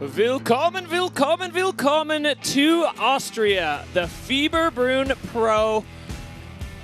Willkommen, willkommen, willkommen to Austria, the Fieberbrunn Pro.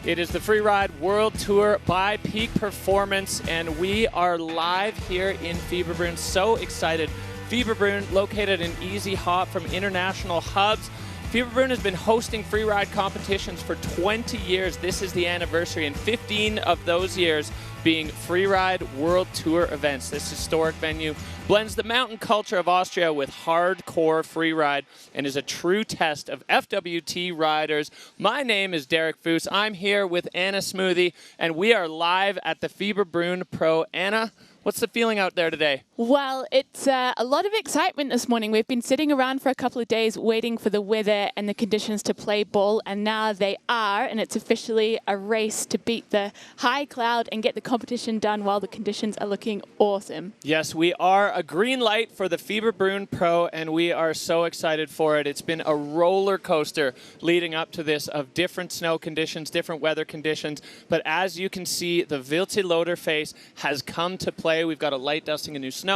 It is the Freeride World Tour by Peak Performance, and we are live here in Fieberbrunn. So excited. Fieberbrunn, located an easy hop from international hubs. Fieberbrunn has been hosting freeride competitions for 20 years. This is the anniversary, and 15 of those years being Freeride World Tour events. This historic venue blends the mountain culture of Austria with hardcore freeride and is a true test of FWT riders. My name is Derek Foos. I'm here with Anna Smoothie, and we are live at the Fieberbrunn Pro. Anna, what's the feeling out there today? Well, it's a lot of excitement this morning. We've been sitting around for a couple of days waiting for the weather and the conditions to play ball, and now they are, and it's officially a race to beat the high cloud and get the competition done while the conditions are looking awesome. Yes, we are a green light for the Fieberbrunn Pro, and we are so excited for it. It's been a roller coaster leading up to this of different snow conditions, different weather conditions, but as you can see, the Wildseeloder face has come to play. We've got a light dusting of new snow,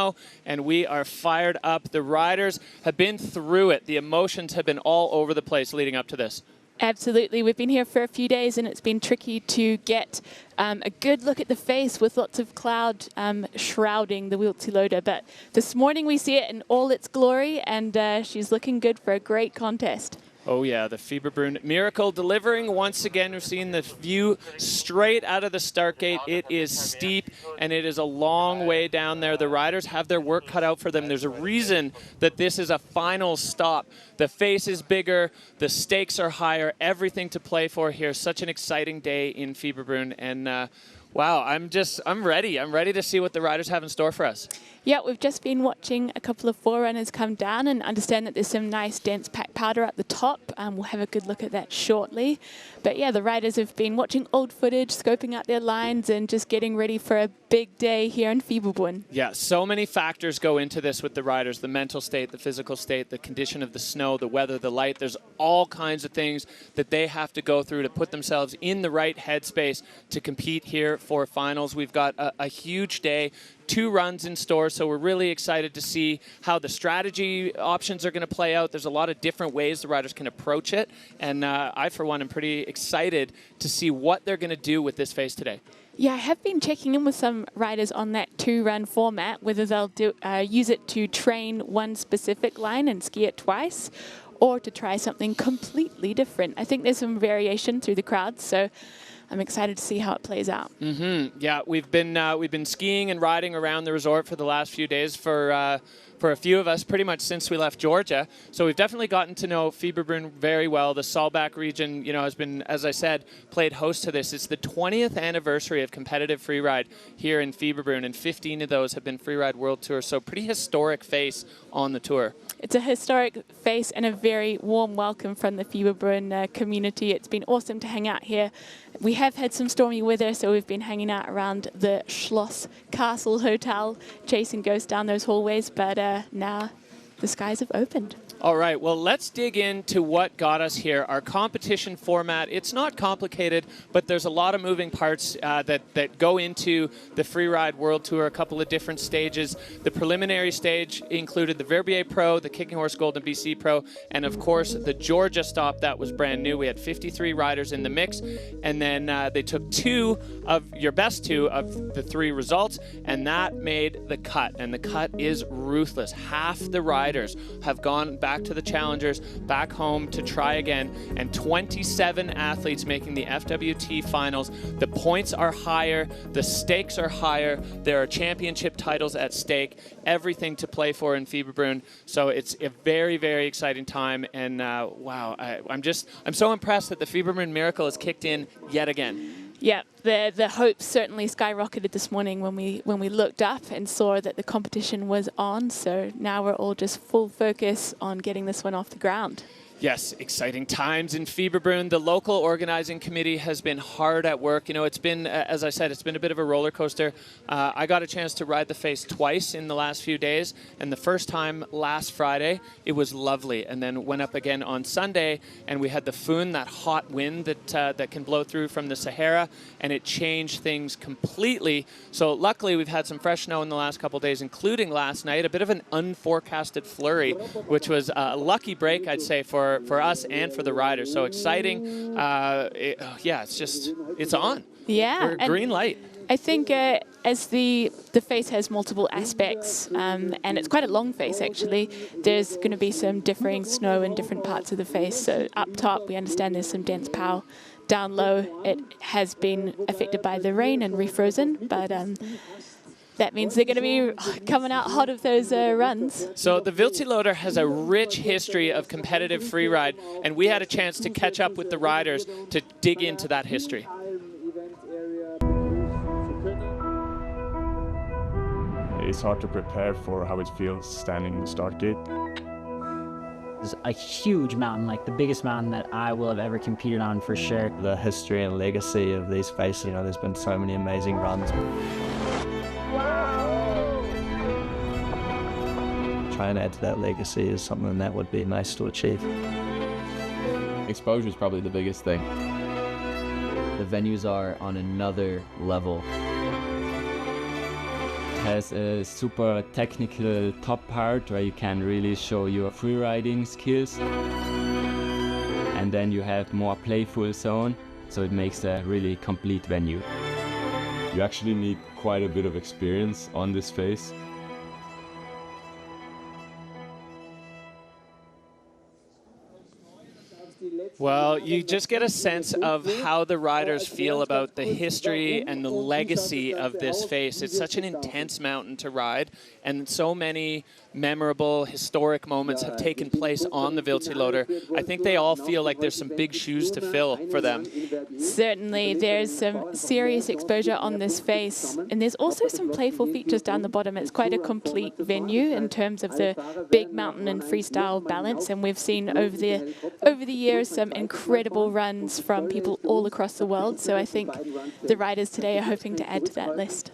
and we are fired up. The riders have been through it. The emotions have been all over the place leading up to this. Absolutely. We've been here for a few days, and it's been tricky to get a good look at the face with lots of cloud shrouding the Wildseeloder. But this morning we see it in all its glory, and she's looking good for a great contest. Oh yeah, the Fieberbrunn Miracle delivering once again. We've seen the view straight out of the start gate. It is steep and it is a long way down there. The riders have their work cut out for them. There's a reason that this is a final stop. The face is bigger, the stakes are higher, everything to play for here. Such an exciting day in Fieberbrunn, and wow, I'm ready. I'm ready to see what the riders have in store for us. Yeah, we've just been watching a couple of forerunners come down and understand that there's some nice dense packed powder at the top. We'll have a good look at that shortly. But yeah, the riders have been watching old footage, scoping out their lines, and just getting ready for a big day here in Fieberbrunn. Yeah, so many factors go into this with the riders: the mental state, the physical state, the condition of the snow, the weather, the light. There's all kinds of things that they have to go through to put themselves in the right headspace to compete here for finals. We've got a huge day. 2 runs in store, so we're really excited to see how the strategy options are going to play out. There's a lot of different ways the riders can approach it, and I, for one, am pretty excited to see what they're going to do with this face today. Yeah, I have been checking in with some riders on that 2-run format, whether they'll use it to train one specific line and ski it twice, or to try something completely different. I think there's some variation through the crowd, so I'm excited to see how it plays out. Yeah, we've been skiing and riding around the resort for the last few days for a few of us pretty much since we left Georgia. So we've definitely gotten to know Fieberbrunn very well. The Saalbach region, has been, as I said, played host to this. It's the 20th anniversary of competitive freeride here in Fieberbrunn, and 15 of those have been Freeride World Tour. So pretty historic face on the tour. It's a historic face and a very warm welcome from the Fieberbrunn community. It's been awesome to hang out here. We have had some stormy weather, so we've been hanging out around the Schloss Castle Hotel, chasing ghosts down those hallways, but now the skies have opened. All right, well, let's dig into what got us here. Our competition format, it's not complicated, but there's a lot of moving parts that go into the Freeride World Tour, a couple of different stages. The preliminary stage included the Verbier Pro, the Kicking Horse Golden BC Pro, and of course the Georgia stop that was brand new. We had 53 riders in the mix, and then they took your best two of the 3 results, and that made the cut, and the cut is ruthless. Half the riders have gone back to the challengers, back home to try again, and 27 athletes making the FWT finals. The points are higher, the stakes are higher, there are championship titles at stake, everything to play for in Fieberbrunn. So it's a very, very exciting time, and wow, I'm so impressed that the Fieberbrunn Miracle has kicked in yet again. Yeah, the hopes certainly skyrocketed this morning when we looked up and saw that the competition was on. So now we're all just full focus on getting this one off the ground. Yes, exciting times in Fieberbrunn. The local organizing committee has been hard at work. You know, it's been, as I said, it's been a bit of a roller coaster. I got a chance to ride the face twice in the last few days, and the first time last Friday, it was lovely. And then went up again on Sunday, and we had the Foon, that hot wind that can blow through from the Sahara, and it changed things completely. So luckily, we've had some fresh snow in the last couple of days, including last night, a bit of an unforecasted flurry, which was a lucky break, I'd say, for us and for the riders. So exciting. Yeah, it's on. Yeah. Green light. I think as the face has multiple aspects, and it's quite a long face actually, there's going to be some differing snow in different parts of the face. So up top, we understand there's some dense pow. Down low, it has been affected by the rain and refrozen, but that means they're going to be coming out hot of those runs. So the Wildseeloder has a rich history of competitive freeride, and we had a chance to catch up with the riders to dig into that history. It's hard to prepare for how it feels standing in the start gate. It's a huge mountain, like the biggest mountain that I will have ever competed on for sure. The history and legacy of these faces, you know, there's been so many amazing runs. Try and add to that legacy is something that would be nice to achieve. Exposure is probably the biggest thing. The venues are on another level. It has a super technical top part where you can really show your freeriding skills. And then you have more playful zone, so it makes a really complete venue. You actually need quite a bit of experience on this face. Well, you just get a sense of how the riders feel about the history and the legacy of this face. It's such an intense mountain to ride, and so many memorable, historic moments have taken place on the Wildseeloder. I think they all feel like there's some big shoes to fill for them. Certainly, there's some serious exposure on this face, and there's also some playful features down the bottom. It's quite a complete venue in terms of the big mountain and freestyle balance, and we've seen over the years some incredible runs from people all across the world. So I think the riders today are hoping to add to that list.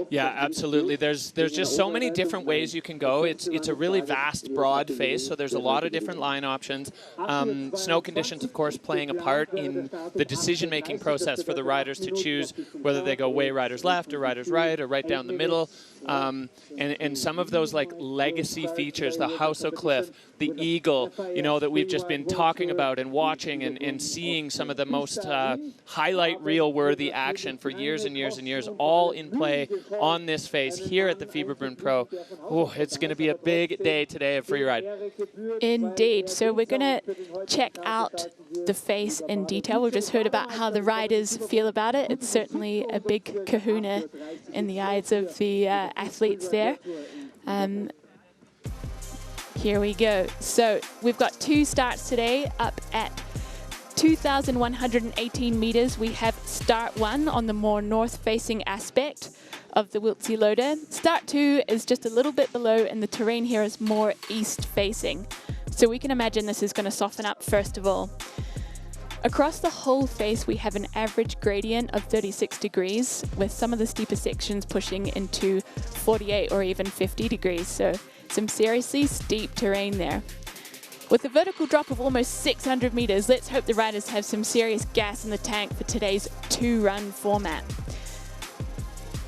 Yeah, absolutely. There's just so many different ways you can go. It's a really vast, broad face, so there's a lot of different line options. Snow conditions, of course, playing a part in the decision-making process for the riders to choose whether they go way riders left or riders right or right down the middle. And some of those like legacy features, the House o' Cliff, the Eagle, you know, that we've just been talking about and watching and seeing some of the most highlight reel-worthy action for years and years and years, all in play on this face here at the Fieberbrunn Pro. Oh, it's going to be a big day today of freeride. Indeed. So we're going to check out the face in detail. We've just heard about how the riders feel about it. It's certainly a big kahuna in the eyes of the athletes there. Here we go. So we've got two starts today up at 2,118 meters. We have start 1 on the more north-facing aspect of the Wildseeloder. Start 2 is just a little bit below, and the terrain here is more east-facing. So we can imagine this is going to soften up first of all. Across the whole face, we have an average gradient of 36 degrees, with some of the steeper sections pushing into 48 or even 50 degrees. So some seriously steep terrain there. With a vertical drop of almost 600 meters, let's hope the riders have some serious gas in the tank for today's 2-run format.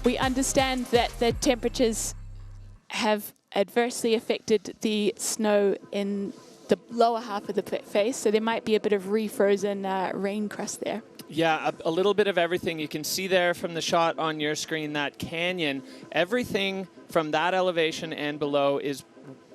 We understand that the temperatures have adversely affected the snow in the lower half of the face, so there might be a bit of refrozen rain crust there. Yeah, a little bit of everything. You can see there from the shot on your screen, that canyon. Everything from that elevation and below is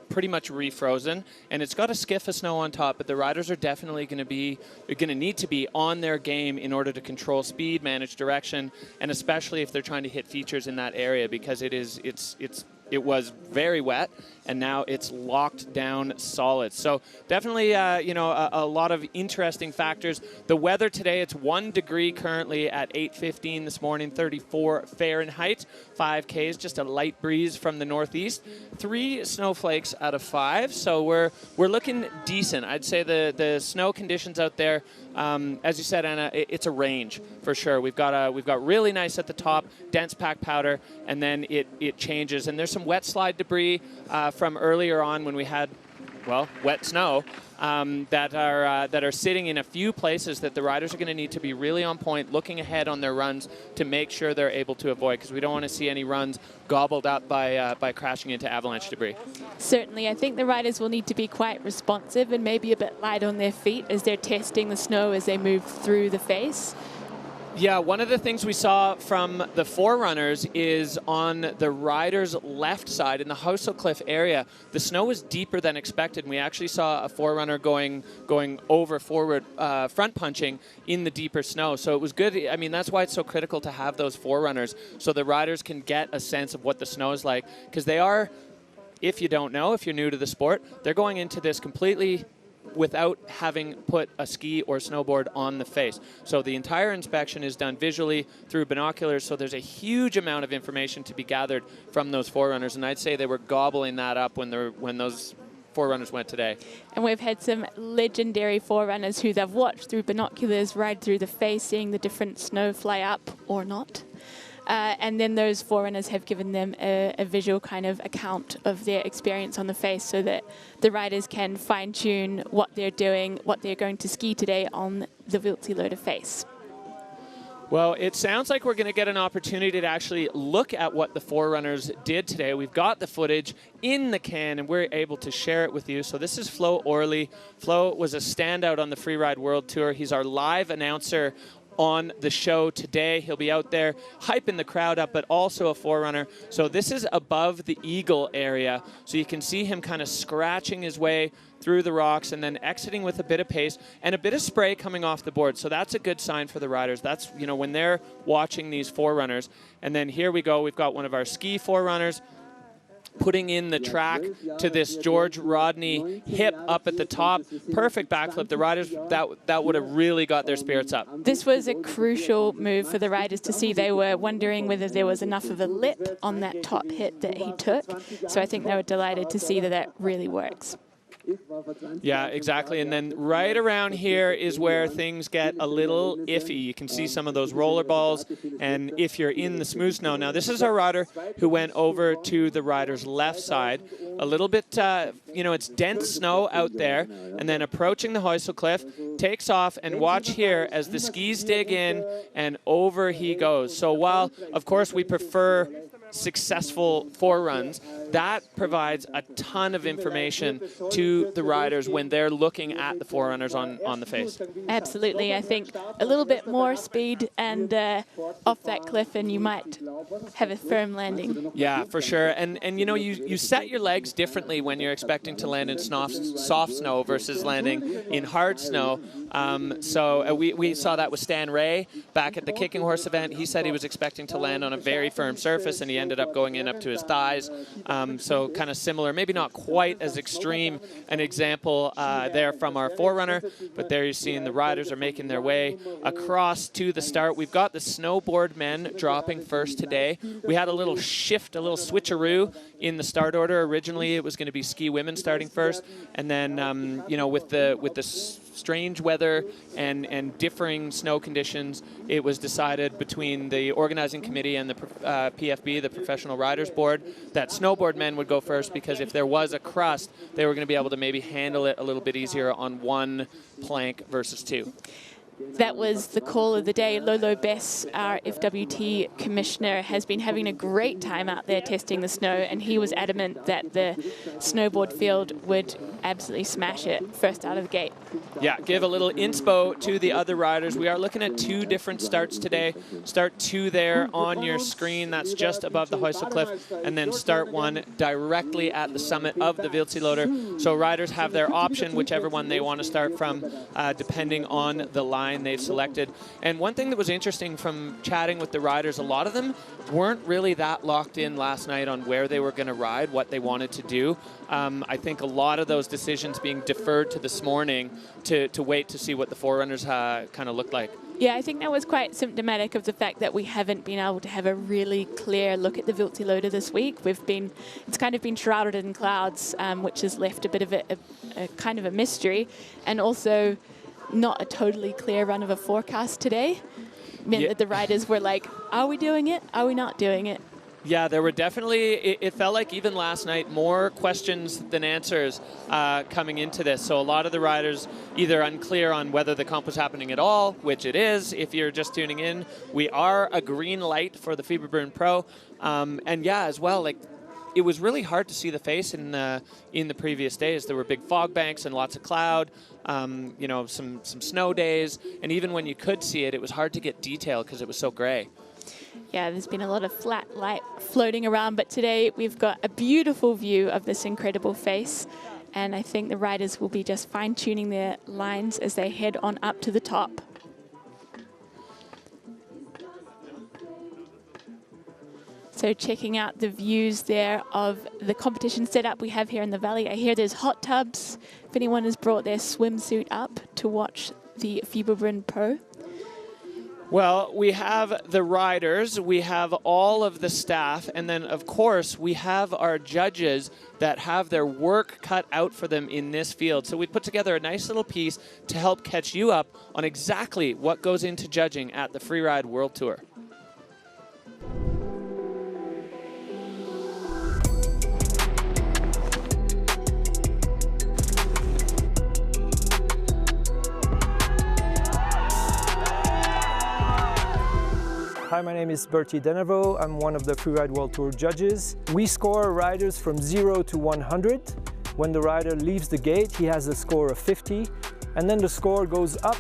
pretty much refrozen, and it's got a skiff of snow on top, but the riders are definitely going to need to be on their game in order to control speed, manage direction, and especially if they're trying to hit features in that area, because it's it was very wet, and now it's locked down solid. So definitely, you know, a lot of interesting factors. The weather today, it's 1 degree currently at 8:15 this morning, 34 Fahrenheit, 5 Ks, just a light breeze from the northeast. 3 snowflakes out of 5, so we're looking decent. I'd say the snow conditions out there, as you said, Anna, it's a range for sure. We've got really nice at the top, dense packed powder, and then it changes. And there's some wet slide debris from earlier on when we had, well, wet snow that are sitting in a few places that the riders are going to need to be really on point, looking ahead on their runs to make sure they're able to avoid, because we don't want to see any runs gobbled up by crashing into avalanche debris. Certainly, I think the riders will need to be quite responsive and maybe a bit light on their feet as they're testing the snow as they move through the face. Yeah, one of the things we saw from the forerunners is on the rider's left side in the Housel Cliff area, the snow was deeper than expected, and we actually saw a forerunner going over forward, front punching in the deeper snow. So it was good. I mean, that's why it's so critical to have those forerunners so the riders can get a sense of what the snow is like, because they are, if you don't know, if you're new to the sport, they're going into this completely without having put a ski or snowboard on the face. So the entire inspection is done visually through binoculars, so there's a huge amount of information to be gathered from those forerunners, and I'd say they were gobbling that up when those forerunners went today. And we've had some legendary forerunners who they've watched through binoculars ride through the face, seeing the different snow fly up or not. And then those forerunners have given them a visual kind of account of their experience on the face so that the riders can fine-tune what they're doing, what they're going to ski today on the Wildseeloder face. Well, it sounds like we're going to get an opportunity to actually look at what the forerunners did today. We've got the footage in the can, and we're able to share it with you. So this is Flo Orley. Flo was a standout on the Freeride World Tour. He's our live announcer on the show today. He'll be out there hyping the crowd up, but also a forerunner. So this is above the eagle area. So you can see him kind of scratching his way through the rocks and then exiting with a bit of pace and a bit of spray coming off the board. So that's a good sign for the riders. That's, you know, when they're watching these forerunners. And then here we go. We've got one of our ski forerunners putting in the track to this George Rodney hip up at the top. Perfect backflip. The riders, that would have really got their spirits up. This was a crucial move for the riders to see. They were wondering whether there was enough of a lip on that top hit that he took. So I think they were delighted to see that that really works. Yeah, exactly. And then right around here is where things get a little iffy. You can see some of those roller balls, and if you're in the smooth snow. Now, this is our rider who went over to the rider's left side. A little bit, you know, it's dense snow out there, and then approaching the Housel Cliff, takes off, and watch here as the skis dig in, and over he goes. So while, of course, we prefer successful foreruns, that provides a ton of information to the riders when they're looking at the forerunners on the face. Absolutely. I think a little bit more speed and off that cliff and you might have a firm landing. Yeah, for sure. And you know, you set your legs differently when you're expecting to land in soft snow versus landing in hard snow. So we saw that with Stan Ray back at the Kicking Horse event. He said he was expecting to land on a very firm surface, and he ended up going in up to his thighs. So kind of similar, maybe not quite as extreme an example there from our forerunner, but there you're seeing the riders are making their way across to the start. We've got the snowboard men dropping first today. We had a little shift, a little switcheroo in the start order. Originally it was going to be ski women starting first, and then you know, with the strange weather and differing snow conditions, it was decided between the organizing committee and the PFB, the Professional Riders Board, that snowboard men would go first, because if there was a crust, they were going to be able to maybe handle it a little bit easier on one plank versus two. That was the call of the day. Lolo Bess, our FWT commissioner, has been having a great time out there testing the snow, and he was adamant that the snowboard field would absolutely smash it first out of the gate. Yeah, give a little inspo to the other riders. We are looking at 2 different starts today. Start 2 there on your screen. That's just above the Heusel Cliff. And then start 1 directly at the summit of the Wildseeloder. So riders have their option, whichever one they want to start from, depending on the line they've selected. And one thing that was interesting from chatting with the riders, a lot of them weren't really that locked in last night on where they were going to ride, what they wanted to do. I think a lot of those decisions being deferred to this morning to wait to see what the forerunners kind of looked like. Yeah, I think that was quite symptomatic of the fact that we haven't been able to have a really clear look at the Wildseeloder this week. It's kind of been shrouded in clouds, which has left a bit of a kind of a mystery, and also not a totally clear run of a forecast today. Meant that the riders were like, are we doing it? Are we not doing it? Yeah, there were definitely, it felt like even last night, more questions than answers coming into this. So a lot of the riders either unclear on whether the comp was happening at all, which it is. If you're just tuning in, we are a green light for the Fieberbrunn Pro. And yeah, as well, like, it was really hard to see the face in the previous days. There were big fog banks and lots of cloud, you know, some snow days. And even when you could see it, it was hard to get detail because it was so gray. Yeah, there's been a lot of flat light floating around, but today we've got a beautiful view of this incredible face, and I think the riders will be just fine-tuning their lines as they head on up to the top. So checking out the views there of the competition setup we have here in the valley. I hear there's hot tubs, if anyone has brought their swimsuit up to watch the Fieberbrunn Pro. Well, we have the riders, we have all of the staff, and then, of course, we have our judges that have their work cut out for them in this field. So we put together a nice little piece to help catch you up on exactly what goes into judging at the Freeride World Tour. Hi, my name is Bertie Denevo. I'm one of the Freeride World Tour judges. We score riders from 0 to 100. When the rider leaves the gate, he has a score of 50, and then the score goes up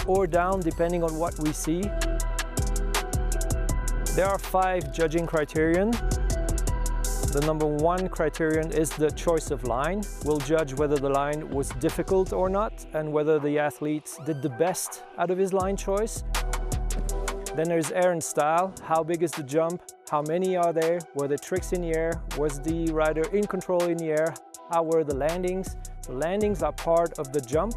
or down depending on what we see. There are 5 judging criterion. The number 1 criterion is the choice of line. We'll judge whether the line was difficult or not and whether the athlete did the best out of his line choice. Then there's air and style. How big is the jump? How many are there? Were there tricks in the air? Was the rider in control in the air? How were the landings? The landings are part of the jump.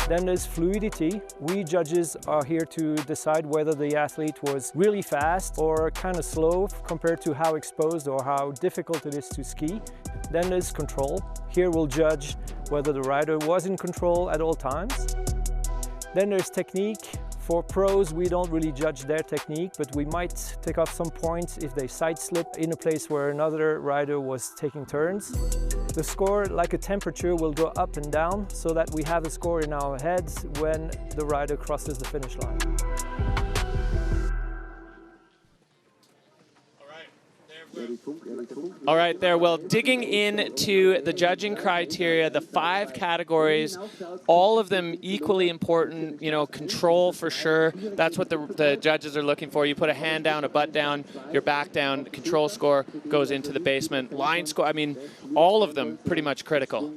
Then there's fluidity. We judges are here to decide whether the athlete was really fast or kind of slow compared to how exposed or how difficult it is to ski. Then there's control. Here we'll judge whether the rider was in control at all times. Then there's technique. For pros, we don't really judge their technique, but we might take off some points if they side slip in a place where another rider was taking turns. The score, like a temperature, will go up and down so that we have a score in our heads when the rider crosses the finish line. All right, there. Well, digging into the judging criteria, the 5 categories, all of them equally important. You know, control for sure. That's what the judges are looking for. You put a hand down, a butt down, your back down. Control score goes into the basement. Line score. I mean, all of them pretty much critical.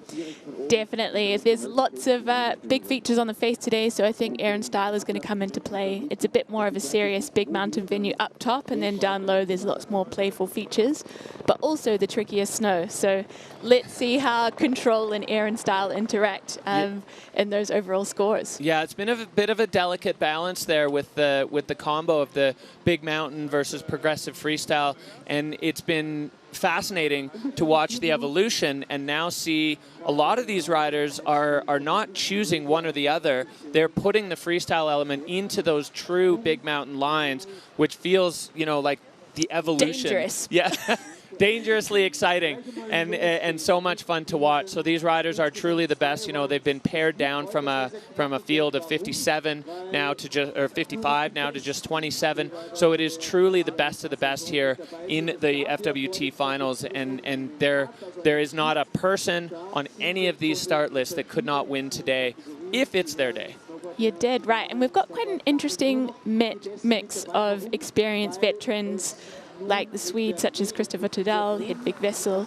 Definitely. There's lots of big features on the face today, so I think air and style is going to come into play. It's a bit more of a serious big mountain venue up top, and then down low there's lots more playful features, but also the trickiest snow. So let's see how control and air and style interact in those overall scores. Yeah, it's been a bit of a delicate balance there with the combo of the big mountain versus progressive freestyle, and it's been fascinating to watch the evolution and now see a lot of these riders are not choosing one or the other. They're putting the freestyle element into those true big mountain lines, which feels, you know, like the evolution. Dangerous. Yeah. Dangerously exciting and so much fun to watch. So these riders are truly the best. You know, they've been pared down from a field of 57 now to just, or 55 now to just 27. So it is truly the best of the best here in the FWT finals, and there is not a person on any of these start lists that could not win today if it's their day. You're dead right, and we've got quite an interesting mix of experienced veterans like the Swedes, such as Christopher Tudell, Hedvig Vessel,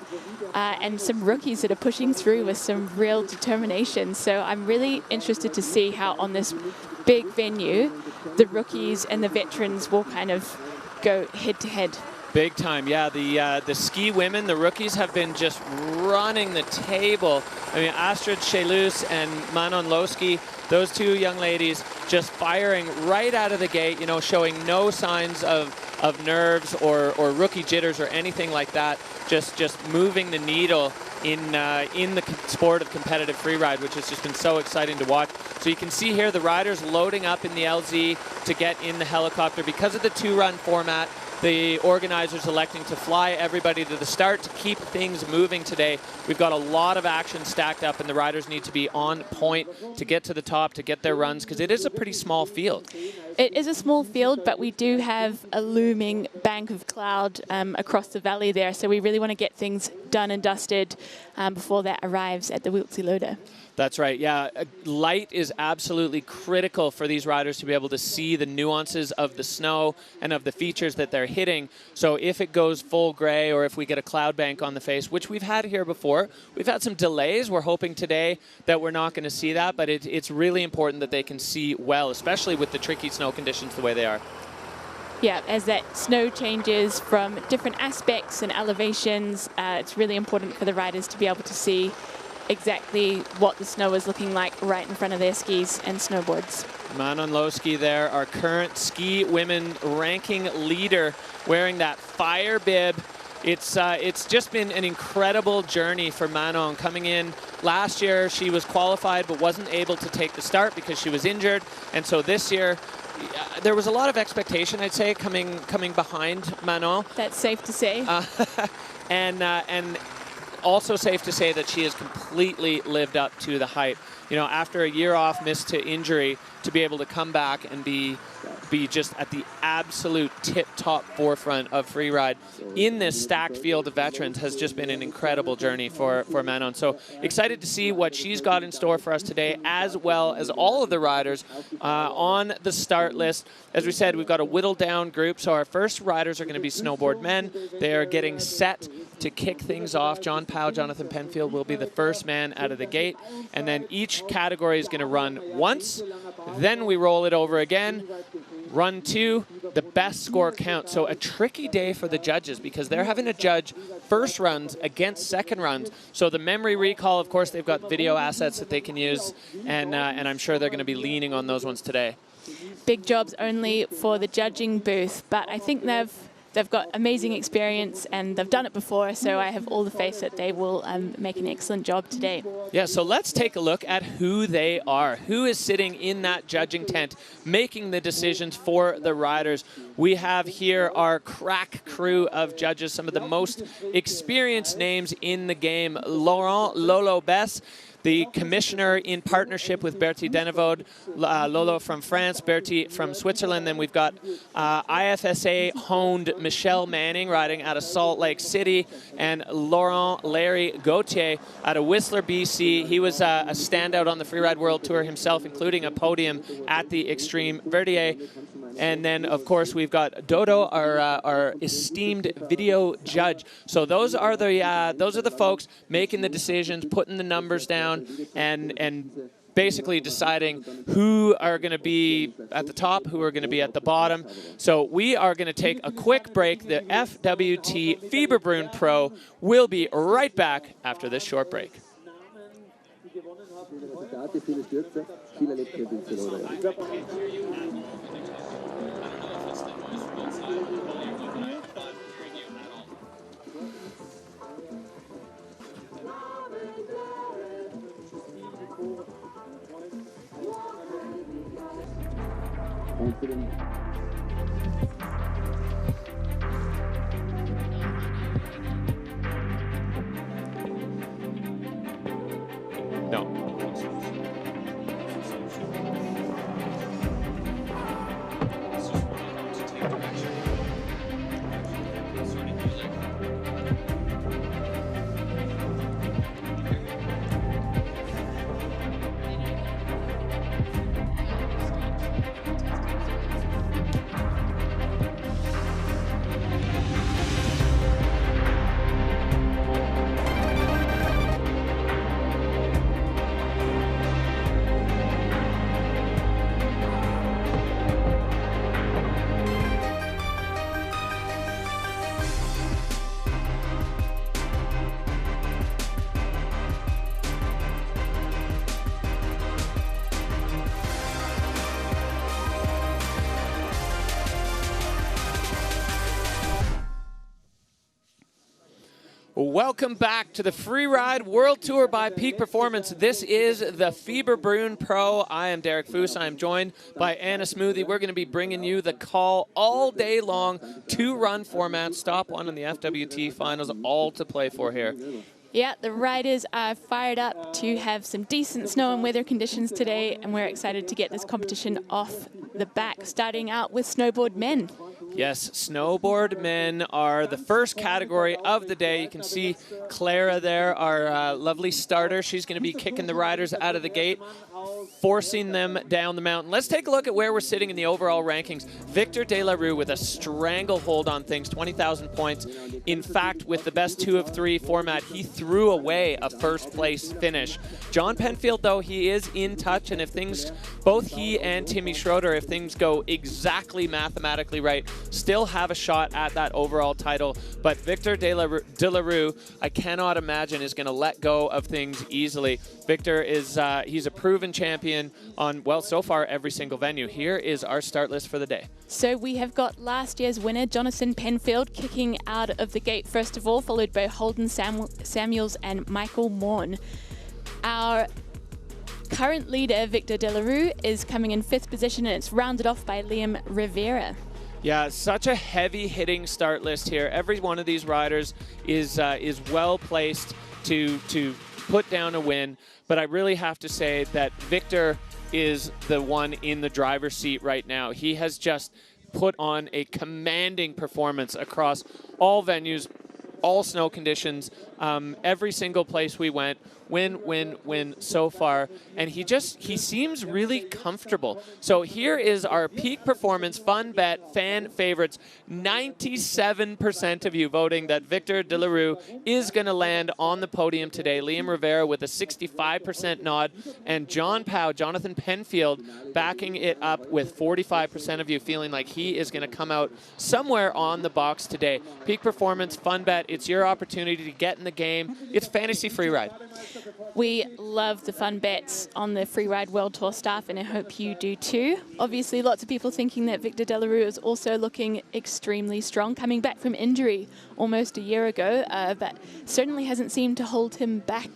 and some rookies that are pushing through with some real determination. So I'm really interested to see how on this big venue, the rookies and the veterans will kind of go head to head. Big time, yeah. The ski women, the rookies, have been just running the table. I mean, Astrid Chelus and Manon Lowski, those two young ladies just firing right out of the gate, you know, showing no signs of nerves or rookie jitters or anything like that. Just moving the needle in the sport of competitive freeride, which has just been so exciting to watch. So you can see here the riders loading up in the LZ to get in the helicopter. Because of the 2-run format, the organizers electing to fly everybody to the start to keep things moving today. We've got a lot of action stacked up, and the riders need to be on point to get to the top, to get their runs, because it is a pretty small field. It is a small field, but we do have a looming bank of cloud across the valley there, so we really want to get things done and dusted before that arrives at the Wildseeloder. That's right, yeah. Light is absolutely critical for these riders to be able to see the nuances of the snow and of the features that they're hitting. So if it goes full gray, or if we get a cloud bank on the face, which we've had here before, we've had some delays. We're hoping today that we're not going to see that, but it's really important that they can see well, especially with the tricky snow conditions the way they are. Yeah, as that snow changes from different aspects and elevations, it's really important for the riders to be able to see exactly what the snow is looking like right in front of their skis and snowboards. Manon Lowski there, our current ski women ranking leader, wearing that fire bib. It's just been an incredible journey for Manon. Coming in last year, she was qualified but wasn't able to take the start because she was injured. And so this year, there was a lot of expectation, I'd say, coming behind Manon. That's safe to say. And also safe to say that she has completely lived up to the hype. You know, after a year off, missed to injury, to be able to come back and be just at the absolute tip-top forefront of freeride in this stacked field of veterans has just been an incredible journey for Manon. So excited to see what she's got in store for us today, as well as all of the riders on the start list. As we said, we've got a whittled down group, so our first riders are going to be snowboard men. They are getting set to kick things off. John Powell, Jonathan Penfield will be the first man out of the gate, and then each category is going to run once, then we roll it over again. Run 2, the best score counts. So a tricky day for the judges because they're having to judge first runs against second runs. So the memory recall, of course, they've got video assets that they can use, and I'm sure they're going to be leaning on those ones today. Big jobs only for the judging booth, but I think they've got amazing experience and they've done it before, so I have all the faith that they will make an excellent job today. Yeah, so let's take a look at who they are. Who is sitting in that judging tent, making the decisions for the riders. We have here our crack crew of judges, some of the most experienced names in the game. Laurent Lolo Bess, the commissioner in partnership with Bertie Denevode, Lolo from France, Bertie from Switzerland. Then we've got IFSA-honed Michelle Manning riding out of Salt Lake City, and Laurent Larry Gauthier out of Whistler, BC. He was a standout on the Freeride World Tour himself, including a podium at the Extreme Verdier. And then, of course, we've got Dodo, our esteemed video judge. So those are the folks making the decisions, putting the numbers down, and basically deciding who are going to be at the top, who are going to be at the bottom. So we are going to take a quick break. The FWT Fieberbrunn Pro will be right back after this short break. Welcome back to the Freeride World Tour by Peak Performance. This is the Fieberbrunn Pro. I am Derek Foos. I am joined by Anna Smoothie. We're going to be bringing you the call all day long. 2-run format, stop one in the FWT finals, all to play for here. Yeah, the riders are fired up to have some decent snow and weather conditions today, and we're excited to get this competition off the back, starting out with snowboard men. Yes, snowboard men are the first category of the day. You can see Clara there, our lovely starter. She's going to be kicking the riders out of the gate, forcing them down the mountain. Let's take a look at where we're sitting in the overall rankings. Victor De La Rue with a stranglehold on things, 20,000 points. In fact, with the best 2 of 3 format, he threw away a first-place finish. John Penfield, though, he is in touch, and if things, both he and Timmy Schroeder, if things go exactly mathematically right, still have a shot at that overall title. But Victor De La Rue, I cannot imagine, is going to let go of things easily. Victor is, he's a proven champion on, well, so far every single venue. Here is our start list for the day. So we have got last year's winner, Jonathan Penfield, kicking out of the gate first of all, followed by Holden Samuels and Michael Morn. Our current leader, Victor De La Rue, is coming in 5th position, and it's rounded off by Liam Rivera. Yeah, such a heavy-hitting start list here. Every one of these riders is well placed to put down a win, but I really have to say that Victor is the one in the driver's seat right now. He has just put on a commanding performance across all venues, all snow conditions, every single place we went. Win so far, and he seems really comfortable. So here is our peak performance fun bet fan favorites. 97% of you voting that Victor De La Rue is going to land on the podium today. Liam Rivera with a 65% nod, and Jonathan Penfield, backing it up with 45% of you feeling like he is going to come out somewhere on the box today. Peak performance fun bet. It's your opportunity to get in the game. It's fantasy freeride. We love the fun bets on the Freeride World Tour staff, and I hope you do too. Obviously, lots of people thinking that Victor De La Rue is also looking extremely strong, coming back from injury almost a year ago, but certainly hasn't seemed to hold him back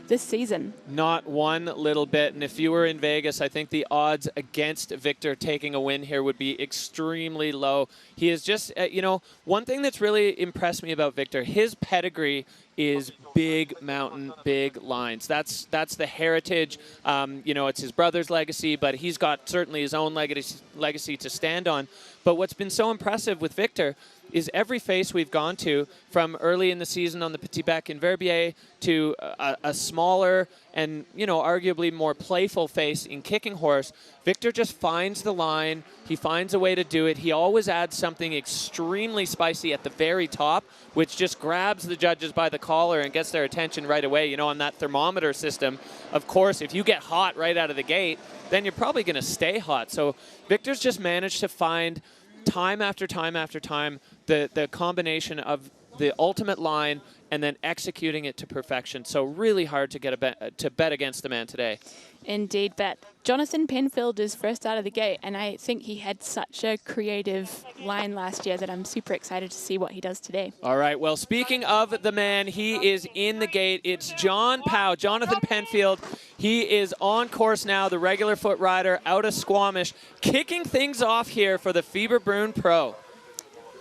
this season. Not one little bit, and if you were in Vegas, I think the odds against Victor taking a win here would be extremely low. He is just, you know, one thing that's really impressed me about Victor, his pedigree is big mountain, big lines. That's the heritage. You know, it's his brother's legacy, but he's got certainly his own legacy to stand on. But what's been so impressive with Victor is every face we've gone to, from early in the season on the Petit Bec in Verbier to a smaller and, you know, arguably more playful face in Kicking Horse, Victor just finds the line. He finds a way to do it. He always adds something extremely spicy at the very top, which just grabs the judges by the collar and gets their attention right away. You know, on that thermometer system, of course, if you get hot right out of the gate, then you're probably going to stay hot. So Victor's just managed to find time after time after time the combination of the ultimate line and then executing it to perfection. So really hard to get to bet against the man today. Indeed, but Jonathan Penfield is first out of the gate, and I think he had such a creative line last year that I'm super excited to see what he does today. All right, well, speaking of the man, he is in the gate. It's Jonathan Penfield. He is on course now, the regular foot rider out of Squamish, kicking things off here for the Fieberbrunn Pro.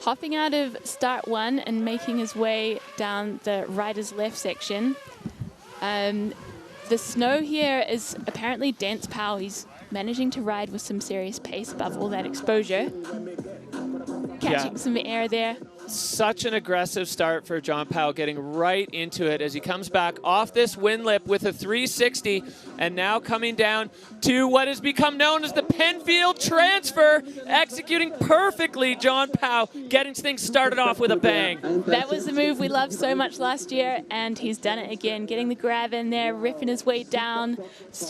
Hopping out of start 1 and making his way down the rider's left section. The snow here is apparently dense pow. He's managing to ride with some serious pace above all that exposure. Catching some air there. Such an aggressive start for John Powell, getting right into it as he comes back off this wind lip with a 360, and now coming down to what has become known as the Penfield transfer, executing perfectly. John Powell getting things started off with a bang. That was the move we loved so much last year, and he's done it again, getting the grab in there, ripping his way down.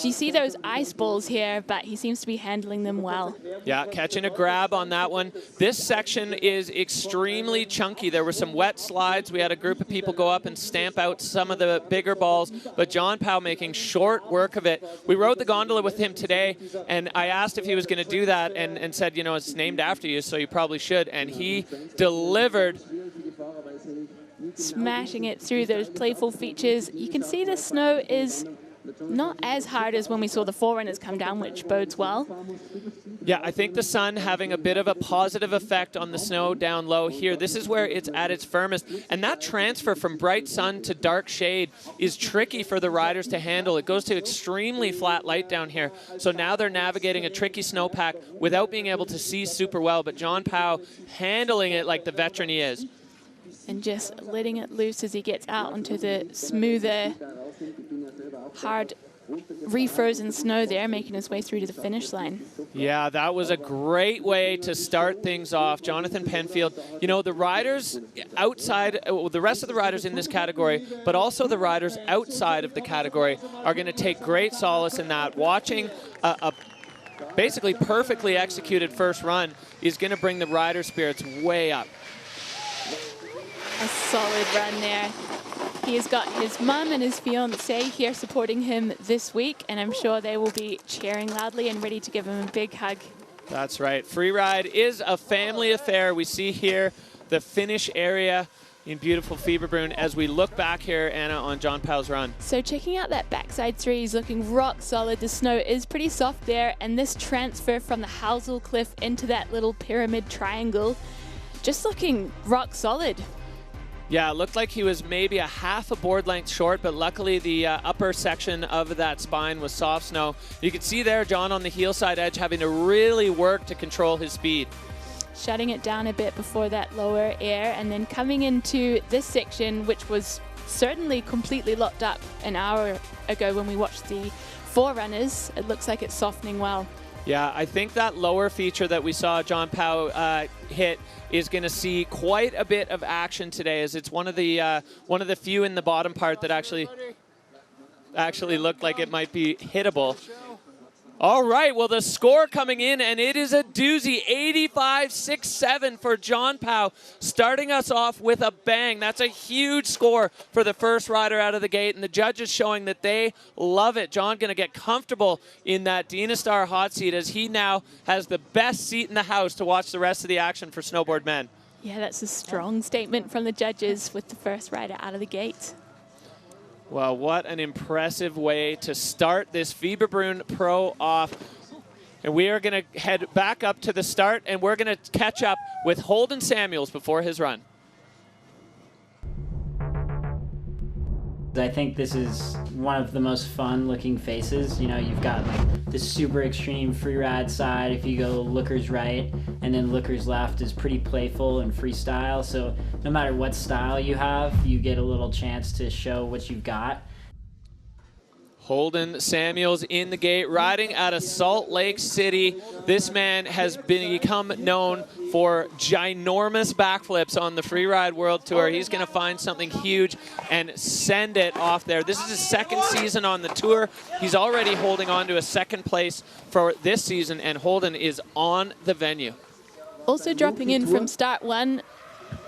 You see those ice balls here, but he seems to be handling them well. Yeah, catching a grab on that one. This section is extremely chunky. There were some wet slides. We had a group of people go up and stamp out some of the bigger balls, but John Powell making short work of it. We rode the gondola with him today, and I asked if he was going to do that, and said, you know, it's named after you, so you probably should, and he delivered smashing it through those playful features. You can see the snow is not as hard as when we saw the forerunners come down, which bodes well. Yeah, I think the sun having a bit of a positive effect on the snow down low here. This is where it's at its firmest. And that transfer from bright sun to dark shade is tricky for the riders to handle. It goes to extremely flat light down here. So now they're navigating a tricky snowpack without being able to see super well. But John Powell handling it like the veteran he is. And just letting it loose as he gets out onto the smoother, hard, refrozen snow there, making his way through to the finish line. Yeah, that was a great way to start things off. Jonathan Penfield, you know, the riders outside, the rest of the riders in this category, but also the riders outside of the category are going to take great solace in that. Watching a basically perfectly executed first run is going to bring the rider spirits way up. A solid run there. He has got his mum and his fiancée here supporting him this week, and I'm sure they will be cheering loudly and ready to give him a big hug. That's right. Freeride is a family affair. We see here the finish area in beautiful Fieberbrunn as we look back here, Anna, on John Powell's run. So checking out that backside three, he's looking rock solid. The snow is pretty soft there, and this transfer from the Housel Cliff into that little pyramid triangle, just looking rock solid. Yeah, it looked like he was maybe a half a board length short, but luckily the upper section of that spine was soft snow. You can see there John on the heel side edge having to really work to control his speed. Shutting it down a bit before that lower air, and then coming into this section, which was certainly completely locked up an hour ago when we watched the forerunners. It looks like it's softening well. Yeah, I think that lower feature that we saw John Powell hit is going to see quite a bit of action today, as it's one of the few in the bottom part that actually looked like it might be hittable. All right, well, the score coming in, and it is a doozy, 85-6-7 for John Powell, starting us off with a bang. That's a huge score for the first rider out of the gate, and the judges showing that they love it. John going to get comfortable in that Dynastar hot seat, as he now has the best seat in the house to watch the rest of the action for snowboard men. Yeah, that's a strong statement from the judges with the first rider out of the gate. Well, what an impressive way to start this Fieberbrunn Pro off. And we are going to head back up to the start, and we're going to catch up with Holden Samuels before his run. I think this is one of the most fun looking faces. You know, you've got like the super extreme freeride side if you go lookers right, and then lookers left is pretty playful and freestyle. So no matter what style you have, you get a little chance to show what you've got. Holden Samuels in the gate, riding out of Salt Lake City. This man has become known for ginormous backflips on the Freeride World Tour. He's going to find something huge and send it off there. This is his second season on the tour. He's already holding on to a second place for this season, and Holden is on the venue. Also dropping in from start one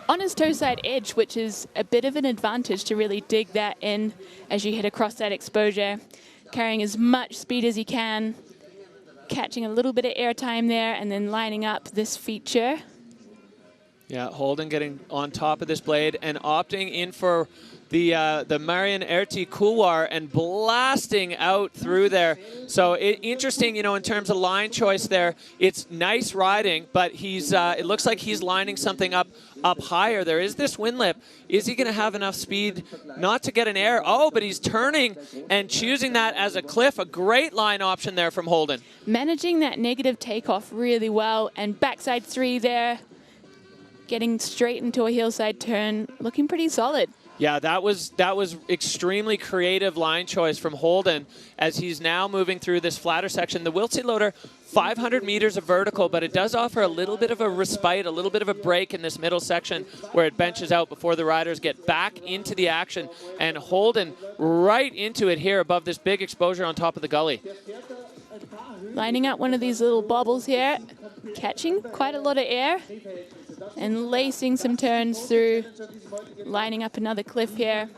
on his toe side edge, which is a bit of an advantage to really dig that in as you hit across that exposure, carrying as much speed as he can, catching a little bit of air time there, and then lining up this feature. Yeah, Holden getting on top of this blade and opting in for the Marion Erti couloir and blasting out through there. So interesting, you know, in terms of line choice there. It's nice riding, but he's it looks like he's lining something up higher. There is this wind lip. Is he going to have enough speed not to get an air? Oh, but he's turning and choosing that as a cliff. A great line option there from Holden. Managing that negative takeoff really well, and backside three there, getting straight into a hillside turn, looking pretty solid. Yeah, that was extremely creative line choice from Holden as he's now moving through this flatter section. The Wildseeloder, 500 meters of vertical, but it does offer a little bit of a respite, a little bit of a break in this middle section where it benches out before the riders get back into the action. And Holden right into it here above this big exposure on top of the gully. Lining up one of these little bobbles here, catching quite a lot of air. and lacing some turns through, lining up another cliff here.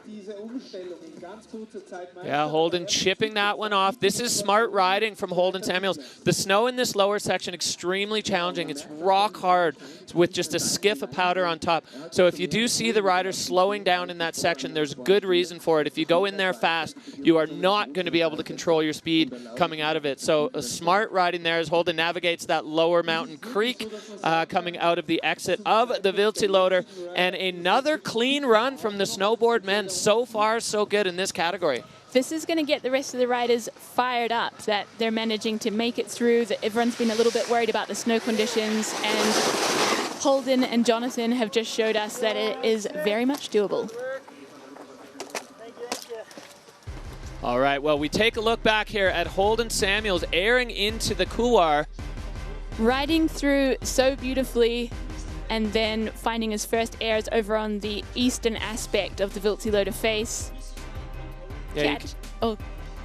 Yeah, Holden chipping that one off. This is smart riding from Holden Samuels. The snow in this lower section, extremely challenging. It's rock hard with just a skiff of powder on top. So if you do see the riders slowing down in that section, there's good reason for it. If you go in there fast, you are not going to be able to control your speed coming out of it. So a smart riding there as Holden navigates that lower mountain creek coming out of the exit of the Wildseeloder. And another clean run from the snowboard men. So far, so good in this category. This is going to get the rest of the riders fired up that they're managing to make it through, that everyone's been a little bit worried about the snow conditions, and Holden and Jonathan have just showed us that it is very much doable. All right, well, we take a look back here at Holden Samuels airing into the couloir. Riding through so beautifully and then finding his first airs over on the eastern aspect of the Wildseeloder face. Yeah,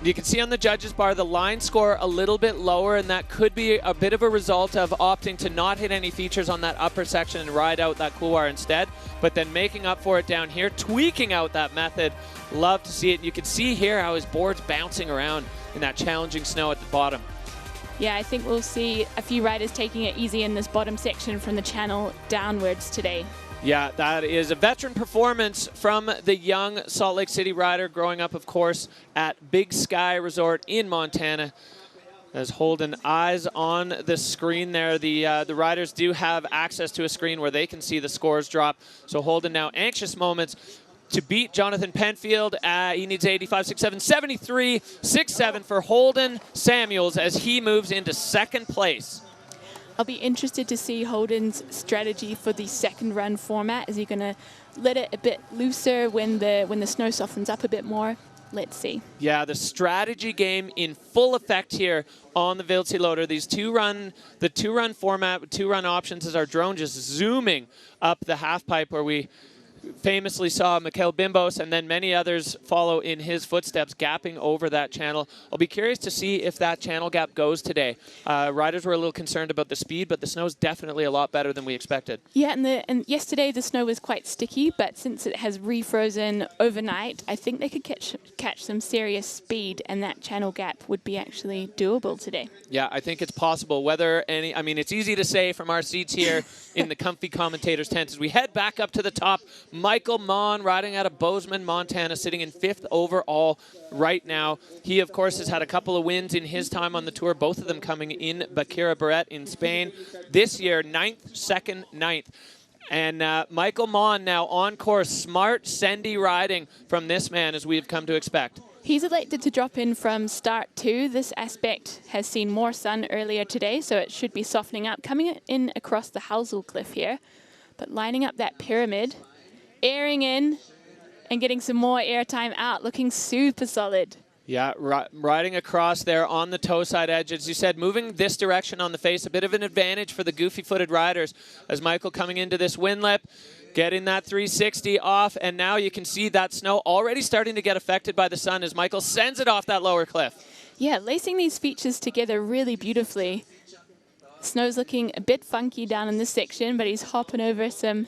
you can see on the judges bar the line score a little bit lower, and that could be a bit of a result of opting to not hit any features on that upper section and ride out that couloir instead, but then making up for it down here, tweaking out that method. Love to see it. You can see here how his board's bouncing around in that challenging snow at the bottom. Yeah, I think we'll see a few riders taking it easy in this bottom section from the channel downwards today. Yeah, that is a veteran performance from the young Salt Lake City rider, growing up, of course, at Big Sky Resort in Montana. As Holden eyes on the screen there, the riders do have access to a screen where they can see the scores drop. So Holden now anxious moments to beat Jonathan Penfield. He needs 85, 67, 73, 67 for Holden Samuels as he moves into second place. I'll be interested to see Holden's strategy for the second run format. Is he going to let it a bit looser when the snow softens up a bit more? Let's see. Yeah, the strategy game in full effect here on the Wildseeloder. The two-run format with two-run options as our drone just zooming up the half pipe where we famously saw Mikhail Bimbos and then many others follow in his footsteps, gapping over that channel. I'll be curious to see if that channel gap goes today. Riders were a little concerned about the speed, but the snow's definitely a lot better than we expected. Yeah, and yesterday the snow was quite sticky, but since it has refrozen overnight, I think they could catch some serious speed, and that channel gap would be actually doable today. Yeah, I think it's possible. I mean, it's easy to say from our seats here in the comfy commentator's tent as we head back up to the top. Michael Mon riding out of Bozeman, Montana, sitting in 5th overall right now. He, of course, has had a couple of wins in his time on the tour, both of them coming in Baqueira Barret in Spain. This year, 9th, 2nd, 9th. And Michael Mon now on course. Smart, sendy riding from this man as we've come to expect. He's elected to drop in from start 2. This aspect has seen more sun earlier today, so it should be softening up. Coming in across the Halsell Cliff here, but lining up that pyramid, airing in and getting some more air time out, looking super solid. Yeah, riding across there on the toe side edge. As you said, moving this direction on the face, a bit of an advantage for the goofy-footed riders as Michael coming into this wind lip, getting that 360 off, and now you can see that snow already starting to get affected by the sun as Michael sends it off that lower cliff. Yeah, lacing these features together really beautifully. Snow's looking a bit funky down in this section, but he's hopping over some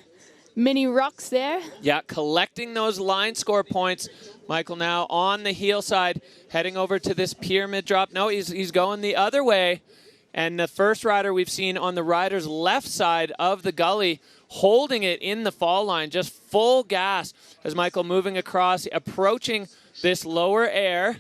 mini rocks there. Yeah, collecting those line score points. Michael now on the heel side, heading over to this pyramid drop. No, he's going the other way. And the first rider we've seen on the rider's left side of the gully, holding it in the fall line, just full gas as Michael moving across, approaching this lower air.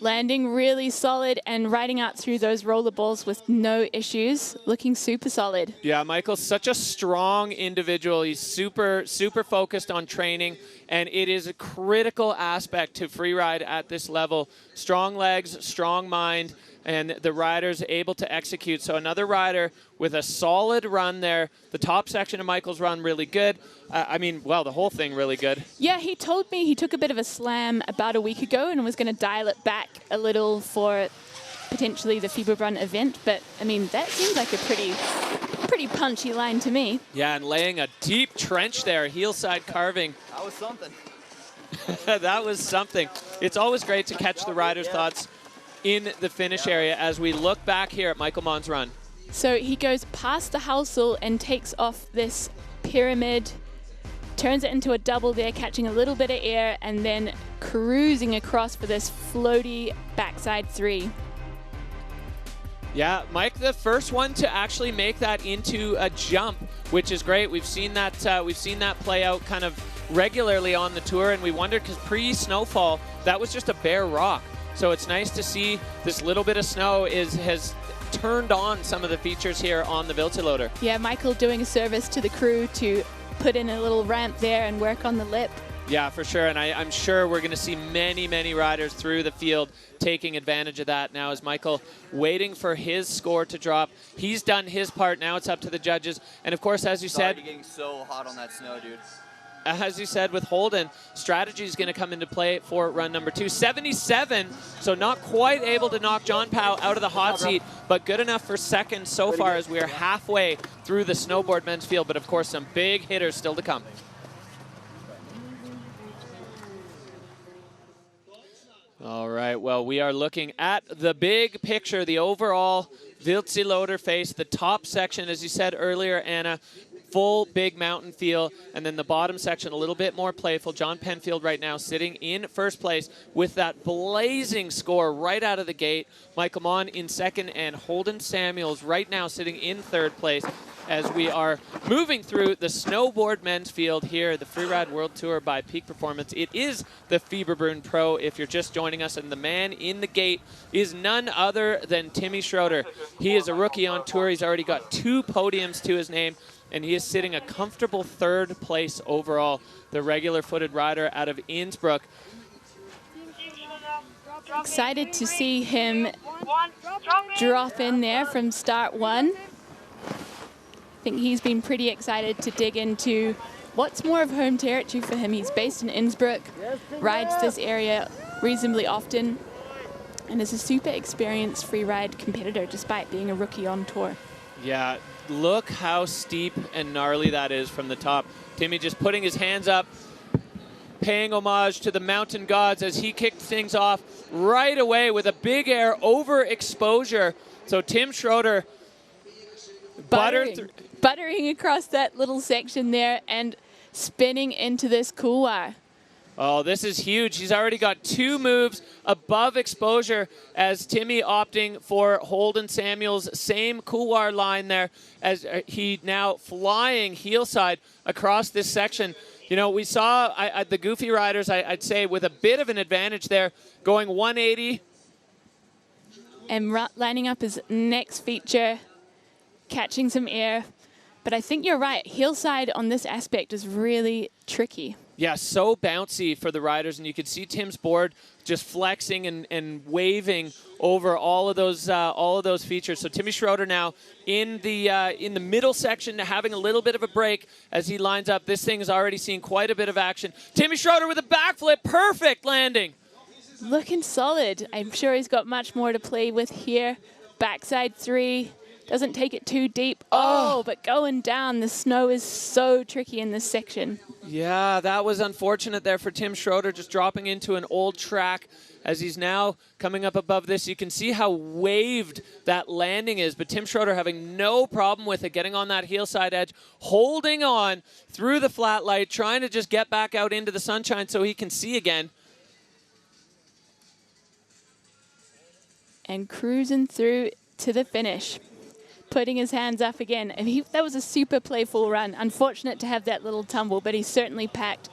Landing really solid and riding out through those roller balls with no issues, looking super solid. Yeah, Michael's such a strong individual. He's super focused on training, and it is a critical aspect to freeride at this level. Strong legs, strong mind, and the rider's able to execute. So another rider with a solid run there. The top section of Michael's run really good. The whole thing really good. Yeah, he told me he took a bit of a slam about a week ago and was going to dial it back a little for potentially the Fieberbrunn event. But, I mean, that seems like a pretty punchy line to me. Yeah, and laying a deep trench there, heel side carving. That was something. That was something. It's always great to catch the rider's thoughts in the finish area as we look back here at Michael Mon's run. So he goes past the household and takes off this pyramid, turns it into a double there, catching a little bit of air, and then cruising across for this floaty backside 3. Yeah, Mike, the first one to actually make that into a jump, which is great. We've seen that play out kind of regularly on the tour, and we wondered because pre-snowfall that was just a bare rock. So it's nice to see this little bit of snow has turned on some of the features here on the Wildseeloder. Yeah, Michael doing a service to the crew to put in a little ramp there and work on the lip. Yeah, for sure, and I'm sure we're going to see many, many riders through the field taking advantage of that now as Michael waiting for his score to drop. He's done his part, now it's up to the judges. And of course, as you said, getting so hot on that snow, dude. As you said with Holden, strategy is going to come into play for run number 2. 77, so not quite able to knock John Powell out of the hot seat, but good enough for second so far as we are halfway through the snowboard men's field. But of course, some big hitters still to come. All right, well, we are looking at the big picture, the overall Wildseeloder face, the top section, as you said earlier, Anna, full big mountain feel, and then the bottom section a little bit more playful. John Penfield right now sitting in first place with that blazing score right out of the gate. Michael Mon in second, and Holden Samuels right now sitting in third place as we are moving through the snowboard men's field here at the Freeride World Tour by Peak Performance. It is the Fieberbrunn Pro if you're just joining us, and the man in the gate is none other than Timmy Schroeder. He is a rookie on tour. He's already got 2 podiums to his name, and he is sitting a comfortable third place overall, the regular-footed rider out of Innsbruck. Excited to see him drop in there from start 1. I think he's been pretty excited to dig into what's more of home territory for him. He's based in Innsbruck, rides this area reasonably often, and is a super experienced freeride competitor despite being a rookie on tour. Yeah, look how steep and gnarly that is from the top. Timmy just putting his hands up, paying homage to the mountain gods as he kicked things off right away with a big air overexposure. So Tim Schroeder buttering across that little section there and spinning into this couloir. Oh, this is huge. He's already got 2 moves above exposure as Timmy opting for Holden Samuels' same couloir line there as he now flying heel side across this section. You know, we saw the goofy riders, I'd say, with a bit of an advantage there, going 180. And lining up his next feature, catching some air. But I think you're right. Heel side on this aspect is really tricky. Yeah, so bouncy for the riders, and you can see Tim's board just flexing and waving over all of those features. So Timmy Schroeder now in the middle section, having a little bit of a break as he lines up. This thing has already seen quite a bit of action. Timmy Schroeder with a backflip, perfect landing. Looking solid. I'm sure he's got much more to play with here. Backside 3. Doesn't take it too deep. Oh, but going down, the snow is so tricky in this section. Yeah, that was unfortunate there for Tim Schroeder, just dropping into an old track as he's now coming up above this. You can see how waved that landing is, but Tim Schroeder having no problem with it, getting on that heel side edge, holding on through the flat light, trying to just get back out into the sunshine so he can see again. And cruising through to the finish. Putting his hands up again. And that was a super playful run. Unfortunate to have that little tumble, but he certainly packed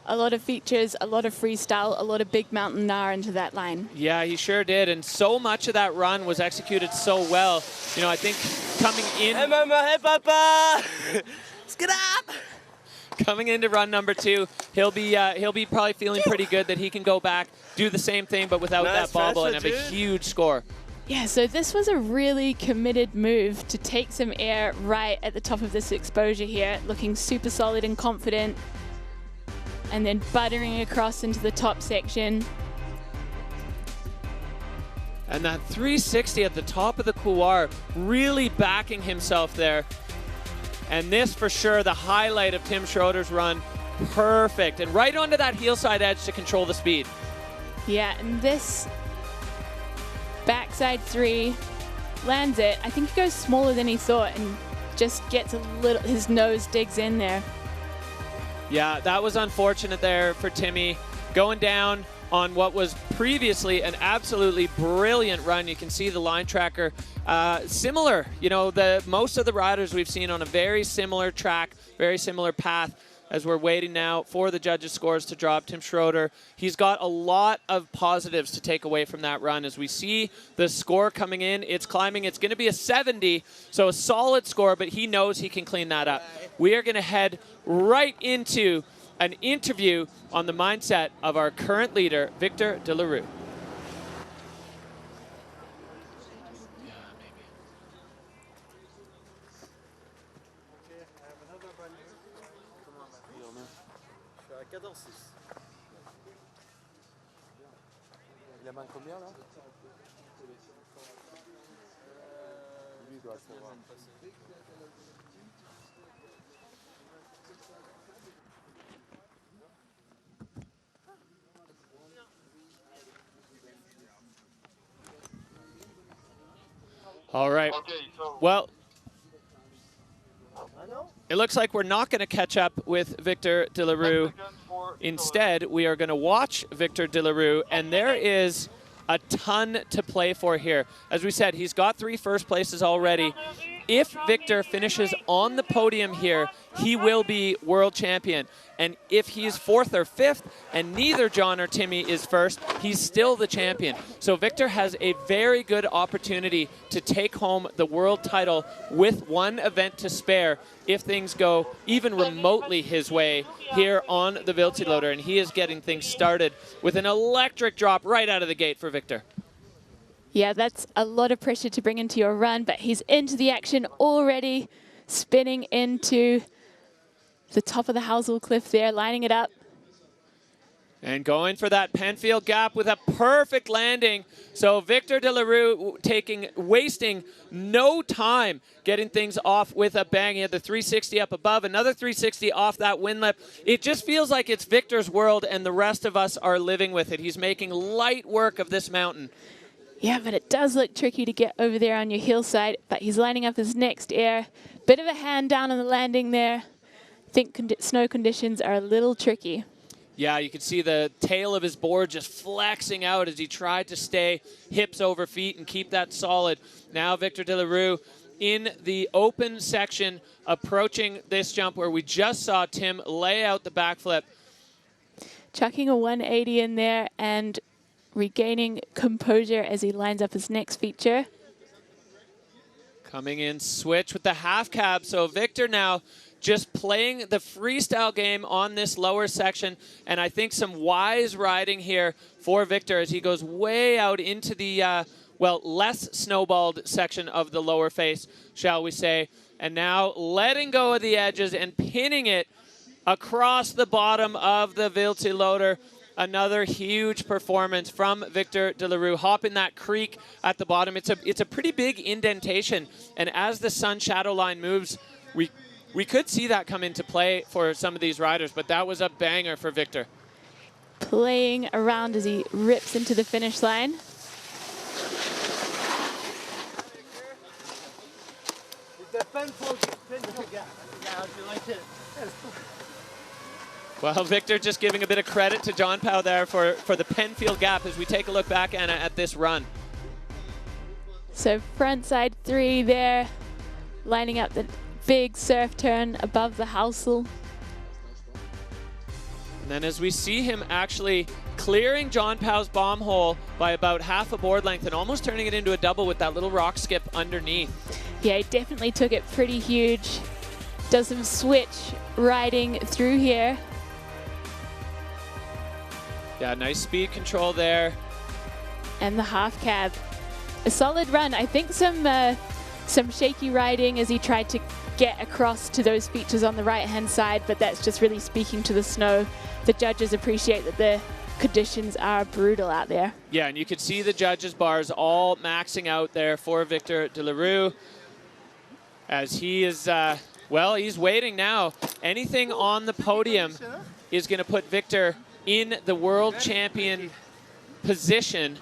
a lot of features, a lot of freestyle, a lot of big mountain gnar into that line. Yeah, he sure did. And so much of that run was executed so well. You know, I think coming in... Hey, mama, hey, papa! Get up! Coming into run number 2, he'll be probably feeling pretty good that he can go back, do the same thing, but without that bobble and have a huge score. Yeah, so this was a really committed move to take some air right at the top of this exposure here, looking super solid and confident, and then buttering across into the top section. And that 360 at the top of the couloir, really backing himself there. And this, for sure, the highlight of Tim Schroeder's run. Perfect. And right onto that heel side edge to control the speed. Yeah, and this backside 3 lands it. I think he goes smaller than he thought and just gets a little, his nose digs in there. Yeah, that was unfortunate there for Timmy. Going down on what was previously an absolutely brilliant run. You can see the line tracker similar. You know, most of the riders we've seen on a very similar track, very similar path. As we're waiting now for the judges' scores to drop, Tim Schroeder, he's got a lot of positives to take away from that run. As we see the score coming in, it's climbing. It's going to be a 70, so a solid score, but he knows he can clean that up. We are going to head right into an interview on the mindset of our current leader, Victor De La Rue. Il a main combien là? Lui doit savoir. All right. Well, it looks like we're not going to catch up with Victor De La Rue. Instead, we are going to watch Victor De La Rue, and there is a ton to play for here. As we said, he's got 3 first places already. If Victor finishes on the podium here, he will be world champion. And if he's 4th or 5th, and neither John or Timmy is 1st, he's still the champion. So Victor has a very good opportunity to take home the world title with 1 event to spare if things go even remotely his way here on the Wildseeloder. And he is getting things started with an electric drop right out of the gate for Victor. Yeah, that's a lot of pressure to bring into your run, but he's into the action already, spinning into the top of the Housel Cliff there, lining it up. And going for that Penfield gap with a perfect landing. So Victor De La Rue wasting no time getting things off with a bang. He had the 360 up above, another 360 off that wind lip. It just feels like it's Victor's world and the rest of us are living with it. He's making light work of this mountain. Yeah, but it does look tricky to get over there on your hillside, but he's lining up his next air. Bit of a hand down on the landing there. I think snow conditions are a little tricky. Yeah, you can see the tail of his board just flexing out as he tried to stay hips over feet and keep that solid. Now Victor De La Rue in the open section approaching this jump where we just saw Tim lay out the backflip. Chucking a 180 in there and regaining composure as he lines up his next feature. Coming in switch with the half cab. So Victor now just playing the freestyle game on this lower section. And I think some wise riding here for Victor as he goes way out into the, well, less snowballed section of the lower face, shall we say. And now letting go of the edges and pinning it across the bottom of the Wildseeloder. Another huge performance from Victor De La Rue. Hopping that creek at the bottom. It's a pretty big indentation. And as the sun shadow line moves, we could see that come into play for some of these riders, but that was a banger for Victor. Playing around as he rips into the finish line. Well, Victor just giving a bit of credit to John Powell there for the Penfield gap as we take a look back, Anna, at this run. So front side 3 there, lining up the big surf turn above the Housel. And then as we see him actually clearing John Powell's bomb hole by about half a board length and almost turning it into a double with that little rock skip underneath. Yeah, he definitely took it pretty huge. Does some switch riding through here. Yeah, nice speed control there. And the half cab. A solid run. I think some shaky riding as he tried to get across to those features on the right-hand side, but that's just really speaking to the snow. The judges appreciate that the conditions are brutal out there. Yeah, and you could see the judges' bars all maxing out there for Victor De La Rue as he is, well, he's waiting now. Anything on the podium is going to put Victor in the world champion position.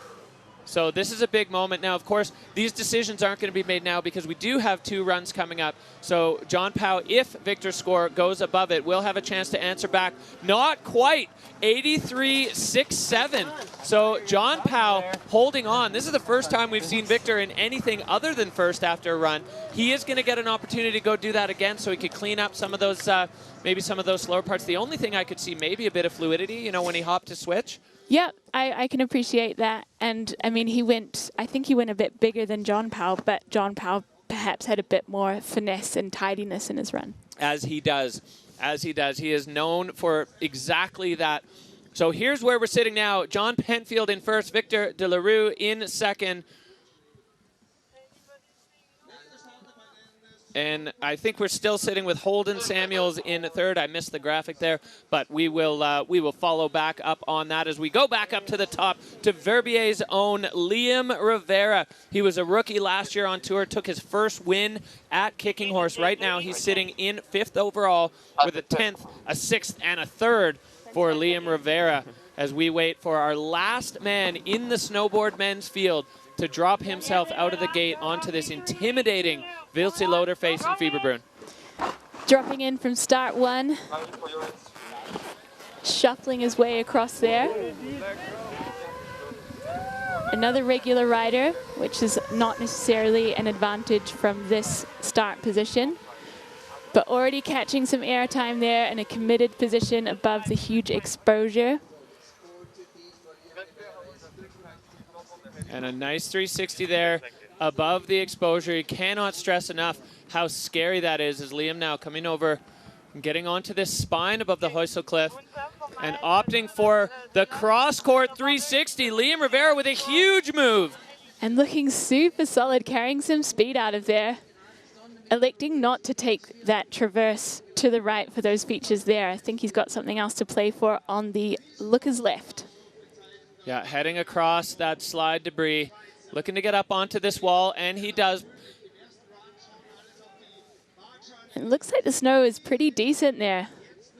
So this is a big moment. Now, of course, these decisions aren't going to be made now because we do have 2 runs coming up. So John Powell, if Victor's score goes above it, will have a chance to answer back. Not quite. 83.67. So John Powell holding on. This is the first time we've seen Victor in anything other than first after a run. He is going to get an opportunity to go do that again so he could clean up some of those, maybe some of those slower parts. The only thing I could see maybe a bit of fluidity, you know, when he hopped to switch. Yeah, I can appreciate that. And I mean, I think he went a bit bigger than John Powell, but John Powell perhaps had a bit more finesse and tidiness in his run. As he does. As he does. He is known for exactly that. So here's where we're sitting now. John Penfield in first, Victor De La Rue in second. And I think we're still sitting with Holden Samuels in third. I missed the graphic there, but we will follow back up on that as we go back up to the top to Verbier's own Liam Rivera. He was a rookie last year on tour, took his first win at Kicking Horse. Right now he's sitting in 5th overall with a 10th, a 6th, and a 3rd for Liam Rivera as we wait for our last man in the snowboard men's field to drop himself out of the gate onto this intimidating Wildseeloder face in Fieberbrunn. Dropping in from start 1. Shuffling his way across there. Another regular rider, which is not necessarily an advantage from this start position. But already catching some air time there in a committed position above the huge exposure. And a nice 360 there above the exposure. You cannot stress enough how scary that is as Liam now coming over and getting onto this spine above the Heusel Cliff and opting for the cross-court 360. Liam Rivera with a huge move. And looking super solid, carrying some speed out of there. Electing not to take that traverse to the right for those features there. I think he's got something else to play for on the looker's left. Yeah, heading across that slide debris, looking to get up onto this wall, and he does. It looks like the snow is pretty decent there.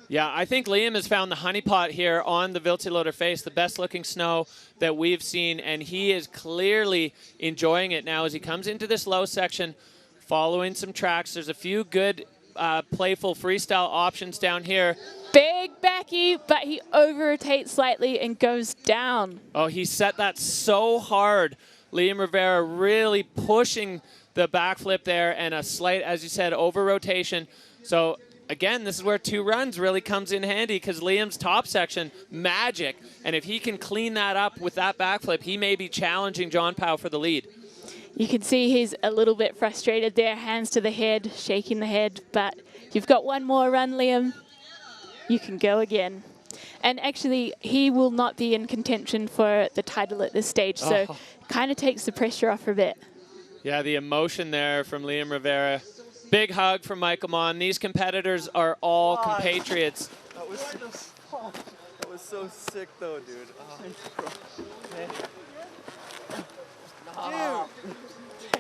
Yeah, I think Liam has found the honeypot here on the Wildseeloder face, the best looking snow that we've seen, and he is clearly enjoying it now as he comes into this low section, following some tracks. There's a few good playful freestyle options down here. Big backy, but he over-rotates slightly and goes down. Oh, he set that so hard. Liam Rivera really pushing the backflip there and a slight, as you said, over-rotation. So, again, this is where 2 runs really comes in handy because Liam's top section, magic. And if he can clean that up with that backflip, he may be challenging John Powell for the lead. You can see he's a little bit frustrated there, hands to the head, shaking the head. But you've got one more run, Liam. You can go again. And actually, he will not be in contention for the title at this stage, so kind of takes the pressure off a bit. Yeah, the emotion there from Liam Rivera. Big hug from Michael Mon. These competitors are all compatriots. That was so sick, though, dude.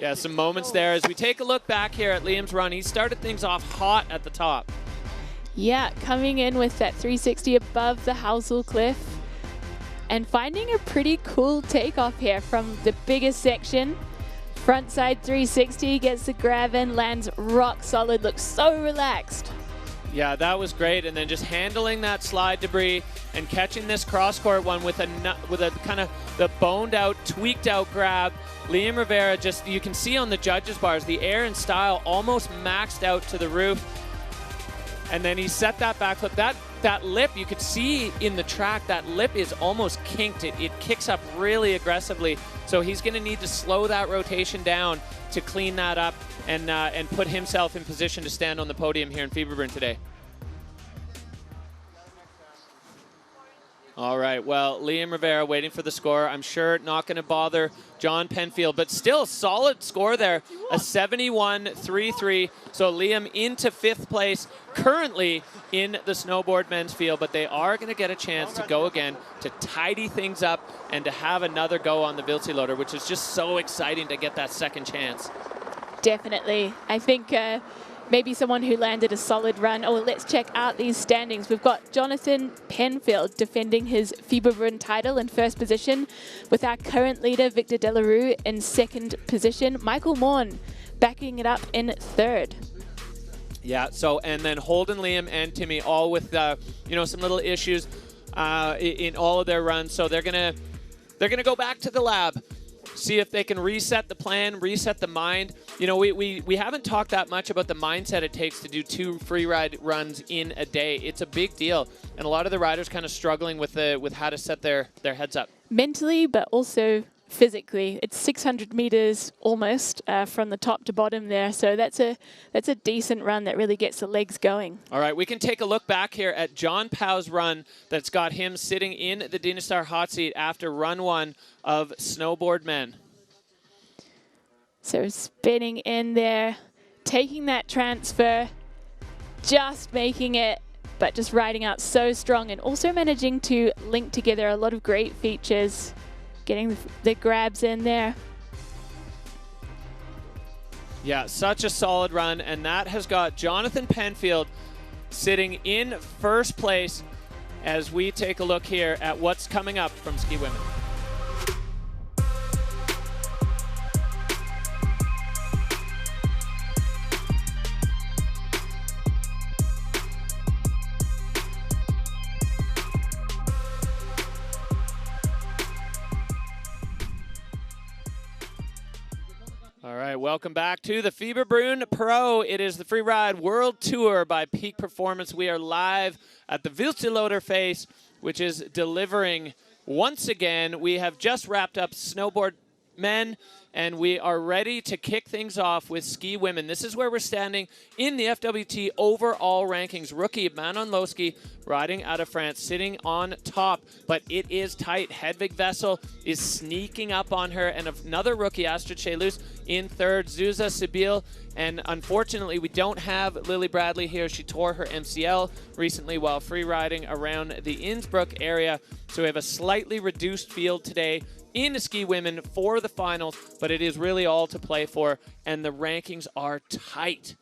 Yeah, some moments there as we take a look back here at Liam's run. He started things off hot at the top. Yeah, coming in with that 360 above the Heusel Cliff and finding a pretty cool takeoff here from the biggest section. Frontside 360, gets the grab in, lands rock solid, looks so relaxed. Yeah, that was great. And then just handling that slide debris and catching this cross-court one with a kind of the boned out, tweaked out grab. Liam Rivera just, you can see on the judges' bars, the air and style almost maxed out to the roof. And then he set that backflip. That lip, you could see in the track, that lip is almost kinked. It kicks up really aggressively. So he's going to need to slow that rotation down to clean that up and put himself in position to stand on the podium here in Fieberbrunn today. All right, well, Liam Rivera waiting for the score. I'm sure not going to bother John Penfield, but still solid score there, a 71.33. So Liam into 5th place, currently in the snowboard men's field, but they are going to get a chance to go again, to tidy things up, and to have another go on the Wildseeloder, which is just so exciting to get that second chance. Definitely. I think maybe someone who landed a solid run. Oh, let's check out these standings. We've got Jonathan Penfield defending his Fieberbrunn title in first position, with our current leader, Victor Delarue, in second position. Michael Morn backing it up in third. Yeah, so, and then Holden, Liam, and Timmy all with, you know, some little issues in all of their runs. So they're gonna go back to the lab, see if they can reset the plan, reset the mind. You know, we haven't talked that much about the mindset it takes to do 2 Freeride runs in a day. It's a big deal, and a lot of the riders kind of struggling with how to set their heads up. Mentally, but also physically. It's 600 meters almost from the top to bottom there, so that's a decent run that really gets the legs going. All right, we can take a look back here at John Pow's run that's got him sitting in the Dynastar hot seat after run 1 of Snowboard Men. So spinning in there, taking that transfer, just making it, but just riding out so strong, and also managing to link together a lot of great features, getting the grabs in there. Yeah, such a solid run, and that has got Jonathan Penfield sitting in first place as we take a look here at what's coming up from Ski Women. All right, welcome back to the Fieberbrunn Pro. It is the Freeride World Tour by Peak Performance. We are live at the Wildseeloder face, which is delivering once again. We have just wrapped up Snowboard Men, and we are ready to kick things off with Ski Women. This is where we're standing in the FWT overall rankings. Rookie Manon Lowski riding out of France, sitting on top, but it is tight. Hedvig Vessel is sneaking up on her, and another rookie, Astrid Chelus, in third. Zuza Sibyl, and unfortunately we don't have Lily Bradley here. She tore her MCL recently while free riding around the Innsbruck area, so we have a slightly reduced field today in the Ski Women for the finals, but it is really all to play for, and the rankings are tight.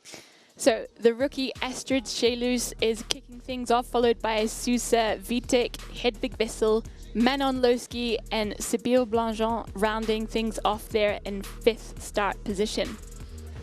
So the rookie Astrid Chelus is kicking things off, followed by Susa Vitek, Hedvig Vessel, Manon Lowski, and Sibyl Blangeon rounding things off there in 5th start position.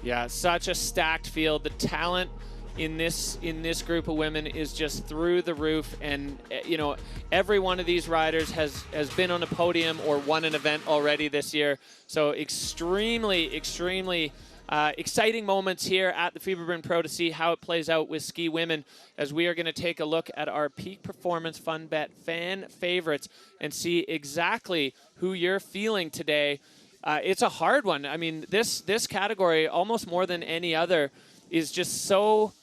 Yeah, such a stacked field. The talent in this group of women is just through the roof, and you know, every one of these riders has been on a podium or won an event already this year. So extremely exciting moments here at the Fieberbrunn Pro to see how it plays out with Ski Women, as we are going to take a look at our Peak Performance Fun Bet fan favorites and see exactly who you're feeling today. It's a hard one. I mean, this category, almost more than any other, is just so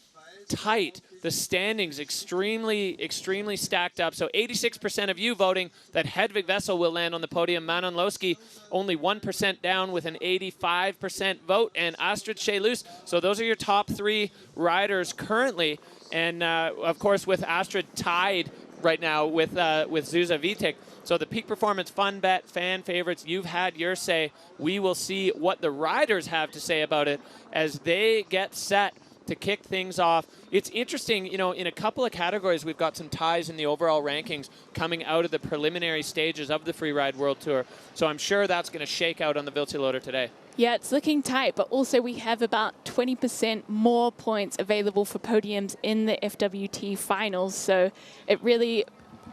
tight. The standings extremely stacked up. So 86% of you voting that Hedvig Vessel will land on the podium. Manon Lowski only 1% down with an 85% vote, and Astrid Chelus. So those are your top 3 riders currently, and of course with Astrid tied right now with Zuza Vitek. So the Peak Performance Fun Bet fan favorites, you've had your say. We will see what the riders have to say about it as they get set to kick things off. It's interesting, you know, in a couple of categories, we've got some ties in the overall rankings coming out of the preliminary stages of the Freeride World Tour. So I'm sure that's going to shake out on the Wildseeloder today. Yeah, it's looking tight, but also we have about 20% more points available for podiums in the FWT finals. So it really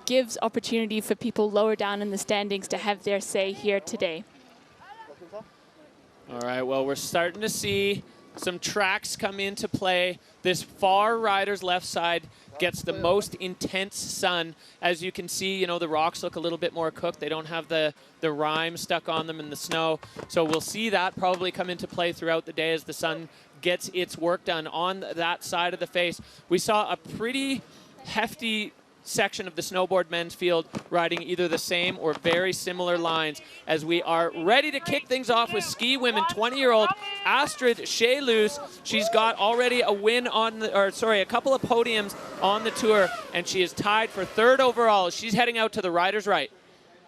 gives opportunity for people lower down in the standings to have their say here today. All right, well, we're starting to see some tracks come into play. This far rider's left side gets the most intense sun. As you can see, you know, the rocks look a little bit more cooked. They don't have the rime stuck on them in the snow. So we'll see that probably come into play throughout the day as the sun gets its work done on that side of the face. We saw a pretty hefty section of the snowboard men's field riding either the same or very similar lines, as we are ready to kick things off with Ski Women. 20-year-old Astrid Chelus. She's got already a win on a couple of podiums on the tour, and she is tied for 3rd overall. She's heading out to the rider's right.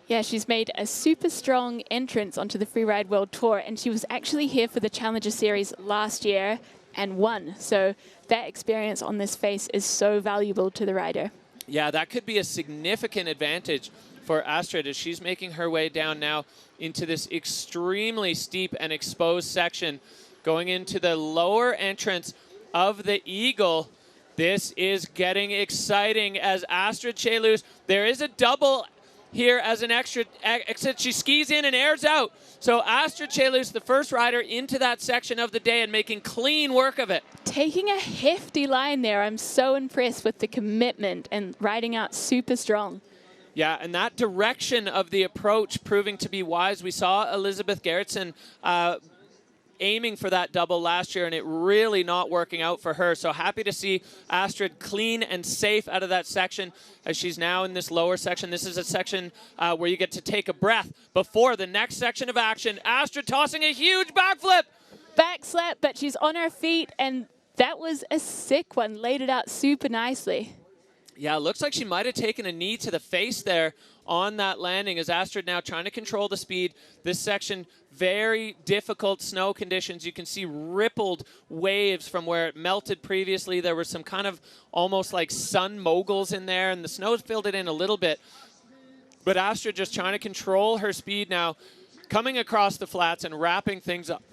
Yeah, she's made a super strong entrance onto the Freeride World Tour, and she was actually here for the Challenger Series last year. and won. So that experience on this face is so valuable to the rider. Yeah, that could be a significant advantage for Astrid as she's making her way down now into this extremely steep and exposed section, going into the lower entrance of the Eagle. This is getting exciting as Astrid Chelus, there is a double here as an extra exit. She skis in and airs out. So Astrid Chelus, the first rider into that section of the day and making clean work of it. Taking a hefty line there. I'm so impressed with the commitment and riding out super strong. Yeah, and that direction of the approach proving to be wise. We saw Elizabeth Gerritsen aiming for that double last year and it really not working out for her. So happy to see Astrid clean and safe out of that section as she's now in this lower section. This is a section where you get to take a breath before the next section of action. Astrid tossing a huge backflip. Back slap, but she's on her feet and that was a sick one. Laid it out super nicely. Yeah, it looks like she might have taken a knee to the face there on that landing as Astrid now trying to control the speed. This section, very difficult snow conditions. You can see rippled waves from where it melted previously. There were some kind of almost like sun moguls in there, and the snow's filled it in a little bit. But Astrid just trying to control her speed now, coming across the flats and wrapping things up.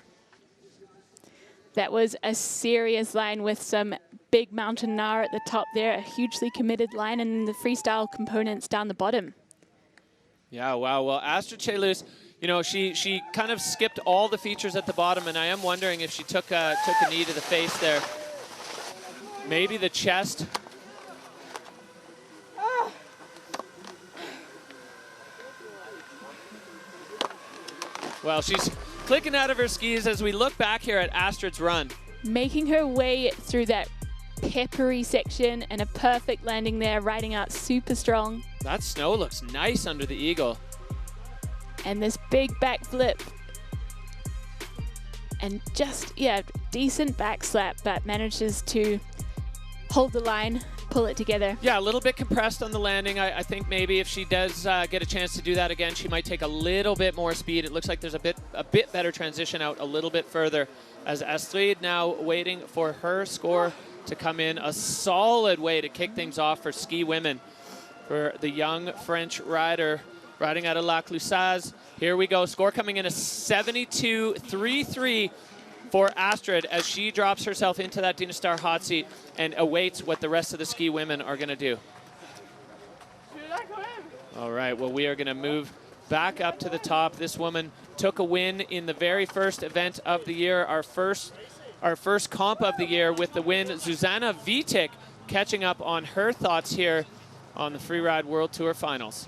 That was a serious line with some big mountain gnar at the top there, a hugely committed line, and the freestyle components down the bottom. Yeah, wow. Well, Astrid Chelus, you know, she kind of skipped all the features at the bottom, and I am wondering if she took a knee to the face there. Maybe the chest. Well, she's clicking out of her skis as we look back here at Astrid's run. Making her way through that peppery section and a perfect landing there, riding out super strong. That snow looks nice under the Eagle. And this big backflip. And just, yeah, decent back slap, but manages to hold the line, pull it together. Yeah, a little bit compressed on the landing. I think maybe if she does get a chance to do that again, she might take a little bit more speed. It looks like there's a bit better transition out a little bit further as Astrid now waiting for her score to come in. A solid way to kick things off for ski women for the young French rider riding out of La Clusaz. Here we go. Score coming in a 72.33 for Astrid as she drops herself into that Dynastar hot seat and awaits what the rest of the ski women are going to do. All right, well, we are going to move back up to the top. This woman took a win in the very first event of the year, our first comp of the year with the win. Zuzana Vitek catching up on her thoughts here on the Freeride World Tour Finals.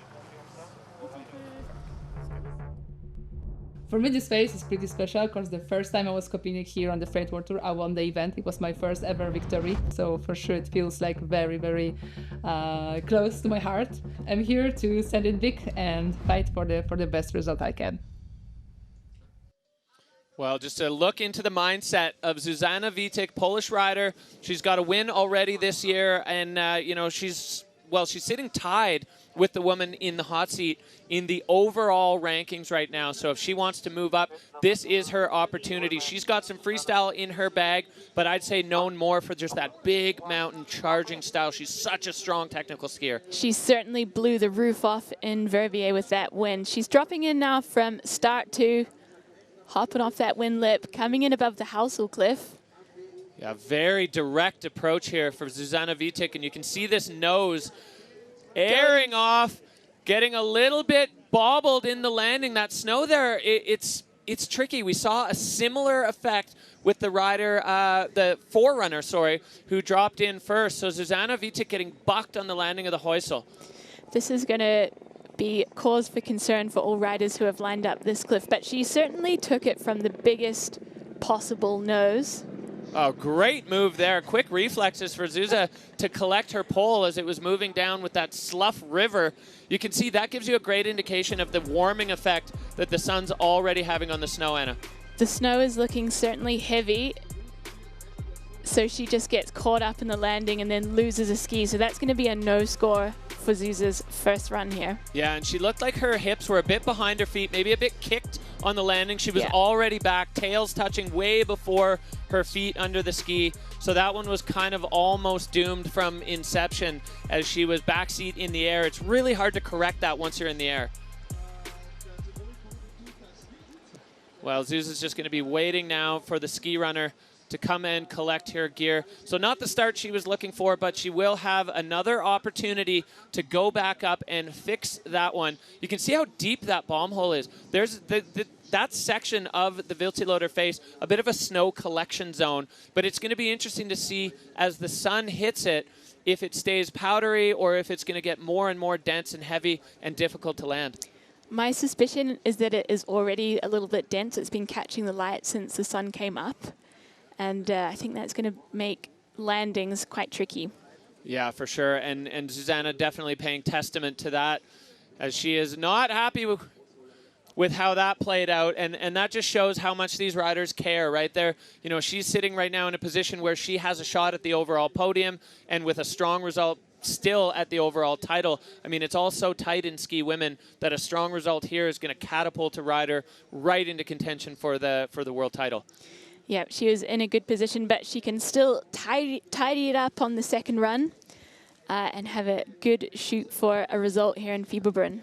For me, this face is pretty special because the first time I was competing here on the Freeride World Tour, I won the event. It was my first ever victory. So for sure, it feels like very, very close to my heart. I'm here to send it big and fight for the best result I can. Well, just to look into the mindset of Zuzana Vitek, Polish rider. She's got a win already this year, and you know, she's sitting tied with the woman in the hot seat in the overall rankings right now. So if she wants to move up, this is her opportunity. She's got some freestyle in her bag, but I'd say known more for just that big mountain charging style. She's such a strong technical skier. She certainly blew the roof off in Verviers with that win. She's dropping in now from start two, hopping off that wind lip, coming in above the Housel cliff. Yeah, very direct approach here for Zuzana Vitek, and you can see this nose airing off, getting a little bit bobbled in the landing. That snow there, it's tricky. We saw a similar effect with the rider, the forerunner, who dropped in first. So Zuzana Vitek getting bucked on the landing of the Heusel. This is going to be cause for concern for all riders who have lined up this cliff, but she certainly took it from the biggest possible nose. Oh, great move there. Quick reflexes for Zuza to collect her pole as it was moving down with that slough river. You can see that gives you a great indication of the warming effect that the sun's already having on the snow, Anna. The snow is looking certainly heavy, so she just gets caught up in the landing and then loses a ski. So that's going to be a no score for Zuza's first run here. Yeah, and she looked like her hips were a bit behind her feet, maybe a bit kicked on the landing. She was already back, tails touching way before her feet under the ski. So that one was kind of almost doomed from inception as she was backseat in the air. It's really hard to correct that once you're in the air. Well, Zuza's just going to be waiting now for the ski runner to come in, collect her gear. So not the start she was looking for, but she will have another opportunity to go back up and fix that one. You can see how deep that bomb hole is. There's that section of the Wildseeloder face, a bit of a snow collection zone, but it's going to be interesting to see as the sun hits it, if it stays powdery or if it's going to get more and more dense and heavy and difficult to land. My suspicion is that it is already a little bit dense. It's been catching the light since the sun came up. And I think that's going to make landings quite tricky. Yeah, for sure. And Susanna definitely paying testament to that, as she is not happy with how that played out. And that just shows how much these riders care right there. You know, she's sitting right now in a position where she has a shot at the overall podium and with a strong result still at the overall title. I mean, it's all so tight in ski women that a strong result here is going to catapult a rider right into contention for the world title. Yeah, she was in a good position, but she can still tidy it up on the second run and have a good shoot for a result here in Fieberbrunn.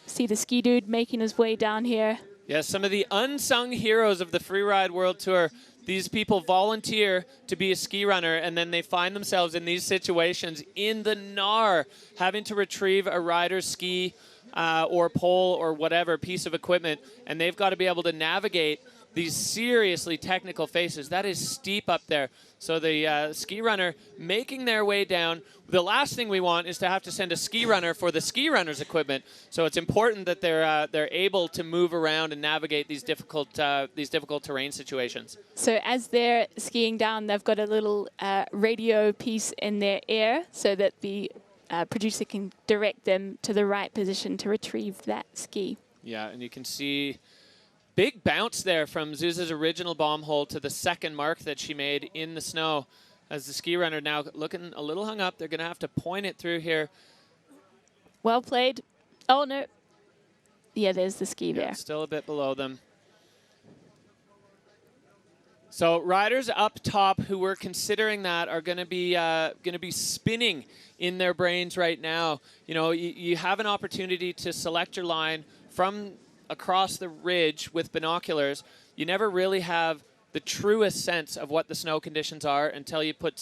See the ski dude making his way down here. Yeah, some of the unsung heroes of the Freeride World Tour. These people volunteer to be a ski runner, and then they find themselves in these situations in the gnar, having to retrieve a rider's ski or pole or whatever piece of equipment, and they've got to be able to navigate these seriously technical faces. That is steep up there. So the ski runner making their way down. The last thing we want is to have to send a ski runner for the ski runner's equipment. So it's important that they're able to move around and navigate these difficult terrain situations. So as they're skiing down, they've got a little radio piece in their ear so that the producer can direct them to the right position to retrieve that ski. Yeah, and you can see big bounce there from Zuza's original bomb hole to the second mark that she made in the snow. As the ski runner now looking a little hung up, they're going to have to point it through here. Well played. Oh, no. Yeah, there's the ski there. Still a bit below them. So riders up top who were considering that are going to be spinning in their brains right now. You know, you have an opportunity to select your line from across the ridge with binoculars. You never really have the truest sense of what the snow conditions are until you put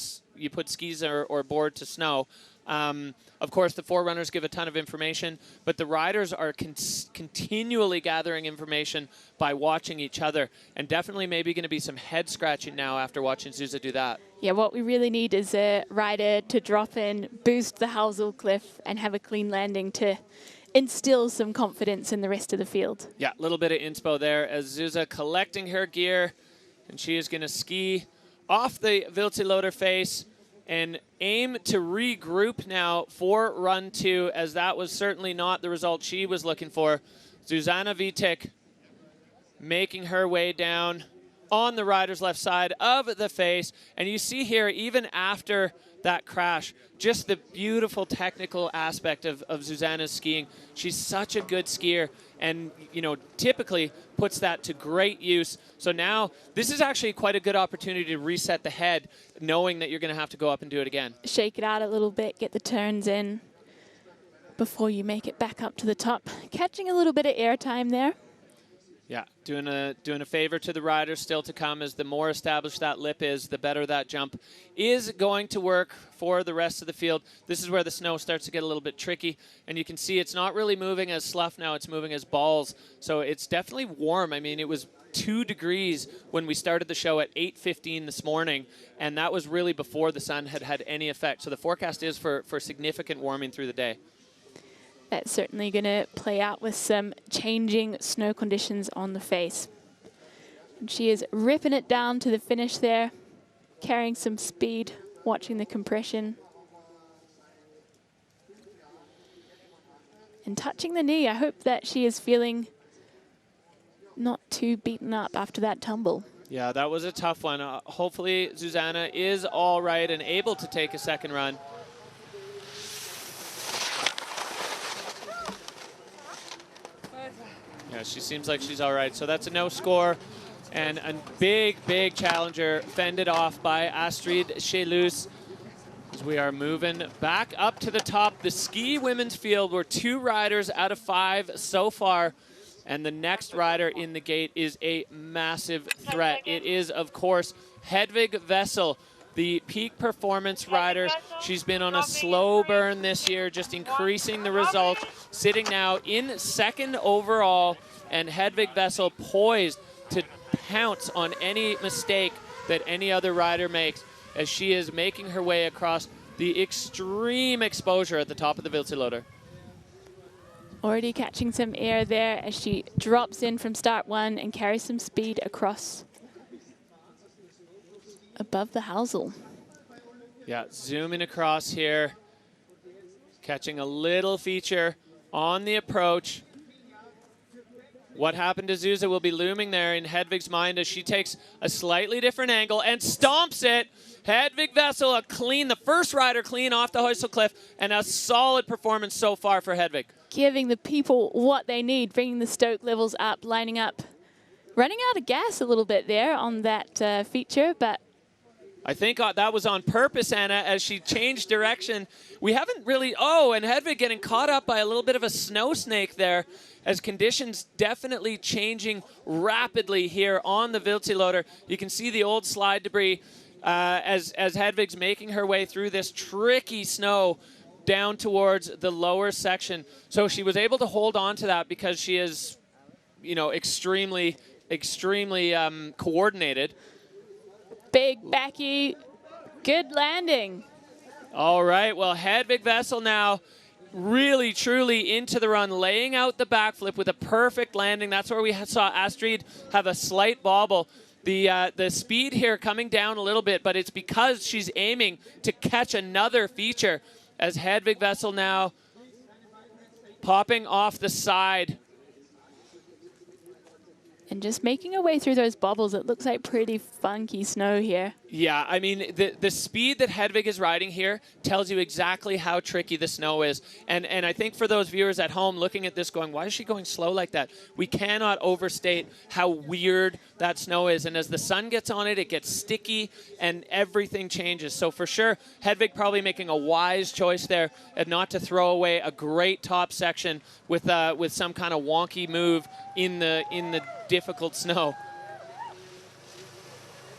skis or board to snow. Of course, the forerunners give a ton of information, but the riders are continually gathering information by watching each other, and definitely maybe going to be some head scratching now after watching Zuza do that. Yeah, what we really need is a rider to drop in, boost the Houzel cliff, and have a clean landing to instill some confidence in the rest of the field. Yeah, a little bit of inspo there as Zuza collecting her gear, and she is going to ski off the Wildseeloder face and aim to regroup now for run 2, as that was certainly not the result she was looking for. Zuzana Vitek making her way down on the rider's left side of the face, and you see here, even after that crash, just the beautiful technical aspect of Zuzana's skiing. She's such a good skier, and you know, typically puts that to great use. So now this is actually quite a good opportunity to reset the head, knowing that you're going to have to go up and do it again. Shake it out a little bit, get the turns in before you make it back up to the top. Catching a little bit of air time there. Yeah, doing a favor to the riders still to come, as the more established that lip is, the better that jump is going to work for the rest of the field. This is where the snow starts to get a little bit tricky, and you can see it's not really moving as slough now, it's moving as balls. So it's definitely warm. I mean, it was 2 degrees when we started the show at 8:15 this morning, and that was really before the sun had any effect. So the forecast is for significant warming through the day. That's certainly going to play out with some changing snow conditions on the face. And she is ripping it down to the finish there, carrying some speed, watching the compression. And touching the knee. I hope that she is feeling not too beaten up after that tumble. Yeah, that was a tough one. Hopefully Zuzana is all right and able to take a second run. Yeah, she seems like she's all right. So that's a no score. And a big, big challenger fended off by Astrid Chelus. As we are moving back up to the top. The ski women's field, we're 2 riders out of 5 so far. And the next rider in the gate is a massive threat. It is, of course, Hedvig Vessel, the peak performance rider. She's been on a slow burn this year, just increasing the results, sitting now in 2nd overall, and Hedvig Vessel poised to pounce on any mistake that any other rider makes as she is making her way across the extreme exposure at the top of the Wildseeloder. Already catching some air there as she drops in from start 1 and carries some speed across above the Housel. Yeah, zooming across here, catching a little feature on the approach. What happened to Zuza will be looming there in Hedvig's mind as she takes a slightly different angle and stomps it. Hedvig Vessel, a clean, the first rider clean off the Heusel Cliff, and a solid performance so far for Hedvig. Giving the people what they need, bringing the stoke levels up, lining up. Running out of gas a little bit there on that feature, but I think that was on purpose, Anna, as she changed direction. We haven't really, oh, and Hedvig getting caught up by a little bit of a snow snake there, as conditions definitely changing rapidly here on the Wildseeloder. You can see the old slide debris as Hedvig's making her way through this tricky snow down towards the lower section. So she was able to hold on to that because she is, you know, extremely coordinated. Big backy, good landing. All right, well, Hedvig Vessel now really, truly into the run, laying out the backflip with a perfect landing. That's where we saw Astrid have a slight bobble. The speed here coming down a little bit, but it's because she's aiming to catch another feature as Hedvig Vessel now popping off the side. And just making her way through those bubbles, it looks like pretty funky snow here. Yeah, I mean, the speed that Hedvig is riding here tells you exactly how tricky the snow is. And I think for those viewers at home looking at this going, why is she going slow like that? We cannot overstate how weird that snow is. And as the sun gets on it, it gets sticky and everything changes. So for sure, Hedvig probably making a wise choice there and not to throw away a great top section with some kind of wonky move in the difficult snow.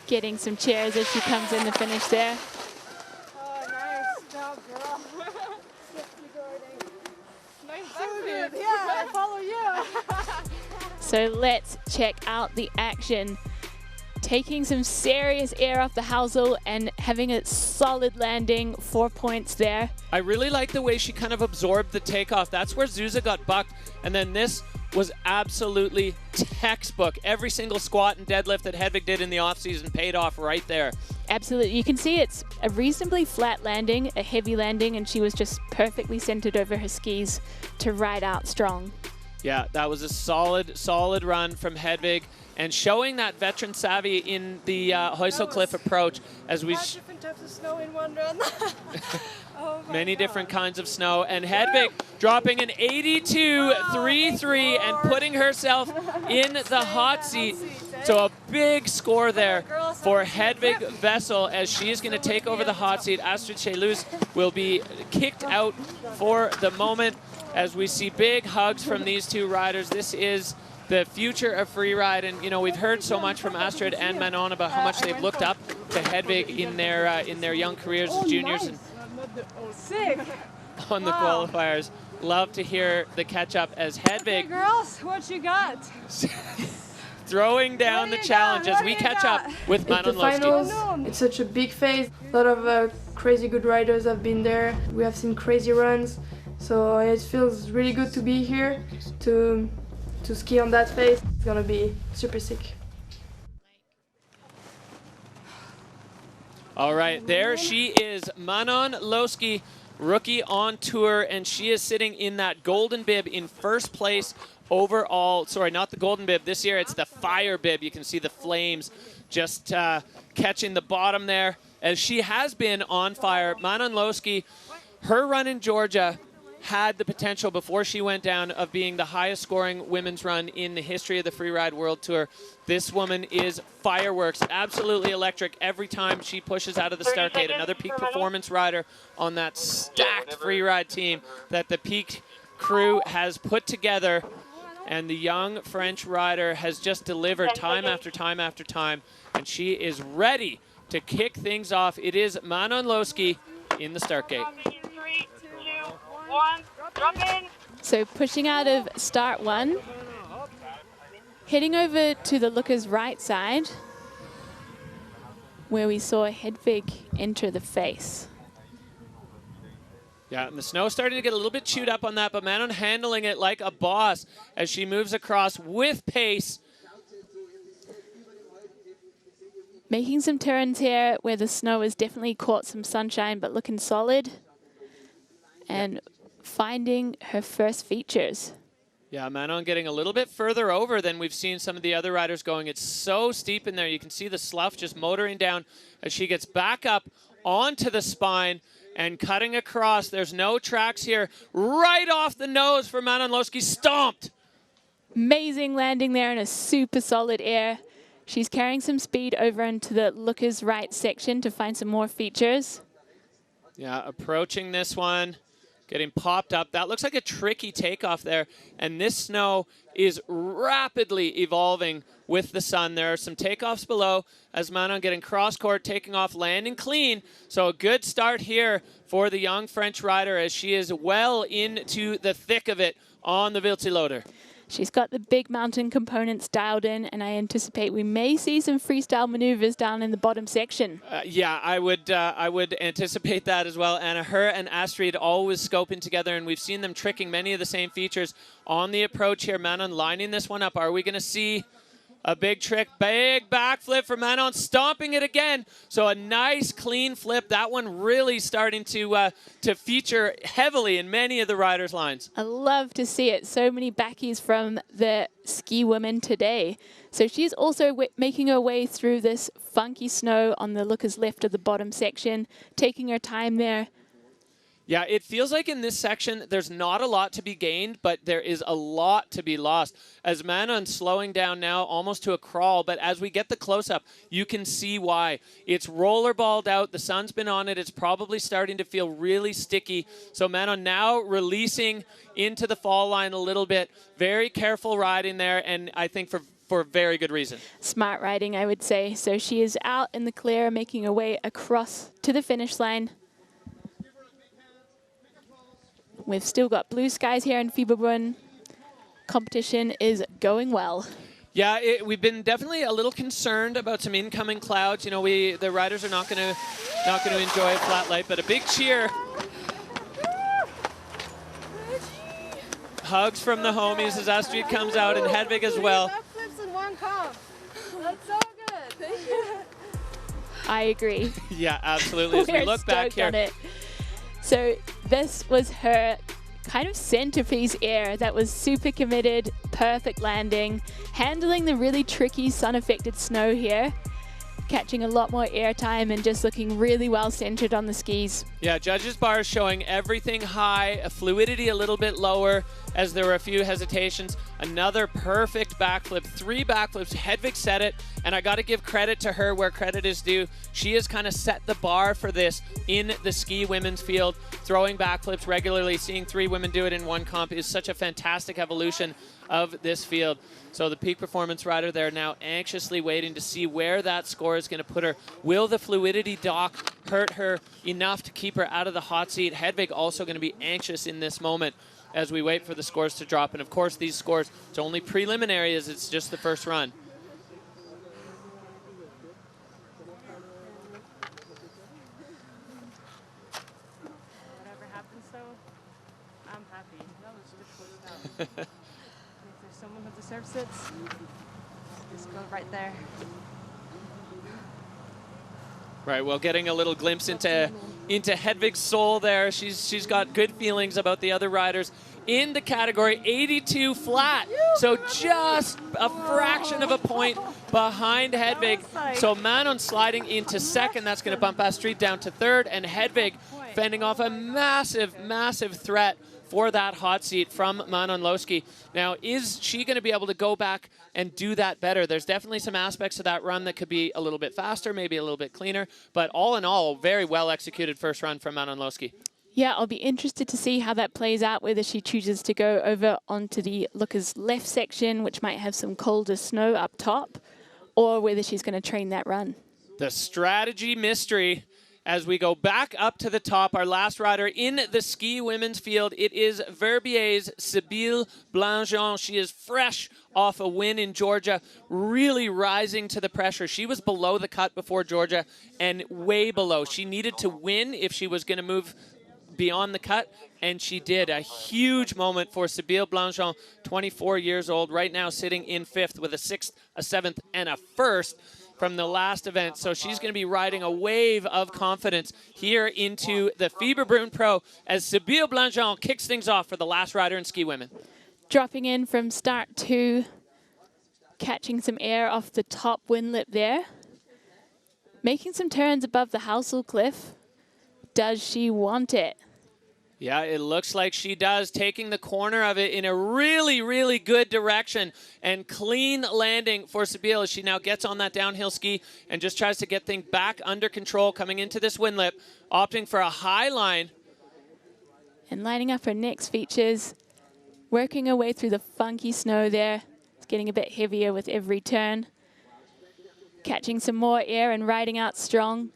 Getting some cheers as she comes in the finish there. Oh, nice job, girl. Nice backflip. Yeah, I follow you. So let's check out the action. Taking some serious air off the Housel and having a solid landing, 4 points there. I really like the way she kind of absorbed the takeoff. That's where Zuza got bucked. And then this was absolutely textbook. Every single squat and deadlift that Hedvig did in the offseason paid off right there. Absolutely. You can see it's a reasonably flat landing, a heavy landing, and she was just perfectly centered over her skis to ride out strong. Yeah, that was a solid run from Hedvig, and showing that veteran savvy in the Heusel Cliff approach as we... different types of snow in one run. Oh many different kinds of snow, and Hedvig dropping an 82.33 and putting herself in the hot seat. So a big score there for Hedvig Vessel as she is going to take over the hot seat. Astrid Chelus will be kicked out for the moment as we see big hugs from these two riders. This is the future of freeride, and you know, we've heard so much from Astrid and Manon about how much they've looked up to Hedvig in their young careers as juniors and Sick. on the qualifiers. Love to hear the catch up as Hedvig. Hey girls, what you got? Throwing down the challenge as we catch up with Manon Lowski. It's such a big phase. A lot of crazy good riders have been there. We have seen crazy runs, so it feels really good to be here to ski on that phase. It's gonna be super sick. All right, there she is, Manon Lowski, rookie on tour, and she is sitting in that golden bib in first place overall. Sorry, not the golden bib. This year it's the fire bib. You can see the flames just catching the bottom there as she has been on fire. Manon Lowski, her run in Georgia had the potential before she went down of being the highest scoring women's run in the history of the Freeride World Tour. This woman is fireworks, absolutely electric every time she pushes out of the start gate. Another peak performance rider on that stacked Freeride team that the Peak crew has put together. And the young French rider has just delivered time after time after time. And she is ready to kick things off. It is Manon Losky in the start gate. 3, 2, 1, drop in. So pushing out of start 1, heading over to the looker's right side, where we saw Hedvig enter the face. Yeah, and the snow starting to get a little bit chewed up on that, but Manon handling it like a boss as she moves across with pace. Making some turns here where the snow has definitely caught some sunshine, but looking solid. And finding her first features. Yeah, Manon getting a little bit further over than we've seen some of the other riders going. It's so steep in there. You can see the slough just motoring down as she gets back up onto the spine and cutting across. There's no tracks here. Right off the nose for Manon Losky, stomped. Amazing landing there in a super solid air. She's carrying some speed over into the looker's right section to find some more features. Yeah, approaching this one, getting popped up. That looks like a tricky takeoff there. And this snow is rapidly evolving with the sun. There are some takeoffs below as Manon getting cross-court, taking off, landing clean. So a good start here for the young French rider as she is well into the thick of it on the Wildseeloder. She's got the big mountain components dialed in, and I anticipate we may see some freestyle maneuvers down in the bottom section. Yeah, I would anticipate that as well. And her and Astrid always scoping together, and we've seen them tricking many of the same features on the approach here. Manon lining this one up. Are we going to see a big trick? Big backflip for Manon, stomping it again. So a nice clean flip. That one really starting to feature heavily in many of the riders' lines. I love to see it. So many backies from the ski women today. So she's also making her way through this funky snow on the looker's left of the bottom section, taking her time there. Yeah, it feels like in this section, there's not a lot to be gained, but there is a lot to be lost. As Manon's slowing down now almost to a crawl, but as we get the close-up, you can see why. It's rollerballed out. The sun's been on it. It's probably starting to feel really sticky. So Manon now releasing into the fall line a little bit. Very careful riding there, and I think for very good reason. Smart riding, I would say. So she is out in the clear, making her way across to the finish line. We've still got blue skies here in Fieberbrunn. Competition is going well. Yeah, we've been definitely a little concerned about some incoming clouds. You know, the riders are not going to enjoy a flat light, but a big cheer. Hugs from the homies as Astrid comes out, and Hedvig as well. Backflips in one comp. That's so good. Thank you. I agree. Yeah, absolutely. As we look back here. On it. So this was her kind of centerpiece air that was super committed, perfect landing, handling the really tricky sun-affected snow here, catching a lot more air time and just looking really well centered on the skis. Yeah, judges' bars showing everything high, a fluidity a little bit lower as there were a few hesitations. Another perfect backflip, 3 backflips. Hedvig set it, and I got to give credit to her where credit is due. She has kind of set the bar for this in the ski women's field. Throwing backflips regularly, seeing 3 women do it in one comp is such a fantastic evolution of this field. So the peak performance rider there now anxiously waiting to see where that score is going to put her. Will the fluidity dock hurt her enough to keep her out of the hot seat? Hedvig also going to be anxious in this moment as we wait for the scores to drop. And of course, these scores, it's only preliminary as it's just the first run. Whatever happens, though, I'm happy. That was good. If there's someone who deserves it, just go right there. Right, well, getting a little glimpse into Hedvig's soul there. She's got good feelings about the other riders in the category. 82 flat, so just a fraction of a point behind Hedvig. So Manon sliding into second. That's going to bump Astrid down to third, and Hedvig fending off a massive, massive threat for that hot seat from Manon Losky. Now, is she going to be able to go back and do that better? There's definitely some aspects of that run that could be a little bit faster, maybe a little bit cleaner, but all in all, very well executed first run from Manon Losky. Yeah, I'll be interested to see how that plays out, whether she chooses to go over onto the looker's left section, which might have some colder snow up top, or whether she's going to train that run. The strategy mystery as we go back up to the top. Our last rider in the ski women's field, it is Verbier's Sybille Blangeon. She is fresh off a win in Georgia, really rising to the pressure. She was below the cut before Georgia and way below. She needed to win if she was going to move beyond the cut, and she did. A huge moment for Sybille Blangeon, 24 years old, right now sitting in 5th with a 6th, a 7th, and a 1st from the last event. So she's going to be riding a wave of confidence here into the Fieberbrunn Pro as Sybille Blangeon kicks things off for the last rider in ski women. Dropping in from start 2, catching some air off the top windlip there. Making some turns above the Housel cliff. Does she want it? Yeah, it looks like she does, taking the corner of it in a really, really good direction, and clean landing for Sybille as she now gets on that downhill ski and just tries to get things back under control coming into this windlip, opting for a high line. And lining up her next features, working her way through the funky snow there. It's getting a bit heavier with every turn. Catching some more air and riding out strong.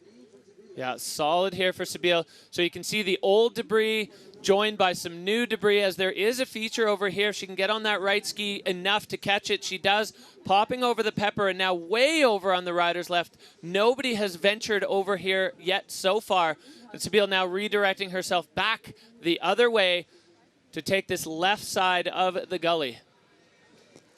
Yeah, solid here for Sybille. So you can see the old debris joined by some new debris as there is a feature over here. If she can get on that right ski enough to catch it, she does. Popping over the pepper and now way over on the rider's left. Nobody has ventured over here yet so far. And Sybille now redirecting herself back the other way to take this left side of the gully.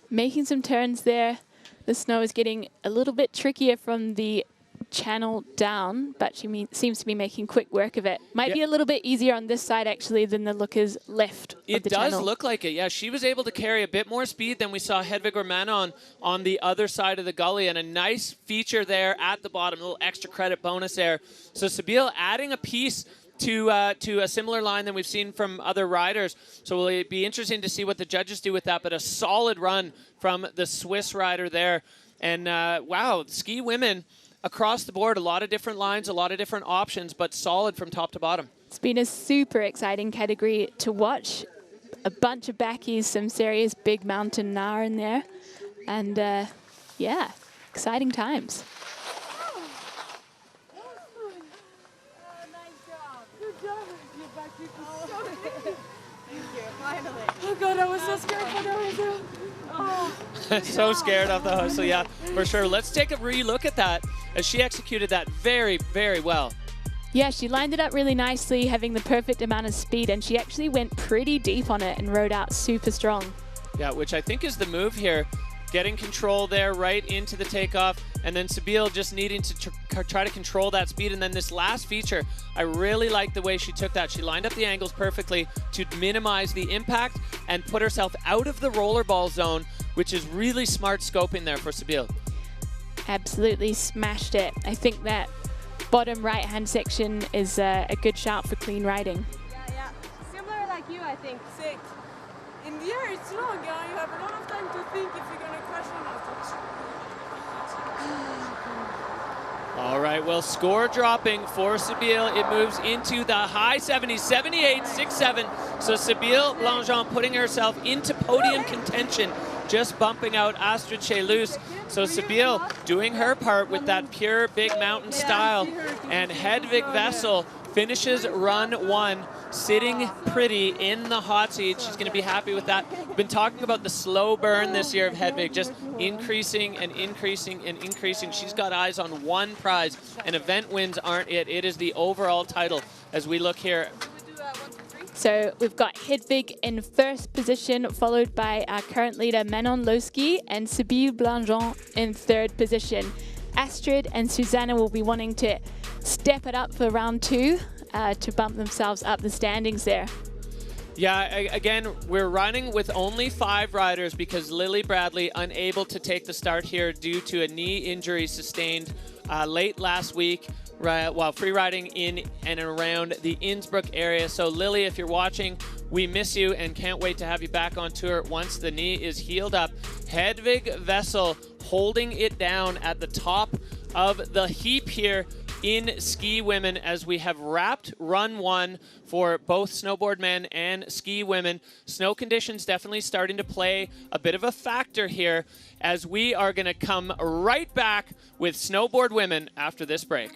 Making some turns there. The snow is getting a little bit trickier from the channel down, but she seems to be making quick work of it. Might be a little bit easier on this side actually than the looker's left of the channel. It does look like it, yeah. She was able to carry a bit more speed than we saw Hedvig or Manon on the other side of the gully, and a nice feature there at the bottom, a little extra credit bonus there. So Sybille adding a piece to a similar line than we've seen from other riders. So it'll be interesting to see what the judges do with that, but a solid run from the Swiss rider there. And wow, ski women across the board, a lot of different lines, a lot of different options, but solid from top to bottom. It's been a super exciting category to watch. A bunch of backies, some serious big mountain gnar in there. And yeah, exciting times. Oh God, I was so scared for no reason. Oh. So scared of the hustle, yeah, for sure. Let's take a re-look at that as she executed that very, very well. Yeah, she lined it up really nicely, having the perfect amount of speed, and she actually went pretty deep on it and rode out super strong. Yeah, which I think is the move here. Getting control there right into the takeoff, and then Sybille just needing to try to control that speed. And then this last feature, I really like the way she took that. She lined up the angles perfectly to minimize the impact and put herself out of the rollerball zone, which is really smart scoping there for Sybille. Absolutely smashed it. I think that bottom right-hand section is a good shout for clean riding. Yeah. Similar like you, I think. 6. In the air, it's long. You have a lot of time to think if you're going to crash or not. All right, well, score dropping for Sybille. It moves into the high 70s, 78, 6-7. So Sybille Blangeon putting herself into podium contention, just bumping out Astrid Chelus. So Sybille doing her part with that pure big mountain style. And Hedvig Wessel finishes run 1, sitting pretty in the hot seat. She's going to be happy with that. We've been talking about the slow burn this year of Hedvig, just increasing and increasing and increasing. She's got eyes on one prize, and event wins aren't it. It is the overall title as we look here. So we've got Hedvig in first position, followed by our current leader Manon Losky and Sybille Blangeon in third position. Astrid and Susanna will be wanting to step it up for round 2 to bump themselves up the standings there. Yeah, again, we're running with only 5 riders because Lily Bradley unable to take the start here due to a knee injury sustained late last week while free riding in and around the Innsbruck area. So Lily, if you're watching, we miss you and can't wait to have you back on tour once the knee is healed up. Hedvig Vessel holding it down at the top of the heap here in ski women as we have wrapped run 1 for both snowboard men and ski women. Snow conditions definitely starting to play a bit of a factor here as we are going to come right back with snowboard women after this break.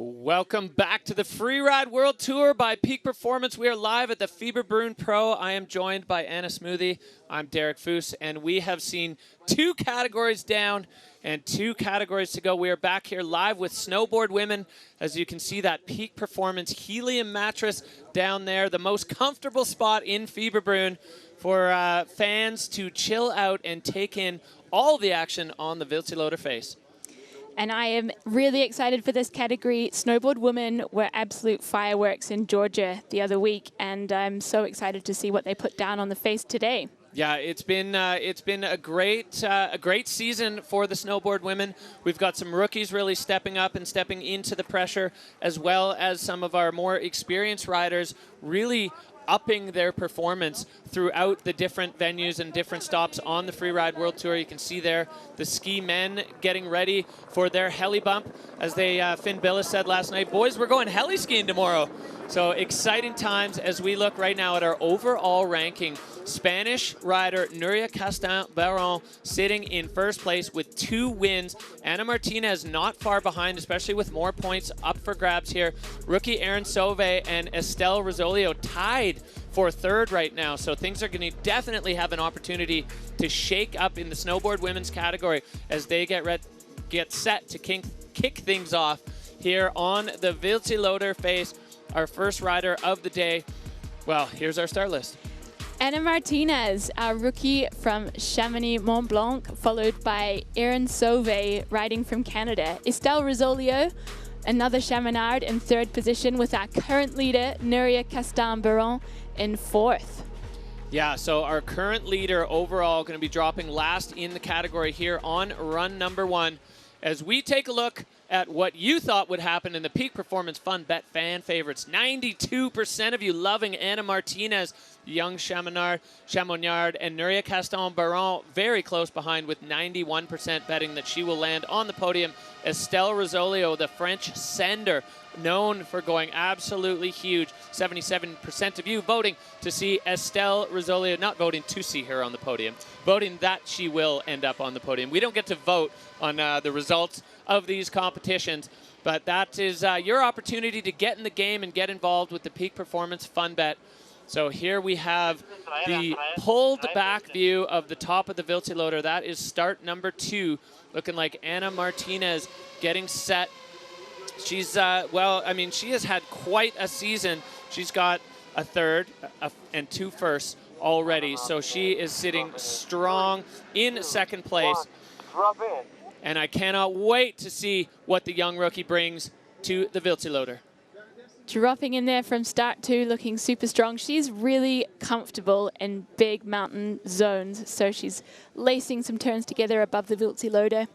Welcome back to the Freeride World Tour by Peak Performance. We are live at the Fieberbrunn Pro. I am joined by Anna Smoothie. I'm Derek Foose, and we have seen 2 categories down and 2 categories to go. We are back here live with snowboard women. As you can see, that Peak Performance helium mattress down there, the most comfortable spot in Fieberbrunn for fans to chill out and take in all the action on the Wildseeloder face. And I am really excited for this category. Snowboard women were absolute fireworks in Georgia the other week, and I'm so excited to see what they put down on the face today. Yeah, it's been a great season for the snowboard women. We've got some rookies really stepping up and stepping into the pressure, as well as some of our more experienced riders really upping their performance throughout the different venues and different stops on the Freeride World Tour. You can see there the ski men getting ready for their heli bump. As Finn Billis said last night, boys, we're going heli skiing tomorrow. So exciting times as we look right now at our overall ranking. Spanish rider Nuria Castan-Baron sitting in first place with 2 wins. Ana Martinez not far behind, especially with more points up for grabs here. Rookie Aaron Sauve and Estelle Rosolio tied for 3rd right now. So things are going to definitely have an opportunity to shake up in the snowboard women's category as they get set to kick things off here on the Wildseeloder face. Our first rider of the day. Well, here's our start list. Ana Martinez, our rookie from Chamonix Mont Blanc, followed by Erin Sauve, riding from Canada. Estelle Rosolio, another Chamonard, in 3rd position, with our current leader, Nuria Castan-Baron, in 4th. Yeah, so our current leader overall going to be dropping last in the category here on run number 1. As we take a look at what you thought would happen in the Peak Performance Fun Bet fan favorites. 92% of you loving Ana Martinez, young Chamonard, and Nuria Castan-Baron very close behind with 91% betting that she will land on the podium. Estelle Rosolio, the French sender, known for going absolutely huge. 77% of you voting to see Estelle Rosolio, not voting to see her on the podium, voting that she will end up on the podium. We don't get to vote on the results of these competitions, but that is your opportunity to get in the game and get involved with the Peak Performance Fun Bet. So here we have the pulled back view of the top of the Wildseeloder. That is start number 2, looking like Ana Martinez getting set. She's, well, I mean, she has had quite a season. She's got a 3rd and 2 firsts already, so she is sitting strong in 2nd place. And I cannot wait to see what the young rookie brings to the Wildseeloder. Dropping in there from start 2, looking super strong. She's really comfortable in big mountain zones, so she's lacing some turns together above the Wildseeloder.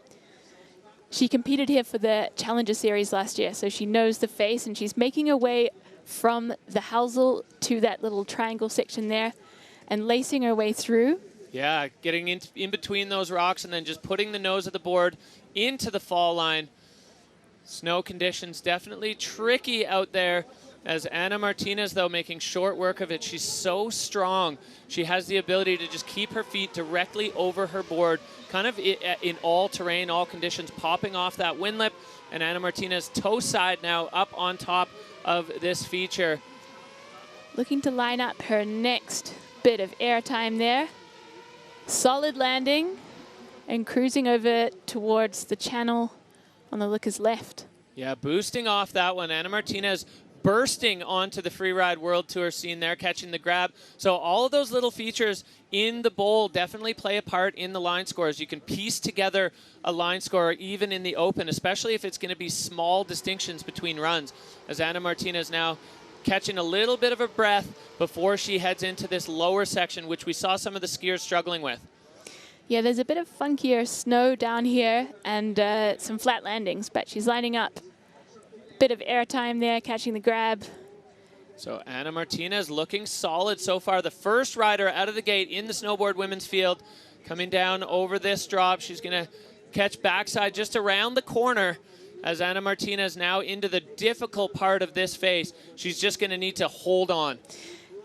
She competed here for the Challenger Series last year, so she knows the face, and she's making her way from the Housel to that little triangle section there and lacing her way through. Yeah, getting in between those rocks and then just putting the nose of the board into the fall line. Snow conditions definitely tricky out there, as Ana Martinez, though, making short work of it. She's so strong. She has the ability to just keep her feet directly over her board, kind of in all terrain, all conditions, popping off that wind lip. And Ana Martinez toe side now up on top of this feature. Looking to line up her next bit of airtime there. Solid landing and cruising over towards the channel on the looker's left. Yeah, boosting off that one. Ana Martinez bursting onto the Freeride World Tour scene there, catching the grab. So all of those little features in the bowl definitely play a part in the line scores. You can piece together a line score even in the open, especially if it's going to be small distinctions between runs. As Ana Martinez now catching a little bit of a breath before she heads into this lower section, which we saw some of the skiers struggling with. Yeah, there's a bit of funkier snow down here and some flat landings, but she's lining up. Bit of airtime there, catching the grab. So Ana Martinez looking solid so far. The first rider out of the gate in the snowboard women's field, coming down over this drop. She's going to catch backside just around the corner as Ana Martinez now into the difficult part of this face. She's just going to need to hold on.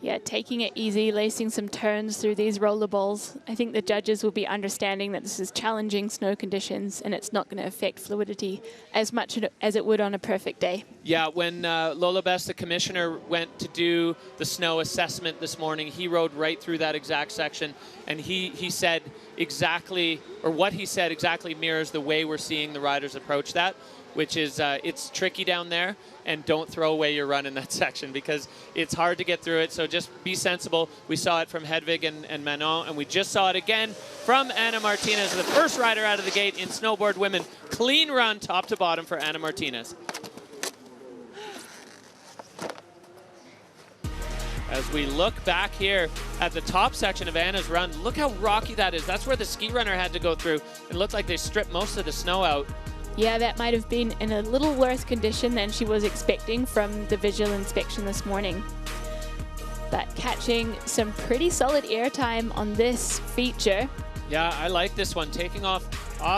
Yeah, taking it easy, lacing some turns through these roller balls. I think the judges will be understanding that this is challenging snow conditions and it's not going to affect fluidity as much as it would on a perfect day. Yeah, when Lola Best, the commissioner, went to do the snow assessment this morning, he rode right through that exact section, and he said exactly, or what he said exactly mirrors the way we're seeing the riders approach that, which is it's tricky down there, and don't throw away your run in that section because it's hard to get through it. So just be sensible. We saw it from Hedvig and Manon, and we just saw it again from Ana Martinez, the first rider out of the gate in snowboard women. Clean run top to bottom for Ana Martinez. As we look back here at the top section of Anna's run, look how rocky that is. That's where the ski runner had to go through. It looked like they stripped most of the snow out. Yeah, that might have been in a little worse condition than she was expecting from the visual inspection this morning. But catching some pretty solid airtime on this feature. Yeah, I like this one. Taking off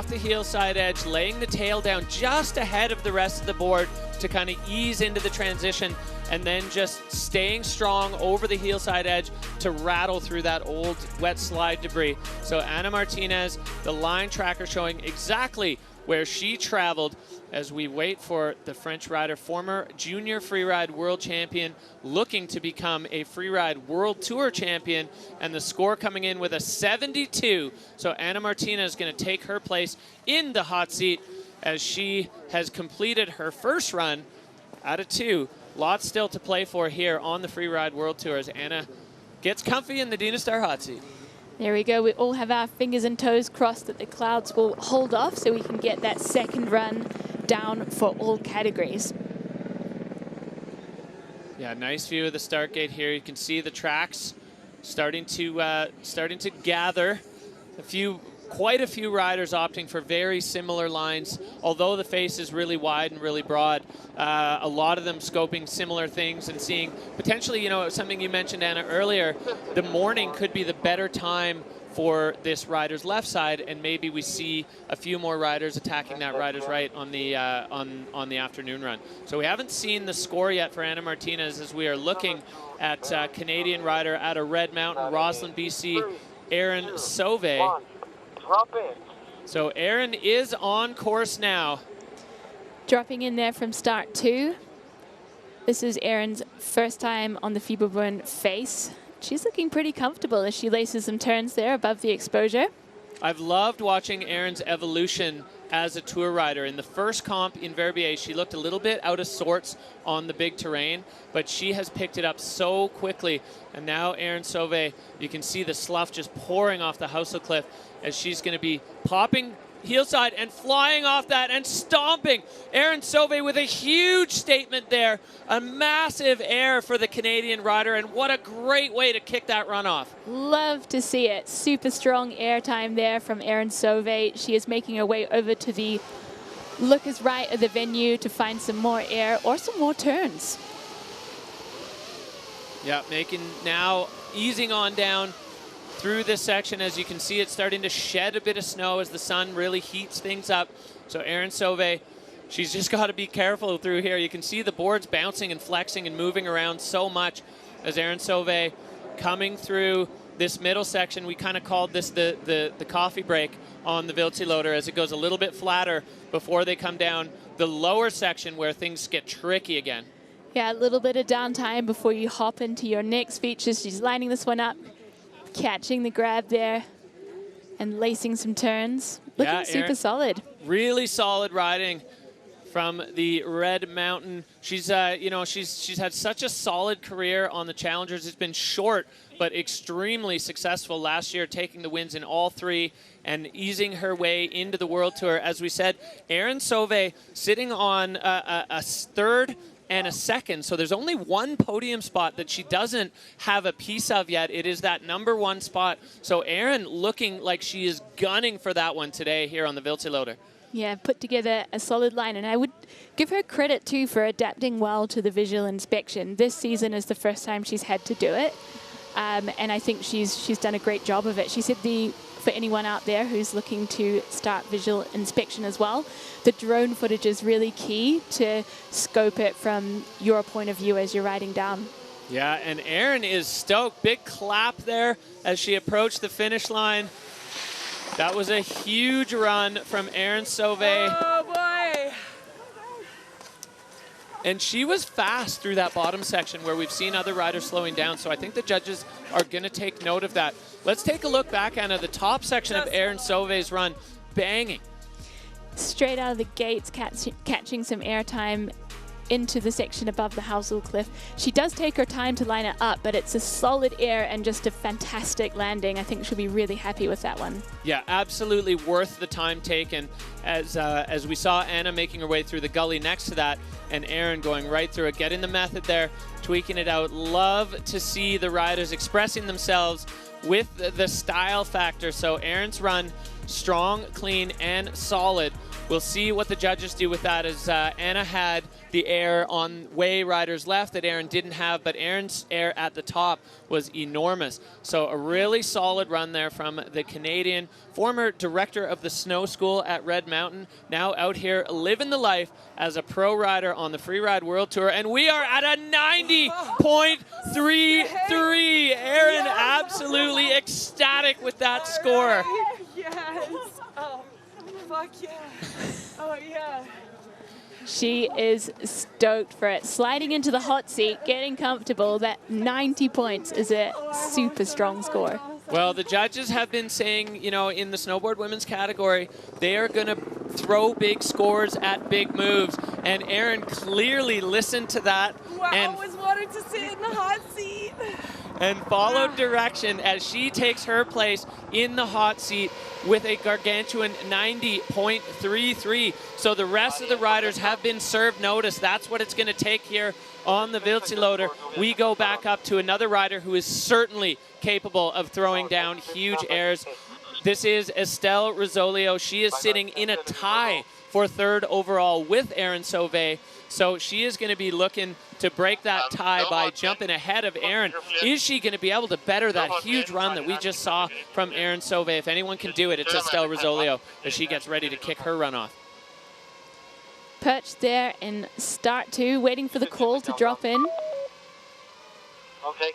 the heel side edge, laying the tail down just ahead of the rest of the board to kind of ease into the transition, and then just staying strong over the heel side edge to rattle through that old wet slide debris. So Ana Martinez, the line tracker showing exactly where she traveled as we wait for the French rider, former junior freeride world champion, looking to become a freeride world tour champion, and the score coming in with a 72. So Ana Martinez is going to take her place in the hot seat as she has completed her first run out of 2. Lots still to play for here on the Freeride World Tour as Anna gets comfy in the Dina Star hot seat. There we go. We all have our fingers and toes crossed that the clouds will hold off so we can get that second run down for all categories. Yeah, nice view of the start gate here. You can see the tracks starting to gather. Quite a few riders opting for very similar lines, although the face is really wide and really broad. A lot of them scoping similar things and seeing potentially, you know, something you mentioned, Anna, earlier, the morning could be the better time for this rider's left side, and maybe we see a few more riders attacking that rider's right on the afternoon run. So we haven't seen the score yet for Ana Martinez as we are looking at Canadian rider out of Red Mountain, Roslyn, BC, Erin Sauve. So Erin is on course now. Dropping in there from start 2. This is Erin's first time on the Fieberbrunn face. She's looking pretty comfortable as she laces some turns there above the exposure. I've loved watching Erin's evolution as a tour rider. In the first comp in Verbier, she looked a little bit out of sorts on the big terrain, but she has picked it up so quickly. And now Erin Sauve, you can see the slough just pouring off the Housel cliff as she's going to be popping heel side and flying off that and stomping. Erin Sauvé with a huge statement there. A massive air for the Canadian rider, and what a great way to kick that run off. Love to see it. Super strong air time there from Erin Sauvé. She is making her way over to the lookers right of the venue to find some more air or some more turns. Yeah, now easing on down through this section. As you can see, it's starting to shed a bit of snow as the sun really heats things up. So Erin Sauvé, she's just got to be careful through here. You can see the boards bouncing and flexing and moving around so much as Erin Sauvé coming through this middle section. We kind of called this the coffee break on the Wildseeloder, as it goes a little bit flatter before they come down the lower section where things get tricky again. Yeah, a little bit of downtime before you hop into your next features. She's lining this one up, catching the grab there, and lacing some turns. Looking super solid. Really solid riding from the Red Mountain. She's she's had such a solid career on the Challengers. It's been short, but extremely successful last year, taking the wins in all three and easing her way into the World Tour. As we said, Erin Sauvé sitting on a third and a second. So there's only one podium spot that she doesn't have a piece of yet. It is that #1 spot. So Erin looking like she is gunning for that one today here on the Wildseeloder. Yeah, put together a solid line, and I would give her credit too for adapting well to the visual inspection. This season is the first time she's had to do it, and I think she's done a great job of it. She said for anyone out there who's looking to start visual inspection as well, the drone footage is really key to scope it from your point of view as you're riding down. Yeah, and Erin is stoked. Big clap there as she approached the finish line. That was a huge run from Erin Sauvé. Oh boy! And she was fast through that bottom section where we've seen other riders slowing down. So I think the judges are going to take note of that. Let's take a look back, Anna. The top section of Erin Sauvé's run, banging. Straight out of the gates, catching some air time into the section above the Housel Cliff. She does take her time to line it up, but it's a solid air and just a fantastic landing. I think she'll be really happy with that one. Yeah, absolutely worth the time taken. As we saw Anna making her way through the gully next to that, and Erin going right through it, getting the method there, tweaking it out. Love to see the riders expressing themselves with the style factor. So Erin's run, strong, clean, and solid. We'll see what the judges do with that, as Anna had the air on way riders left that Erin didn't have, but Erin's air at the top was enormous. So a really solid run there from the Canadian, former director of the snow school at Red Mountain, now out here living the life as a pro rider on the Freeride World Tour. And we are at a 90.33. Erin absolutely ecstatic with that score. Yes! Oh, fuck yeah! Oh yeah! She is stoked for it. Sliding into the hot seat, getting comfortable. That 90 points is a super strong score. Well, the judges have been saying, in the snowboard women's category, they are going to throw big scores at big moves. And Erin clearly listened to that. Wow, and I always wanted to sit in the hot seat. And followed direction as she takes her place in the hot seat with a gargantuan 90.33. So the rest of the riders have been served notice. That's what it's going to take here on the Wildseeloder. We go back up to another rider who is certainly capable of throwing down huge airs. This is Estelle Rizzolio. She is sitting in a tie for third overall with Erin Sauvé. So she is going to be looking to break that tie by jumping ahead of Erin. Is she going to be able to better that huge run that we just saw from Erin Sauvé? If anyone can do it, it's Estelle Rizzolio as she gets ready to kick her run off. Perched there in start 2, waiting for the call to drop in. Okay,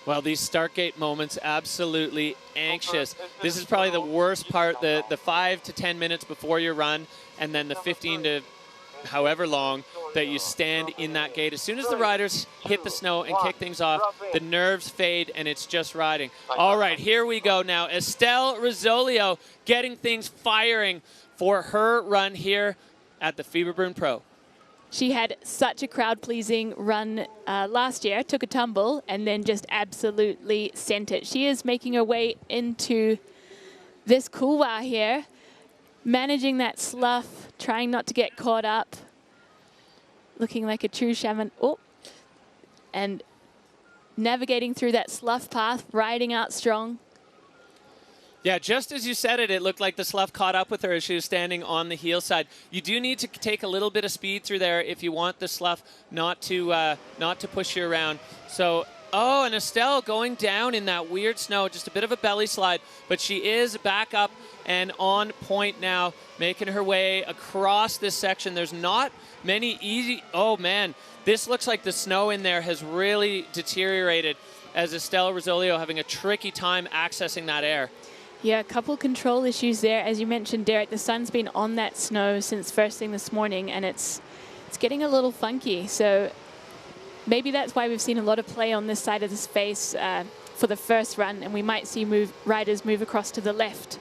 Well, these start gate moments, absolutely anxious. This is probably the worst part, the 5 to 10 minutes before your run, and then the 15 to however long that you stand in that gate. As soon as the riders hit the snow and kick things off, the nerves fade and it's just riding. All right, here we go now. Estelle Rizzolio getting things firing for her run here at the Fieberbrunn Pro. She had such a crowd-pleasing run last year, took a tumble, and then just absolutely sent it. She is making her way into this couloir here, managing that slough, trying not to get caught up, looking like a true shaman. Oh, and navigating through that slough path, riding out strong. Yeah, just as you said it, it looked like the slough caught up with her as she was standing on the heel side. You do need to take a little bit of speed through there if you want the slough not to push you around. So, oh, and Estelle going down in that weird snow, just a bit of a belly slide, but she is back up and on point now, making her way across this section. There's not many easy, oh man, this looks like the snow in there has really deteriorated as Estelle Rosolio having a tricky time accessing that air. Yeah, a couple control issues there. As you mentioned, Derek, the sun's been on that snow since first thing this morning, and it's getting a little funky. So maybe that's why we've seen a lot of play on this side of the space for the first run, and we might see riders move across to the left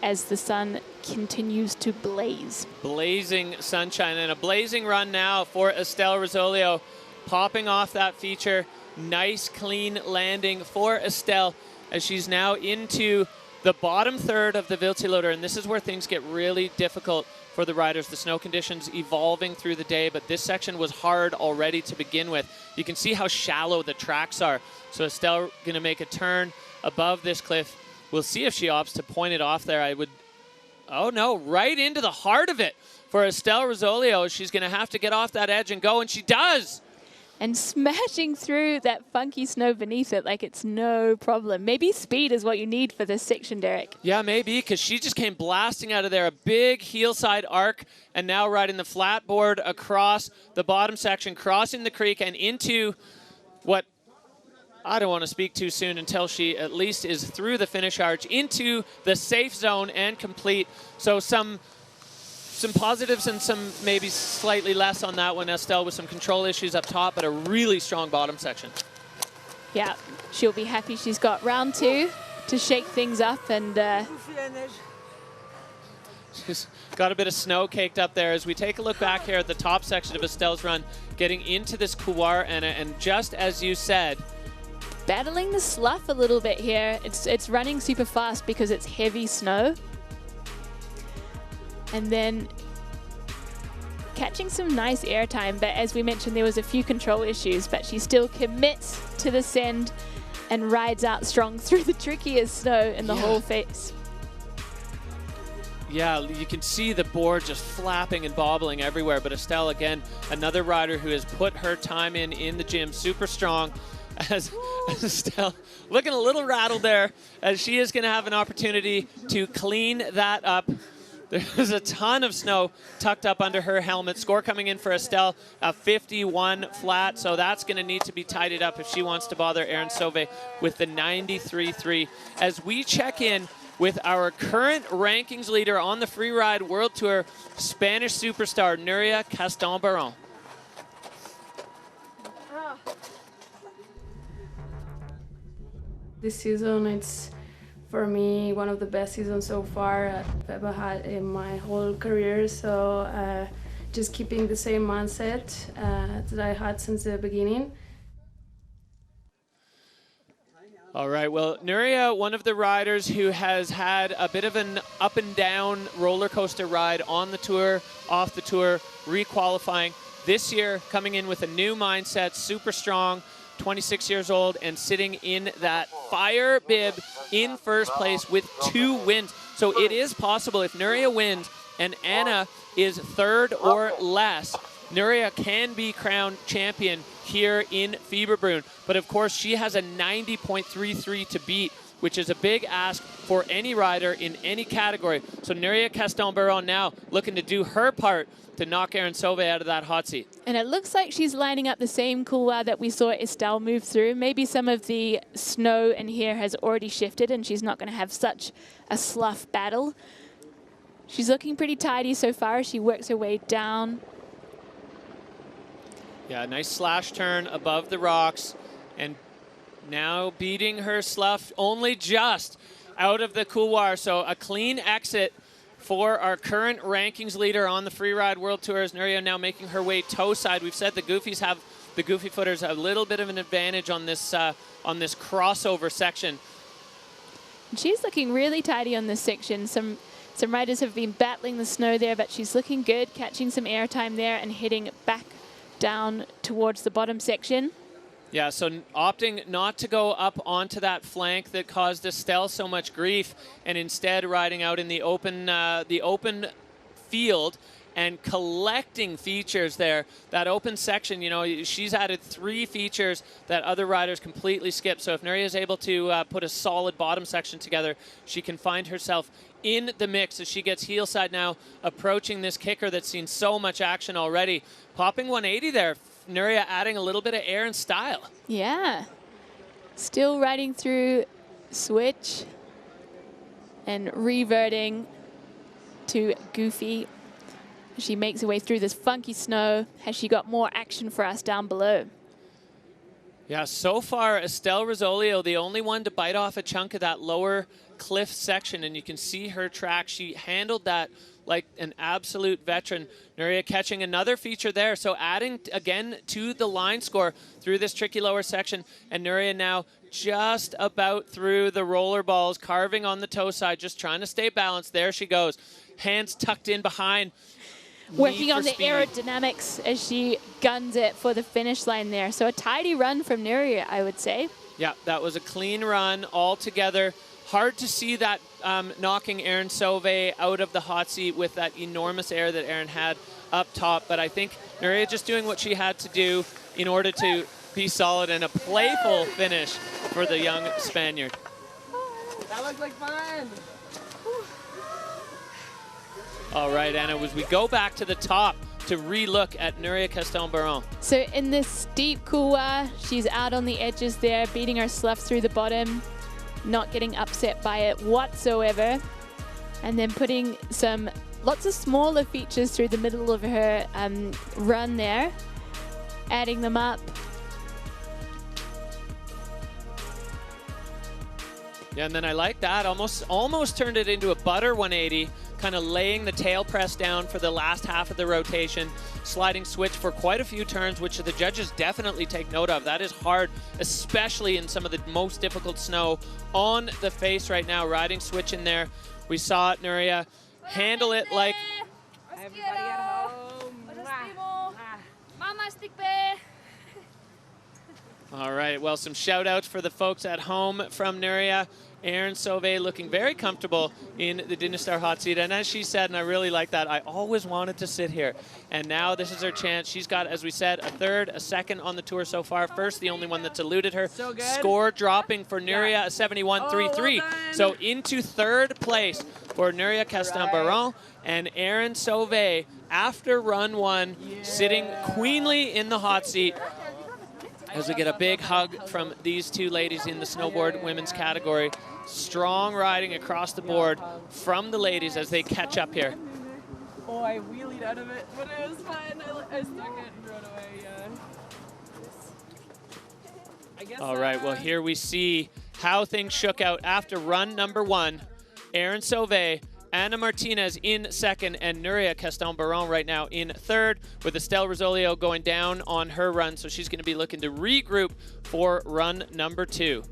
as the sun continues to blaze. Blazing sunshine and a blazing run now for Estelle Rosolio, popping off that feature. Nice, clean landing for Estelle as she's now into the bottom third of the Wildseeloder, and this is where things get really difficult for the riders. The snow conditions evolving through the day, but this section was hard already to begin with. You can see how shallow the tracks are. So Estelle going to make a turn above this cliff. We'll see if she opts to point it off there. I would, oh no, right into the heart of it for Estelle Rosolio. She's going to have to get off that edge and go, and she does. And smashing through that funky snow beneath it like it's no problem. Maybe speed is what you need for this section, Derek. Yeah, maybe, because she just came blasting out of there. A big heel side arc, and now riding the flat board across the bottom section, crossing the creek and into what I don't want to speak too soon until she at least is through the finish arch, into the safe zone and complete. So some positives and some maybe slightly less on that one. Estelle with some control issues up top, but a really strong bottom section. Yeah, she'll be happy she's got round two to shake things up, and she's got a bit of snow caked up there as we take a look back here at the top section of Estelle's run, getting into this couloir, and just as you said, battling the slough a little bit here. It's running super fast because it's heavy snow. And then catching some nice airtime, but as we mentioned, there was a few control issues, but she still commits to the send and rides out strong through the trickiest snow in the whole face. Yeah, you can see the board just flapping and bobbling everywhere, but Estelle, again, another rider who has put her time in the gym, super strong, as Estelle looking a little rattled there, as she is going to have an opportunity to clean that up. There's a ton of snow tucked up under her helmet. Score coming in for Estelle, a 51 flat, so that's going to need to be tidied up if she wants to bother Erin Sauvé with the 93.3. As we check in with our current rankings leader on the Freeride World Tour, Spanish superstar Nuria Castan-Barron. This season, it's for me one of the best seasons so far I've ever had in my whole career. So just keeping the same mindset that I had since the beginning. All right, well, Nuria, one of the riders who has had a bit of an up and down roller coaster ride on the tour, off the tour, re-qualifying. This year, coming in with a new mindset, super strong, 26 years old, and sitting in that fire bib in first place with 2 wins. So it is possible if Nuria wins and Anna is third or less, Nuria can be crowned champion here in Fieberbrunn. But of course, she has a 90.33 to beat, which is a big ask for any rider in any category. So Nuria Castan-Barron now looking to do her part to knock Erin Sauvé out of that hot seat. And it looks like she's lining up the same couloir that we saw Estelle move through. Maybe some of the snow in here has already shifted and she's not going to have such a slough battle. She's looking pretty tidy so far as she works her way down. Yeah, nice slash turn above the rocks, and now beating her slough only just out of the couloir. So a clean exit for our current rankings leader on the Freeride World Tour is Nuria, now making her way toe side. We've said the Goofies have, the Goofy footers have a little bit of an advantage on this crossover section. She's looking really tidy on this section. Some riders have been battling the snow there, but she's looking good, catching some airtime there and heading back down towards the bottom section. Yeah, so opting not to go up onto that flank that caused Estelle so much grief, and instead riding out in the open field and collecting features there. That open section, you know, she's added 3 features that other riders completely skip. So if Nuria is able to put a solid bottom section together, she can find herself in the mix as she gets heel side now, approaching this kicker that's seen so much action already. Popping 180 there. Nuria adding a little bit of air and style. Yeah. Still riding through switch and reverting to Goofy. She makes her way through this funky snow. Has she got more action for us down below? Yeah, so far, Estelle Rosolio, the only one to bite off a chunk of that lower cliff section, and you can see her track. She handled that like an absolute veteran. Nuria catching another feature there, so adding again to the line score through this tricky lower section, and Nuria now just about through the roller balls, carving on the toe side, just trying to stay balanced. There she goes, hands tucked in behind. Working on the aerodynamics as she guns it for the finish line there. So a tidy run from Nuria, I would say. Yeah, that was a clean run altogether. Hard to see that knocking Erin Sauvé out of the hot seat with that enormous air that Erin had up top. But I think Nuria just doing what she had to do in order to be solid, and a playful finish for the young Spaniard. That looked like fun. All right, Anna, as we go back to the top to re-look at Nuria Castelbaron. So in this steep couloir, she's out on the edges there, beating her slough through the bottom, not getting upset by it whatsoever, and then putting lots of smaller features through the middle of her run there, adding them up. Yeah, and then I like that, almost turned it into a butter 180, kind of laying the tail press down for the last half of the rotation, sliding switch for quite a few turns, which the judges definitely take note of. That is hard, especially in some of the most difficult snow on the face right now. Riding switch in there. We saw it, Nuria handle it like... Everybody at home. Mama, stick All right, well, some shout outs for the folks at home from Nuria. Erin Sauvé looking very comfortable in the Dinostar hot seat. And as she said, and I really like that, I always wanted to sit here. And now this is her chance. She's got, as we said, a third, a second on the tour so far. First, the only one that's eluded her. So good. Score dropping for Nuria, a 71.33. So into third place for Nuria Castelbaron and Erin Sauvé after run 1, sitting queenly in the hot seat. As we get a big hug from these two ladies in the snowboard women's category. Strong riding across the board from the ladies as they catch up here. Oh, I wheelied out of it, but it was fun. I stuck it and rode away, I guess, All right, well, here we see how things shook out after run number 1. Erin Sauvé, Anna Martinez in second, and Nuria Castelbaron right now in third, with Estelle Rosolio going down on her run, so she's going to be looking to regroup for run number 2.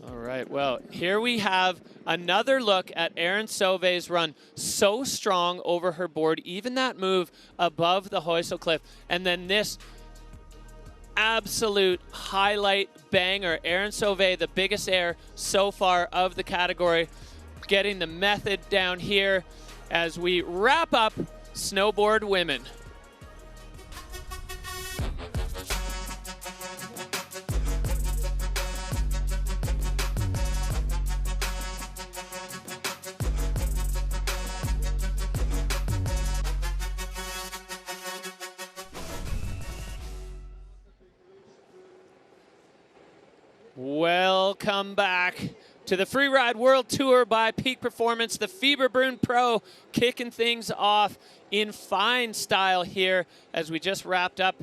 All right, well, here we have another look at Erin Sauvé's run. So strong over her board, even that move above the Heusel cliff, and then this absolute highlight banger. Erin Sauvé, the biggest air so far of the category, getting the method down here as we wrap up Snowboard Women. Welcome back to the Freeride World Tour by Peak Performance. The Fieberbrunn Pro kicking things off in fine style here as we just wrapped up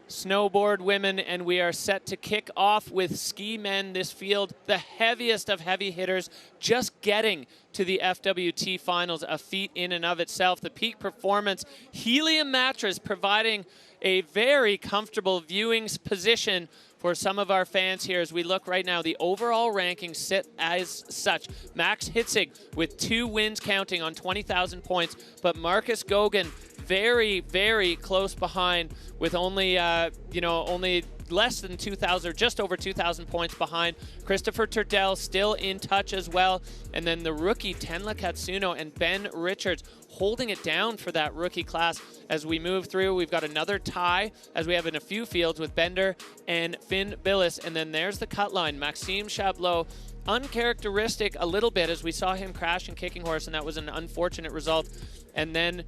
snowboard women, and we are set to kick off with ski men. This field, the heaviest of heavy hitters, just getting to the FWT finals, a feat in and of itself. The Peak Performance Helium mattress providing a very comfortable viewing position for some of our fans here. As we look right now, the overall rankings sit as such. Max Hitzig with 2 wins counting on 20,000 points, but Marcus Gogan very, very close behind with only, only less than 2,000, or just over 2,000 points behind. Christopher Turdell still in touch as well. And then the rookie Tenla Katsuno and Ben Richards holding it down for that rookie class. As we move through, we've got another tie, as we have in a few fields, with Bender and Finn Billis. And then there's the cut line, Maxime Chablot. Uncharacteristic a little bit, as we saw him crash in Kicking Horse, and that was an unfortunate result. And then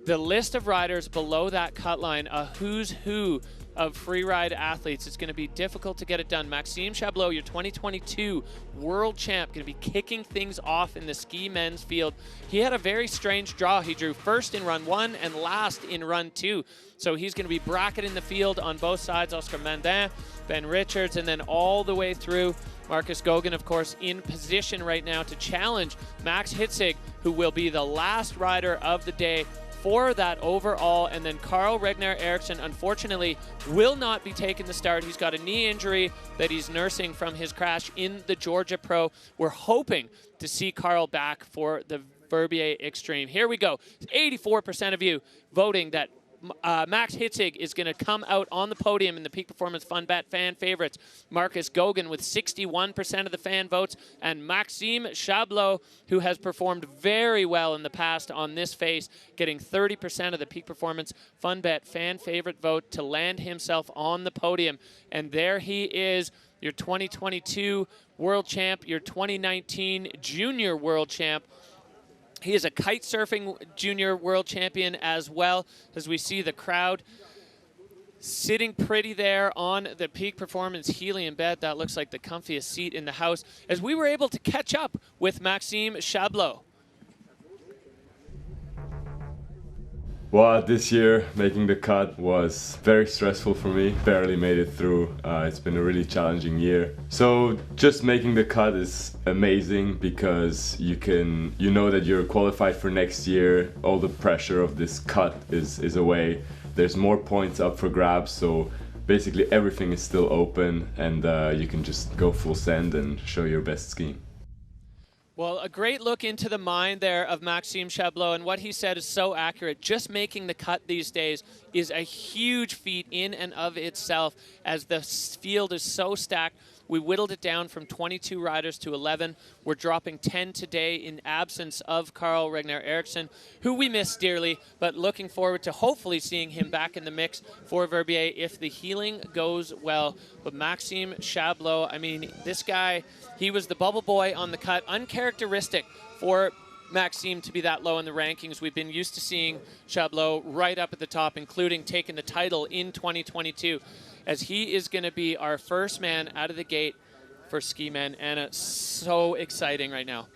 the list of riders below that cut line, a who's who of freeride athletes. It's going to be difficult to get it done. Maxime Chablot, your 2022 world champ, going to be kicking things off in the ski men's field. He had a very strange draw. He drew first in run 1 and last in run 2. So he's going to be bracketing the field on both sides. Oscar Mandin, Ben Richards, and then all the way through. Marcus Gogan, of course, in position right now to challenge Max Hitzig, who will be the last rider of the day for that overall. And then Carl Regner Eriksson, unfortunately, will not be taking the start. He's got a knee injury that he's nursing from his crash in the Georgia Pro. We're hoping to see Carl back for the Verbier Extreme. Here we go. 84% of you voting that Max Hitzig is going to come out on the podium in the Peak Performance Fun Bet fan favorites. Marcus Gogan with 61% of the fan votes, and Maxime Chablot, who has performed very well in the past on this face, getting 30% of the Peak Performance Fun Bet fan favorite vote to land himself on the podium. And there he is, your 2022 world champ, your 2019 junior world champ. He is a kite surfing junior world champion as well, as we see the crowd sitting pretty there on the Peak Performance helium bed. That looks like the comfiest seat in the house, as we were able to catch up with Maxime Chablot. Well, this year making the cut was very stressful for me. Barely made it through. It's been a really challenging year. So just making the cut is amazing, because you know that you're qualified for next year. All the pressure of this cut is away. There's more points up for grabs, so basically everything is still open, and you can just go full send and show your best skiing. Well, a great look into the mind there of Maxime Chablot, and what he said is so accurate. Just making the cut these days is a huge feat in and of itself, as the field is so stacked. We whittled it down from 22 riders to 11. We're dropping 10 today in absence of Carl Regner Eriksson, who we miss dearly, but looking forward to hopefully seeing him back in the mix for Verbier if the healing goes well. But Maxime Chablot, I mean, this guy, he was the bubble boy on the cut. Uncharacteristic for Maxime to be that low in the rankings. We've been used to seeing Chablot right up at the top, including taking the title in 2022. As he is going to be our first man out of the gate for ski men, and it's so exciting right now.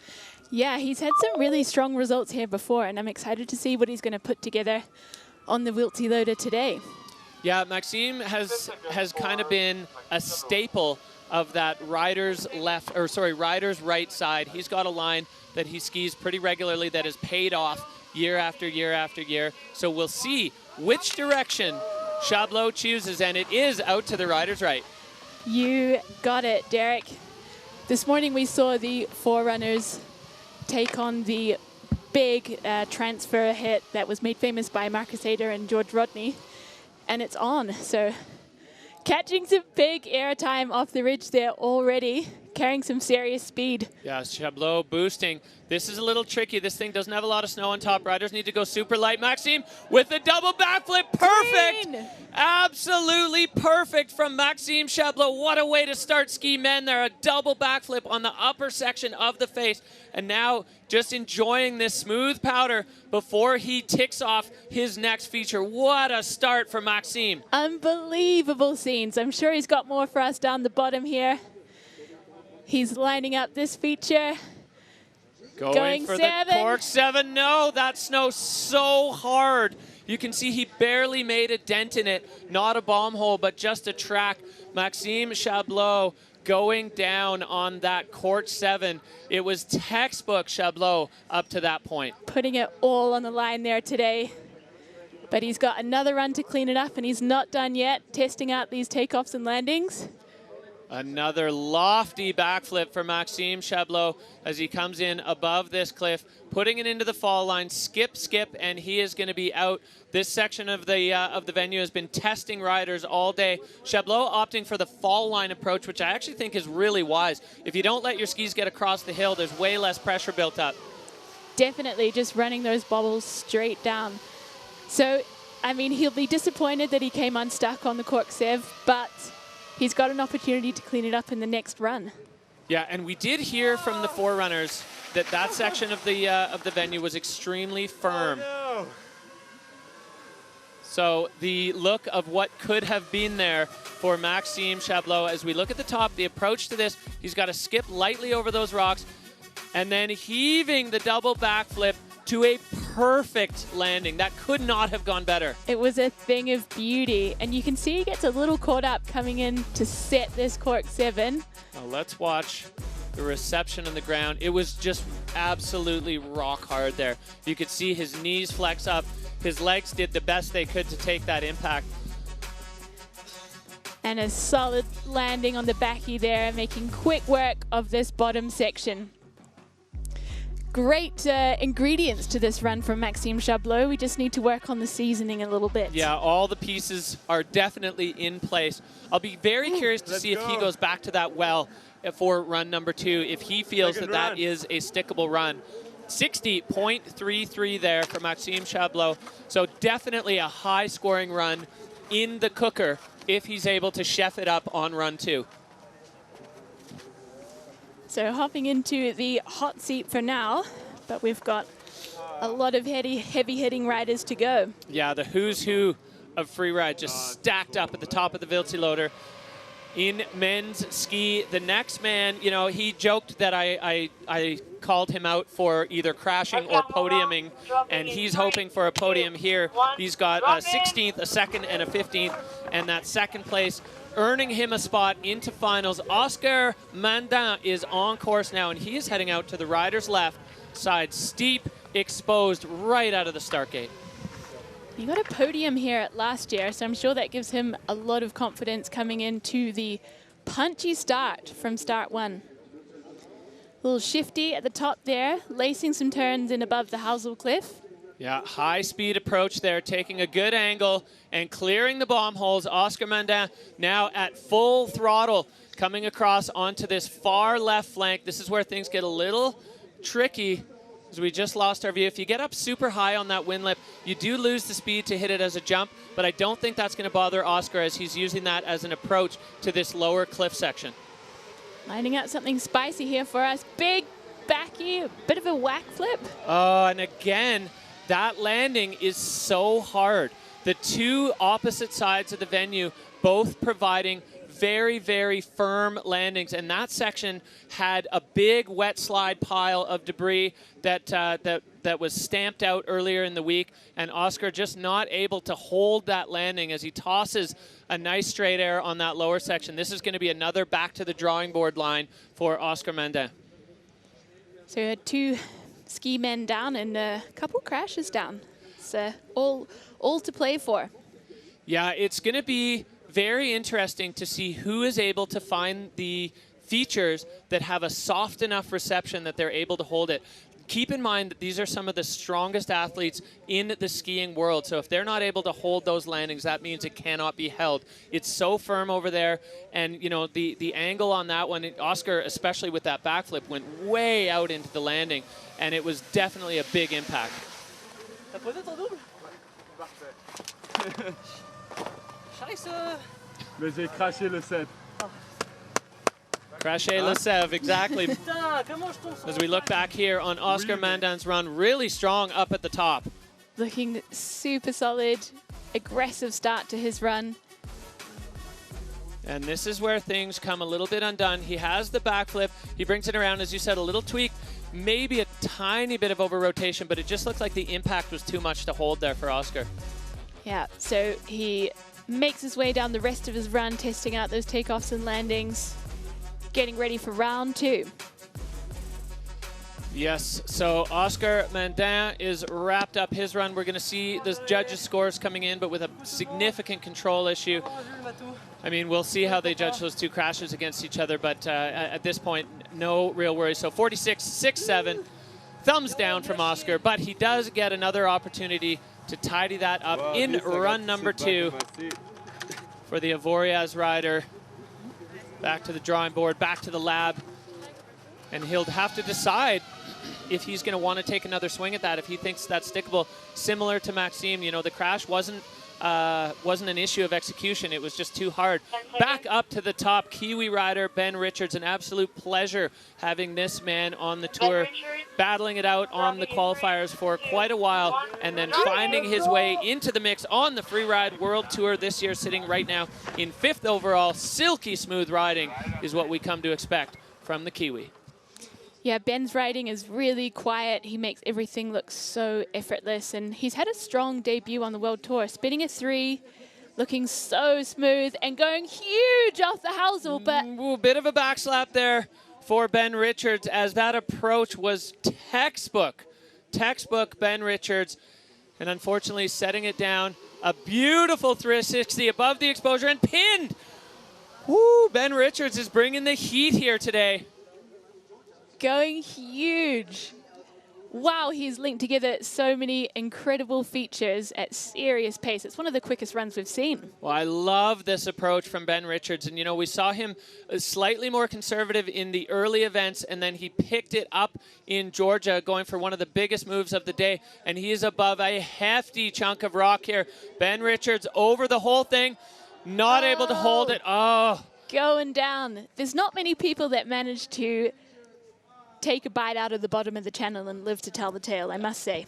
Yeah, he's had some really strong results here before, and I'm excited to see what he's going to put together on the Wildseeloder today. Yeah, Maxime has kind of been a staple of that rider's right side. He's got a line that he skis pretty regularly that has paid off year after year after year. So we'll see which direction Chablot chooses, and it is out to the rider's right. You got it, Derek. This morning we saw the Forerunners take on the big transfer hit that was made famous by Marcus Ader and George Rodney, and it's on. So catching some big airtime off the ridge there already, carrying some serious speed. Yeah, Chablot boosting. This is a little tricky. This thing doesn't have a lot of snow on top. Riders need to go super light. Maxime with a double backflip. Perfect. Green. Absolutely perfect from Maxime Chablot. What a way to start ski men there. A double backflip on the upper section of the face. And now just enjoying this smooth powder before he ticks off his next feature. What a start for Maxime. Unbelievable scenes. I'm sure he's got more for us down the bottom here. He's lining up this feature. Going for seven. the cork 7. No, that snow so hard. You can see he barely made a dent in it. Not a bomb hole, but just a track. Maxime Chablot going down on that cork 7. It was textbook Chablot up to that point. Putting it all on the line there today. But he's got another run to clean it up, and he's not done yet, testing out these takeoffs and landings. Another lofty backflip for Maxime Chablot as he comes in above this cliff, putting it into the fall line, skip, skip, and he is going to be out. This section of the venue has been testing riders all day. Chablot opting for the fall line approach, which I actually think is really wise. If you don't let your skis get across the hill, there's way less pressure built up. Definitely just running those bobbles straight down. So, I mean, he'll be disappointed that he came unstuck on the cork 7, but he's got an opportunity to clean it up in the next run. Yeah, and we did hear from the forerunners that that section of the venue was extremely firm. Oh, no. So the look of what could have been there for Maxime Chablot as we look at the top, the approach to this, he's got to skip lightly over those rocks and then heaving the double backflip to a perfect landing. That could not have gone better. It was a thing of beauty, and you can see he gets a little caught up coming in to set this cork 7. Now let's watch the reception on the ground. It was just absolutely rock hard there. You could see his knees flex up. His legs did the best they could to take that impact. And a solid landing on the backy there, making quick work of this bottom section. Great ingredients to this run from Maxime Chablot. We just need to work on the seasoning a little bit. Yeah, all the pieces are definitely in place. I'll be very curious to see if he goes back to that well for run number 2, if he feels that that is a stickable run. 60.33 there for Maxime Chablot. So definitely a high scoring run in the cooker if he's able to chef it up on run 2. So hopping into the hot seat for now, but we've got a lot of heavy hitting riders to go. Yeah, the who's who of freeride just stacked up at the top of the Wildseeloder. In men's ski, the next man, you know, he joked that I called him out for either crashing or podiuming, and he's hoping for a podium here. He's got a 16th, a 2nd, and a 15th, and that second place earning him a spot into finals. Oscar Mandin is on course now, and he is heading out to the rider's left side, steep, exposed right out of the start gate. He got a podium here last year, so I'm sure that gives him a lot of confidence coming into the punchy start from start 1. A little shifty at the top there, lacing some turns in above the Housel Cliff. Yeah, high speed approach there, taking a good angle and clearing the bomb holes. Oscar Mandin now at full throttle, coming across onto this far left flank. This is where things get a little tricky, as we just lost our view. If you get up super high on that wind lip, you do lose the speed to hit it as a jump, but I don't think that's going to bother Oscar as he's using that as an approach to this lower cliff section. Lining up something spicy here for us. Big backy, a bit of a whack flip. Oh, and again, that landing is so hard. The two opposite sides of the venue both providing very, very firm landings, and that section had a big wet slide pile of debris that was stamped out earlier in the week, and Oscar just not able to hold that landing as he tosses a nice straight air on that lower section. This is going to be another back to the drawing board line for Oscar Mandin. So we had 2 ski men down and a couple crashes down. It's all to play for. Yeah, it's going to be very interesting to see who is able to find the features that have a soft enough reception that they're able to hold it. Keep in mind that these are some of the strongest athletes in the skiing world. So if they're not able to hold those landings, that means it cannot be held. It's so firm over there. And, you know, the angle on that one, Oscar, especially with that backflip, went way out into the landing. And it was definitely a big impact. Scheiße! Mais j'ai craché le set. Craché le Sèvres, exactly. As we look back here on Oscar Mandin's run, really strong up at the top. Looking super solid, aggressive start to his run. And this is where things come a little bit undone. He has the backflip. He brings it around, as you said, a little tweak, maybe a tiny bit of over rotation, but it just looked like the impact was too much to hold there for Oscar. Yeah, so he makes his way down the rest of his run, testing out those takeoffs and landings, getting ready for round 2. Yes, so Oscar Mandin is wrapped up his run. We're going to see the judges' scores coming in, but with a significant control issue. I mean, we'll see how they judge those two crashes against each other, but at this point, no real worries. So 46.67, thumbs down from Oscar, but he does get another opportunity to tidy that up in run number 2 for the Avoriaz rider. Back to the drawing board, back to the lab, and he'll have to decide if he's going to want to take another swing at that, if he thinks that's stickable. Similar to Maxime, you know, the crash wasn't an issue of execution. It was just too hard. Back up to the top, Kiwi rider Ben Richards. An absolute pleasure having this man on the tour, battling it out on the qualifiers for quite a while, and then finding his way into the mix on the Freeride World Tour this year, sitting right now in 5th overall. Silky smooth riding is what we come to expect from the Kiwi. Yeah, Ben's riding is really quiet. He makes everything look so effortless, and he's had a strong debut on the World Tour, spinning a 3, looking so smooth and going huge off the Housel, but... Ooh, bit of a backslap there for Ben Richards, as that approach was textbook Ben Richards, and unfortunately setting it down. A beautiful 360 above the exposure and pinned. Woo, Ben Richards is bringing the heat here today. Going huge. Wow, he's linked together so many incredible features at serious pace. It's one of the quickest runs we've seen. Well, I love this approach from Ben Richards. And, you know, we saw him slightly more conservative in the early events, and then he picked it up in Georgia, going for one of the biggest moves of the day. And he is above a hefty chunk of rock here. Ben Richards over the whole thing, not able to hold it. Oh. Going down. There's not many people that manage to take a bite out of the bottom of the channel and live to tell the tale, I must say.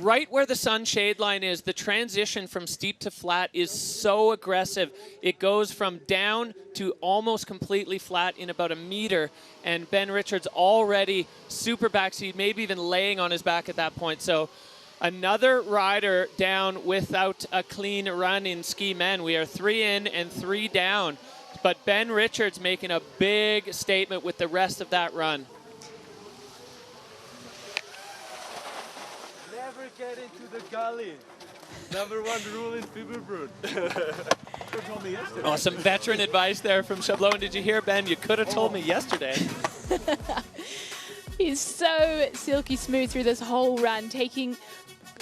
Right where the sun shade line is, the transition from steep to flat is so aggressive. It goes from down to almost completely flat in about a meter, and Ben Richards already super backseat, maybe even laying on his back at that point. So another rider down without a clean run in ski men. We are 3 in and 3 down, but Ben Richards making a big statement with the rest of that run. Get into the gully. #1 rule in Fieberbrunn. Told me yesterday. Oh, some veteran advice there from Chablon. Did you hear, Ben? You could have told me yesterday. He's so silky smooth through this whole run,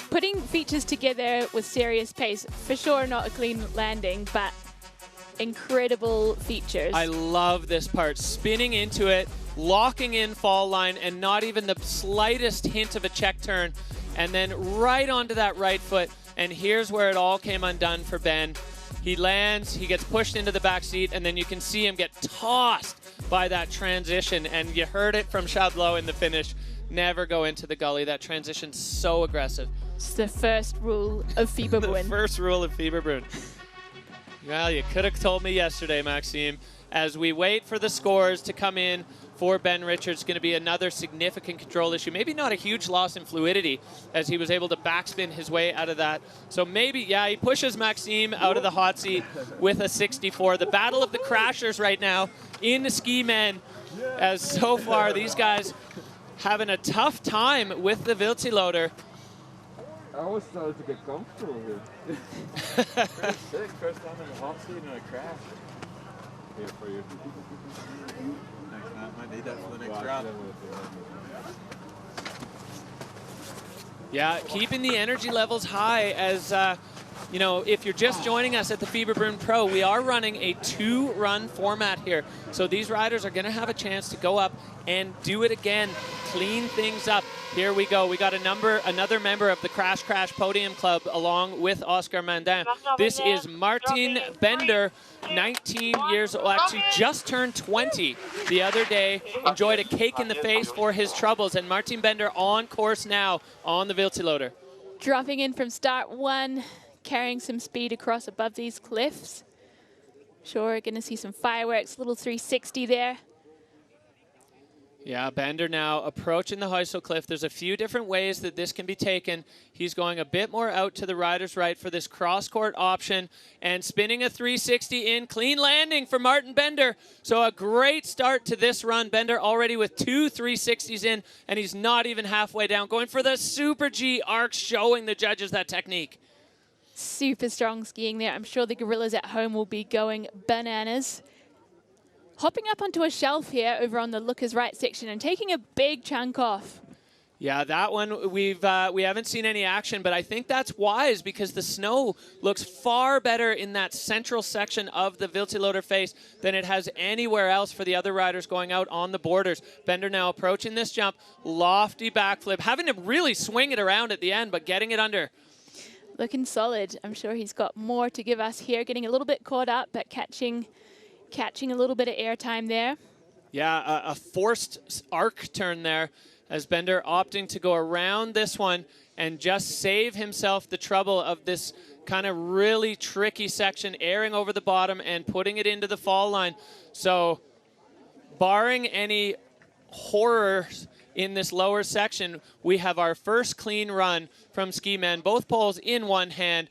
putting features together with serious pace. For sure not a clean landing, but incredible features. I love this part. Spinning into it, locking in fall line, and not even the slightest hint of a check turn. And then right onto that right foot. And here's where it all came undone for Ben. He lands, he gets pushed into the back seat, and then you can see him get tossed by that transition. And you heard it from Chablot in the finish. Never go into the gully. That transition's so aggressive. It's the first rule of Fieberbrunn. The first rule of Fieberbrunn. Well, you could have told me yesterday, Maxime. As we wait for the scores to come in for Ben Richards, going to be another significant control issue. Maybe not a huge loss in fluidity, as he was able to backspin his way out of that. So maybe, yeah, he pushes Maxime out of the hot seat with a 64. The battle of the crashers right now in the ski men, as so far these guys having a tough time with the Wildseeloder. I always started to get comfortable here. Pretty sick, first time in the hot seat and a crash. Here for you. Thanks, man. I need that for the next round. Yeah, keeping the energy levels high as, you know, if you're just joining us at the Fieberbrunn Pro, we are running a 2-run format here. So these riders are going to have a chance to go up and do it again, clean things up. Here we go. We got another member of the Crash Podium Club along with Oscar Mandin. This is Martin Bender, 19 years old, actually just turned 20 the other day. Enjoyed a cake in the face for his troubles. And Martin Bender on course now on the Wildseeloder. Dropping in from start 1, carrying some speed across above these cliffs. Sure, going to see some fireworks, little 360 there. Yeah, Bender now approaching the Huysel Cliff. There's a few different ways that this can be taken. He's going a bit more out to the rider's right for this cross-court option and spinning a 360 in. Clean landing for Martin Bender. So a great start to this run. Bender already with 2 360s in, and he's not even halfway down. Going for the Super G arc, showing the judges that technique. Super strong skiing there. I'm sure the gorillas at home will be going bananas. Hopping up onto a shelf here over on the looker's right section and taking a big chunk off. Yeah, that one we haven't seen any action, but I think that's wise because the snow looks far better in that central section of the Wildseeloder face than it has anywhere else for the other riders going out on the borders. Bender now approaching this jump, lofty backflip, having to really swing it around at the end, but getting it under. Looking solid. I'm sure he's got more to give us here, getting a little bit caught up, but catching a little bit of airtime there. Yeah, a forced arc turn there as Bender opting to go around this one and just save himself the trouble of this kind of really tricky section, airing over the bottom and putting it into the fall line. So barring any horrors in this lower section, we have our first clean run from Ski Man, both poles in one hand,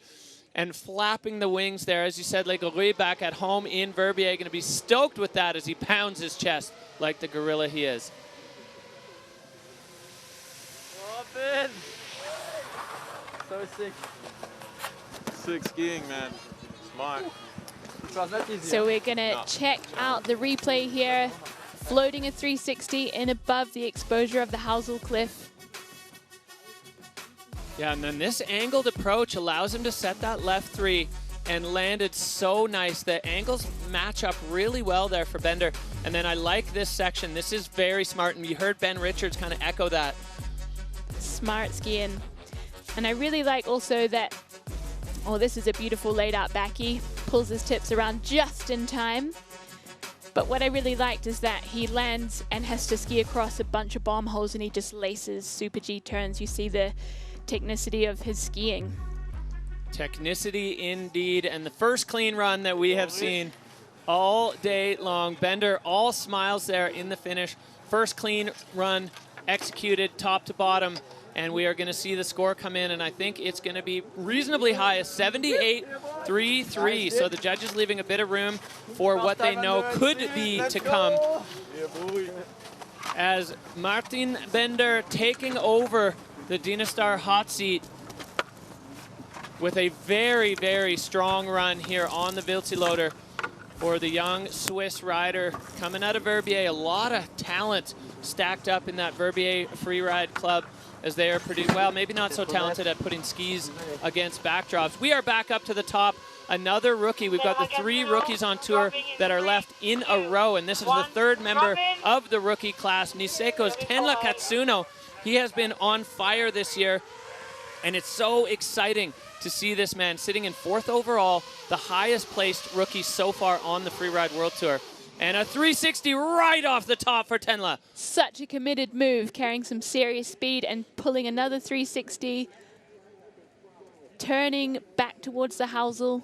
and flapping the wings there. As you said, Le Gorille back at home in Verbier, going to be stoked with that as he pounds his chest like the gorilla he is. Robin! So sick. Sick skiing, man. Smart. So we're going to check out the replay here. Floating a 360 in above the exposure of the Huysel Cliff. Yeah, and then this angled approach allows him to set that left 3 and landed so nice. The angles match up really well there for Bender. And then I like this section. This is very smart, and you heard Ben Richards kind of echo that. Smart skiing. And I really like also that, oh, this is a beautiful laid out backy. Pulls his tips around just in time. But what I really liked is that he lands and has to ski across a bunch of bomb holes, and he just laces Super G turns. You see the technicity of his skiing. Technicity indeed, and the first clean run that we have seen all day long. Bender all smiles there in the finish. First clean run executed top to bottom, and we are going to see the score come in, and I think it's going to be reasonably high, a 78-3-3. So the judges leaving a bit of room for what they know could be to come. As Martin Bender taking over the Dynastar hot seat with a very, very strong run here on the Wildseeloder for the young Swiss rider coming out of Verbier. A lot of talent stacked up in that Verbier Freeride club as they are producing, well, maybe not so talented at putting skis against backdrops. We are back up to the top. Another rookie. We've got the 3 rookies on tour that are left in a row, and this is the 3rd member of the rookie class, Niseko's Tenla Katsuno. He has been on fire this year, and it's so exciting to see this man sitting in 4th overall, the highest placed rookie so far on the Freeride World Tour. And a 360 right off the top for Tenla. Such a committed move, carrying some serious speed and pulling another 360. Turning back towards the Huysel.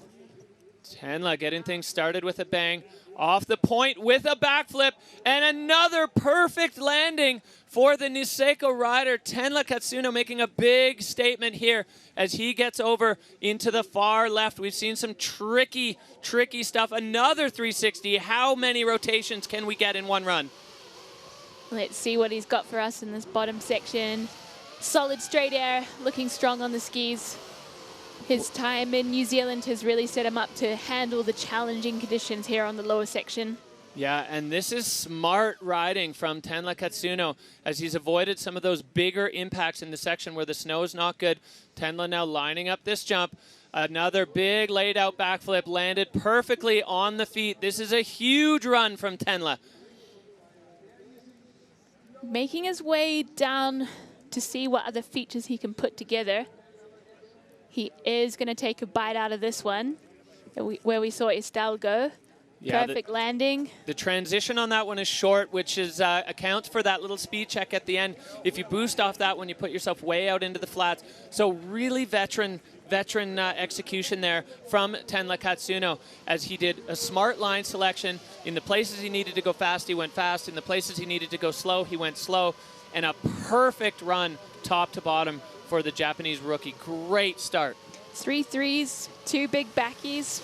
Tenla getting things started with a bang. Off the point with a backflip, and another perfect landing for the Niseko rider. Tenla Katsuno making a big statement here as he gets over into the far left. We've seen some tricky stuff. Another 360. How many rotations can we get in one run? Let's see what he's got for us in this bottom section. Solid straight air, looking strong on the skis. His time in New Zealand has really set him up to handle the challenging conditions here on the lower section. Yeah, and this is smart riding from Tenla Katsuno as he's avoided some of those bigger impacts in the section where the snow is not good. Tenla now lining up this jump. Another big laid out backflip, landed perfectly on the feet. This is a huge run from Tenla. Making his way down to see what other features he can put together. He is going to take a bite out of this one, where we saw Estelle go. Yeah, Perfect landing. The transition on that one is short, which is accounts for that little speed check at the end. If you boost off that one, you put yourself way out into the flats. So really veteran execution there from Tenla Katsuno, as he did a smart line selection. In the places he needed to go fast, he went fast. In the places he needed to go slow, he went slow. And a perfect run top to bottom for the Japanese rookie. Great start. 3 threes, 2 big backies.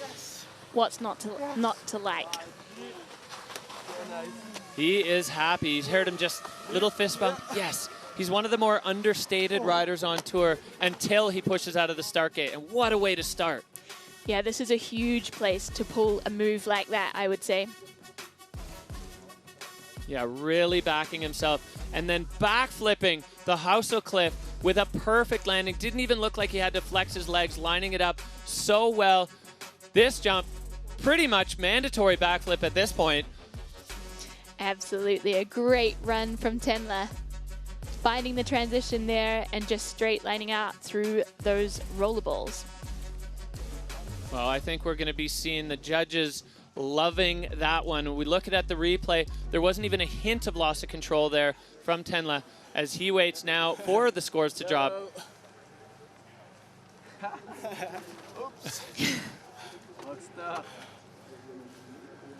What's not to like? He is happy. He's heard him just little fist bump. Yes. He's one of the more understated riders on tour until he pushes out of the start gate. And what a way to start. Yeah, this is a huge place to pull a move like that, I would say. Yeah, really backing himself. And then backflipping the Housel cliff with a perfect landing. Didn't even look like he had to flex his legs, lining it up so well. This jump, pretty much mandatory backflip at this point. Absolutely, a great run from Tenla. Finding the transition there and just straight lining out through those rollerballs. Well, I think we're going to be seeing the judges loving that one. When we look at the replay, there wasn't even a hint of loss of control there from Tenla, as he waits now for the scores to drop. Oops. What's that?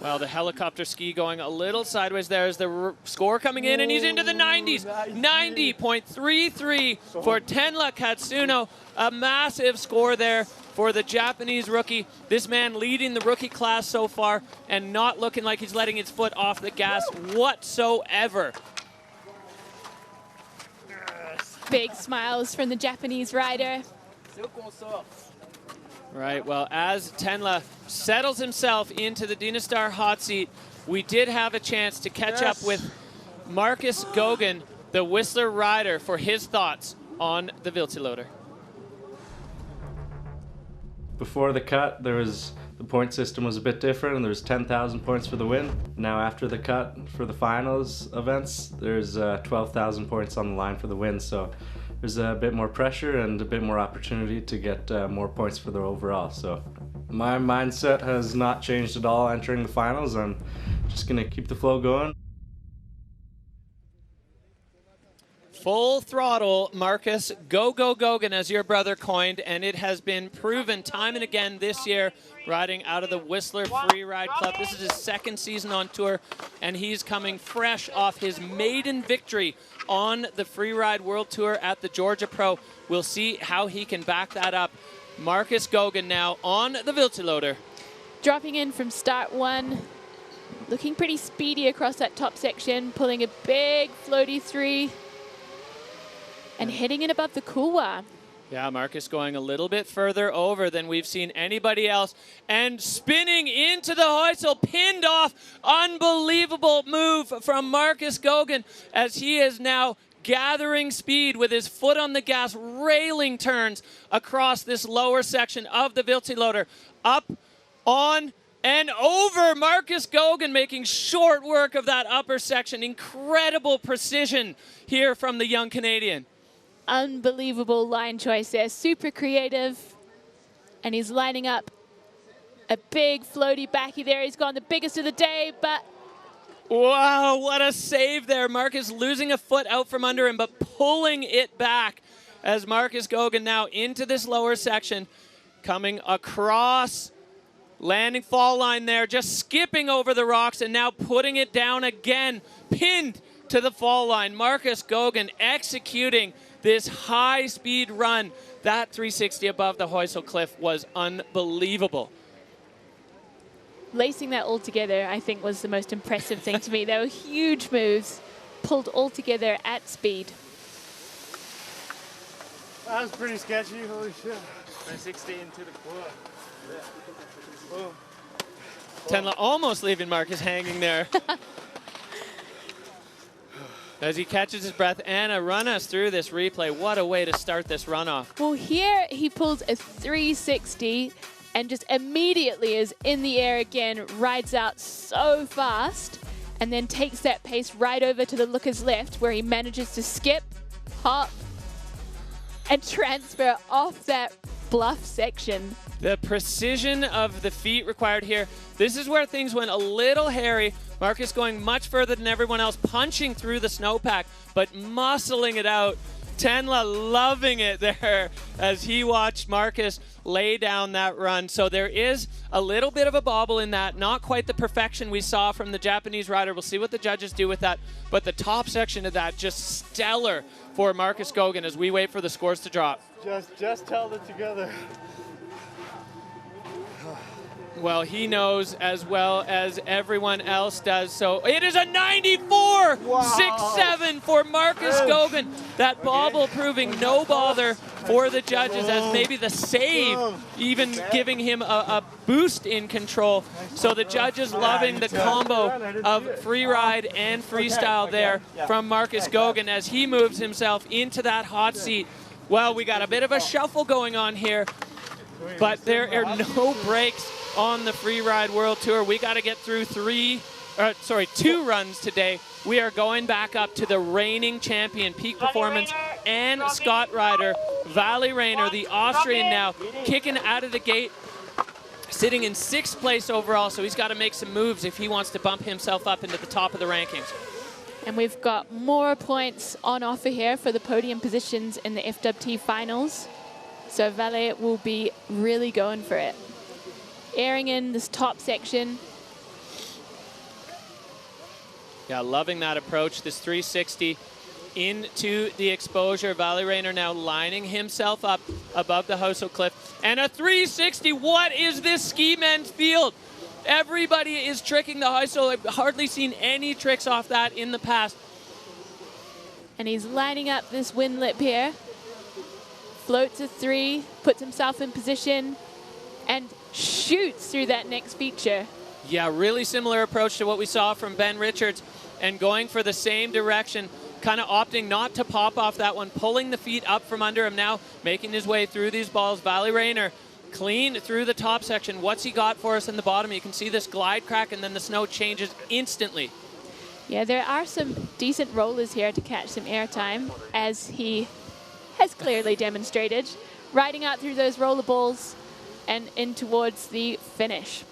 Well, the helicopter ski going a little sideways there as the score coming in, and he's into the 90s. 90.33 for Tenla Katsuno. A massive score there for the Japanese rookie. This man leading the rookie class so far and not looking like he's letting his foot off the gas whatsoever. Big smiles from the Japanese rider. Right, well, as Tenla settles himself into the Dynastar hot seat, we did have a chance to catch up with Marcus Gogan, the Whistler rider, for his thoughts on the Wildseeloder. Before the cut, the point system was a bit different, and there was 10,000 points for the win. Now after the cut, for the finals events, there's 12,000 points on the line for the win. So there's a bit more pressure and a bit more opportunity to get more points for the overall. So my mindset has not changed at all entering the finals. I'm just gonna keep the flow going. Full throttle, Marcus, go, go, Gogan, as your brother coined, and it has been proven time and again this year, riding out of the Whistler Freeride Club. This is his second season on tour, and he's coming fresh off his maiden victory on the Freeride World Tour at the Georgia Pro. We'll see how he can back that up. Marcus Gogan now on the Wildseeloder. Dropping in from start one, looking pretty speedy across that top section, pulling a big floaty 3. And hitting it above the couloir. Yeah, Marcus going a little bit further over than we've seen anybody else. And spinning into the hoistle, pinned off. Unbelievable move from Marcus Gogan, as he is now gathering speed with his foot on the gas, railing turns across this lower section of the Wildseeloder. Up, on, and over. Marcus Gogan making short work of that upper section. Incredible precision here from the young Canadian. Unbelievable line choice there, super creative. And he's lining up a big floaty backy there. He's gone the biggest of the day, but... Wow, what a save there. Marcus losing a foot out from under him, but pulling it back as Marcus Gogan now into this lower section, coming across, landing fall line there, just skipping over the rocks and now putting it down again, pinned to the fall line. Marcus Gogan executing this high-speed run. That 360 above the Hoysel cliff was unbelievable. Lacing that all together, I think, was the most impressive thing to me. They were huge moves, pulled all together at speed. That was pretty sketchy, holy shit. 360 into the quad. Yeah. Boom. Tenla almost leaving Marcus hanging there. As he catches his breath. Anna, run us through this replay. What a way to start this runoff. Well, here he pulls a 360 and just immediately is in the air again, rides out so fast, and then takes that pace right over to the looker's left, where he manages to skip, hop, and transfer off that bluff section. The precision of the feet required here. This is where things went a little hairy. Marcus going much further than everyone else, punching through the snowpack, but muscling it out. Tenla loving it there as he watched Marcus lay down that run. So there is a little bit of a bobble in that, not quite the perfection we saw from the Japanese rider. We'll see what the judges do with that, but the top section of that just stellar for Marcus Goguen as we wait for the scores to drop. Just held it together. Well, he knows as well as everyone else does. So it is a 94.67 for Marcus Goguen. That bobble proving no bother for the judges as maybe the save even giving him a boost in control. So the judges loving the combo of freeride and freestyle there from Marcus Goguen as he moves himself into that hot seat. Well, we got a bit of a shuffle going on here, but there are no breaks on the Freeride World Tour. We got to get through two runs today. We are going back up to the reigning champion, peak performance and Scott rider, Vali Rayner, the Austrian now, kicking out of the gate, sitting in 6th place overall, so he's got to make some moves if he wants to bump himself up into the top of the rankings. And we've got more points on offer here for the podium positions in the FWT finals. So Vali will be really going for it. Airing in this top section. Yeah, loving that approach, this 360 into the exposure. Vali Rayner now lining himself up above the Housel cliff. And a 360, what is this ski men's field? Everybody is tricking the Housel. I've hardly seen any tricks off that in the past. And he's lining up this wind lip here. Floats a 3, puts himself in position, and shoots through that next feature. Yeah, really similar approach to what we saw from Ben Richards, and going for the same direction, kind of opting not to pop off that one, pulling the feet up from under him now, making his way through these balls. Vali Rayner clean through the top section. What's he got for us in the bottom? You can see this glide crack, and then the snow changes instantly. Yeah, there are some decent rollers here to catch some airtime, as he has clearly demonstrated. Riding out through those roller balls and in towards the finish.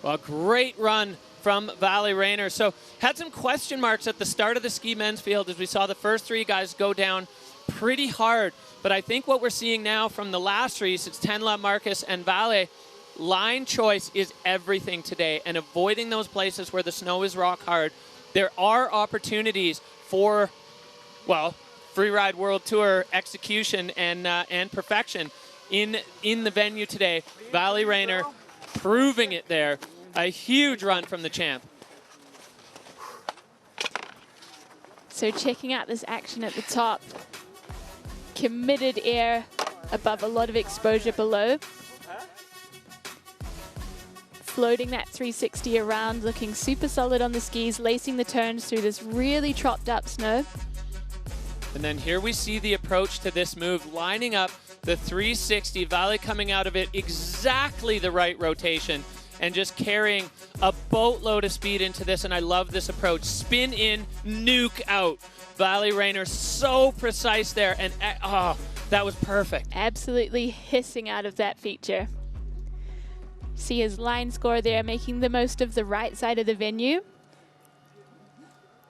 Well, great run from Vali Rayner. So had some question marks at the start of the ski men's field as we saw the first 3 guys go down pretty hard. But I think what we're seeing now from the last 3, it's Tenla, Marcus, and Vali, line choice is everything today, and avoiding those places where the snow is rock hard. There are opportunities for, well, Freeride World Tour execution and perfection in the venue today. Vali Rayner proving it there. A huge run from the champ. So checking out this action at the top. Committed air above, a lot of exposure below. Floating that 360 around, looking super solid on the skis, lacing the turns through this really chopped up snow. And then here we see the approach to this move, lining up the 360, Vali coming out of it exactly the right rotation and just carrying a boatload of speed into this, and I love this approach. Spin in, nuke out. Vali Rayner so precise there, and oh, that was perfect. Absolutely hissing out of that feature. See his line score there, making the most of the right side of the venue.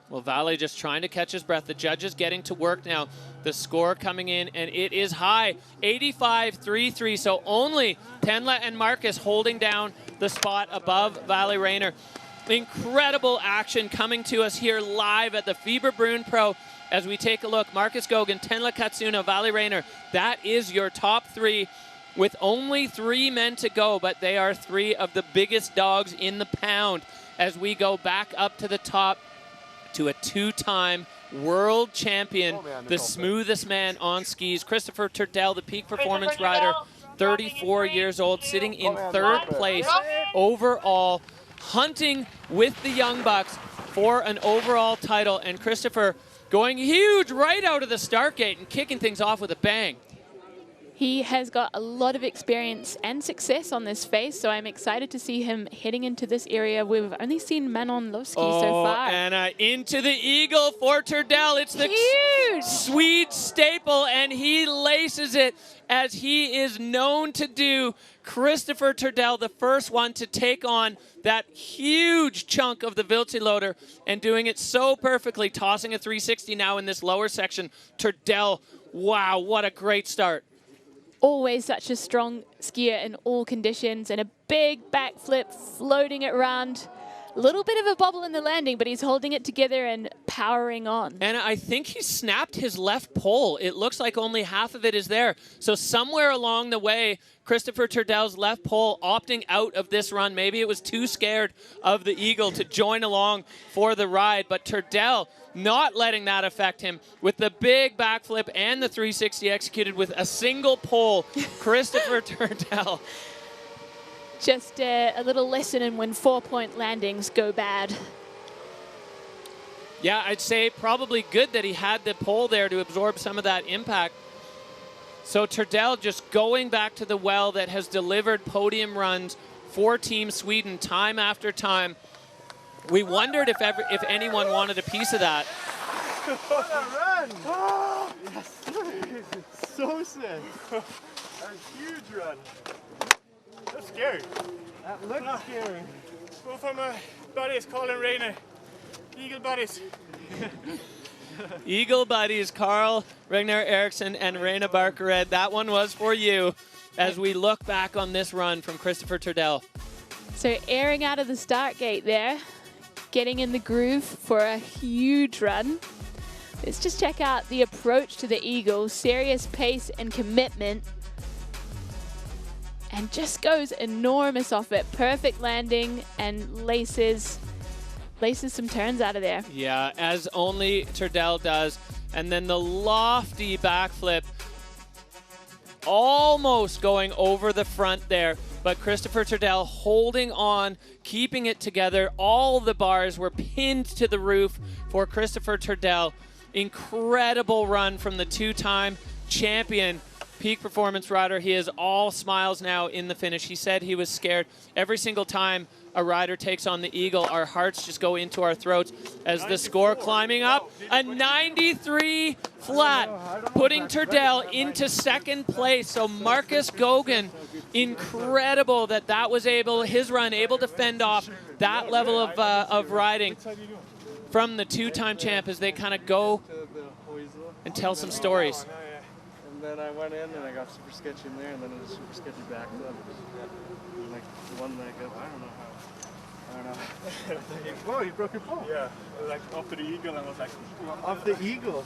Well, Vali just trying to catch his breath. The judges getting to work now. The score coming in, and it is high, 85.33. So only Tenla and Marcus holding down the spot above Vali Rayner. Incredible action coming to us here live at the Fieberbrunn Pro as we take a look. Marcus Goguen, Tenla Katsuna, Vali Rayner. That is your top 3 with only 3 men to go, but they are 3 of the biggest dogs in the pound as we go back up to the top to a 2-time world champion, the smoothest man on skis, Christopher Turdell, the peak performance rider, 34 years old, sitting in 3rd place overall, hunting with the Young Bucks for an overall title. And Christopher going huge right out of the start gate and kicking things off with a bang. He has got a lot of experience and success on this face, so I'm excited to see him heading into this area. We've only seen Manon Lowski so far. And into the eagle for Turdell. It's the huge Swede staple, and he laces it as he is known to do. Christopher Turdell, the first one to take on that huge chunk of the Wildseeloder and doing it so perfectly, tossing a 360 now in this lower section. Turdell, wow, what a great start. Always such a strong skier in all conditions, and a big backflip, floating it around. A little bit of a bobble in the landing, but he's holding it together and powering on. And I think he snapped his left pole. It looks like only half of it is there. So somewhere along the way, Christopher Turdell's left pole opting out of this run. Maybe it was too scared of the eagle to join along for the ride, but Turdell not letting that affect him with the big backflip and the 360 executed with a single pole. Christopher Turdell. Just a little lesson in when 4-point landings go bad. Yeah, I'd say probably good that he had the pole there to absorb some of that impact. So Turdell just going back to the well that has delivered podium runs for Team Sweden time after time. We wondered if anyone wanted a piece of that. What a run! Oh, yes. So sick. A huge run. That's scary. That looks scary. Both of my buddies, Carl and Rainer. Eagle buddies. Eagle buddies, Carl, Ragnar Eriksson, and Raina Barkared. That one was for you as we look back on this run from Christopher Turdell. So airing out of the start gate there, getting in the groove for a huge run. Let's just check out the approach to the eagle. Serious pace and commitment. And just goes enormous off it. Perfect landing and laces some turns out of there. Yeah, as only Turdell does. And then the lofty backflip, almost going over the front there. But Christopher Turdell holding on, keeping it together. All the bars were pinned to the roof for Christopher Turdell. Incredible run from the two-time champion peak performance rider. He is all smiles now in the finish. He said he was scared. Every single time a rider takes on the eagle, our hearts just go into our throats as the score climbing up. A 93 flat, putting Turdell into second place. So Marcus Gogan, incredible that was his run able to fend off that level of riding from the two-time champ as they kind of go and tell some stories. And then I went in and I got super sketchy in there, and then it was super sketchy back up. And like one leg up, I don't know. Whoa, you broke your pole. Yeah, like after the eagle, and I was like, off the eagle.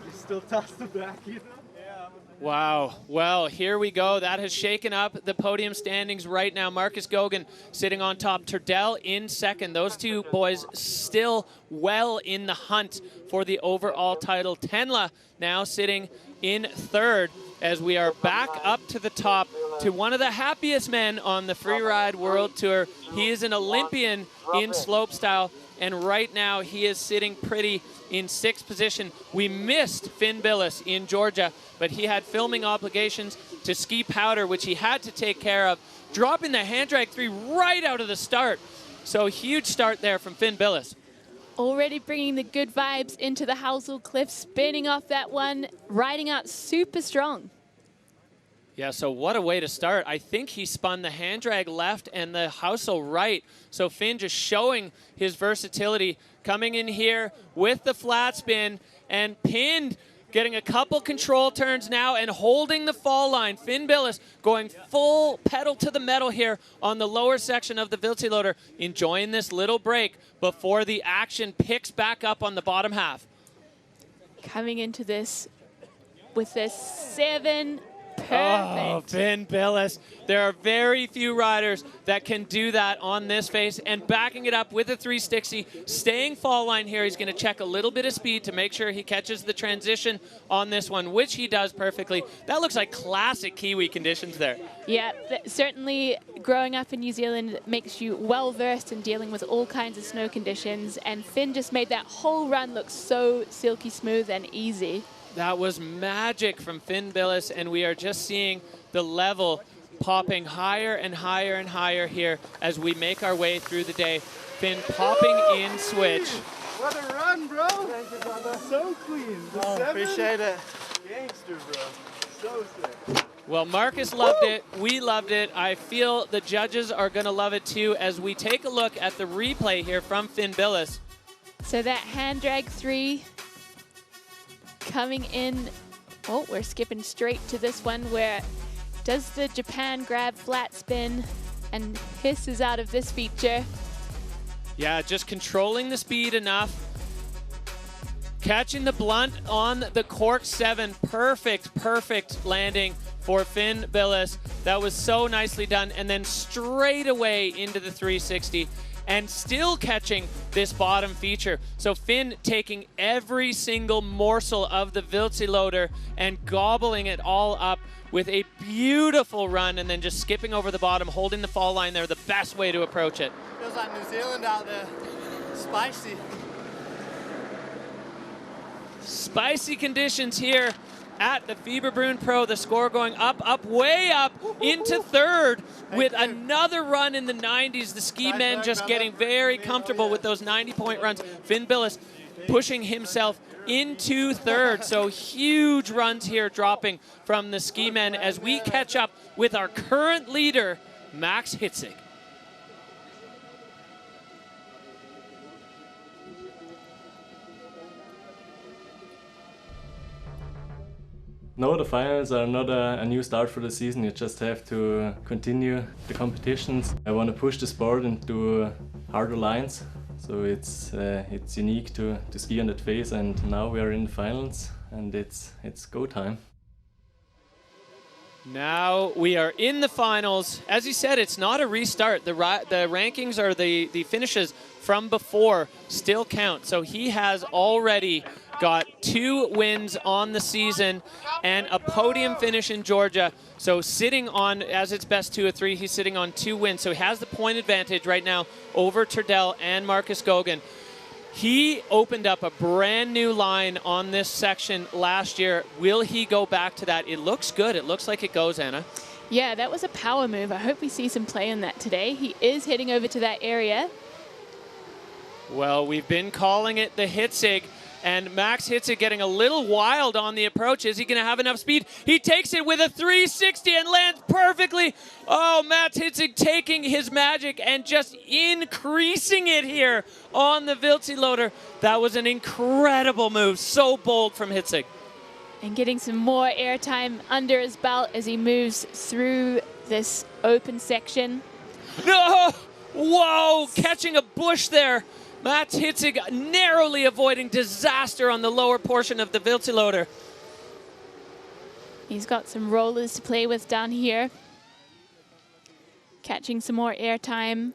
You still tossed the back, you know? Yeah. Wow. Well, here we go. That has shaken up the podium standings right now. Marcus Gogan sitting on top. Turdell in second. Those two boys still well in the hunt for the overall title. Tenla now sitting in third as we are back up to the top to one of the happiest men on the Freeride World Tour. He is an Olympian in slopestyle, and right now he is sitting pretty in sixth position. We missed Finn Billis in Georgia, but he had filming obligations to Ski Powder, which he had to take care of, dropping the hand drag 3 right out of the start. So huge start there from Finn Billis. Already bringing the good vibes into the Housel Cliff, spinning off that one, riding out super strong. Yeah, so what a way to start. I think he spun the hand drag left and the Housel right. So Finn just showing his versatility, coming in here with the flat spin and pinned, getting a couple control turns now and holding the fall line. Finn Billis going full pedal to the metal here on the lower section of the Wildseeloder, enjoying this little break before the action picks back up on the bottom half. Coming into this with this 7. Perfect. Oh, Finn Billis. There are very few riders that can do that on this face, and backing it up with a 360, staying fall line here. He's going to check a little bit of speed to make sure he catches the transition on this one, which he does perfectly. That looks like classic Kiwi conditions there. Yeah, certainly growing up in New Zealand makes you well-versed in dealing with all kinds of snow conditions, and Finn just made that whole run look so silky smooth and easy. That was magic from Finn Billis, and we are just seeing the level popping higher and higher and higher here as we make our way through the day. Finn popping in switch. What a run, bro! Thank you, brother. So clean. Appreciate it. Gangster, bro. So sick. Well, Marcus loved it. We loved it. I feel the judges are going to love it too as we take a look at the replay here from Finn Billis. So that hand drag 3 coming in. Oh, we're skipping straight to this one where does the Japan grab flat spin and hisses out of this feature. Yeah, just controlling the speed enough. Catching the blunt on the cork 7. Perfect, perfect landing for Finn Billis. That was so nicely done. And then straight away into the 360 and still catching this bottom feature. So Finn taking every single morsel of the Wildseeloder and gobbling it all up with a beautiful run and then just skipping over the bottom, holding the fall line there, the best way to approach it. Feels like New Zealand out there. Spicy. Spicy conditions here at the Fieberbrunn Pro. The score going up, up, way up into third with another run in the 90s. The ski men just getting very comfortable with those 90-point runs. Finn Billis pushing himself into third. So huge runs here dropping from the ski men as we catch up with our current leader, Max Hitzig. No, the finals are not a new start for the season. You just have to continue the competitions. I want to push the sport into harder lines. So it's unique to ski on that face, and now we are in the finals and it's go time. Now we are in the finals. As he said, it's not a restart. The rankings or the finishes from before still count. So he has already got 2 wins on the season and a podium finish in Georgia. So sitting on, as its best 2 of 3, he's sitting on 2 wins. So he has the point advantage right now over Turdell and Marcus Gogan. He opened up a brand new line on this section last year. Will he go back to that? It looks good. It looks like it goes, Anna. Yeah, that was a power move. I hope we see some play in that today. He is heading over to that area. Well, we've been calling it the Hitzig, and Max Hitzig getting a little wild on the approach. Is he going to have enough speed? He takes it with a 360 and lands perfectly. Oh, Max Hitzig taking his magic and just increasing it here on the Wildseeloder. That was an incredible move. So bold from Hitzig. And getting some more airtime under his belt as he moves through this open section. No! Whoa! Catching a bush there. Matt Hitzig narrowly avoiding disaster on the lower portion of the Wildseeloder. He's got some rollers to play with down here. Catching some more airtime.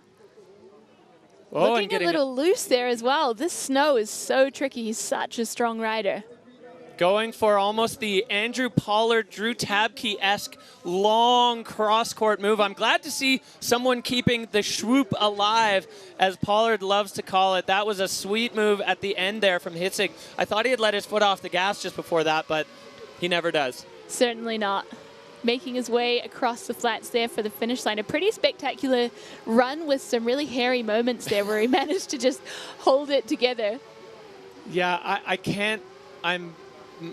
Oh, Looking a little loose there as well. This snow is so tricky. He's such a strong rider. Going for almost the Andrew Pollard, Drew Tabke-esque long cross-court move. I'm glad to see someone keeping the swoop alive, as Pollard loves to call it. That was a sweet move at the end there from Hitzig. I thought he had let his foot off the gas just before that, but he never does. Certainly not. Making his way across the flats there for the finish line. A pretty spectacular run with some really hairy moments there where he managed to just hold it together. Yeah, I can't. I'm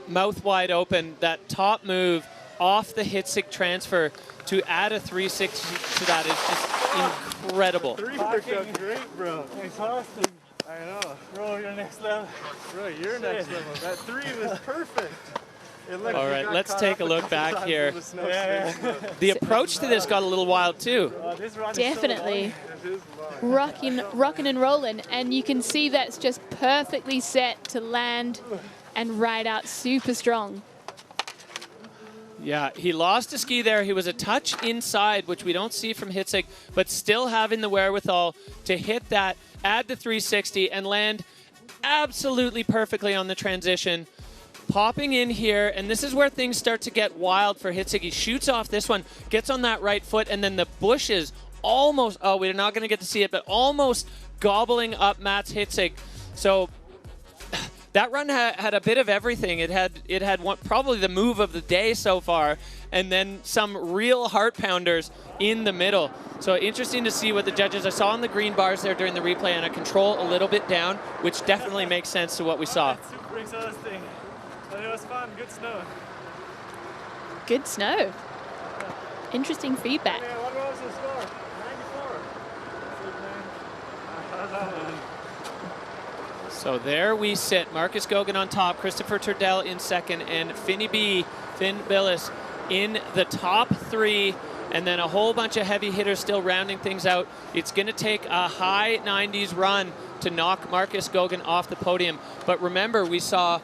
mouth wide open. That top move off the Hitzig transfer to add a 360 to that is just incredible. The 3 worked out great, bro. Exhausting. I know. Bro, you're next level. Bro, you're next level. That 3 was perfect. All right, let's take a look back here. The approach to this got a little wild too. Definitely. Rocking and rolling, and you can see that's just perfectly set to land and ride out super strong. Yeah, he lost a ski there. He was a touch inside, which we don't see from Hitzig, but still having the wherewithal to hit that, add the 360, and land absolutely perfectly on the transition. Popping in here, and this is where things start to get wild for Hitzig. He shoots off this one, gets on that right foot, and then the bushes almost, oh, we're not going to get to see it, but almost gobbling up Mats Hitzig. So that run had a bit of everything. It had probably the move of the day so far, and then some real heart pounders in the middle. So interesting to see what the judges, I saw on the green bars there during the replay, and a control a little bit down, which definitely makes sense to what we saw. That's super exhausting, but it was fun. Good snow. Good snow. Interesting feedback. Yeah, what was the score? 94. So there we sit. Marcus Gogan on top, Christopher Turdell in second, and Finn Billis in the top 3, and then a whole bunch of heavy hitters still rounding things out. It's going to take a high 90s run to knock Marcus Gogan off the podium. But remember, we saw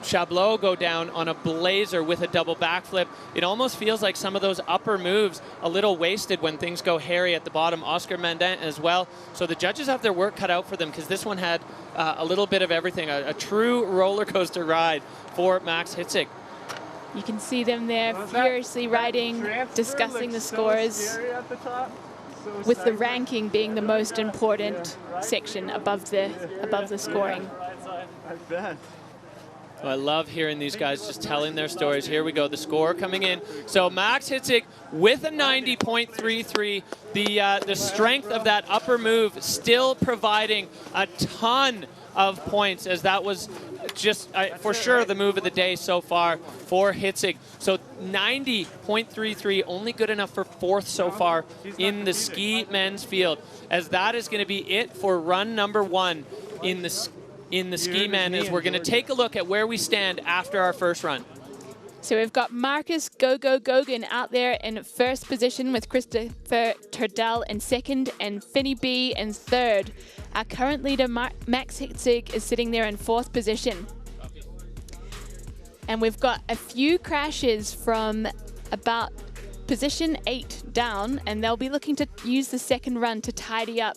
Chablot go down on a blazer with a double backflip. It almost feels like some of those upper moves a little wasted when things go hairy at the bottom. Oscar Mandin as well. So the judges have their work cut out for them, because this one had a little bit of everything. A true roller coaster ride for Max Hitzig. You can see them there furiously riding, discussing the scores, with the ranking being the most important section above the scoring. I bet. Well, I love hearing these guys just telling their stories. Here we go, the score coming in. So Max Hitzig with a 90.33. The strength of that upper move still providing a ton of points, as that was just for sure the move of the day so far for Hitzig. So 90.33, only good enough for 4th so far in the ski men's field, as that is going to be it for run number 1 in the ski men, as we're going to take a look at where we stand after our first run. So we've got Marcus Gogan out there in first position, with Christopher Turdell in second and Finny B in third. Our current leader, Max Hitzig, is sitting there in 4th position. And we've got a few crashes from about position 8 down, and they'll be looking to use the second run to tidy up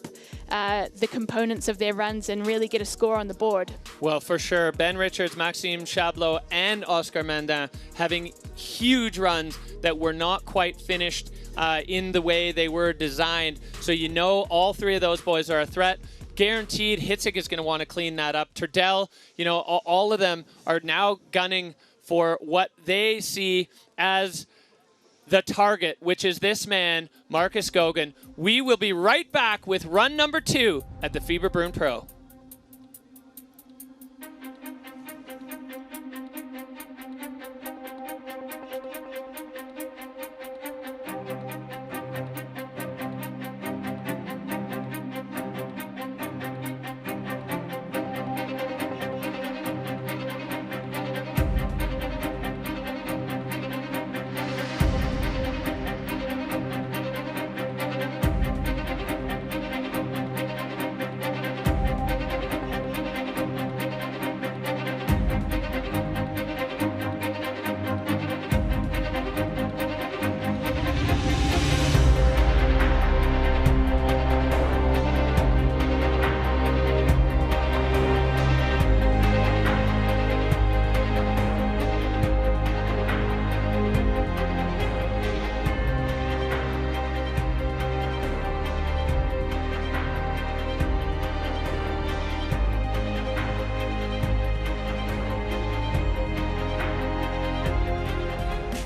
the components of their runs and really get a score on the board. Well, for sure, Ben Richards, Maxime Chablot, and Oscar Mandin having huge runs that were not quite finished in the way they were designed. So you know all 3 of those boys are a threat. Guaranteed Hitzig is going to want to clean that up. Turdell, you know, all of them are now gunning for what they see as the target, which is this man, Marcus Gogan. We will be right back with run number 2 at the Fieberbrunn Pro.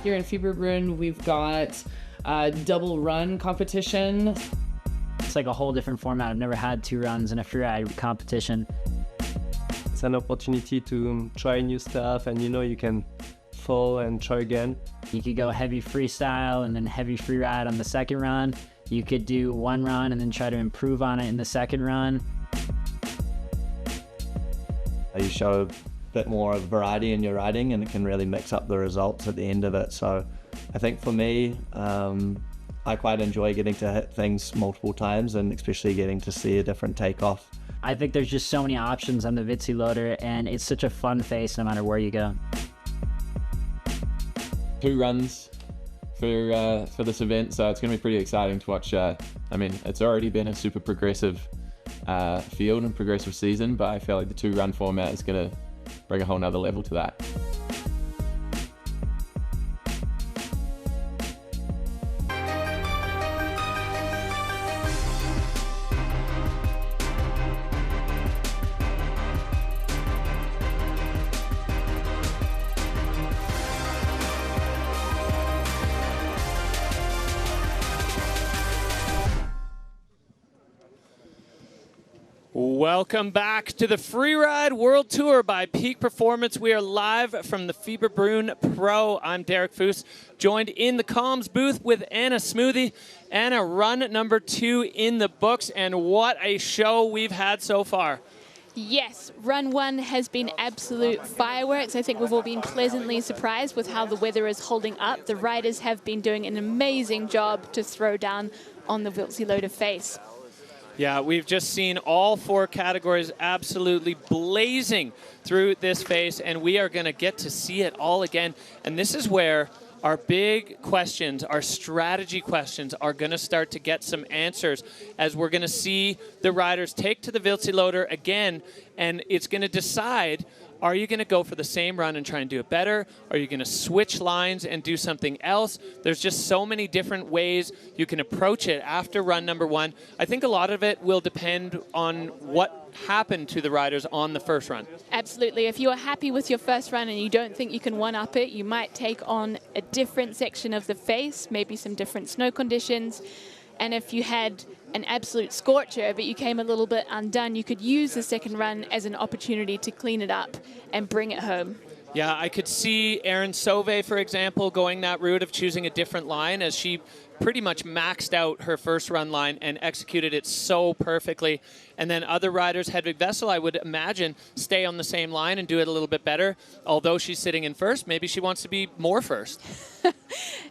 Here in Fieberbrunn, we've got a double run competition. It's like a whole different format. I've never had 2 runs in a freeride competition. It's an opportunity to try new stuff, and you know you can fall and try again. You could go heavy freestyle and then heavy freeride on the second run. You could do 1 run and then try to improve on it in the second run. You show a bit more of variety in your riding, and it can really mix up the results at the end of it. So I think for me, I quite enjoy getting to hit things multiple times, and especially getting to see a different takeoff. I think there's just so many options on the Wildseeloder, and it's such a fun face no matter where you go. 2 runs for this event, so it's going to be pretty exciting to watch. I mean, it's already been a super progressive field and progressive season, but I feel like the 2-run format is going to bring a whole nother level to that. Welcome back to the Freeride World Tour by Peak Performance. We are live from the Fieberbrunn Pro. I'm Derek Foose, joined in the comms booth with Anna Smoothie. Anna, run number 2 in the books, and what a show we've had so far. Yes, run 1 has been absolute fireworks. I think we've all been pleasantly surprised with how the weather is holding up. The riders have been doing an amazing job to throw down on the Wildseeloder face. Yeah, we've just seen all 4 categories absolutely blazing through this face, and we are going to get to see it all again. And this is where our big questions, our strategy questions, are going to start to get some answers, as we're going to see the riders take to the Wildseeloder again, and it's going to decide, are you going to go for the same run and try and do it better? Are you going to switch lines and do something else? There's just so many different ways you can approach it after run number 1. I think a lot of it will depend on what happened to the riders on the first run. Absolutely. If you are happy with your first run and you don't think you can one-up it, you might take on a different section of the face, maybe some different snow conditions. And if you had an absolute scorcher, but you came a little bit undone, you could use the second run as an opportunity to clean it up and bring it home. Yeah, I could see Erin Sauvé, for example, going that route of choosing a different line, as she pretty much maxed out her first run line and executed it so perfectly. And then other riders, Hedvig Vessel, I would imagine, stay on the same line and do it a little bit better. Although she's sitting in first, maybe she wants to be more first.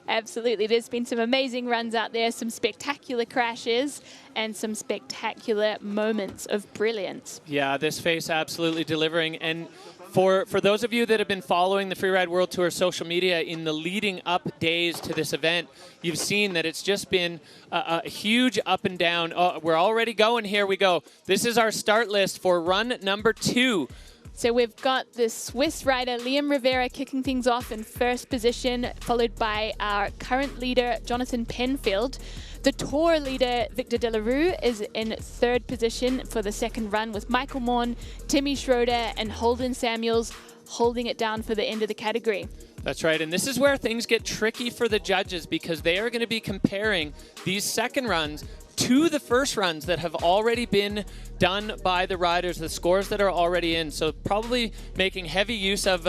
Absolutely. There's been some amazing runs out there, some spectacular crashes, and some spectacular moments of brilliance. Yeah, this face absolutely delivering. And for those of you that have been following the Freeride World Tour social media in the leading up days to this event, you've seen that it's just been a huge up and down. Oh, we're already going. Here we go. This is our start list for run number 2. So we've got the Swiss rider Liam Rivera kicking things off in first position, followed by our current leader, Jonathan Penfield. The tour leader, Victor Delarue, is in third position for the second run, with Michael Morn, Timmy Schroeder, and Holden Samuels holding it down for the end of the category. That's right, and this is where things get tricky for the judges, because they are going to be comparing these second runs to the first runs that have already been done by the riders, the scores that are already in. So probably making heavy use of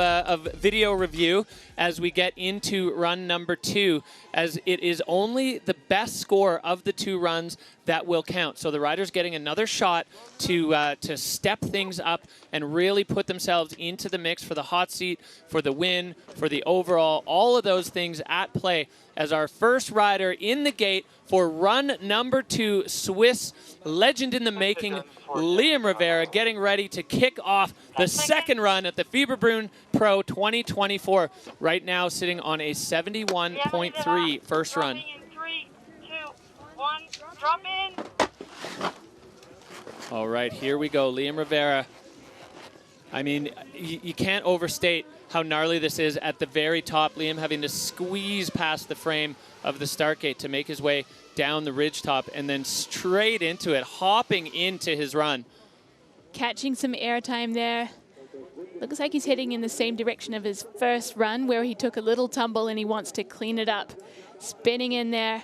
video review as we get into run number 2, as it is only the best score of the 2 runs that will count. So the riders getting another shot to step things up and really put themselves into the mix for the hot seat, for the win, for the overall, all of those things at play, as our first rider in the gate for run number 2, Swiss legend in the making, Liam Rivera, getting ready to kick off the second run at the Fieberbrunn Pro 2024. Right now sitting on a 71.3 first run. 3, 2, 1, drop in. All right, here we go. Liam Rivera. I mean, you can't overstate how gnarly this is at the very top. Liam having to squeeze past the frame of the start gate to make his way down the ridge top and then straight into it, hopping into his run. Catching some airtime there. Looks like he's heading in the same direction of his first run, where he took a little tumble and he wants to clean it up. Spinning in there.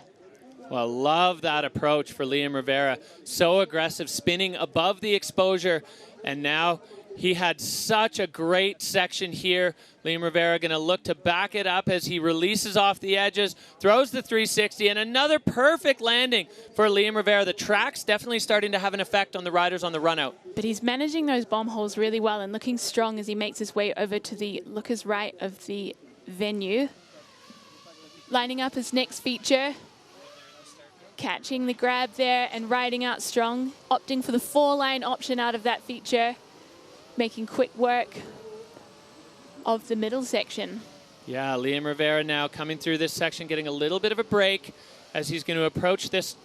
Well, love that approach for Liam Rivera. So aggressive, spinning above the exposure, and now he had such a great section here. Liam Rivera going to look to back it up as he releases off the edges, throws the 360, and another perfect landing for Liam Rivera. The track's definitely starting to have an effect on the riders on the run out. But he's managing those bomb holes really well and looking strong as he makes his way over to the looker's right of the venue. Lining up his next feature. Catching the grab there and riding out strong. Opting for the 4-line option out of that feature. Making quick work of the middle section. Yeah, Liam Rivera now coming through this section, getting a little bit of a break as he's going to approach this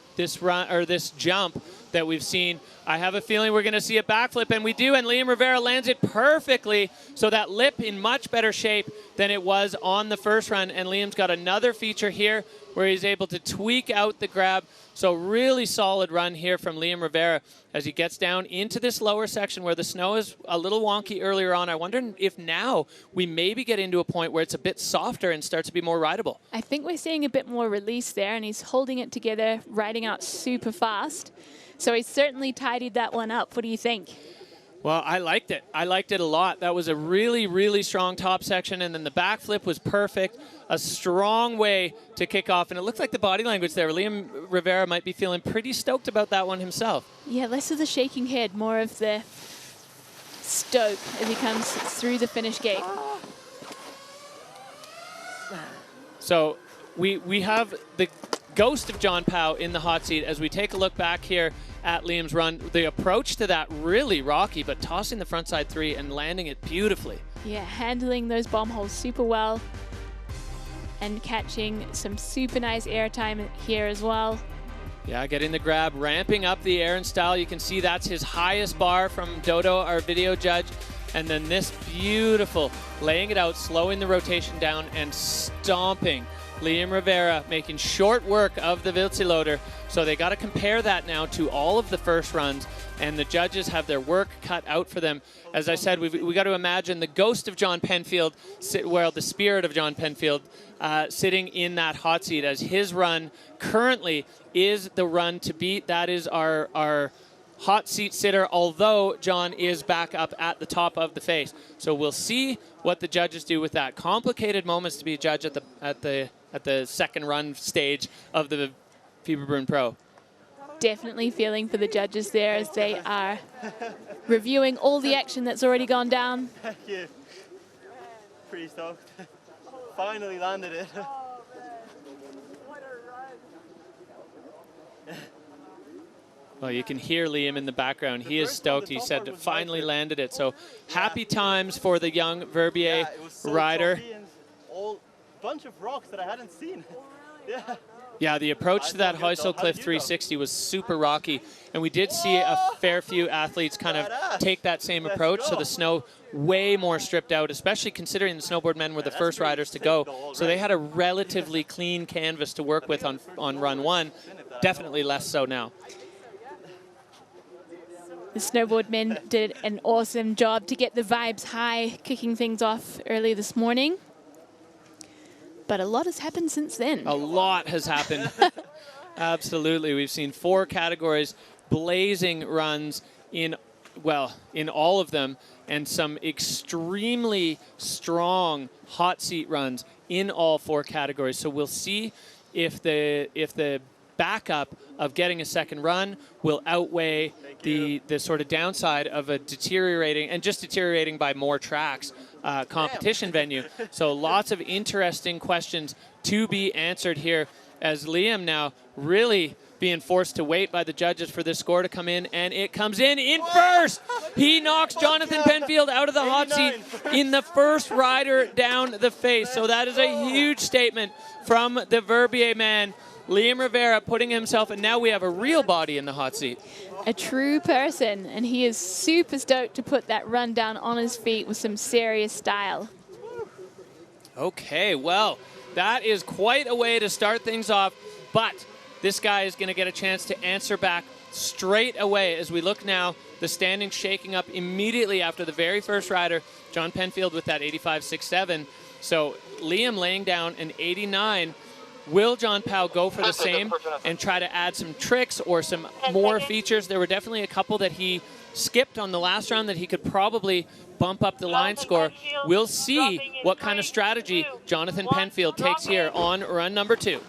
run, or this jump that we've seen. I have a feeling we're going to see a backflip, and we do, and Liam Rivera lands it perfectly. So that lip in much better shape than it was on the first run, and Liam's got another feature here where he's able to tweak out the grab. So really solid run here from Liam Rivera as he gets down into this lower section where the snow is a little wonky earlier on. I wonder if now we maybe get into a point where it's a bit softer and starts to be more rideable. I think we're seeing a bit more release there, and he's holding it together, riding out super fast. So he certainly tidied that one up. What do you think? Well, I liked it. I liked it a lot. That was a really, really strong top section, and then the backflip was perfect. A strong way to kick off, and it looks like the body language there. Liam Rivera might be feeling pretty stoked about that one himself. Yeah, less of the shaking head, more of the stoke as he comes through the finish gate. So we have the ghost of John Powell in the hot seat as we take a look back here at Liam's run. The approach to that really rocky, but tossing the frontside 3 and landing it beautifully. Yeah, handling those bomb holes super well and catching some super nice airtime here as well. Yeah, getting the grab, ramping up the air and style. You can see that's his highest bar from Dodo, our video judge. And then this beautiful, laying it out, slowing the rotation down and stomping. Liam Rivera making short work of the Wildseeloder. So they got to compare that now to all of the first runs, and the judges have their work cut out for them. As I said, we got to imagine the ghost of John Penfield, well, the spirit of John Penfield, sitting in that hot seat as his run currently is the run to beat. That is our hot seat sitter, although John is back up at the top of the face. So we'll see what the judges do with that. Complicated moments to be a judge at the second run stage of the Fieberbrunn Pro. Definitely feeling for the judges there as they are reviewing all the action that's already gone down. Thank you. Pretty stoked. Finally landed it. Well, you can hear Liam in the background. He is stoked. He said to finally landed it. So happy times for the young Verbier rider. A bunch of rocks that I hadn't seen. Yeah. Yeah, the approach to that Heusel Cliff 360 was super rocky, and we did see a fair few athletes kind of take that same approach, so the snow way more stripped out, especially considering the snowboard men were the first riders to go, so they had a relatively clean canvas to work with on run 1, definitely less so now. The snowboard men did an awesome job to get the vibes high, kicking things off early this morning. But a lot has happened since then. A lot has happened. Absolutely. We've seen 4 categories, blazing runs in all of them, and some extremely strong hot seat runs in all 4 categories. So we'll see if the backup of getting a second run will outweigh the sort of downside of a deteriorating by more tracks competition venue. So lots of interesting questions to be answered here as Liam now really being forced to wait by the judges for this score to come in, and it comes in first. He knocks Jonathan Penfield out of the hot seat in the first rider down the face. So that is a huge statement from the Verbier man. Liam Rivera putting himself, and now we have a real body in the hot seat. A true person, and he is super stoked to put that run down on his feet with some serious style. Okay, well, that is quite a way to start things off, but this guy is going to get a chance to answer back straight away as we look now, the standings shaking up immediately after the very first rider, John Penfield with that 85.67. So Liam laying down an 89. Will John Powell go for the same and try to add some tricks or some more features? There were definitely a couple that he skipped on the last round that he could probably bump up the line score. We'll see what kind of strategy Jonathan Penfield takes here on run number 2.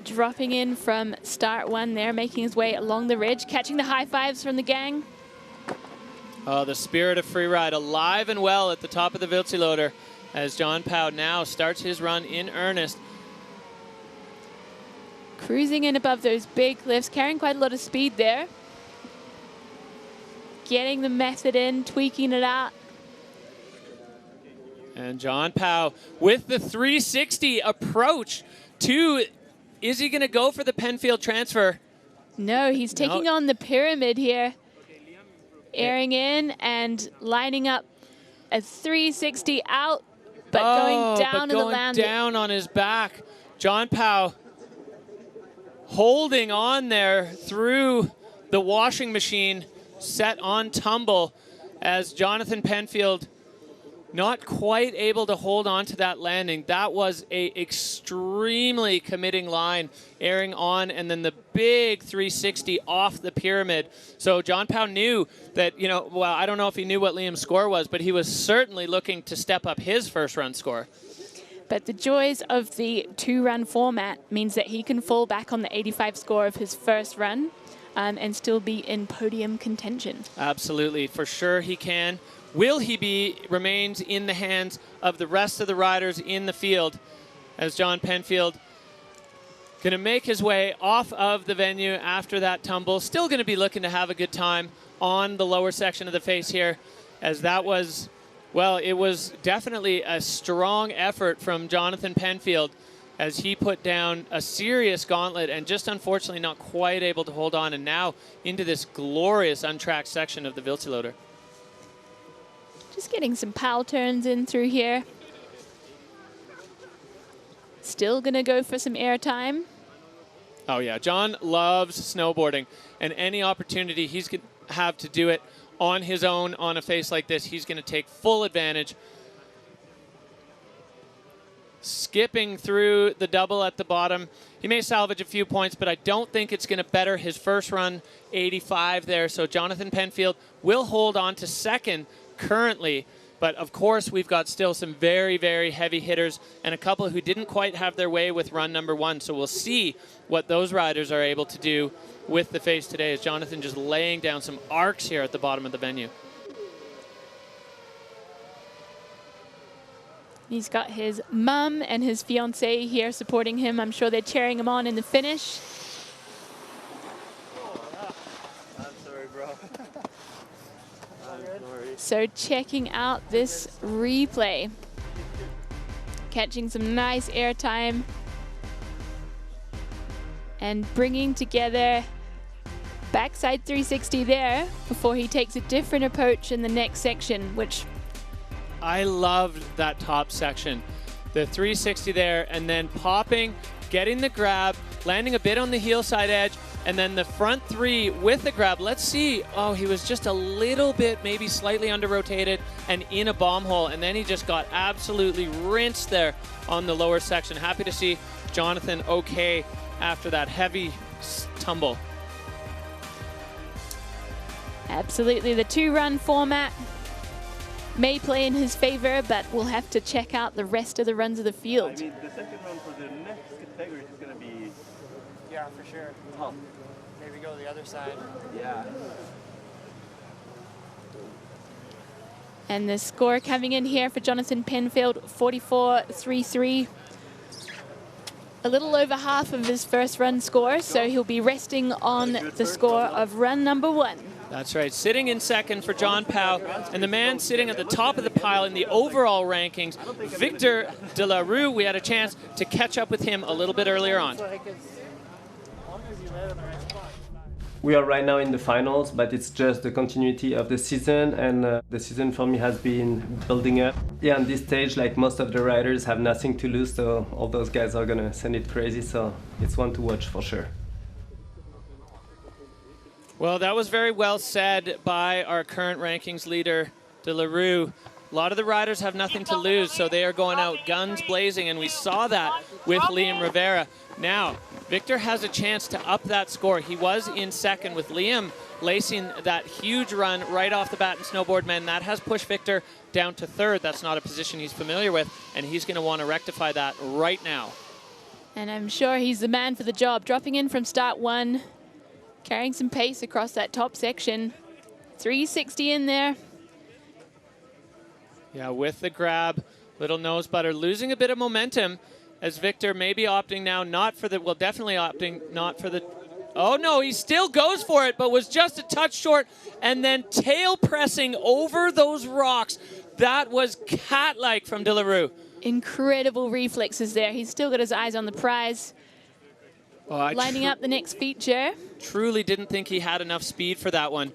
Dropping in from start 1 there, making his way along the ridge, catching the high fives from the gang. Oh, the spirit of Freeride alive and well at the top of the Wildseeloder as John Powell now starts his run in earnest. Cruising in above those big cliffs, carrying quite a lot of speed there. Getting the method in, tweaking it out. And John Powell with the 360 approach to, is he going to go for the Penfield transfer? No, he's taking on the pyramid here. Airing in and lining up a 360 out, but going down in the landing. Down on his back. John Powell holding on there through the washing machine, set on tumble as Jonathan Penfield not quite able to hold on to that landing. That was a extremely committing line, airing on, and then the big 360 off the pyramid. So John Pao knew that, you know, well, I don't know if he knew what Liam's score was, but he was certainly looking to step up his first run score. But the joys of the 2-run format means that he can fall back on the 85 score of his first run and still be in podium contention. Absolutely, for sure he can. Will he be remains in the hands of the rest of the riders in the field, as John Penfield going to make his way off of the venue after that tumble. Still going to be looking to have a good time on the lower section of the face here, as that was, well, it was definitely a strong effort from Jonathan Penfield as he put down a serious gauntlet and just unfortunately not quite able to hold on, and now into this glorious untracked section of the Wildseeloder. Just getting some pal turns in through here. Still gonna go for some air time. Oh yeah, John loves snowboarding, and any opportunity he's gonna have to do it on his own on a face like this, he's gonna take full advantage. Skipping through the double at the bottom. He may salvage a few points, but I don't think it's gonna better his first run 85 there. So Jonathan Penfield will hold on to second currently, but of course we've got still some very, very heavy hitters and a couple who didn't quite have their way with run number 1. So we'll see what those riders are able to do with the face today, as Jonathan just laying down some arcs here at the bottom of the venue. He's got his mum and his fiance here supporting him. I'm sure they're cheering him on in the finish. I'm sorry, bro. So checking out this replay. Catching some nice air time and bringing together backside 360 there before he takes a different approach in the next section, which I loved that top section. The 360 there, and then popping, getting the grab, landing a bit on the heel side edge, and then the front 3 with the grab. Let's see. Oh, he was just a little bit, maybe slightly under-rotated and in a bomb hole, and then he just got absolutely rinsed there on the lower section. Happy to see Jonathan okay after that heavy tumble. absolutely the 2-run format may play in his favor, but we'll have to check out the rest of the runs of the field. I mean, the second run for the next category is going to be... Yeah, for sure. Tough. Maybe go the other side. Yeah. And the score coming in here for Jonathan Penfield, 44.33. A little over half of his first run score, so he'll be resting on the score of run number 1. That's right, sitting in second for John Pao, and the man sitting at the top of the pile in the overall rankings, Victor de la Rue. We had a chance to catch up with him a little bit earlier on. We are right now in the finals, but it's just the continuity of the season, and the season for me has been building up. Yeah, on this stage, like most of the riders have nothing to lose, so all those guys are gonna send it crazy, so it's one to watch for sure. Well, that was very well said by our current rankings leader, de la Rue. A lot of the riders have nothing to lose, so they are going out guns blazing, and we saw that with Liam Rivera. Now, Victor has a chance to up that score. He was in second with Liam lacing that huge run right off the bat in snowboard men. That has pushed Victor down to third. That's not a position he's familiar with, and he's going to want to rectify that right now. And I'm sure he's the man for the job, dropping in from start 1, carrying some pace across that top section. 360 in there. Yeah, with the grab, little nose butter, losing a bit of momentum as Victor may be opting now not for the, well, definitely opting not for the, oh no, he still goes for it, but was just a touch short, and then tail pressing over those rocks. That was cat-like from de la Rue. Incredible reflexes there. He's still got his eyes on the prize. Oh, lining up the next feature. Truly didn't think he had enough speed for that one.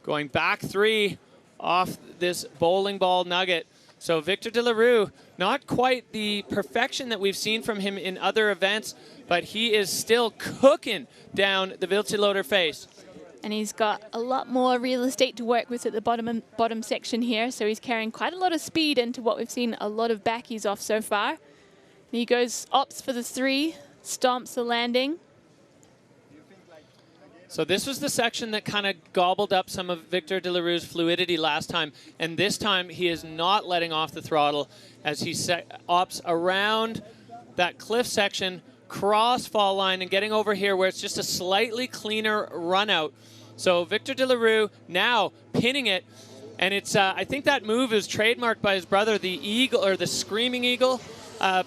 Going back 3 off this bowling ball nugget. So Victor de la Rue, not quite the perfection that we've seen from him in other events, but he is still cooking down the Wildseeloder face. And he's got a lot more real estate to work with at the bottom section here, so he's carrying quite a lot of speed into what we've seen a lot of backies off so far. And he opts for the 3, stomps the landing. So this was the section that kind of gobbled up some of Victor de la Rue's fluidity last time, and this time he is not letting off the throttle as he opts around that cliff section, cross fall line, and getting over here where it's just a slightly cleaner run out. So Victor de la Rue now pinning it, and it's I think that move is trademarked by his brother, the eagle, or the screaming eagle,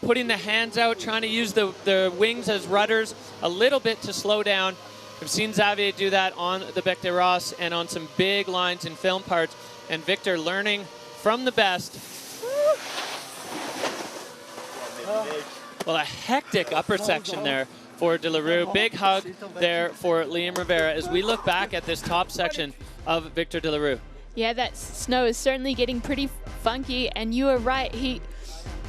putting the hands out, trying to use the wings as rudders a little bit to slow down. I've seen Xavier do that on the Bec de Ross and on some big lines in film parts, and Victor learning from the best. Well, a hectic upper section there for de la Rue. Big hug there for Liam Rivera as we look back at this top section of Victor de la Rue. Yeah, that snow is certainly getting pretty funky, and you are right. He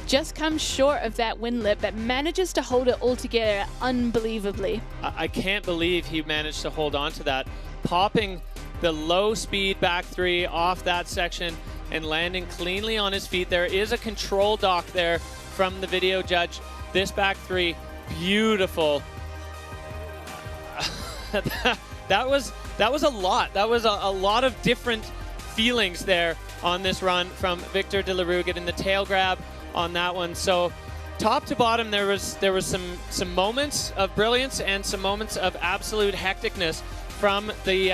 just comes short of that wind lip, but manages to hold it all together unbelievably. I can't believe he managed to hold on to that, popping the low speed back 3 off that section and landing cleanly on his feet. There is a control dock there from the video judge. This back 3, beautiful. that was a lot. That was a lot of different feelings there on this run from Victor de la Rue, getting the tail grab on that one. So top to bottom, there was some moments of brilliance and some moments of absolute hecticness from the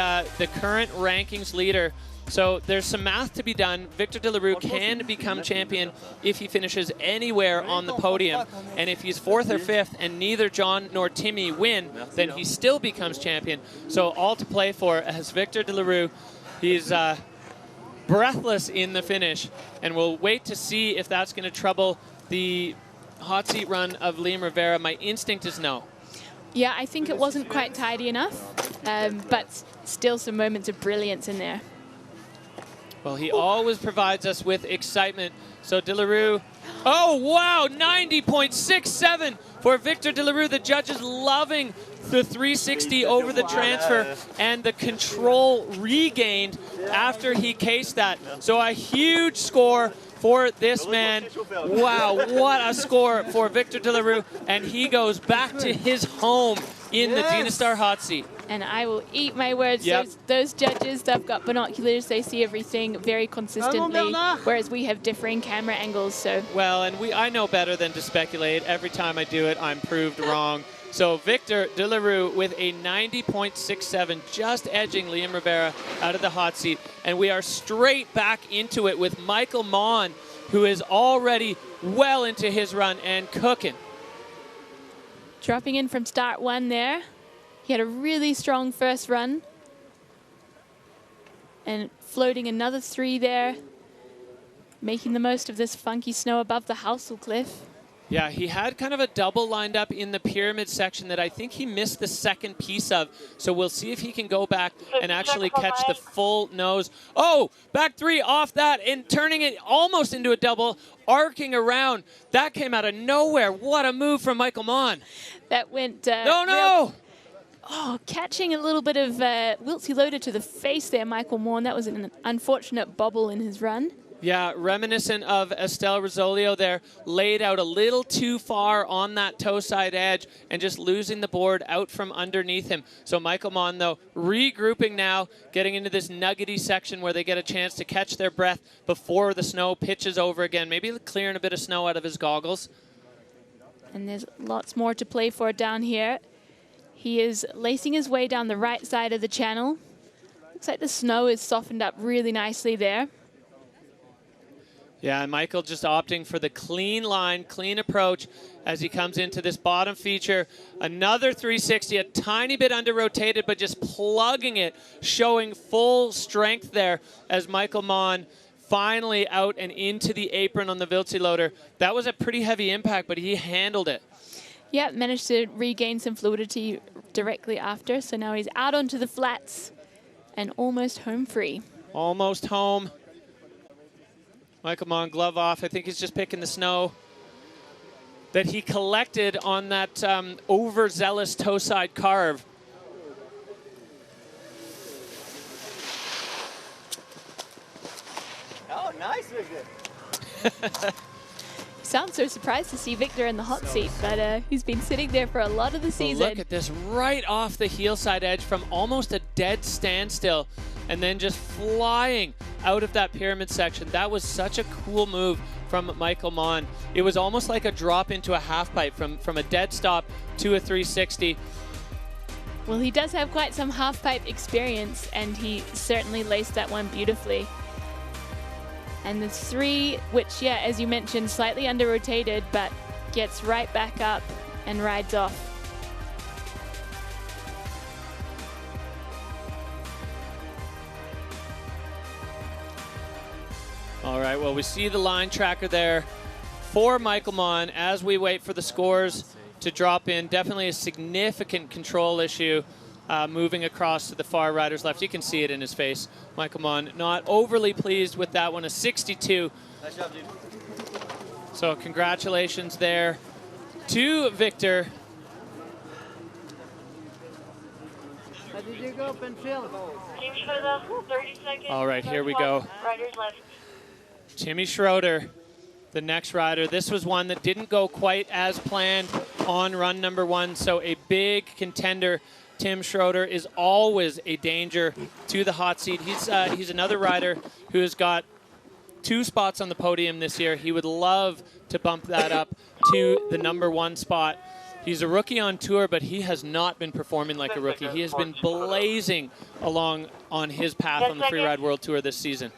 current rankings leader. So there's some math to be done. Victor de la Rue can become champion if he finishes anywhere on the podium. And if he's 4th or 5th and neither John nor Timmy win, then he still becomes champion. So all to play for as Victor de la Rue. He's breathless in the finish, and we'll wait to see if that's going to trouble the hot seat run of Liam Rivera. My instinct is no. Yeah, I think it wasn't quite tidy enough, but still some moments of brilliance in there. Well, he always provides us with excitement. So de la Rue, oh wow, 90.67 for Victor de la Rue. The judges loving the 360 over the transfer and the control regained after he cased that. So a huge score for this man. Wow, what a score for Victor de la Rue. And he goes back to his home in the Dynastar hot seat. And I will eat my words. Yep. Those judges, they've got binoculars. They see everything very consistently, whereas we have differing camera angles. So well, and I know better than to speculate. Every time I do it, I'm proved wrong. So Victor de la Rue with a 90.67, just edging Liam Rivera out of the hot seat. And we are straight back into it with Michael Mon, who is already well into his run and cooking. Dropping in from start 1 there. He had a really strong first run. And floating another 3 there. Making the most of this funky snow above the Housel Cliff. Yeah, he had kind of a double lined up in the pyramid section that I think he missed the second piece of. So we'll see if he can go back and actually catch the full nose. Oh, back 3 off that and turning it almost into a double, arcing around. That came out of nowhere. What a move from Michael Mon. That went... no! Oh, catching a little bit of Wildseeloder to the face there, Michael Mon. That was an unfortunate bobble in his run. Yeah, reminiscent of Estelle Rosolio there, laid out a little too far on that toe side edge and just losing the board out from underneath him. So Michael Mon, though, regrouping now, getting into this nuggety section where they get a chance to catch their breath before the snow pitches over again. Maybe clearing a bit of snow out of his goggles. And there's lots more to play for down here. He is lacing his way down the right side of the channel. Looks like the snow is softened up really nicely there. Yeah, and Michael just opting for the clean line, clean approach as he comes into this bottom feature. Another 360, a tiny bit under-rotated, but just plugging it, showing full strength there as Michael Mon finally out and into the apron on the Wildseeloder. That was a pretty heavy impact, but he handled it. Yeah, managed to regain some fluidity directly after. So now he's out onto the flats and almost home free. Almost home. Michael Mon, glove off. I think he's just picking the snow that he collected on that overzealous toe side carve. Sounds so surprised to see Victor in the hot seat, but he's been sitting there for a lot of the season. Well, look at this, right off the heel side edge from almost a dead standstill and then just flying out of that pyramid section. That was such a cool move from Michael Mon. It was almost like a drop into a half pipe from a dead stop to a 360. Well, he does have quite some half pipe experience, and he certainly laced that one beautifully. And the 3, which, yeah, as you mentioned, slightly under-rotated, but gets right back up and rides off. All right, well, we see the line tracker there for Michael Mon as we wait for the scores to drop in. Definitely a significant control issue moving across to the far rider's left. You can see it in his face. Michael Mon not overly pleased with that one, a 62. Nice job, dude. So congratulations there to Victor. How did you go up and fill? Team for the 30 seconds. All right, here we go. Riders left. Timmy Schroeder, the next rider. This was one that didn't go quite as planned on run number 1, so a big contender. Tim Schroeder is always a danger to the hot seat. He's another rider who has got 2 spots on the podium this year. He would love to bump that up to the number 1 spot. He's a rookie on tour, but he has not been performing like a rookie. He has been blazing along on his path on the Freeride World Tour this season.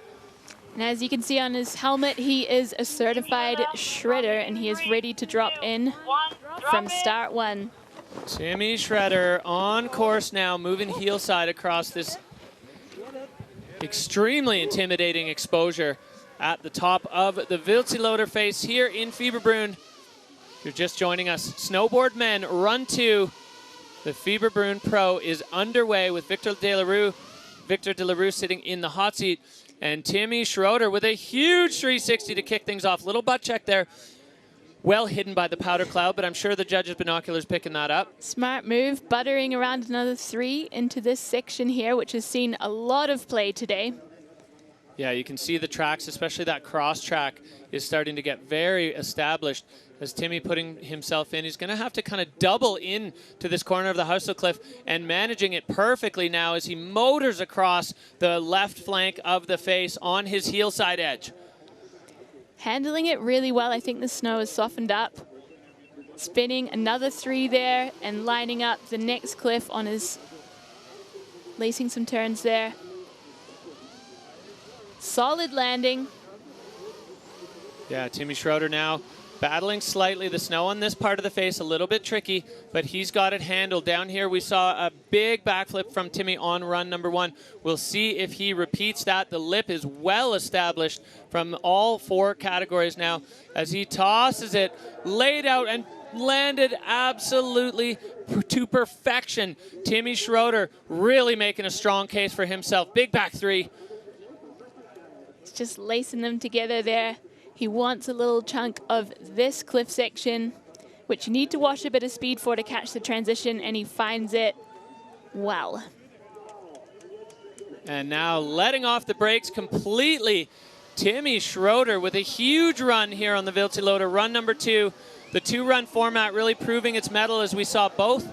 And as you can see on his helmet, he is a certified shredder, and he is ready to drop in from start 1. Timmy Schroeder on course now, moving heel side across this extremely intimidating exposure at the top of the Wildseeloder face here in Fieberbrunn. If you're just joining us, Snowboard Men Run 2. The Fieberbrunn Pro is underway with Victor De La Rue sitting in the hot seat. And Timmy Schroeder with a huge 360 to kick things off. Little butt check there. Well hidden by the powder cloud, but I'm sure the judges' binoculars picking that up. Smart move, buttering around another 3 into this section here, which has seen a lot of play today. Yeah, you can see the tracks, especially that cross track, is starting to get very established. As Timmy putting himself in, he's going to have to kind of double in to this corner of the Housel Cliff and managing it perfectly now as he motors across the left flank of the face on his heel side edge. Handling it really well. I think the snow has softened up. Spinning another 3 there and lining up the next cliff on his, lacing some turns there. Solid landing. Yeah, Timmy Schroeder now battling slightly. The snow on this part of the face a little bit tricky, but he's got it handled. Down here we saw a big backflip from Timmy on run number 1. We'll see if he repeats that. The lip is well established from all 4 categories now as he tosses it, laid out and landed absolutely to perfection. Timmy Schroeder really making a strong case for himself. Big back 3. It's just lacing them together there. He wants a little chunk of this cliff section, which you need to wash a bit of speed for to catch the transition, and he finds it well. And now letting off the brakes completely, Timmy Schroeder with a huge run here on the Wildseeloder, run number 2. The 2-run format really proving its mettle as we saw both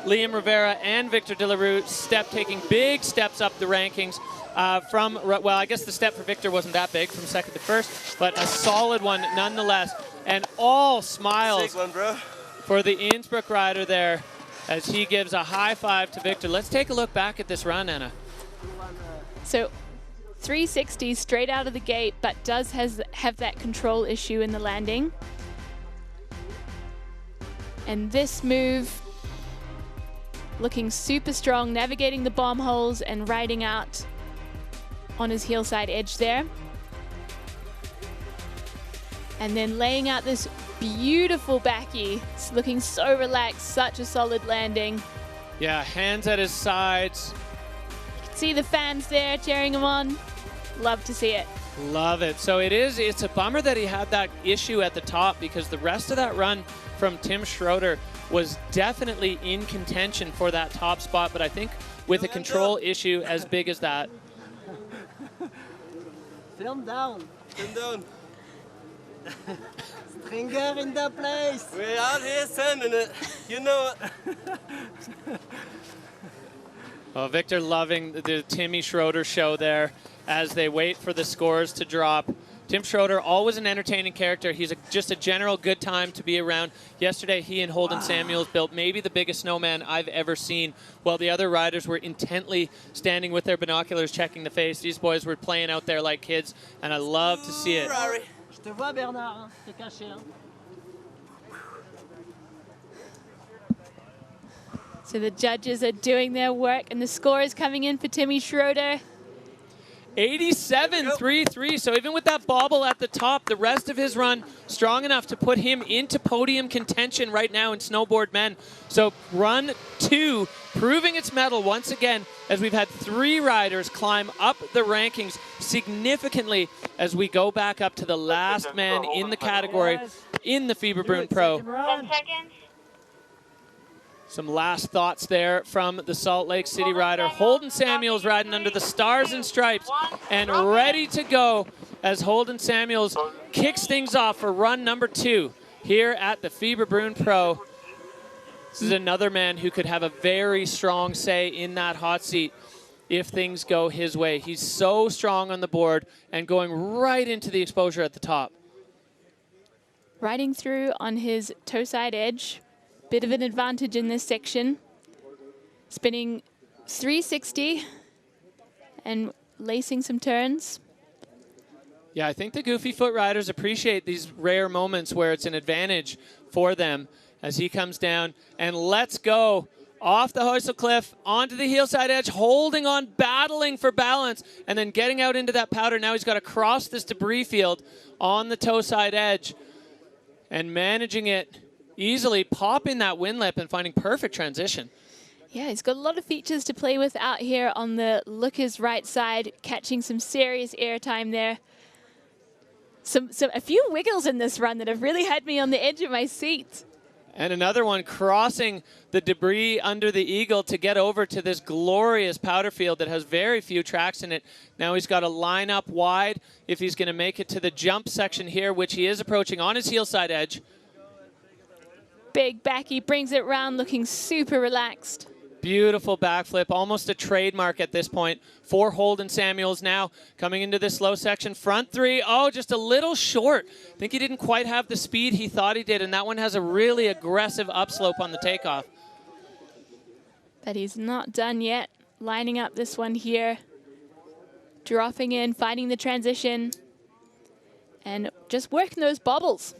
Liam Rivera and Victor De La Rue taking big steps up the rankings. Well, I guess the step for Victor wasn't that big from 2nd to 1st, but a solid one nonetheless. And all smiles for the Innsbruck rider there as he gives a high 5 to Victor. Let's take a look back at this run, Anna. So 360 straight out of the gate, but does have that control issue in the landing. And this move, looking super strong, navigating the bomb holes and riding out on his heel side edge there. And then laying out this beautiful backy. It's looking so relaxed, such a solid landing. Yeah, hands at his sides. You can see the fans there cheering him on. Love to see it. Love it. So it's a bummer that he had that issue at the top because the rest of that run from Tim Schroeder was definitely in contention for that top spot, but I think with a control issue as big as that, Film down. Film down. Stringer in the place. We're out here sending it. You know it. Well, Victor loving the Timmy Schroeder show there as they wait for the scores to drop. Tim Schroeder, always an entertaining character. He's just a general good time to be around. Yesterday, he and Holden Samuels built maybe the biggest snowman I've ever seen, while the other riders were intently standing with their binoculars checking the face. These boys were playing out there like kids, and I love to see it. Je te vois, Bernard. T'es caché. So the judges are doing their work, and the score is coming in for Timmy Schroeder. 87.33. So even with that bobble at the top, the rest of his run strong enough to put him into podium contention right now in snowboard men. So run 2 proving its mettle once again, as we've had 3 riders climb up the rankings significantly as we go back up to the last man in the category in the Fieberbrunn Pro. 10 seconds. Some last thoughts there from the Salt Lake City rider. Holden Samuels riding under the stars and stripes and ready to go as Holden Samuels kicks things off for run number 2 here at the Fieberbrunn Pro. This is another man who could have a very strong say in that hot seat if things go his way. He's so strong on the board and going right into the exposure at the top. Riding through on his toe side edge. Bit of an advantage in this section. Spinning 360 and lacing some turns. Yeah, I think the Goofy Foot riders appreciate these rare moments where it's an advantage for them as he comes down and lets go off the Heusel Cliff onto the heel side edge, holding on, battling for balance, and then getting out into that powder. Now he's got to cross this debris field on the toe side edge and managing it easily, popping that wind lip and finding perfect transition. Yeah, he's got a lot of features to play with out here on the looker's right side, catching some serious airtime there. A few wiggles in this run that have really had me on the edge of my seat. And another one crossing the debris under the Eagle to get over to this glorious powder field that has very few tracks in it. Now he's got to line up wide if he's going to make it to the jump section here, which he is approaching on his heel side edge. Big back, he brings it round looking super relaxed. Beautiful backflip, almost a trademark at this point for Holden Samuels now coming into this slow section. Front 3, oh, just a little short. I think he didn't quite have the speed he thought he did, and that one has a really aggressive upslope on the takeoff. But he's not done yet. Lining up this one here. Dropping in, finding the transition, and just working those bobbles.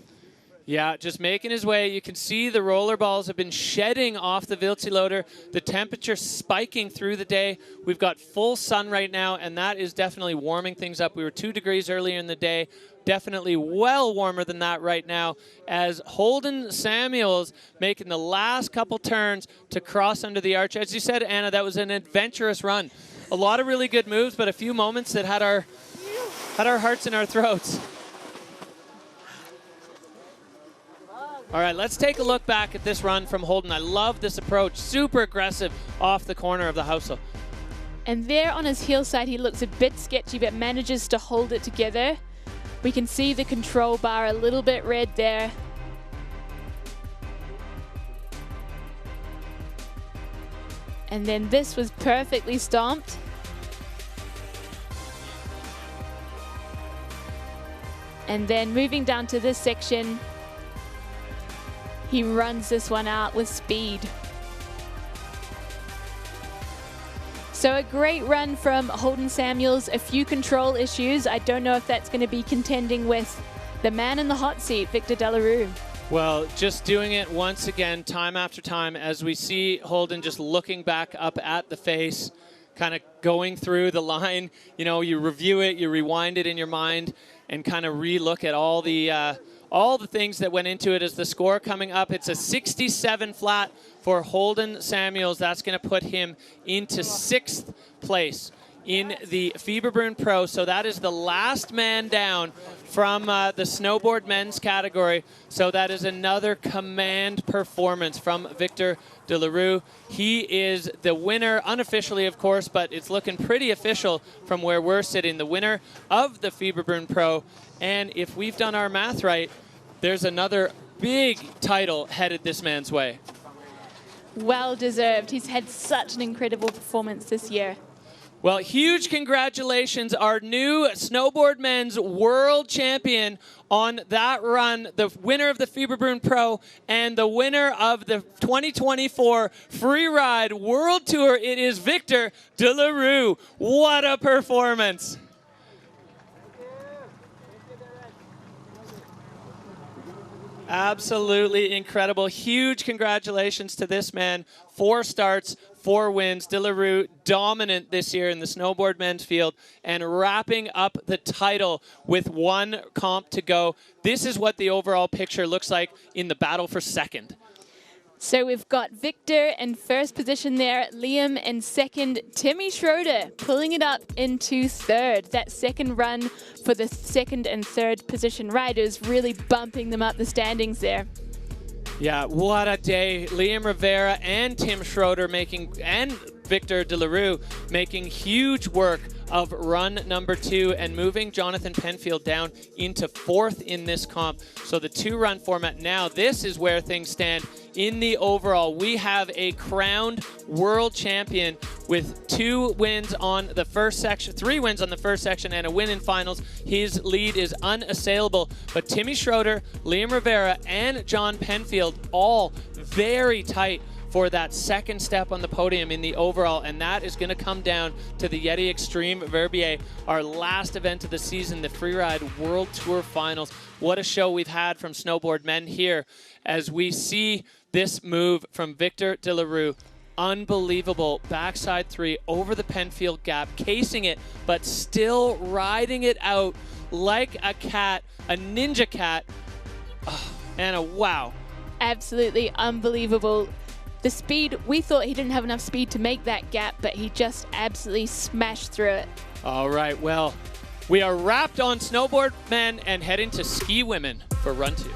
Yeah, just making his way. You can see the roller balls have been shedding off the Wildseeloder. The temperature spiking through the day. We've got full sun right now, and that is definitely warming things up. We were 2 degrees earlier in the day. Definitely well warmer than that right now as Holden Samuels making the last couple turns to cross under the arch. As you said, Anna, that was an adventurous run. A lot of really good moves, but a few moments that had our hearts in our throats. All right, let's take a look back at this run from Holden. I love this approach. Super aggressive off the corner of the Heusel. And there on his heel side, he looks a bit sketchy, but manages to hold it together. We can see the control bar a little bit red there. And then this was perfectly stomped. And then moving down to this section, he runs this one out with speed. So a great run from Holden Samuels, a few control issues. I don't know if that's going to be contending with the man in the hot seat, Victor Delarue. Well, just doing it once again, time after time, as we see Holden just looking back up at the face, kind of going through the line. You know, you review it, you rewind it in your mind, and kind of re-look at all the things that went into it. As the score coming up, it's a 67 flat for Holden Samuels. That's going to put him into 6th place in the Fieberbrunn Pro. So that is the last man down from the snowboard men's category. So that is another command performance from Victor de la Rue. He is the winner, unofficially of course, but it's looking pretty official from where we're sitting. The winner of the Fieberbrunn Pro. And if we've done our math right, there's another big title headed this man's way. Well deserved. He's had such an incredible performance this year. Well, huge congratulations, our new snowboard men's world champion on that run, the winner of the Fieberbrunn Pro and the winner of the 2024 Freeride World Tour. It is Victor de la Rue. What a performance. Absolutely incredible. Huge congratulations to this man. 4 starts, 4 wins. De la Rue dominant this year in the snowboard men's field and wrapping up the title with 1 comp to go. This is what the overall picture looks like in the battle for second. So we've got Victor in first position there, Liam in second, Timmy Schroeder pulling it up into third. That second run for the second and third position riders really bumping them up the standings there. Yeah, what a day. Liam Rivera and Tim Schroeder and Victor de la Rue making huge work of run number 2 and moving Jonathan Penfield down into 4th in this comp. So the 2-run format now, this is where things stand in the overall. We have a crowned world champion with 2 wins on the first section, 3 wins on the first section and a win in finals. His lead is unassailable, but Timmy Schroeder, Liam Rivera and John Penfield all very tight for that second step on the podium in the overall, and that is going to come down to the Yeti Extreme Verbier, our last event of the season, the Freeride World Tour Finals. What a show we've had from snowboard men here as we see this move from Victor de la Rue. Unbelievable backside 3 over the Penfield gap, casing it, but still riding it out like a cat, a ninja cat. Oh, and a wow. Absolutely unbelievable. The speed, we thought he didn't have enough speed to make that gap, but he just absolutely smashed through it. All right, well, we are wrapped on snowboard men and heading to ski women for run 2.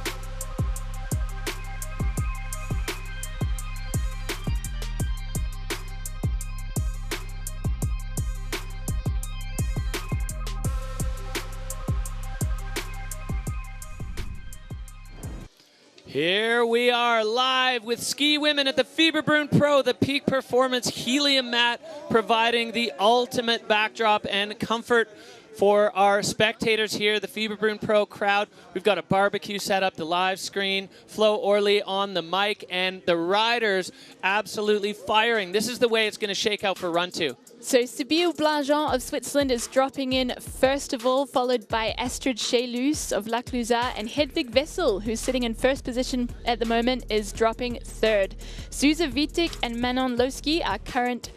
Here we are live with ski women at the Fieberbrunn Pro, the peak performance helium mat, providing the ultimate backdrop and comfort for our spectators here, the Fieberbrunn Pro crowd. We've got a barbecue set up, the live screen, Flo Orley on the mic, and the riders absolutely firing. This is the way it's going to shake out for run 2. So Sibylle Blangeon of Switzerland is dropping in first of all, followed by Astrid Chelus of La Clusaz, and Hedvig Wessel, who's sitting in first position at the moment, is dropping third. Suze Wittig and Manon Lowski, our current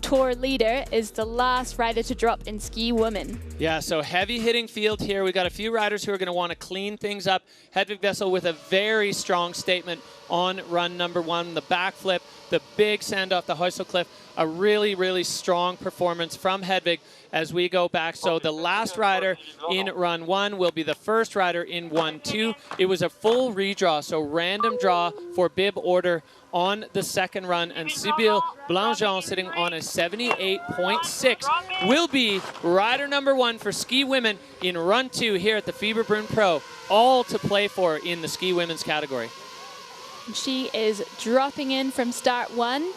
tour leader, is the last rider to drop in ski women. Yeah, so heavy hitting field here. We've got a few riders who are going to want to clean things up. Hedvig Wessel with a very strong statement on run number 1, the backflip, the big send off the Heusel Cliff. A really, really strong performance from Hedvig as we go back. So the last rider in run 1 will be the first rider in run 2. It was a full redraw, so random draw for bib order on the second run, and Sibylle Blangeon sitting on a 78.6 will be rider number 1 for ski women in run 2 here at the Fieberbrunn Pro, all to play for in the ski women's category. She is dropping in from start 1.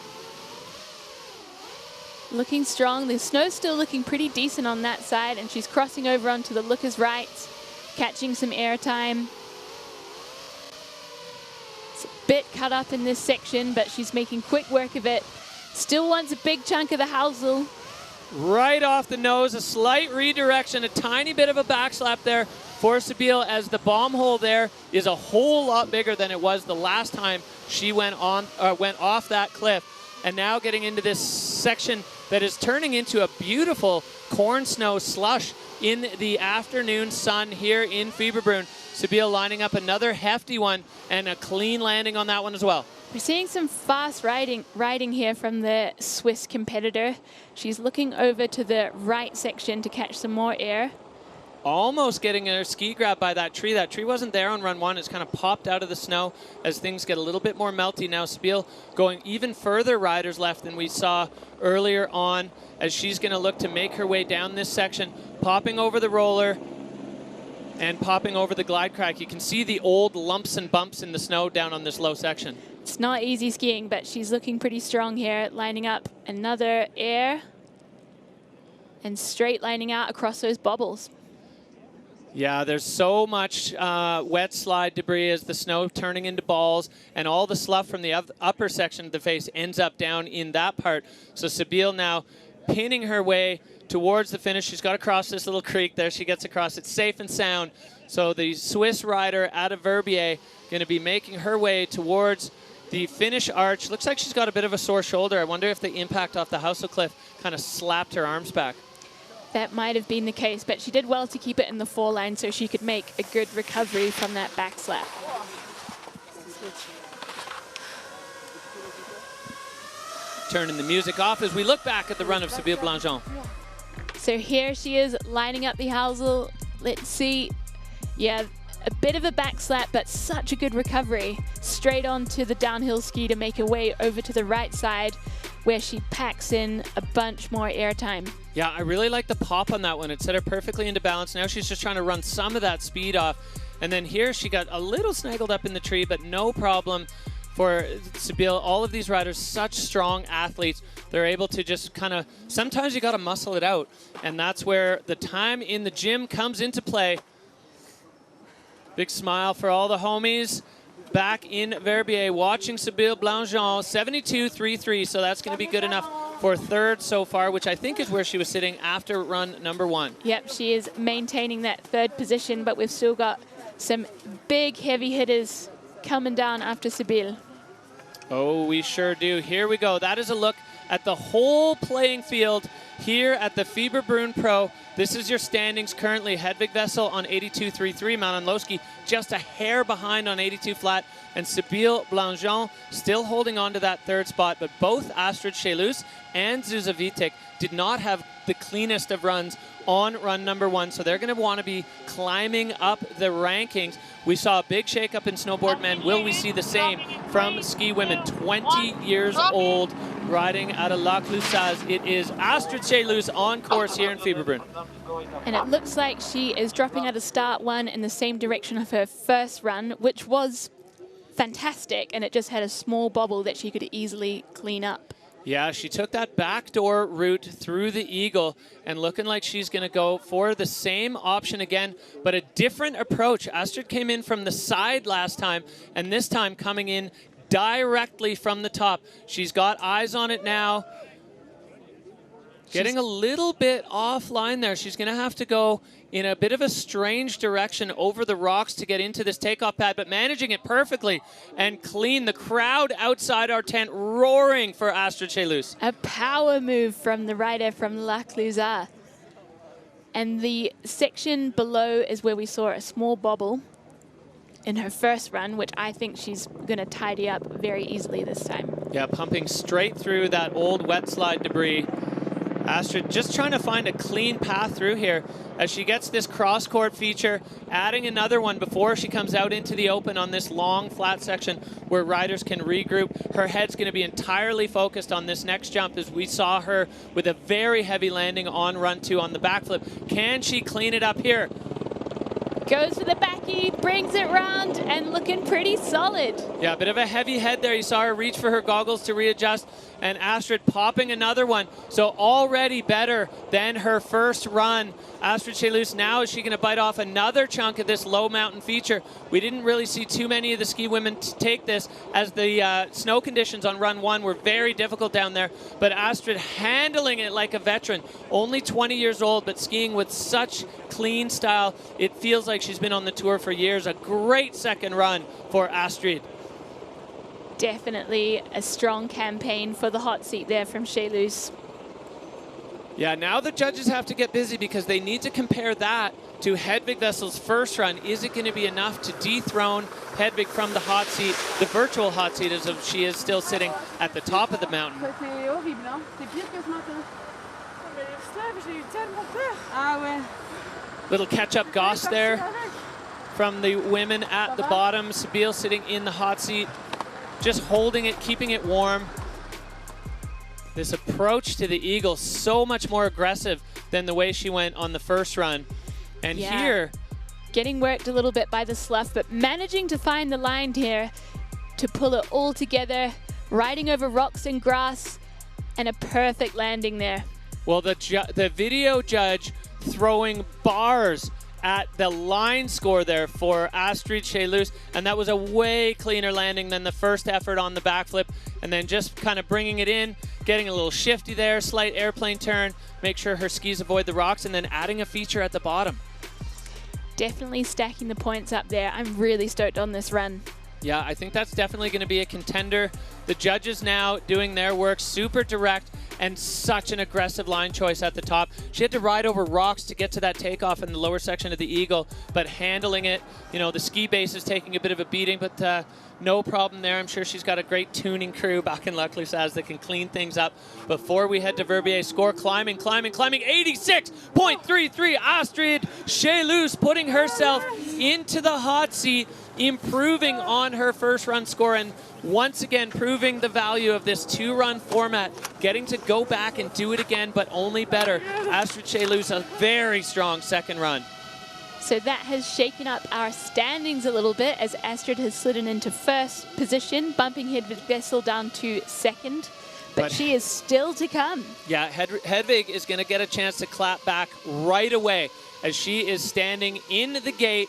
Looking strong. The snow's still looking pretty decent on that side, and she's crossing over onto the looker's right, catching some air time. It's a bit cut up in this section, but she's making quick work of it. Still wants a big chunk of the Heusel. Right off the nose, a slight redirection, a tiny bit of a backslap there for Sibylle, as the bomb hole there is a whole lot bigger than it was the last time she went off that cliff. And now getting into this section that is turning into a beautiful corn snow slush in the afternoon sun here in Fieberbrunn. Sibylle lining up another hefty one and a clean landing on that one as well. We're seeing some fast riding here from the Swiss competitor. She's looking over to the right section to catch some more air. Almost getting her ski grab by that tree. That tree wasn't there on run 1. It's kind of popped out of the snow as things get a little bit more melty. Now Sabile going even further riders left than we saw earlier on, as she's going to look to make her way down this section, popping over the roller and popping over the glide crack. You can see the old lumps and bumps in the snow down on this low section. It's not easy skiing, but she's looking pretty strong here, lining up another air and straight lining out across those bobbles. Yeah, there's so much wet slide debris as the snow turning into balls, and all the slough from the upper section of the face ends up down in that part. So Sabile now pinning her way towards the finish. She's got to cross this little creek. There she gets across. It's safe and sound. So the Swiss rider out of Verbier going to be making her way towards the finish arch. Looks like she's got a bit of a sore shoulder. I wonder if the impact off the Housel cliff kind of slapped her arms back. That might have been the case, but she did well to keep it in the foreline so she could make a good recovery from that back slap. Turning the music off as we look back at the run of Sabile Blanjean. So here she is lining up the Housel. Let's see. Yeah, a bit of a back slap, but such a good recovery. Straight onto the downhill ski to make her way over to the right side, where she packs in a bunch more airtime. Yeah, I really like the pop on that one. It set her perfectly into balance. Now she's just trying to run some of that speed off. And then here she got a little snaggled up in the tree, but no problem for Sabile. All of these riders, such strong athletes. They're able to just kind of, sometimes you got to muscle it out. And that's where the time in the gym comes into play. Big smile for all the homies back in Verbier watching Sabile Blanjean, 72.33, so that's going to be good enough for third so far, which I think is where she was sitting after run number 1. Yep, she is maintaining that third position, but we've still got some big heavy hitters coming down after Sabile. Oh, we sure do. Here we go. That is a look at the whole playing field here at the Fieberbrunn Pro. This is your standings currently. Hedvig Vessel on 82.33, Manon Lowski just a hair behind on 82 flat, and Sabile Blanjean still holding on to that third spot, but both Astrid Chelus and Zuza Vitek did not have the cleanest of runs on run number 1, so they're going to want to be climbing up the rankings. We saw a big shakeup in snowboard men. Will we see the same from ski women? 20 years old, riding out of La Clusaz. It is Astrid Chelus on course here in Fieberbrunn. And it looks like she is dropping out of start 1 in the same direction of her first run, which was fantastic, and it just had a small bobble that she could easily clean up. Yeah, she took that backdoor route through the Eagle, and looking like she's going to go for the same option again, but a different approach. Astrid came in from the side last time, and this time coming in directly from the top. She's got eyes on it now. Getting a little bit offline there. She's going to have to go in a bit of a strange direction over the rocks to get into this takeoff pad, but managing it perfectly and clean. The crowd outside our tent roaring for Astrid Chelus. A power move from the rider from La Clusaz. And the section below is where we saw a small bobble in her first run, which I think she's going to tidy up very easily this time. Yeah, pumping straight through that old wet slide debris. Astrid just trying to find a clean path through here as she gets this cross-court feature, adding another one before she comes out into the open on this long flat section where riders can regroup. Her head's going to be entirely focused on this next jump, as we saw her with a very heavy landing on run 2 on the backflip. Can she clean it up here? Goes for the backy, brings it round, and looking pretty solid. Yeah, a bit of a heavy head there. You saw her reach for her goggles to readjust, and Astrid popping another one. So already better than her first run. Astrid Chelus now, is she going to bite off another chunk of this low mountain feature? We didn't really see too many of the ski women take this, as the snow conditions on run 1 were very difficult down there. But Astrid handling it like a veteran. Only 20 years old, but skiing with such clean style. It feels like she's been on the tour for years. A great second run for Astrid. Definitely a strong campaign for the hot seat there from Chelus. Yeah, now the judges have to get busy because they need to compare that to Hedvig Vessel's first run. Is it going to be enough to dethrone Hedvig from the hot seat, the virtual hot seat, as if she is still sitting at the top of the mountain? C'est horrible, hein? C'est pire que ce matin. Mais j'ai eu tellement peur. Ah ouais. Little catch-up goss there from the women at the bottom. Sabine sitting in the hot seat, just holding it, keeping it warm. This approach to the eagle, so much more aggressive than the way she went on the first run. And here, getting worked a little bit by the slough, but managing to find the line here to pull it all together, riding over rocks and grass, and a perfect landing there. well, the video judge throwing bars at the line score there for Astrid Chelus, and that was a way cleaner landing than the first effort on the backflip, and then just kind of bringing it in, getting a little shifty there, slight airplane turn, make sure her skis avoid the rocks, and then adding a feature at the bottom. Definitely stacking the points up there. I'm really stoked on this run. Yeah, I think that's definitely going to be a contender. The judges now doing their work, super direct, and such an aggressive line choice at the top. She had to ride over rocks to get to that takeoff in the lower section of the Eagle, but handling it, you know, the ski base is taking a bit of a beating, but no problem there. I'm sure she's got a great tuning crew back in La Clusaz that can clean things up. Before we head to Verbier, score climbing, 86.33. Astrid Chelus putting herself into the hot seat, improving on her first run score, and once again proving the value of this two-run format, getting to go back and do it again, but only better. Astrid Chelus, a very strong second run. So that has shaken up our standings a little bit as Astrid has slidden into first position, bumping Hedvig Vessel down to second. But she is still to come. Yeah, Hedvig is going to get a chance to clap back right away as she is standing in the gate.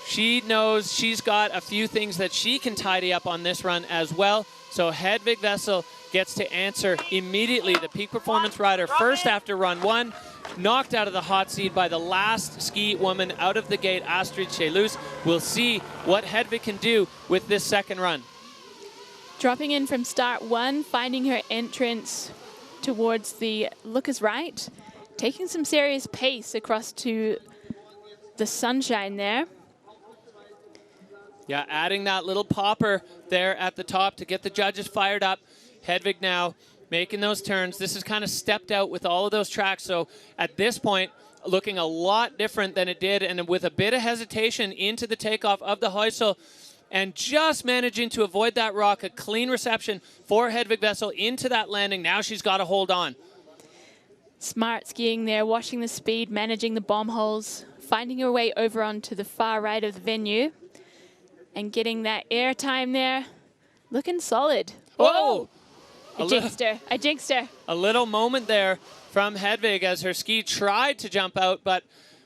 She knows she's got a few things that she can tidy up on this run as well. So Hedvig Vessel gets to answer immediately. The peak performance rider first after run one, knocked out of the hot seat by the last ski woman out of the gate, Astrid Chelus. We'll see what Hedvig can do with this second run. Dropping in from start one, finding her entrance towards the lookers right, taking some serious pace across to the sunshine there. Yeah, adding that little popper there at the top to get the judges fired up. Hedvig now making those turns. This is kind of stepped out with all of those tracks, so at this point, looking a lot different than it did, and with a bit of hesitation into the takeoff of the Heusel, and just managing to avoid that rock. A clean reception for Hedvig Vessel into that landing. Now she's got to hold on. Smart skiing there, watching the speed, managing the bomb holes, finding her way over onto the far right of the venue, and getting that air time there. Looking solid. Whoa! I jinxed her. I jinxed her. A little moment there from Hedvig as her ski tried to jump out, but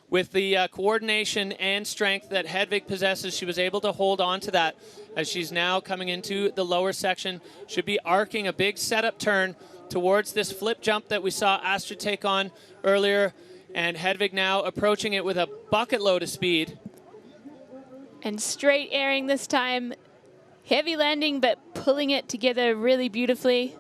with the coordination and strength that Hedvig possesses, she was able to hold on to that as she's now coming into the lower section. Should be arcing a big setup turn towards this flip jump that we saw Astrid take on earlier, and Hedvig now approaching it with a bucket load of speed. And straight airing this time. Heavy landing, but pulling it together really beautifully.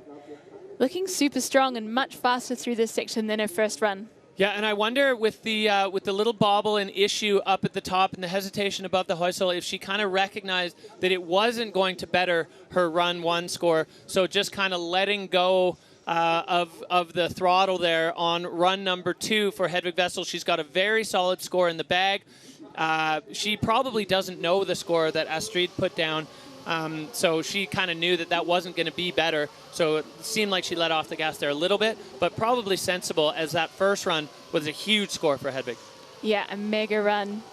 Looking super strong and much faster through this section than her first run. Yeah, and I wonder with the little bobble and issue up at the top and the hesitation above the Heusel, if she kind of recognized that it wasn't going to better her run one score, so just kind of letting go of the throttle there on run number two for Hedvig Vessel. She's got a very solid score in the bag. She probably doesn't know the score that Astrid put down, so she kind of knew that that wasn't going to be better. So it seemed like she let off the gas there a little bit, but probably sensible, as that first run was a huge score for Hedvig. Yeah, a mega run.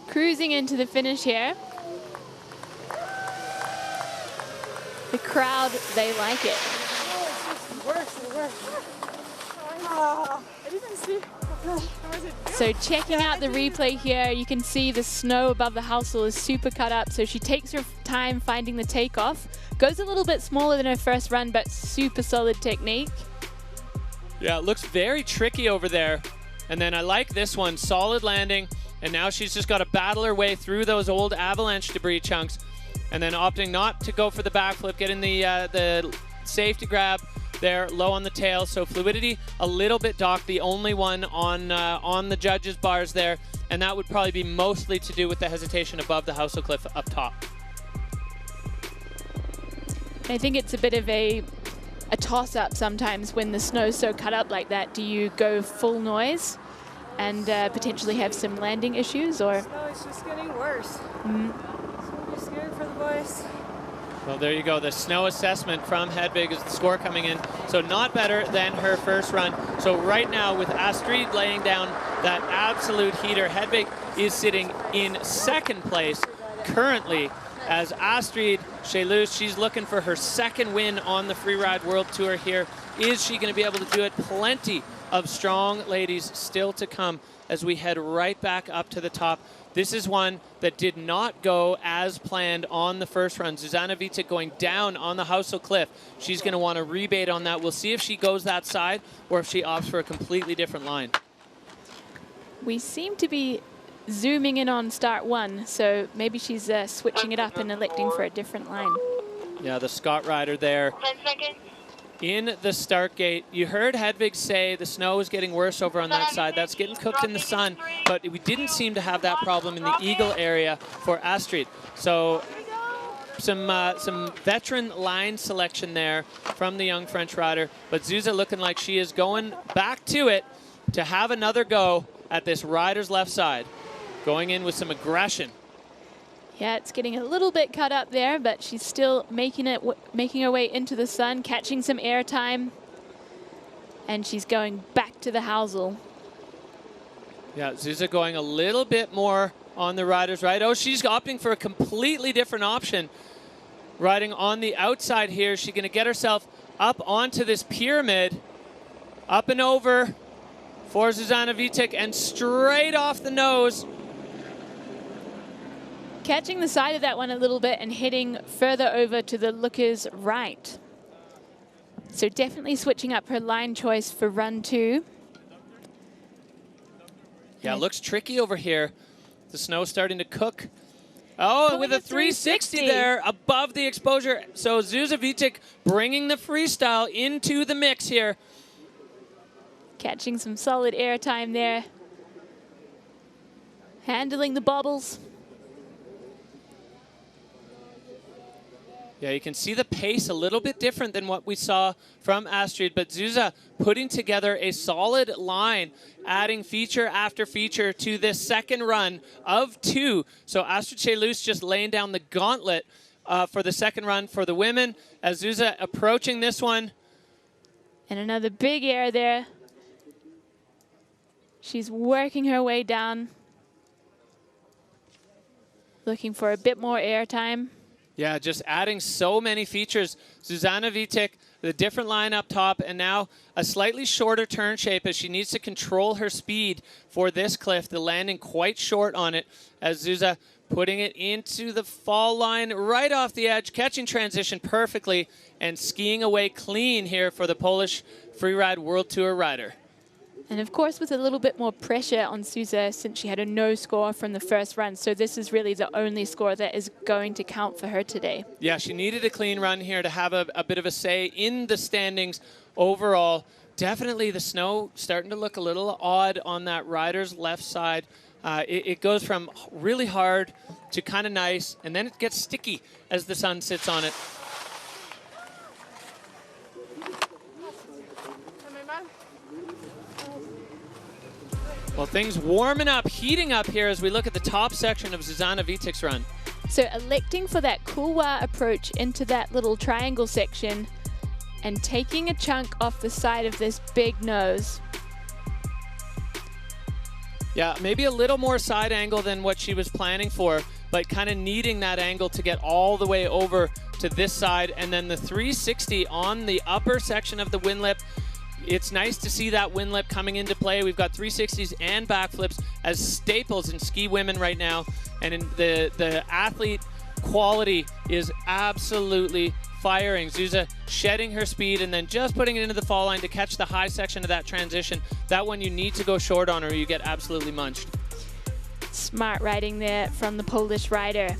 Cruising into the finish here. The crowd, they like it. Worse and worse. I didn't see. So checking out the replay here, you can see the snow above the Heusel is super cut up, so she takes her time finding the takeoff. Goes a little bit smaller than her first run, but super solid technique. Yeah, it looks very tricky over there. And then I like this one, solid landing, and now she's just got to battle her way through those old avalanche debris chunks, and then opting not to go for the backflip, getting the safety grab there, low on the tail. So fluidity a little bit docked, the only one on the judges' bars there, and that would probably be mostly to do with the hesitation above the Housel cliff up top. I think it's a bit of a toss-up sometimes when the snow's so cut up like that. Do you go full noise and potentially have some landing issues, or? No, it's just getting worse. Mm. So scared for the boys. Well, there you go. The snow assessment from Hedvig is the score coming in. So not better than her first run. So right now with Astrid laying down that absolute heater, Hedvig is sitting in second place currently, as Astrid Chelus, she's looking for her second win on the Freeride World Tour here. Is she going to be able to do it? Plenty of strong ladies still to come as we head right back up to the top. This is one that did not go as planned on the first run. Zuzana Vitek going down on the Housel cliff. She's going to want to rebate on that. We'll see if she goes that side or if she opts for a completely different line. We seem to be zooming in on start one, so maybe she's switching it up and electing for a different line. Yeah, the Scott rider there. 10 seconds. In the start gate, you heard Hedvig say the snow is getting worse over on that side. That's getting cooked in the sun, but we didn't seem to have that problem in the Eagle area for Astrid. So some veteran line selection there from the young French rider, but Zuza looking like she is going back to it to have another go at this rider's left side. Going in with some aggression. Yeah, it's getting a little bit cut up there, but she's still making her way into the sun, catching some air time, and she's going back to the Housel. Yeah, Zuza going a little bit more on the rider's right. Oh, she's opting for a completely different option. Riding on the outside here, she's going to get herself up onto this pyramid, up and over for Zuzana Vitek, and straight off the nose. Catching the side of that one a little bit and heading further over to the looker's right. So definitely switching up her line choice for run two. Yeah, it looks tricky over here. The snow's starting to cook. Oh, with a 360 there above the exposure. So Zuza Vitek bringing the freestyle into the mix here. Catching some solid air time there. Handling the bobbles. Yeah, you can see the pace a little bit different than what we saw from Astrid, but Zuza putting together a solid line, adding feature after feature to this second run of two. So Astrid Chelus just laying down the gauntlet for the second run for the women, as Zuza approaching this one. And another big air there. She's working her way down, looking for a bit more air time. Yeah, just adding so many features. Zuzana Vitek, the different line up top, and now a slightly shorter turn shape as she needs to control her speed for this cliff. The landing quite short on it as Zuza putting it into the fall line right off the edge, catching transition perfectly and skiing away clean here for the Polish Freeride World Tour rider. And of course, with a little bit more pressure on Zuza since she had a no score from the first run. So this is really the only score that is going to count for her today. Yeah, she needed a clean run here to have a bit of a say in the standings overall. Definitely the snow starting to look a little odd on that rider's left side. It goes from really hard to kind of nice, and then it gets sticky as the sun sits on it. Well, things warming up, heating up here as we look at the top section of Zuzana Vitek's run. So electing for that couloir approach into that little triangle section and taking a chunk off the side of this big nose. Yeah, maybe a little more side angle than what she was planning for, but kind of needing that angle to get all the way over to this side. And then the 360 on the upper section of the wind lip. It's nice to see that wind lip coming into play. We've got 360s and backflips as staples in ski women right now. And in the athlete quality is absolutely firing. Zuza shedding her speed and then just putting it into the fall line to catch the high section of that transition. That one you need to go short on or you get absolutely munched. Smart riding there from the Polish rider.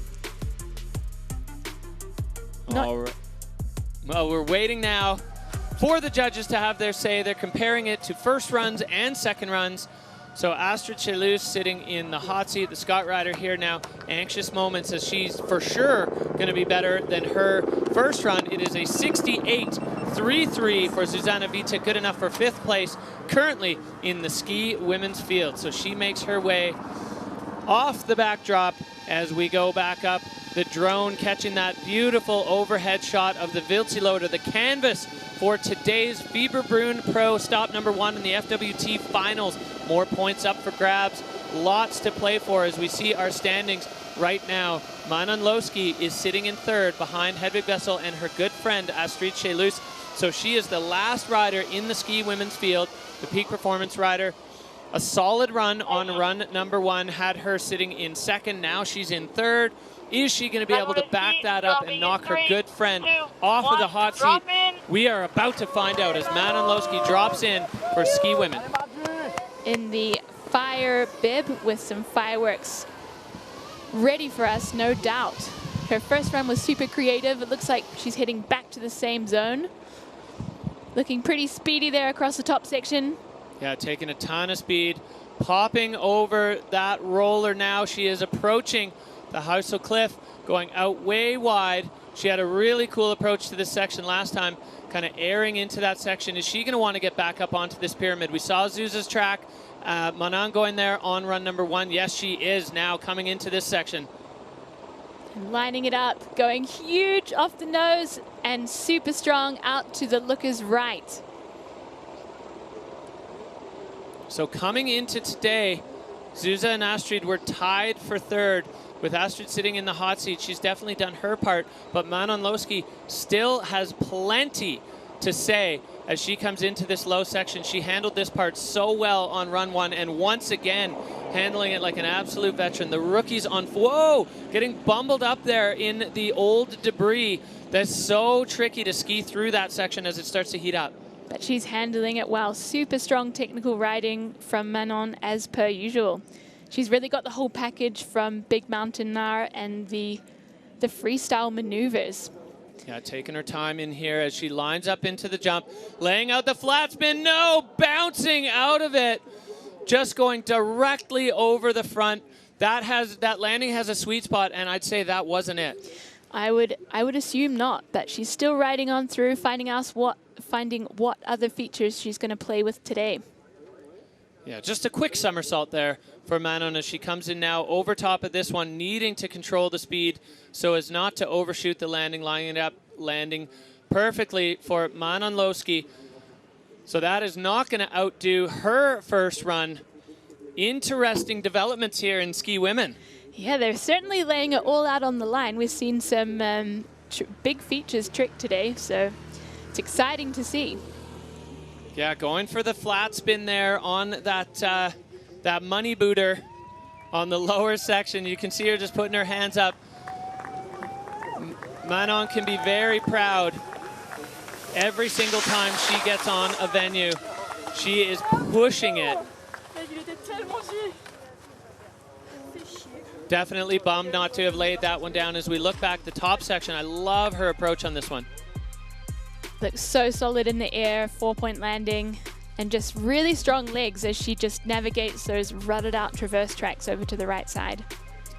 All right. Well, we're waiting now for the judges to have their say. They're comparing it to first runs and second runs. So Astrid Chelus sitting in the hot seat, the Scott rider here now. Anxious moments as she's for sure going to be better than her first run. It is a 68.33 for Susanna Vita, good enough for 5th place currently in the ski women's field. So she makes her way off the backdrop as we go back up. The drone catching that beautiful overhead shot of the Wildseeloder, the canvas for today's Fieberbrunn Pro stop number 1 in the FWT finals. More points up for grabs, lots to play for as we see our standings right now. Manon Lowski is sitting in 3rd behind Hedvig Vessel and her good friend Astrid Chelus. So she is the last rider in the ski women's field, the peak performance rider. A solid run on run number 1 had her sitting in 2nd. Now she's in 3rd. Is she going to be able to back that up and knock her good friend off of the hot seat? We are about to find out as Manon Lowski drops in for ski women. In the fire bib with some fireworks ready for us, no doubt. Her first run was super creative. It looks like she's heading back to the same zone. Looking pretty speedy there across the top section. Yeah, taking a ton of speed, popping over that roller now. She is approaching the Housel Cliff, going out way wide. She had a really cool approach to this section last time, kind of airing into that section. Is she going to want to get back up onto this pyramid? We saw Zuza's track. Manon going there on run number 1. Yes, she is now coming into this section. And lining it up, going huge off the nose and super strong out to the looker's right. So coming into today, Zuza and Astrid were tied for 3rd. With Astrid sitting in the hot seat, she's definitely done her part, but Manon Lowski still has plenty to say as she comes into this low section. She handled this part so well on run 1, and once again, handling it like an absolute veteran. The rookies on, whoa, getting bumbled up there in the old debris. That's so tricky to ski through that section as it starts to heat up. But she's handling it well. Super strong technical riding from Manon as per usual. She's really got the whole package from Big Mountain Gnar and the freestyle maneuvers. Yeah, taking her time in here as she lines up into the jump, laying out the flat spin. No, bouncing out of it, just going directly over the front. That landing has a sweet spot, and I'd say that wasn't it. I would assume not, but she's still riding on through, finding what other features she's going to play with today. Yeah, just a quick somersault there for Manon as she comes in now over top of this one, needing to control the speed so as not to overshoot the landing, lining it up, landing perfectly for Manon Lowski. So that is not going to outdo her first run. Interesting developments here in ski women. Yeah, they're certainly laying it all out on the line. We've seen some big features trick today, so it's exciting to see. Yeah, going for the flat spin there on that that money booter on the lower section. You can see her just putting her hands up. Manon can be very proud every single time she gets on a venue. She is pushing it. Definitely bummed not to have laid that one down. As we look back, the top section, I love her approach on this one. Looks so solid in the air, 4-point landing, and just really strong legs as she just navigates those rutted out traverse tracks over to the right side.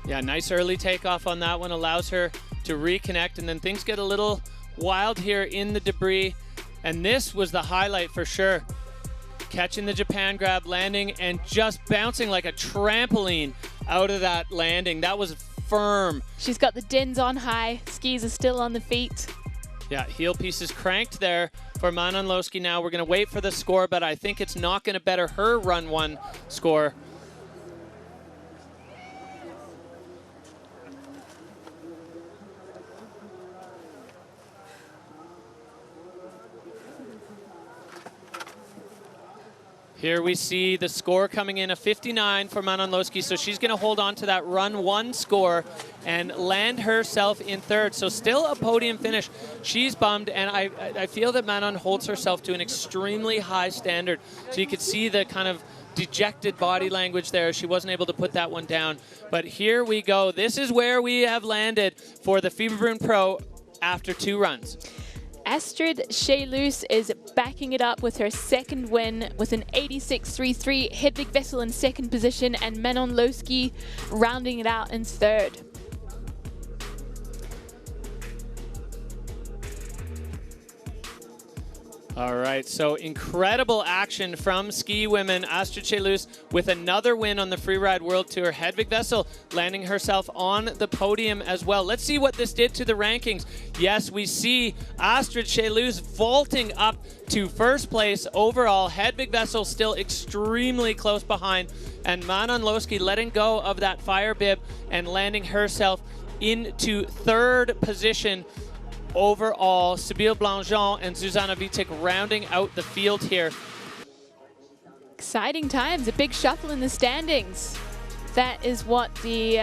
Yeah, nice early takeoff on that one, allows her to reconnect, and then things get a little wild here in the debris. And this was the highlight for sure. Catching the Japan grab, landing, and just bouncing like a trampoline out of that landing. That was firm. She's got the dins on high, skis are still on the feet. Yeah, heel pieces cranked there for Manon Lowski now. We're going to wait for the score, but I think it's not going to better her run 1 score. Here we see the score coming in, a 59 for Manon Lowski, so she's going to hold on to that run 1 score and land herself in 3rd. So still a podium finish. She's bummed, and I feel that Manon holds herself to an extremely high standard. So you could see the kind of dejected body language there. She wasn't able to put that one down. But here we go. This is where we have landed for the Fieberbrunn Pro after 2 runs. Astrid Scheluus is backing it up with her second win with an 86.33. Hedvig Vessel in second position and Manon Lowski rounding it out in third. All right, so incredible action from ski women. Astrid Scheluus with another win on the Freeride World Tour. Hedvig Vessel landing herself on the podium as well. Let's see what this did to the rankings. Yes, we see Astrid Scheluus vaulting up to first place overall. Hedvig Vessel still extremely close behind. And Manon Lowski letting go of that fire bib and landing herself into third position overall. Sibylle Blanjean and Susanna Wittek rounding out the field here. Exciting times, a big shuffle in the standings. That is what the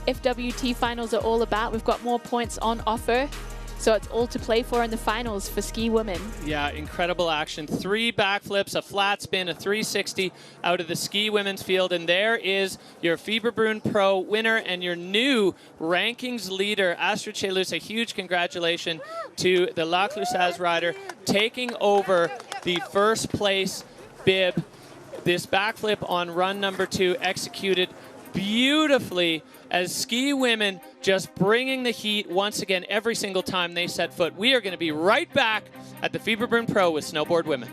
FWT finals are all about. We've got more points on offer, so it's all to play for in the finals for ski women. Yeah, incredible action. 3 backflips, a flat spin, a 360 out of the ski women's field. And there is your Fieberbrunn Pro winner and your new rankings leader, Astrid Scheluus. A huge congratulations to the La Clusaz rider taking over the first place bib. This backflip on run number 2 executed beautifully as ski women just bringing the heat once again every single time they set foot. We are going to be right back at the Fieberbrunn Pro with Snowboard Women.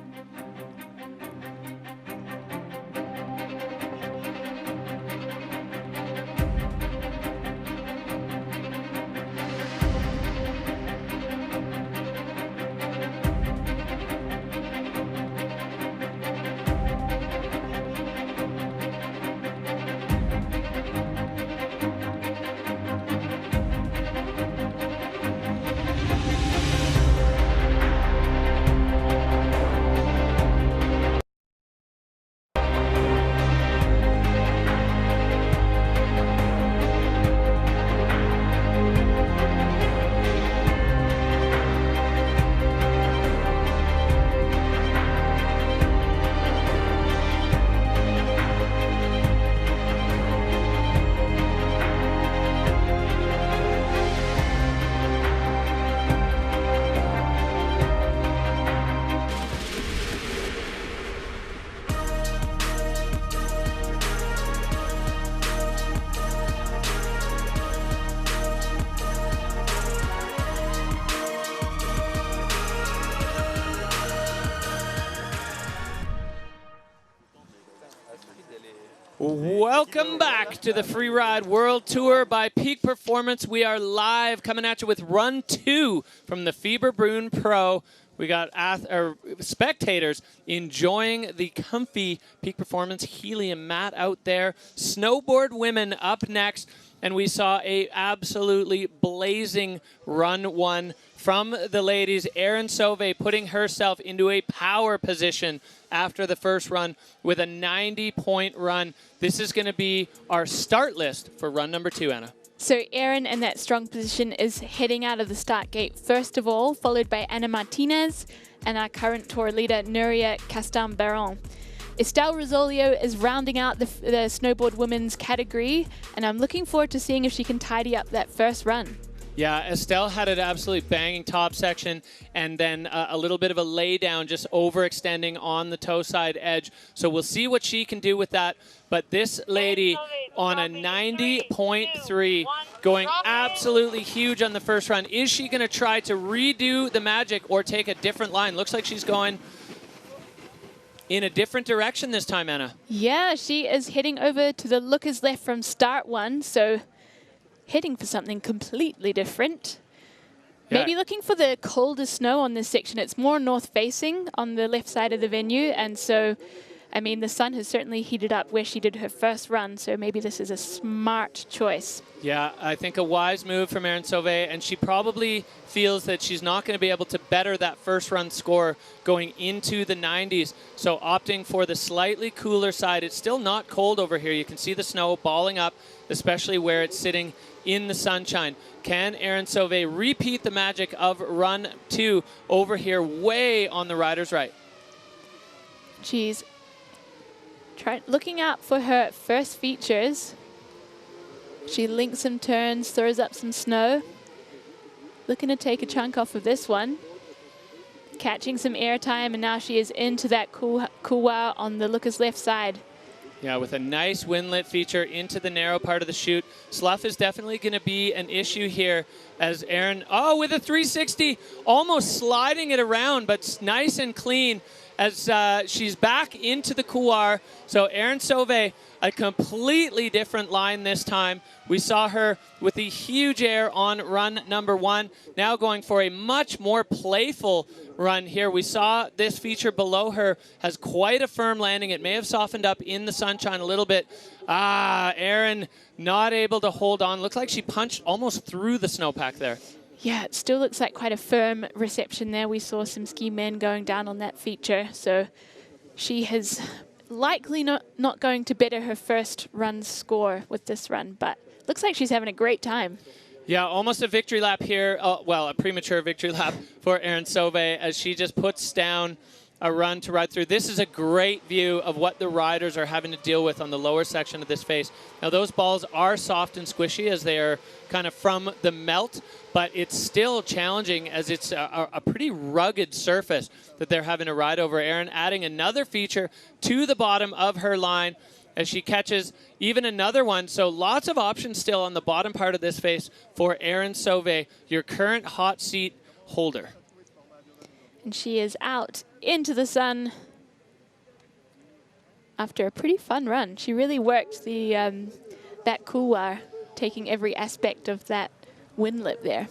Welcome back to the Freeride World Tour by Peak Performance. We are live coming at you with Run 2 from the Fieberbrunn Pro. We got spectators enjoying the comfy Peak Performance helium mat out there. Snowboard women up next, and we saw a absolutely blazing Run 1 from the ladies. Erin Sauvé putting herself into a power position after the first run with a 90-point run. This is going to be our start list for run number 2, Anna. So Erin in that strong position is heading out of the start gate first of all, followed by Anna Martinez and our current tour leader, Nuria Castan-Baron. Estelle Rosolio is rounding out the snowboard women's category, and I'm looking forward to seeing if she can tidy up that first run. Yeah, Estelle had an absolutely banging top section and then a little bit of a lay down, just overextending on the toe side edge. So we'll see what she can do with that. But this lady on a 90.3 going absolutely huge on the first run. Is she going to try to redo the magic or take a different line? Looks like she's going in a different direction this time, Anna. Yeah, she is heading over to the lookers left from start 1. So heading for something completely different. Yeah. Maybe looking for the colder snow on this section. It's more north-facing on the left side of the venue, and so, I mean, the sun has certainly heated up where she did her first run, so maybe this is a smart choice. Yeah, I think a wise move from Erin Sauvé, and she probably feels that she's not going to be able to better that first run score going into the 90s, so opting for the slightly cooler side. It's still not cold over here. You can see the snow balling up, especially where it's sitting in the sunshine. Can Erin Sauvé repeat the magic of run 2 over here way on the rider's right? She's looking out for her first features. She links some turns, throws up some snow. Looking to take a chunk off of this one. catching some air time, and now she is into that couloir on the looker's left side. Yeah, with a nice windlet feature into the narrow part of the chute. Slough is definitely going to be an issue here as Erin, with a 360, almost sliding it around, but nice and clean as she's back into the couloir. So Erin Sauvé, a completely different line this time. We saw her with the huge air on run number 1, now going for a much more playful run here. We saw this feature below her has quite a firm landing. It may have softened up in the sunshine a little bit. Erin not able to hold on. Looks like she punched almost through the snowpack there. Yeah, it still looks like quite a firm reception there. We saw some ski men going down on that feature, so she has likely not going to better her first run score with this run, but looks like she's having a great time. Yeah, almost a victory lap here. Well, a premature victory lap for Erin Sauvé as she just puts down a run to ride through. This is a great view of what the riders are having to deal with on the lower section of this face. Now, those balls are soft and squishy as they are kind of from the melt, but it's still challenging as it's a pretty rugged surface that they're having to ride over. Erin adding another feature to the bottom of her line as she catches even another one. So lots of options still on the bottom part of this face for Erin Sauvé, your current hot seat holder. And she is out into the sun after a pretty fun run. She really worked the that couloir, taking every aspect of that windlip there.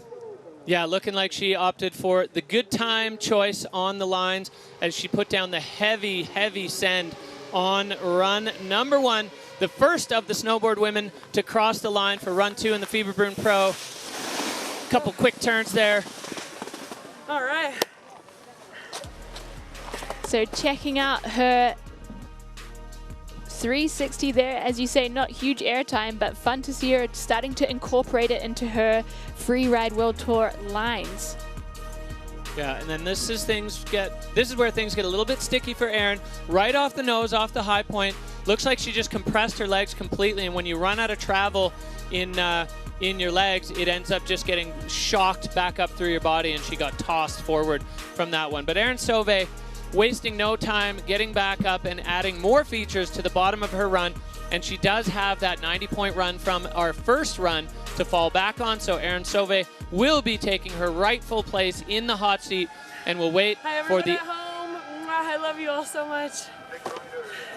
Yeah, looking like she opted for the good time choice on the lines as she put down the heavy, heavy send on run number 1, the first of the snowboard women to cross the line for run 2 in the Fieberbrunn Pro. Couple quick turns there. All right. So checking out her 360 there, as you say, not huge airtime, but fun to see her starting to incorporate it into her Freeride World Tour lines. Yeah, and then this is where things get a little bit sticky for Erin. Right off the nose, off the high point. Looks like she just compressed her legs completely, and when you run out of travel in your legs, it ends up just getting shocked back up through your body, and she got tossed forward from that one. But Erin Sauvé, wasting no time, getting back up and adding more features to the bottom of her run. And she does have that 90-point run from our first run to fall back on. So Erin Sauvé will be taking her rightful place in the hot seat and will wait for the... At home. I love you all so much.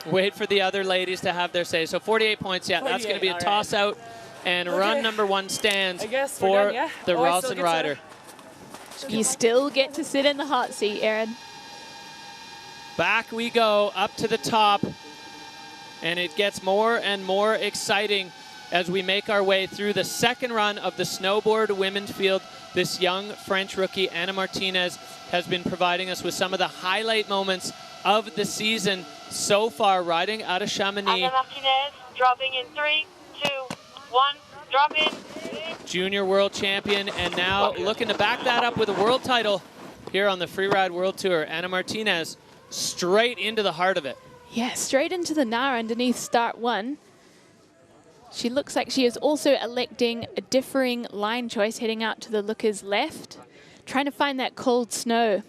Wait for the other ladies to have their say. So 48 points, yeah, that's going to be a toss-out. And run number 1 stands for the Ralston rider. You still get to sit in the hot seat, Erin. Back we go, up to the top, and it gets more and more exciting as we make our way through the second run of the snowboard women's field. This young French rookie, Anna Martinez, has been providing us with some of the highlight moments of the season so far, riding out of Chamonix. Anna Martinez dropping in 3, 2, 1, drop in. Junior world champion, and now looking to back that up with a world title here on the Freeride World Tour. Anna Martinez straight into the heart of it. Yeah, straight into the gnar underneath start 1. She looks like she is also electing a differing line choice, heading out to the looker's left, trying to find that cold snow.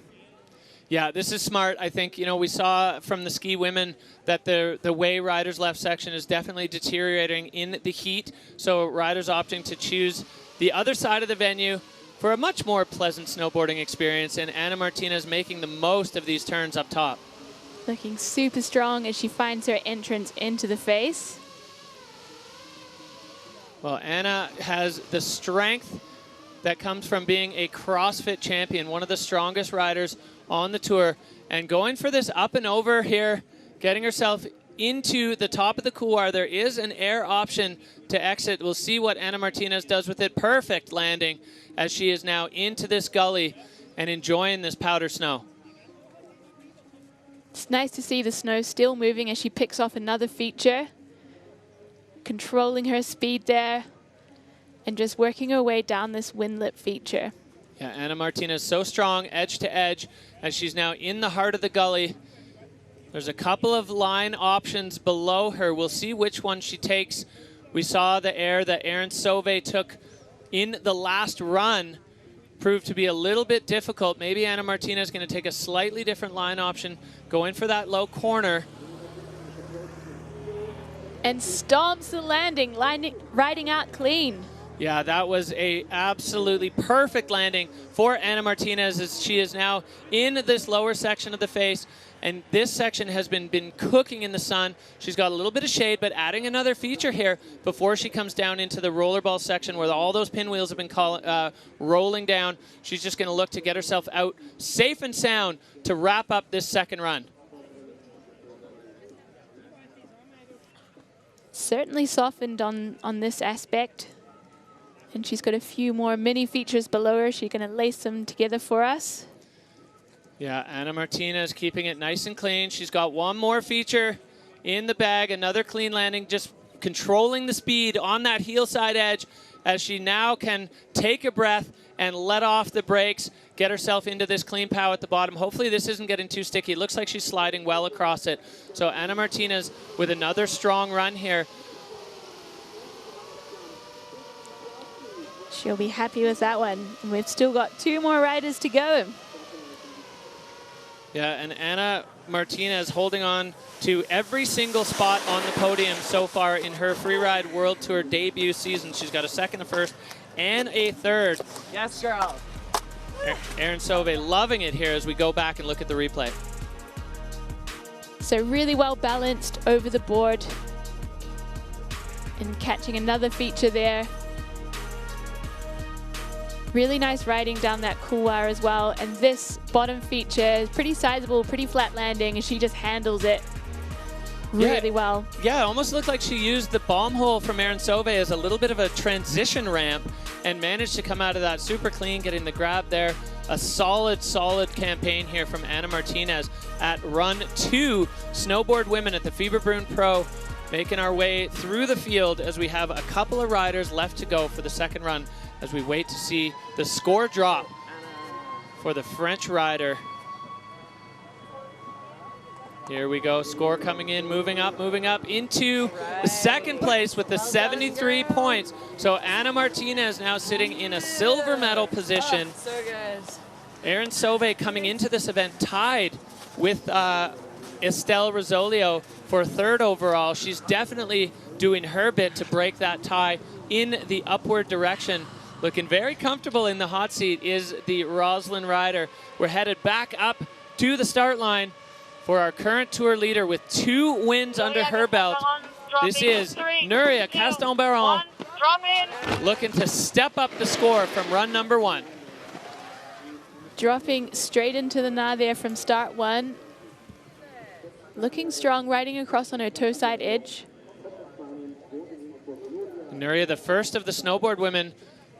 Yeah, this is smart. I think, we saw from the ski women that the way riders' left section is definitely deteriorating in the heat. So riders opting to choose the other side of the venue for a much more pleasant snowboarding experience, and Anna Martinez making the most of these turns up top. Looking super strong as she finds her entrance into the face. Well, Anna has the strength that comes from being a CrossFit champion, one of the strongest riders on the tour, and going for this up and over here, getting herself into the top of the couloir. There is an air option to exit. We'll see what Anna Martinez does with it. Perfect landing as she is now into this gully and enjoying this powder snow. It's nice to see the snow still moving as she picks off another feature, controlling her speed there and just working her way down this windlip feature. Yeah, Anna Martinez so strong edge to edge as she's now in the heart of the gully. There's a couple of line options below her. We'll see which one she takes. We saw the air that Erin Sauvé took in the last run, proved to be a little bit difficult. Maybe Ana Martina is going to take a slightly different line option, go in for that low corner. And stomps the landing, riding out clean. Yeah, that was a absolutely perfect landing for Ana Martinez, as she is now in this lower section of the face. And this section has been cooking in the sun. She's got a little bit of shade, but adding another feature here before she comes down into the rollerball section where all those pinwheels have been rolling down. She's just going to look to get herself out safe and sound to wrap up this second run. Certainly softened on this aspect. And she's got a few more mini features below her. She's going to lace them together for us. Yeah, Ana Martinez keeping it nice and clean. She's got one more feature in the bag, another clean landing, just controlling the speed on that heel side edge as she now can take a breath and let off the brakes, get herself into this clean pow at the bottom. Hopefully this isn't getting too sticky. It looks like she's sliding well across it. So Ana Martinez with another strong run here. She'll be happy with that one. And we've still got 2 more riders to go. Yeah, and Ana Martinez holding on to every single spot on the podium so far in her Freeride World Tour debut season. She's got a second, a first, and a third. Yes, girl. Erin Sauvé loving it here as we go back and look at the replay. So really well balanced over the board and catching another feature there. Really nice riding down that couloir as well. And this bottom feature is pretty sizable, pretty flat landing, and she just handles it really well. Yeah, it almost looked like she used the bomb hole from Erin Sauvé as a little bit of a transition ramp and managed to come out of that super clean, getting the grab there. A solid, solid campaign here from Ana Martinez at run 2, snowboard women at the Fieberbrunn Pro, making our way through the field as we have a couple of riders left to go for the second run as we wait to see the score drop for the French rider. Here we go, score coming in, moving up into the second place with the 73 points. So Ana Martinez now sitting in a silver medal position. Oh, so good. Erin Sauvé coming into this event tied with Estelle Rosolio for third overall. She's definitely doing her bit to break that tie in the upward direction. Looking very comfortable in the hot seat is the Roslyn rider. We're headed back up to the start line for our current tour leader with 2 wins under her belt. This is Nuria Caston-Baron looking to step up the score from run number 1. Dropping straight into the gna there from start 1. Looking strong, riding across on her toe side edge. Nuria, the first of the snowboard women,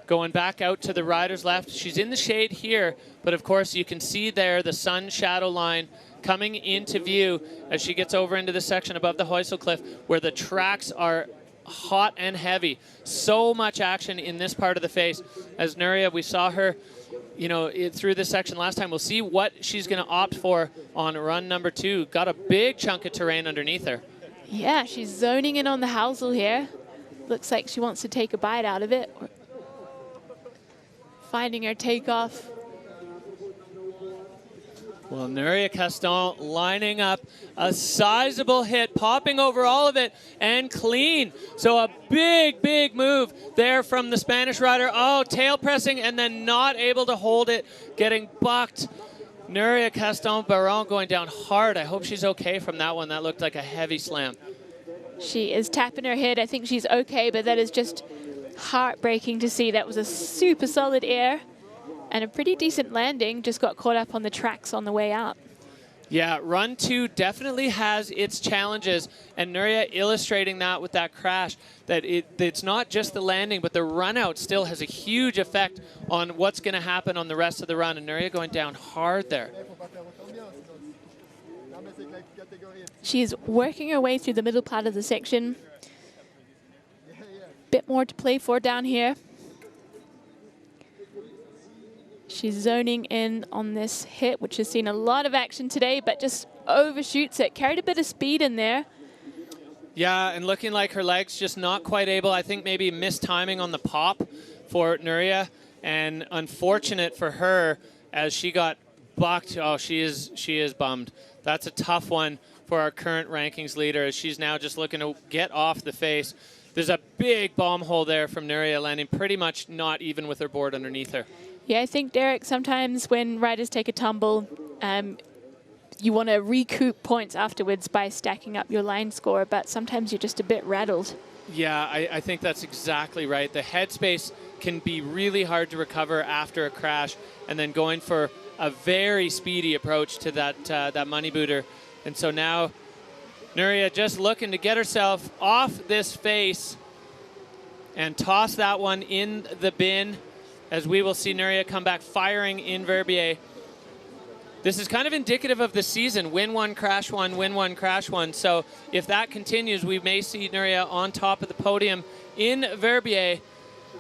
going back out to the rider's left. She's in the shade here, but of course you can see there the sun shadow line coming into view as she gets over into the section above the Heusel Cliff where the tracks are hot and heavy. So much action in this part of the face. As Nuria, we saw her, you know, through this section last time. We'll see what she's going to opt for on run number 2. Got a big chunk of terrain underneath her. Yeah, she's zoning in on the Heusel here. Looks like she wants to take a bite out of it. Finding her takeoff. Well, Nuria Caston lining up a sizable hit, popping over all of it and clean. So a big, big move there from the Spanish rider. Oh, tail pressing and then not able to hold it, getting bucked. Nuria Caston-Baron going down hard. I hope she's okay from that one. That looked like a heavy slam. She is tapping her head. I think she's okay, but that is just heartbreaking to see. That was a super solid air and a pretty decent landing. Just got caught up on the tracks on the way out. Yeah, run 2 definitely has its challenges, and Nuria illustrating that with that crash, that it's not just the landing, but the run out still has a huge effect on what's going to happen on the rest of the run, and Nuria going down hard there. She's working her way through the middle part of the section. Bit more to play for down here. She's zoning in on this hit, which has seen a lot of action today, but just overshoots it. Carried a bit of speed in there. Yeah, and looking like her legs just not quite able. I think maybe missed timing on the pop for Nuria. and unfortunate for her as she got bucked. Oh, she is bummed. That's a tough one for our current rankings leader, as she's now just looking to get off the face. There's a big bomb hole there from Nuria, landing pretty much not even with her board underneath her. Yeah, I think, Derek, sometimes when riders take a tumble, you want to recoup points afterwards by stacking up your line score, but sometimes you're just a bit rattled. Yeah, I think that's exactly right. The headspace can be really hard to recover after a crash, and then going for a very speedy approach to that money booter. And so now Nuria just looking to get herself off this face and toss that one in the bin, as we will see Nuria come back firing in Verbier. This is kind of indicative of the season. Win one, crash one, win one, crash one. So if that continues, we may see Nuria on top of the podium in Verbier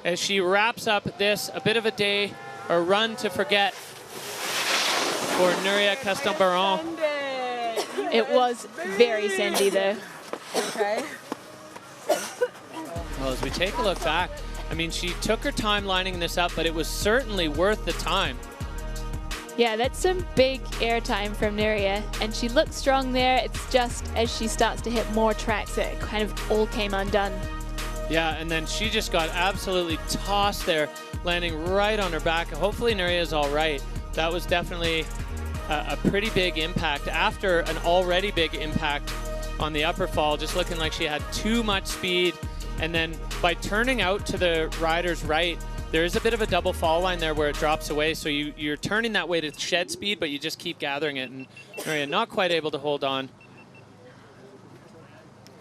as she wraps up this, a bit of a day, or run to forget for Nuria Castelbaron. It was very sandy, though. Okay. Well, as we take a look back, I mean, she took her time lining this up, but it was certainly worth the time. Yeah, that's some big air time from Nuria, and she looks strong there. It's just as she starts to hit more tracks that it kind of all came undone. Yeah, and then she just got absolutely tossed there, landing right on her back. Hopefully Nuria is all right. That was definitely a pretty big impact after an already big impact on the upper fall, just looking like she had too much speed. And then by turning out to the rider's right, there is a bit of a double fall line there where it drops away. So you're turning that way to shed speed, but you just keep gathering it. And Nuria not quite able to hold on.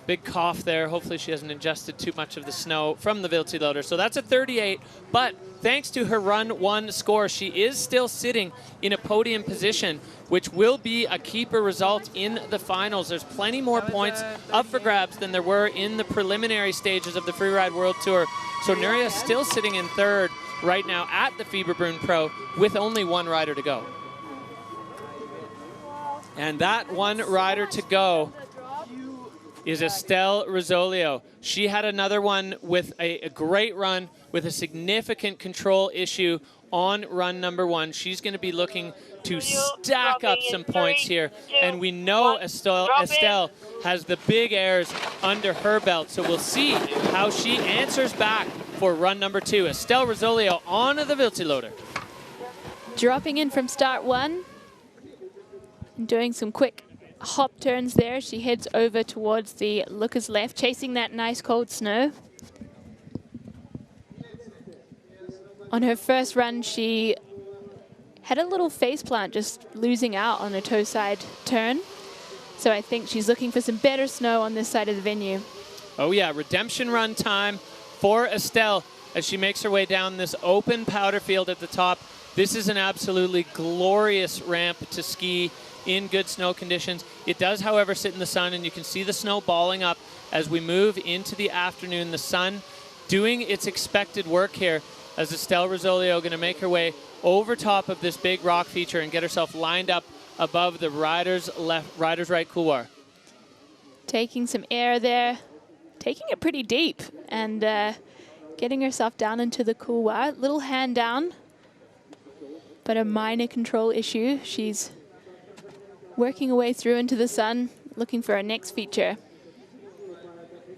Big cough there. Hopefully she hasn't ingested too much of the snow from the Wildseeloder. So that's a 38. But thanks to her run one score, she is still sitting in a podium position, which will be a keeper result in the finals. There's plenty more points up for grabs than there were in the preliminary stages of the Freeride World Tour. So Nuria is still sitting in third right now at the Fieberbrunn Pro with only one rider to go. And that one rider to go is Estelle Rosolio. She had another one with a great run with a significant control issue on run number one. She's going to be looking to stack up some points here. And we know Estelle has the big airs under her belt. So we'll see how she answers back for run number two. Estelle Rosolio on the Wildseeloder. Dropping in from start one and doing some quick hop turns there. She heads over towards the looker's left, chasing that nice cold snow. On her first run, she had a little face plant, just losing out on a toe side turn. So I think she's looking for some better snow on this side of the venue. Oh yeah, redemption run time for Estelle as she makes her way down this open powder field at the top. This is an absolutely glorious ramp to ski in good snow conditions. It does, however, sit in the sun, and you can see the snow balling up as we move into the afternoon. The sun doing its expected work here as Estelle Rosolio going to make her way over top of this big rock feature and get herself lined up above the rider's right couloir. Taking some air there, taking it pretty deep, and getting herself down into the couloir. Little hand down, but a minor control issue. She's working her way through into the sun, looking for our next feature.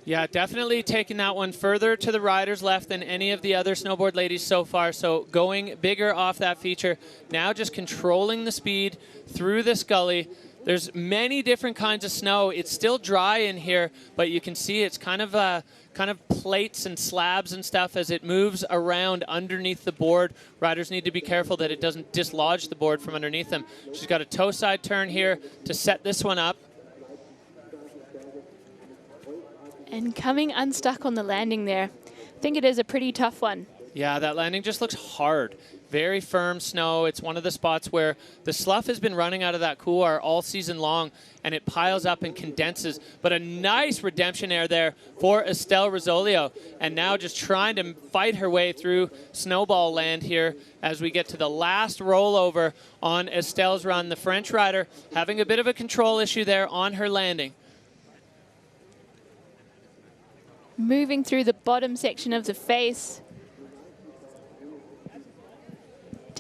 Yeah, definitely taking that one further to the rider's left than any of the other snowboard ladies so far. So going bigger off that feature. Now just controlling the speed through this gully. There's many different kinds of snow. It's still dry in here, but you can see it's kind of plates and slabs and stuff as it moves around underneath the board. Riders need to be careful that it doesn't dislodge the board from underneath them. She's got a toe side turn here to set this one up. And coming unstuck on the landing there. I think it is a pretty tough one. Yeah, that landing just looks hard. Very firm snow. It's one of the spots where the slough has been running out of that couloir all season long, and it piles up and condenses. But a nice redemption air there for Estelle Rosolio. And now just trying to fight her way through snowball land here as we get to the last rollover on Estelle's run. The French rider having a bit of a control issue there on her landing. Moving through the bottom section of the face.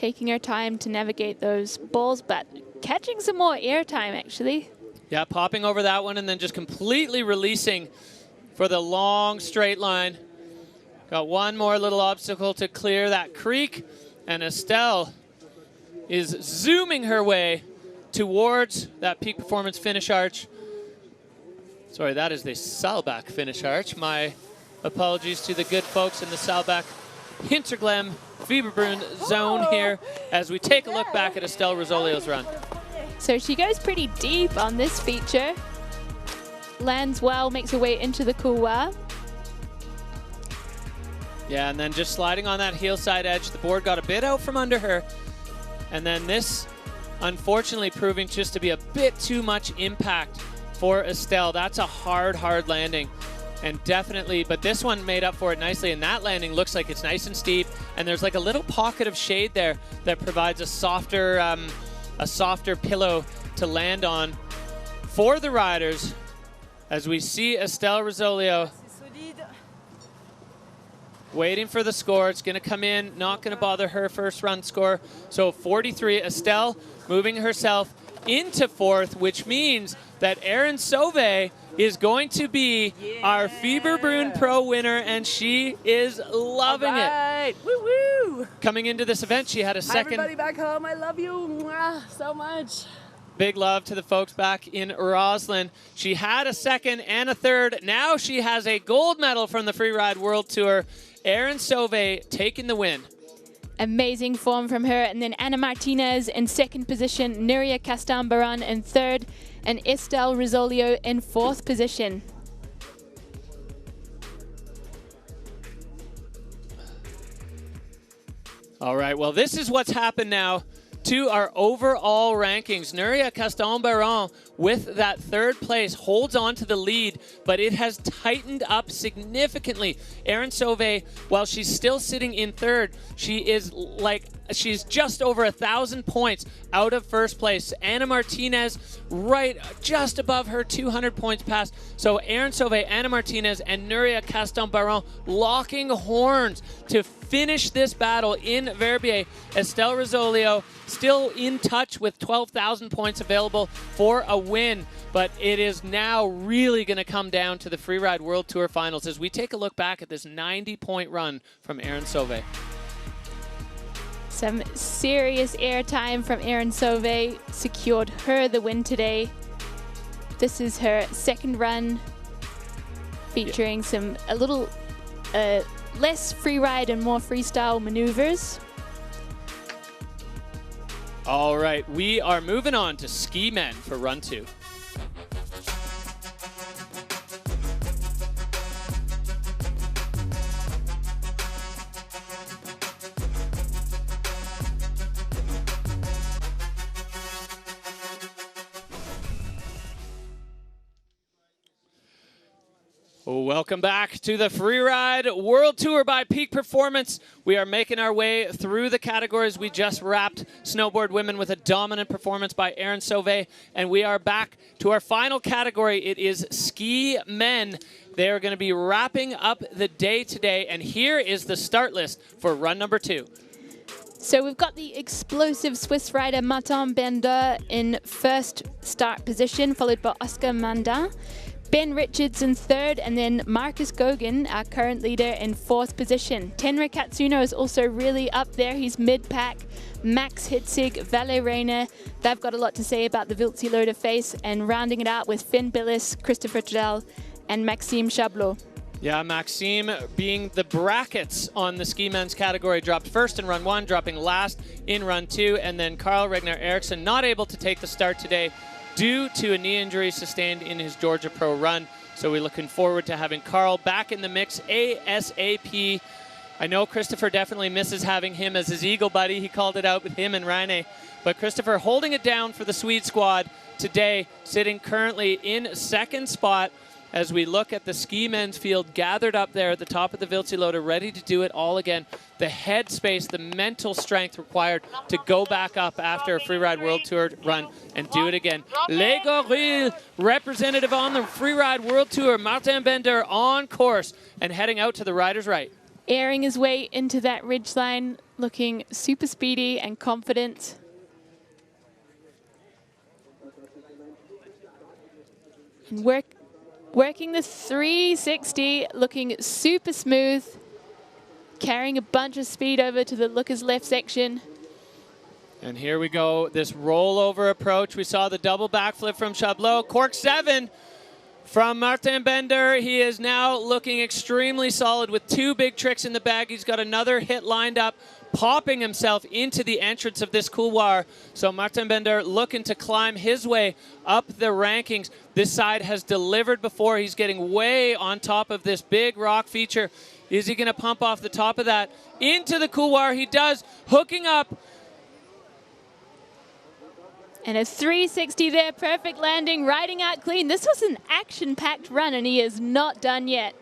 taking her time to navigate those balls, but catching some more air time, actually. Yeah, popping over that one and then just completely releasing for the long straight line. Got one more little obstacle to clear that creek, and Estelle is zooming her way towards that peak performance finish arch. Sorry, that is the Saalbach finish arch. My apologies to the good folks in the Saalbach Hinterglemm Fieberbrunn zone here as we take a look back at Estelle Rosolio's run. So she goes pretty deep on this feature. Lands well, makes her way into the couloir. Yeah, and then just sliding on that heel side edge. The board got a bit out from under her. And then this, unfortunately, proving just to be a bit too much impact for Estelle. That's a hard landing. And definitely, but this one made up for it nicely. And that landing looks like it's nice and steep. And there's like a little pocket of shade there that provides a softer pillow to land on for the riders. As we see Estelle Rosolio waiting for the score. It's going to come in, not going to bother her first run score. So 43, Estelle moving herself into fourth, which means that Erin Sauvé is going to be our Fieberbrunn Pro winner, and she is loving it. Woo-woo! Coming into this event, she had a second. Hi, everybody back home, I love you so much. Big love to the folks back in Roslyn. She had a second and a third. Now she has a gold medal from the Freeride World Tour. Erin Sauvé taking the win. Amazing form from her. And then Anna Martinez in second position, Nuria Castan-Baran in third, and Estelle Rosolio in fourth position. All right, well, this is what's happened now to our overall rankings. Nuria Castan-Baran with that third place holds on to the lead, but it has tightened up significantly. Erin Sauvé, while she's still sitting in third, she's just over 1,000 points out of first place. Anna Martinez right just above her, 200 points past. So Erin Sauvé, Anna Martinez, and Nuria Castan-Baran locking horns to finish this battle in Verbier. Estelle Rosolio still in touch with 12,000 points available for a win, but it is now really going to come down to the Freeride World Tour Finals as we take a look back at this 90-point run from Erin Sauvé. Some serious airtime from Erin Sauvé secured her the win today. This is her second run, featuring a little less freeride and more freestyle maneuvers. All right, we are moving on to ski men for run 2. Welcome back to the Freeride World Tour by Peak Performance. We are making our way through the categories. We just wrapped Snowboard Women with a dominant performance by Erin Sauvé, and we are back to our final category. It is Ski Men. They are going to be wrapping up the day today, and here is the start list for run number 2. So we've got the explosive Swiss rider Martin Bender in first start position, followed by Oscar Mandin. Ben Richards in third, and then Marcus Gogan, our current leader, in fourth position. Tenra Katsuno is also really up there. He's mid-pack. Max Hitzig, Valle Reina, they've got a lot to say about the Wildseeloder face, and rounding it out with Finn Billis, Christopher Trudel, and Maxime Chablot. Yeah, Maxime being the brackets on the ski men's category, dropped first in run 1, dropping last in run 2, and then Carl Regner Eriksson not able to take the start today due to a knee injury sustained in his Georgia Pro run. So we're looking forward to having Carl back in the mix ASAP. I know Christopher definitely misses having him as his Eagle buddy. He called it out with him and Rane. But Christopher holding it down for the Swede squad today, sitting currently in second spot as we look at the ski men's field gathered up there at the top of the Wildseeloder, ready to do it all again. The head space, the mental strength required to go back up after a Freeride World Tour run and do it again. Les Gorilles, representative on the Freeride World Tour, Martin Bender on course and heading out to the rider's right. Airing his way into that ridgeline, looking super speedy and confident. And working the 360, looking super smooth, carrying a bunch of speed over to the looker's left section. And here we go, this rollover approach. We saw the double backflip from Chablot. Cork 7 from Martin Bender. He is now looking extremely solid with 2 big tricks in the bag. He's got another hit lined up, popping himself into the entrance of this couloir. So Martin Bender looking to climb his way up the rankings. This side has delivered before. He's getting way on top of this big rock feature. Is he going to pump off the top of that? Into the couloir, he does, hooking up. And a 360 there, perfect landing, riding out clean. This was an action-packed run, and he is not done yet.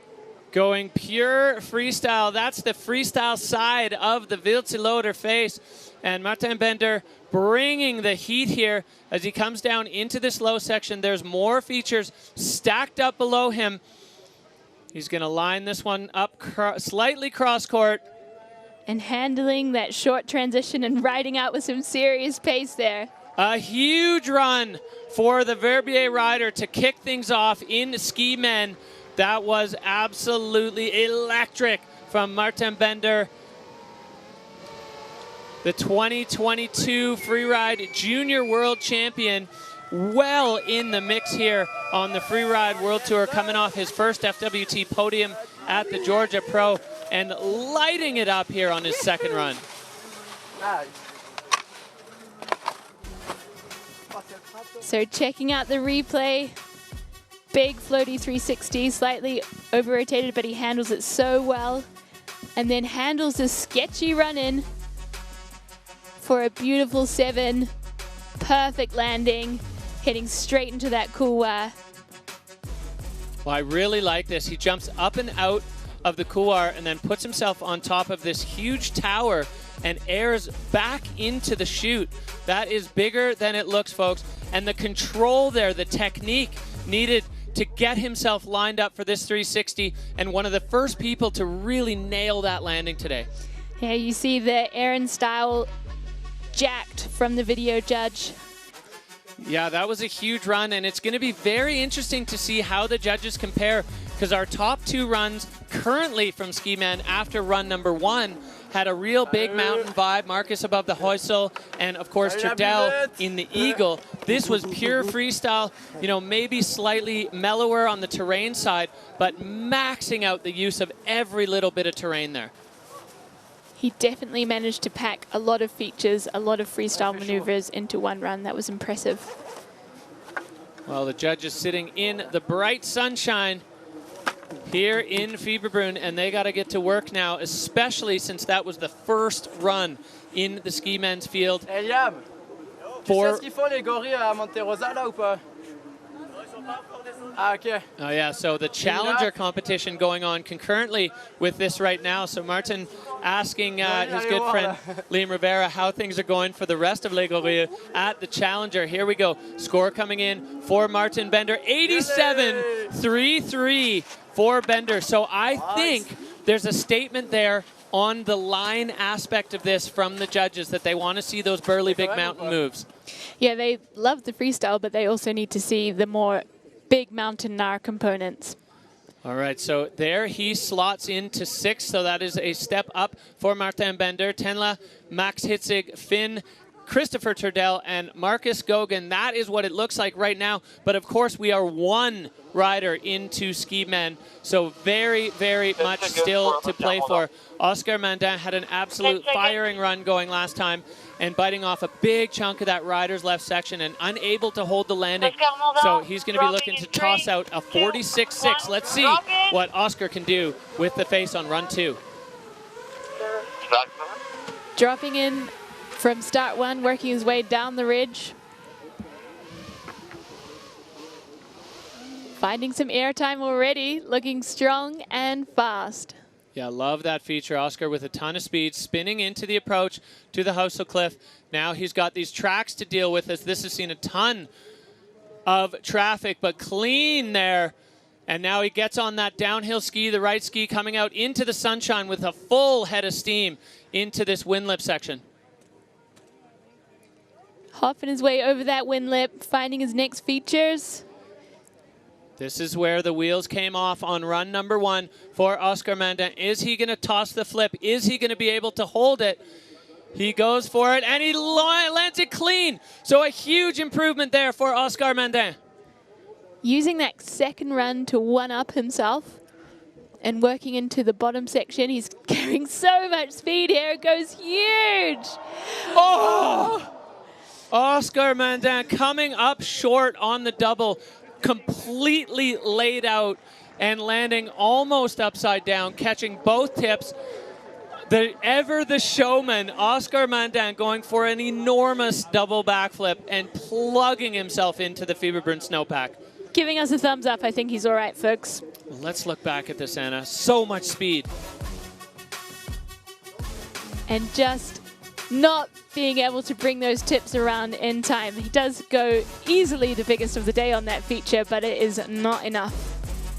Going pure freestyle. That's the freestyle side of the Wildseeloder face. And Martin Bender bringing the heat here as he comes down into this low section. There's more features stacked up below him. He's going to line this one up slightly cross-court. And handling that short transition and riding out with some serious pace there. A huge run for the Verbier rider to kick things off in ski men. That was absolutely electric from Martin Bender. The 2022 Freeride Junior World Champion, well in the mix here on the Freeride World Tour, coming off his first FWT podium at the Georgia Pro and lighting it up here on his second run. So checking out the replay, big floaty 360, slightly over-rotated, but he handles it so well. And then handles a sketchy run-in for a beautiful 7. Perfect landing, heading straight into that couloir. Well, I really like this. He jumps up and out of the couloir and then puts himself on top of this huge tower and airs back into the chute. That is bigger than it looks, folks. And the control there, the technique needed to get himself lined up for this 360, and one of the first people to really nail that landing today. Yeah, you see the Aaron style jacked from the video judge. Yeah, that was a huge run, and it's going to be very interesting to see how the judges compare, because our top 2 runs currently from Ski Man after run number 1 had a real big mountain vibe. Marcus above the Heusel, and of course Trudel in the Eagle. This was pure freestyle, you know, maybe slightly mellower on the terrain side, but maxing out the use of every little bit of terrain there. He definitely managed to pack a lot of features, a lot of freestyle maneuvers into one run. That was impressive. Well, the judges sitting in the bright sunshine here in Fieberbrunn, and they got to get to work now, especially since that was the first run in the ski men's field. Hey, Yam, tu sais ce qu'ils font les gorilles à Monterosa là ou pas? Ah, okay. Oh yeah, so the challenger competition going on concurrently with this right now. So Martin asking his good friend Liam Rivera how things are going for the rest of Les Gorilles at the challenger. Here we go. Score coming in for Martin Bender. 87-3-3 for Bender. So I think there's a statement there on the line aspect of this from the judges that they want to see those burly big mountain moves. Yeah, they love the freestyle, but they also need to see the more big mountain gnar components. All right, so there he slots into 6th, so that is a step up for Martin Bender. Tenla, Max Hitzig, Finn, Christopher Trudel, and Marcus Gogan. That is what it looks like right now. But of course, we are one rider into ski men, so very, very much still to play for. Oscar Mandin had an absolute firing run going last time and biting off a big chunk of that rider's left section and unable to hold the landing. So he's going to be looking to toss out a 46-6. Let's see what Oscar can do with the face on run 2. Dropping in from start 1, working his way down the ridge. Finding some airtime already, looking strong and fast. Yeah, love that feature. Oscar with a ton of speed, spinning into the approach to the Heusel Cliff. Now he's got these tracks to deal with, as this has seen a ton of traffic, but clean there. And now he gets on that downhill ski, the right ski, coming out into the sunshine with a full head of steam into this wind lip section. Hopping his way over that wind lip, finding his next features. This is where the wheels came off on run number 1 for Oscar Mandin. Is he going to toss the flip? Is he going to be able to hold it? He goes for it, and he lands it clean. So a huge improvement there for Oscar Mandin. Using that second run to one-up himself and working into the bottom section. He's carrying so much speed here. It goes huge. Oh! Oscar Mandin coming up short on the double, completely laid out and landing almost upside down, catching both tips. The showman, Oscar Mandin, going for an enormous double backflip and plugging himself into the Fieberbrunn snowpack. Giving us a thumbs up. I think he's all right, folks. Let's look back at this, Anna. So much speed. And just not being able to bring those tips around in time. He does go easily the biggest of the day on that feature, but it is not enough.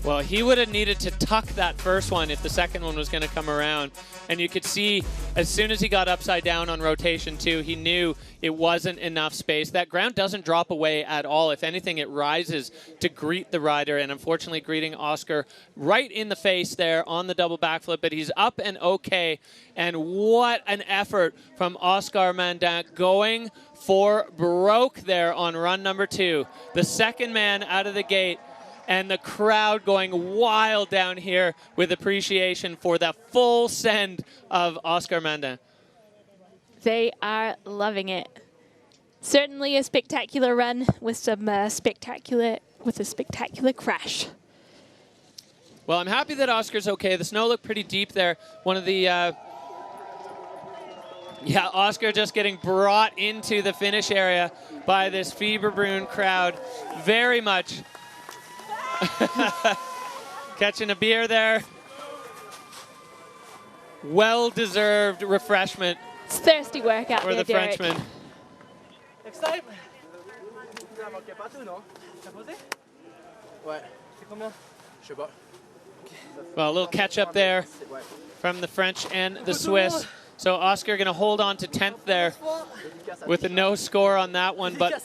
Well, he would have needed to tuck that first one if the second one was going to come around. And you could see as soon as he got upside down on rotation 2, he knew it wasn't enough space. That ground doesn't drop away at all. If anything, it rises to greet the rider. And unfortunately, greeting Oscar right in the face there on the double backflip. But he's up and okay. And what an effort from Oscar Mandin, going for broke there on run number 2. The second man out of the gate. And the crowd going wild down here with appreciation for the full send of Oscar Mandin. They are loving it. Certainly a spectacular run with some a spectacular crash. Well, I'm happy that Oscar's okay. The snow looked pretty deep there. One of the yeah, Oscar just getting brought into the finish area by this Fieberbrunn crowd. Very much. Catching a beer there. Well-deserved refreshment. It's thirsty work out for there, the Derek. Frenchman. Next time. Ça manquait pas tout, non? T'as posé? Ouais. C'est combien? Je sais pas. Well, a little catch-up there from the French and the Swiss. So Oscar going to hold on to 10th there with a no score on that one, but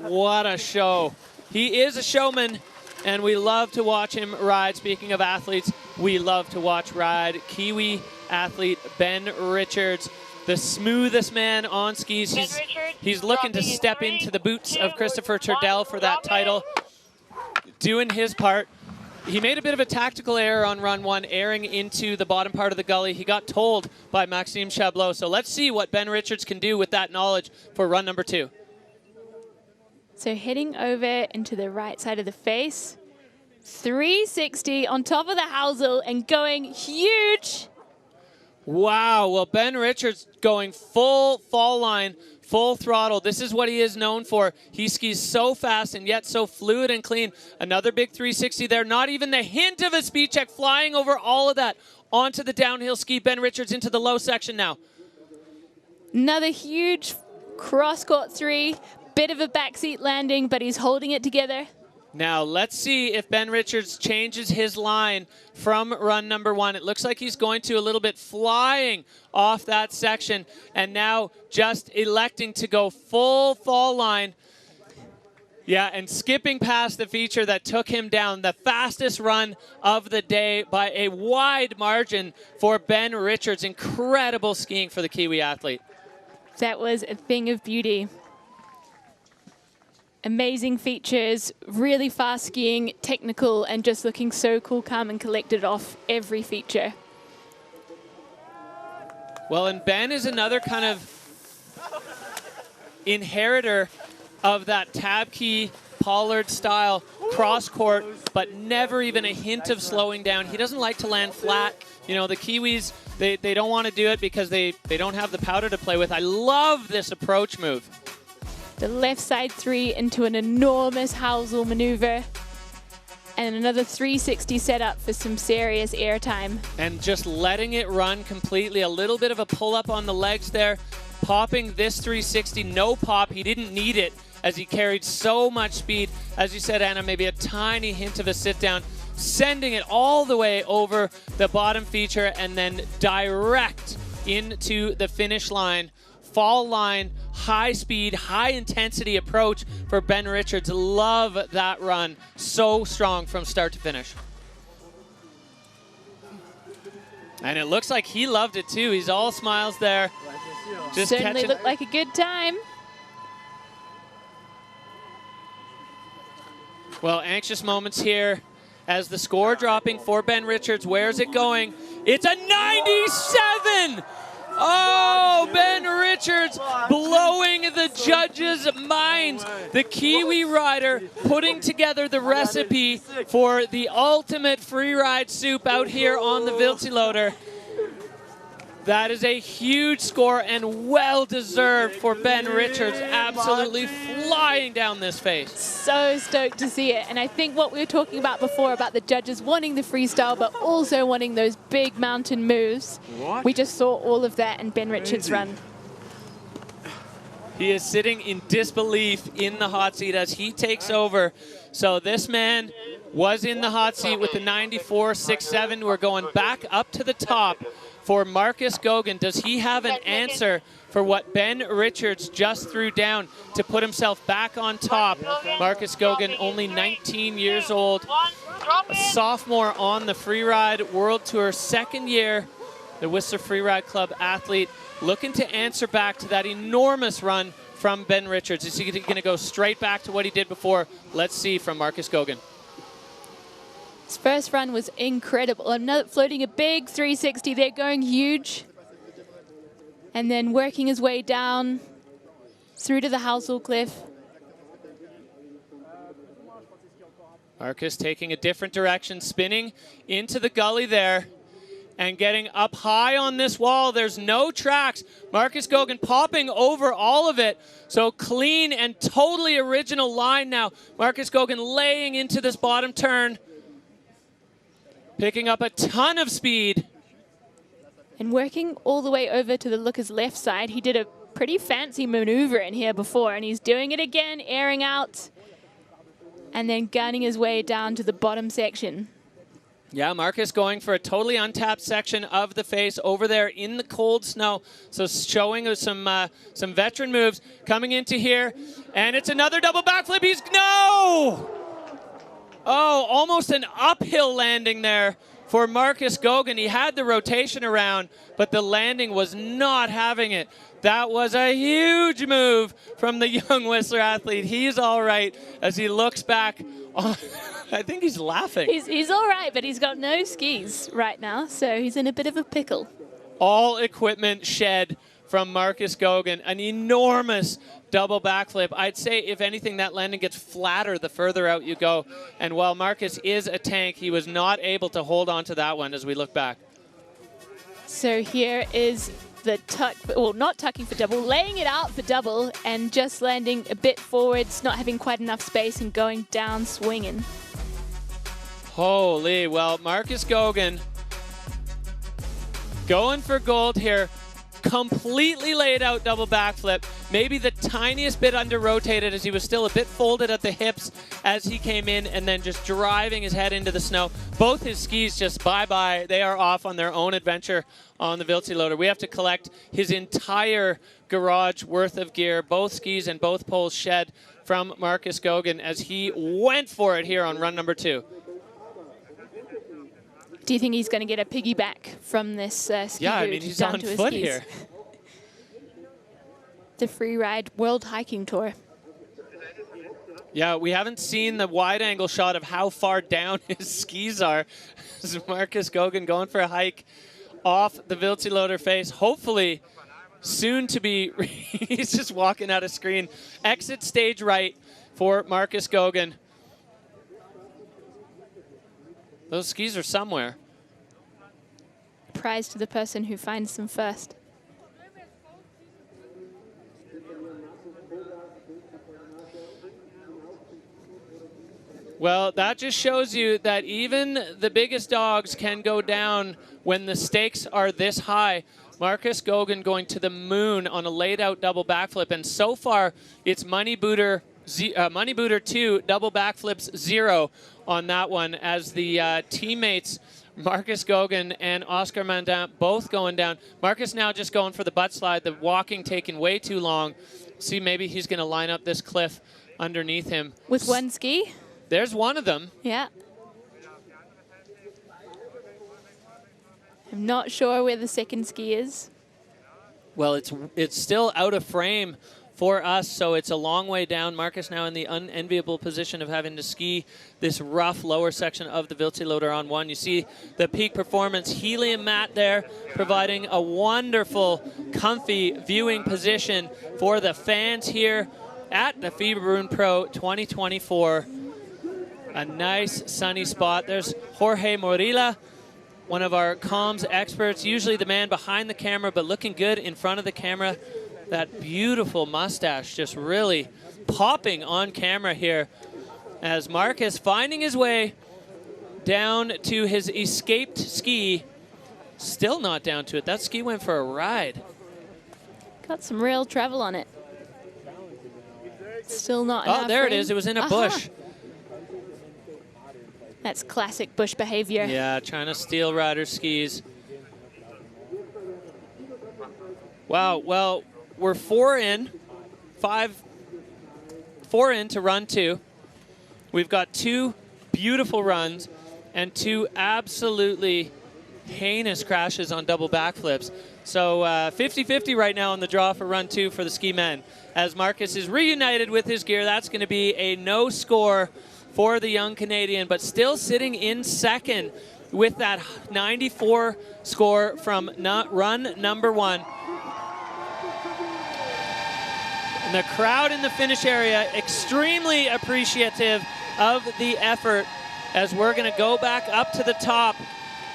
what a show. He is a showman. And we love to watch him ride. Speaking of athletes, we love to watch ride. Kiwi athlete Ben Richards, the smoothest man on skis. He's looking to step into the boots of Christopher Turdell for that title. Doing his part. He made a bit of a tactical error on run 1, airing into the bottom part of the gully. He got told by Maxime Chablot. So let's see what Ben Richards can do with that knowledge for run number 2. So heading over into the right side of the face, 360 on top of the housel and going huge. Wow, well, Ben Richards going full fall line, full throttle. This is what he is known for. He skis so fast and yet so fluid and clean. Another big 360 there. Not even the hint of a speed check, flying over all of that onto the downhill ski. Ben Richards into the low section now. Another huge cross-court 3. Bit of a backseat landing, but he's holding it together. Now, let's see if Ben Richards changes his line from run number 1. It looks like he's going to a little bit flying off that section, and now just electing to go full fall line. Yeah, and skipping past the feature that took him down. The fastest run of the day by a wide margin for Ben Richards. Incredible skiing for the Kiwi athlete. That was a thing of beauty. Amazing features, really fast skiing, technical, and just looking so cool, calm, and collected off every feature. Well, and Ben is another kind of inheritor of that tab key Pollard style cross court, but never even a hint of slowing down. He doesn't like to land flat. You know, the Kiwis, they don't want to do it because they don't have the powder to play with. I love this approach move. The left side 3 into an enormous housel maneuver. And another 360 setup for some serious air time. And just letting it run completely. A little bit of a pull up on the legs there. Popping this 360, no pop. He didn't need it as he carried so much speed. As you said, Anna, maybe a tiny hint of a sit down. sending it all the way over the bottom feature and then direct into the finish line. Fall line, high speed, high intensity approach for Ben Richards. Love that run. So strong from start to finish. And it looks like he loved it too. He's all smiles there. Just certainly looked like a good time. Well, anxious moments here as the score dropping for Ben Richards. Where's it going? It's a 97! Oh, Ben Richards blowing the judges' minds. The Kiwi rider putting together the recipe for the ultimate freeride soup out here on the Wildseeloder. That is a huge score and well-deserved for Ben Richards, absolutely flying down this face. So stoked to see it. And I think what we were talking about before about the judges wanting the freestyle, but also wanting those big mountain moves. We just saw all of that in Ben Richards' run. He is sitting in disbelief in the hot seat as he takes over. So this man was in the hot seat with the 94.67. We're going back up to the top for Marcus Goguen. Does he have an answer for what Ben Richards just threw down to put himself back on top? Marcus Goguen, only 19 years old, a sophomore on the Freeride World Tour, second year, the Whistler Freeride Club athlete, looking to answer back to that enormous run from Ben Richards. Is he going to go straight back to what he did before? Let's see from Marcus Goguen. His first run was incredible. Another floating a big 360 there, going huge. And then working his way down through to the Housel Cliff. Marcus taking a different direction, spinning into the gully there and getting up high on this wall. There's no tracks. Marcus Goguen popping over all of it. So clean and totally original line now. Marcus Goguen laying into this bottom turn, picking up a ton of speed. And working all the way over to the looker's left side. He did a pretty fancy maneuver in here before, and he's doing it again, airing out, and then gunning his way down to the bottom section. Yeah, Marcus going for a totally untapped section of the face over there in the cold snow. So showing us some veteran moves coming into here. And it's another double backflip. He's, no! Oh, almost an uphill landing there for Marcus Goguen. He had the rotation around, but the landing was not having it. That was a huge move from the young Whistler athlete. He's all right as he looks back on, I think he's laughing. He's all right, but he's got no skis right now, so he's in a bit of a pickle. All equipment shed from Marcus Goguen. An enormous double backflip. I'd say, if anything, that landing gets flatter the further out you go. And while Marcus is a tank, he was not able to hold on to that one as we look back. So here is the tuck, well, not tucking for double, laying it out for double and just landing a bit forwards, not having quite enough space and going down swinging. Holy, well, Marcus Goguen going for gold here. Completely laid out double backflip. Maybe the tiniest bit under rotated as he was still a bit folded at the hips as he came in, and then just driving his head into the snow. Both his skis just bye-bye. They are off on their own adventure on the Wildseeloder. We have to collect his entire garage worth of gear, both skis and both poles shed from Marcus Goguen as he went for it here on run number 2. Do you think he's going to get a piggyback from this ski Yeah, I route mean, he's down on to his foot skis? here. The Freeride World Hiking Tour. Yeah, we haven't seen the wide-angle shot of how far down his skis are. This is Marcus Goguen going for a hike off the Wildseeloder face. Hopefully, soon to be... he's just walking out of screen. Exit stage right for Marcus Goguen. Those skis are somewhere. Prize to the person who finds them first. Well, that just shows you that even the biggest dogs can go down when the stakes are this high. Marcus Goguen going to the moon on a laid-out double backflip, and so far it's money booter Money Booter 2, double backflips 0 on that one, as the teammates Marcus Gogan and Oscar Mandin both going down. Marcus now just going for the butt slide, the walking taking way too long. See, maybe he's going to line up this cliff underneath him. With one ski? There's one of them. Yeah. I'm not sure where the second ski is. Well, it's still out of frame for us, so it's a long way down. Marcus now in the unenviable position of having to ski this rough lower section of the Wildseeloder on one. You see the peak performance helium mat there, providing a wonderful, comfy viewing position for the fans here at the Fieberbrunn Pro 2024. A nice sunny spot. There's Jorge Morilla, one of our comms experts, usually the man behind the camera, but looking good in front of the camera. That beautiful mustache just really popping on camera here, as Marcus finding his way down to his escaped ski. Still not down to it. That ski went for a ride. Got some real travel on it. Still not in Oh, our there it frame. is. It was in a bush. That's classic bush behavior. Yeah, trying to steal rider skis. Wow, well, we're 4 in to run 2. We've got 2 beautiful runs and 2 absolutely heinous crashes on double backflips. So 50-50 right now on the draw for run 2 for the ski men. As Marcus is reunited with his gear, that's going to be a no score for the young Canadian, but still sitting in second with that 94 score from run number 1. And the crowd in the finish area extremely appreciative of the effort, as we're going to go back up to the top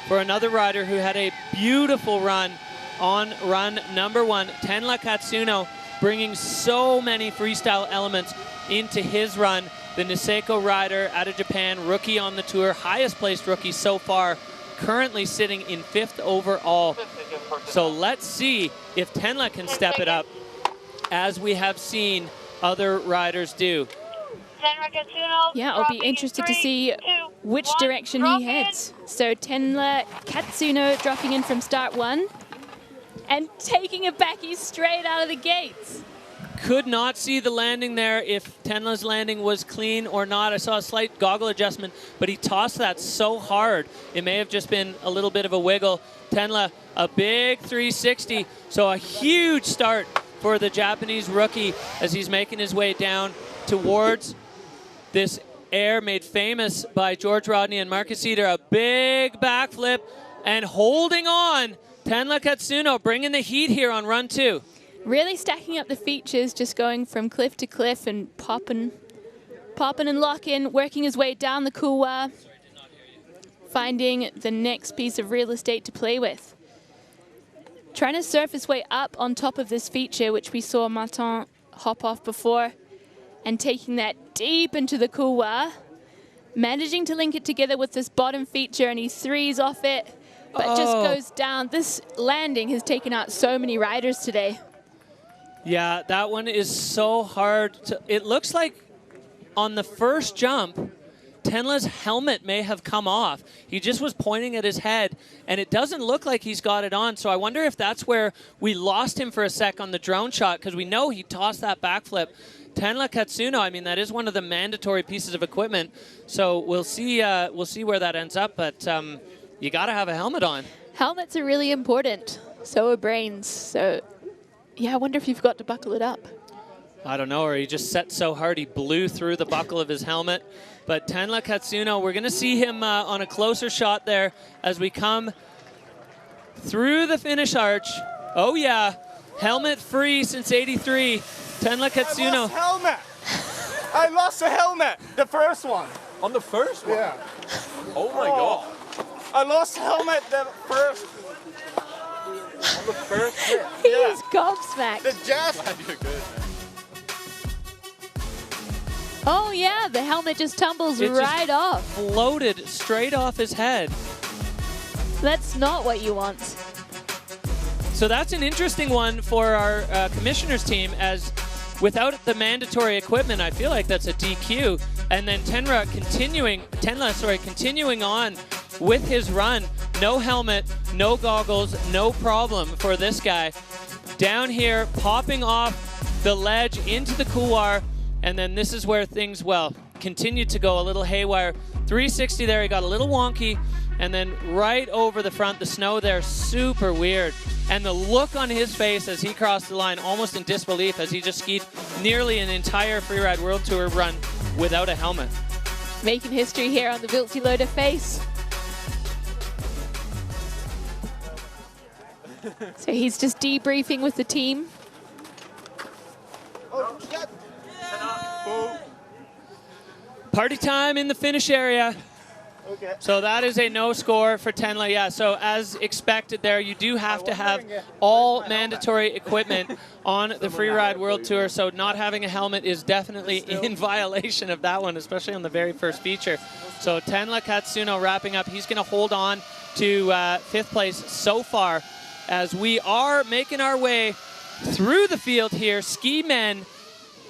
for another rider who had a beautiful run on run number 1. Tenla Katsuno bringing so many freestyle elements into his run. The Niseko rider out of Japan, rookie on the tour, highest placed rookie so far, currently sitting in 5th overall. So let's see if Tenla can step it up, as we have seen other riders do. Yeah, I'll be interested to see which direction he heads. So Tenla Katsuno dropping in from start 1 and taking a backie straight out of the gates. Could not see the landing there, if Tenla's landing was clean or not. I saw a slight goggle adjustment, but he tossed that so hard, it may have just been a little bit of a wiggle. Tenla, a big 360, so a huge start for the Japanese rookie as he's making his way down towards this air made famous by George Rodney and Marcus Eder. A big backflip and holding on. Tenla Katsuno bringing the heat here on run 2. Really stacking up the features, just going from cliff to cliff and popping and locking, working his way down the couloir, finding the next piece of real estate to play with. Trying to surf his way up on top of this feature, which we saw Martin hop off before, and taking that deep into the couloir, managing to link it together with this bottom feature, and he threes off it, but just goes down. This landing has taken out so many riders today. Yeah, that one is so hard. It looks like on the first jump, Tenla's helmet may have come off. He just was pointing at his head, and it doesn't look like he's got it on. So I wonder if that's where we lost him for a sec on the drone shot, because we know he tossed that backflip. Tenla Katsuno, I mean, that is one of the mandatory pieces of equipment. So we'll see where that ends up, but you got to have a helmet on. Helmets are really important. So are brains. So yeah, I wonder if you forgot to buckle it up. I don't know, or he just set so hard he blew through the buckle of his helmet. But Tenla Katsuno, we're going to see him on a closer shot there as we come through the finish arch. Oh yeah, helmet free since '83. Tenla Katsuno. I lost a helmet, the first one. On the first one? Yeah. Oh my God. I lost helmet the first. On the first hit. He's gobsmacked. The jazz. You're good. Oh yeah, the helmet just tumbles right off. Floated straight off his head. That's not what you want. So that's an interesting one for our commissioners team, as without the mandatory equipment, I feel like that's a DQ. And then Tenla continuing on with his run. No helmet, no goggles, no problem for this guy. Down here, popping off the ledge into the couloir, and then this is where things, well, continued to go a little haywire. 360 there, he got a little wonky, and then right over the front, the snow there, super weird. And the look on his face as he crossed the line, almost in disbelief, as he just skied nearly an entire Freeride World Tour run without a helmet. Making history here on the Wildseeloder face. So he's just debriefing with the team. Party time in the finish area. Okay. So that is a no score for Tenla. Yeah, so as expected there, you do have to have all mandatory equipment on the Freeride World Tour, so not having a helmet is definitely in violation of that one, especially on the very first feature. So Tenla Katsuno wrapping up. He's going to hold on to 5th place so far as we are making our way through the field here. Ski Men,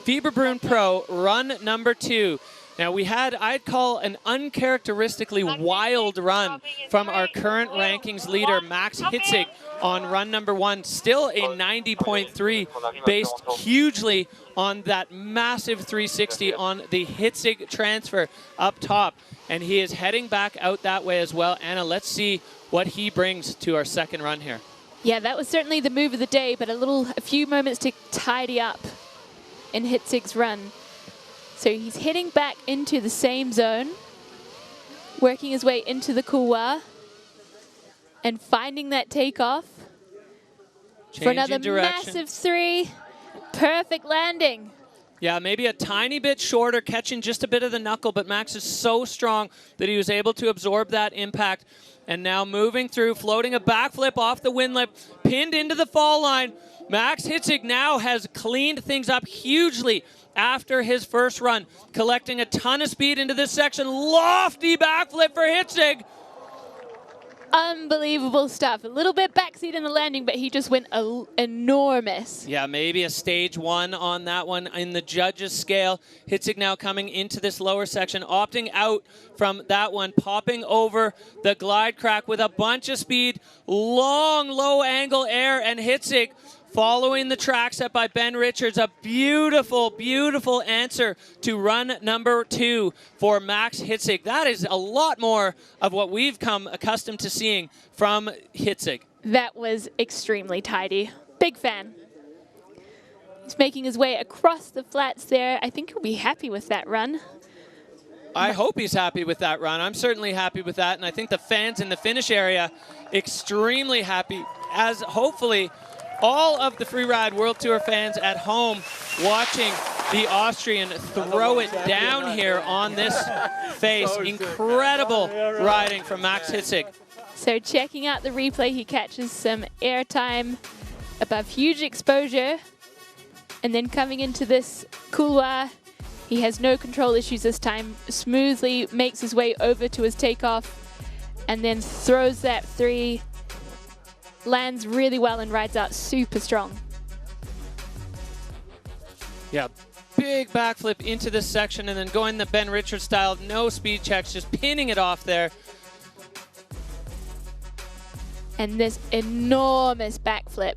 Fieberbrunn Pro, run number 2. Now we had, I'd call, an uncharacteristically wild run from our current rankings leader, Max Hitzig, on run number 1. Still a 90.3, based hugely on that massive 360 on the Hitzig transfer up top. And he is heading back out that way as well. Anna, let's see what he brings to our second run here. Yeah, that was certainly the move of the day, but a few moments to tidy up in Hitzig's run. So he's heading back into the same zone, working his way into the couloir, and finding that takeoff for another massive 3. Perfect landing. Yeah, maybe a tiny bit shorter, catching just a bit of the knuckle, but Max is so strong that he was able to absorb that impact. And now moving through, floating a backflip off the windlip, pinned into the fall line. Max Hitzig now has cleaned things up hugely after his first run, collecting a ton of speed into this section. Lofty backflip for Hitzig. Unbelievable stuff. A little bit backseat in the landing, but he just went enormous. Yeah, maybe a stage 1 on that one in the judges' scale. Hitzig now coming into this lower section, opting out from that one, popping over the glide crack with a bunch of speed, long, low angle air, and Hitzig following the track set by Ben Richards. A beautiful, beautiful answer to run number 2 for Max Hitzig. That is a lot more of what we've come accustomed to seeing from Hitzig. That was extremely tidy. Big fan. He's making his way across the flats there. I think he'll be happy with that run. I hope he's happy with that run. I'm certainly happy with that, and I think the fans in the finish area extremely happy, as hopefully all of the Freeride World Tour fans at home watching the Austrian throw it down here on this face. Incredible riding from Max Hitzig. So checking out the replay, he catches some airtime above huge exposure. And then coming into this couloir, he has no control issues this time. Smoothly makes his way over to his takeoff and then throws that 3. Lands really well and rides out super strong. Yeah, big backflip into this section and then going the Ben Richards style, no speed checks, just pinning it off there. And this enormous backflip.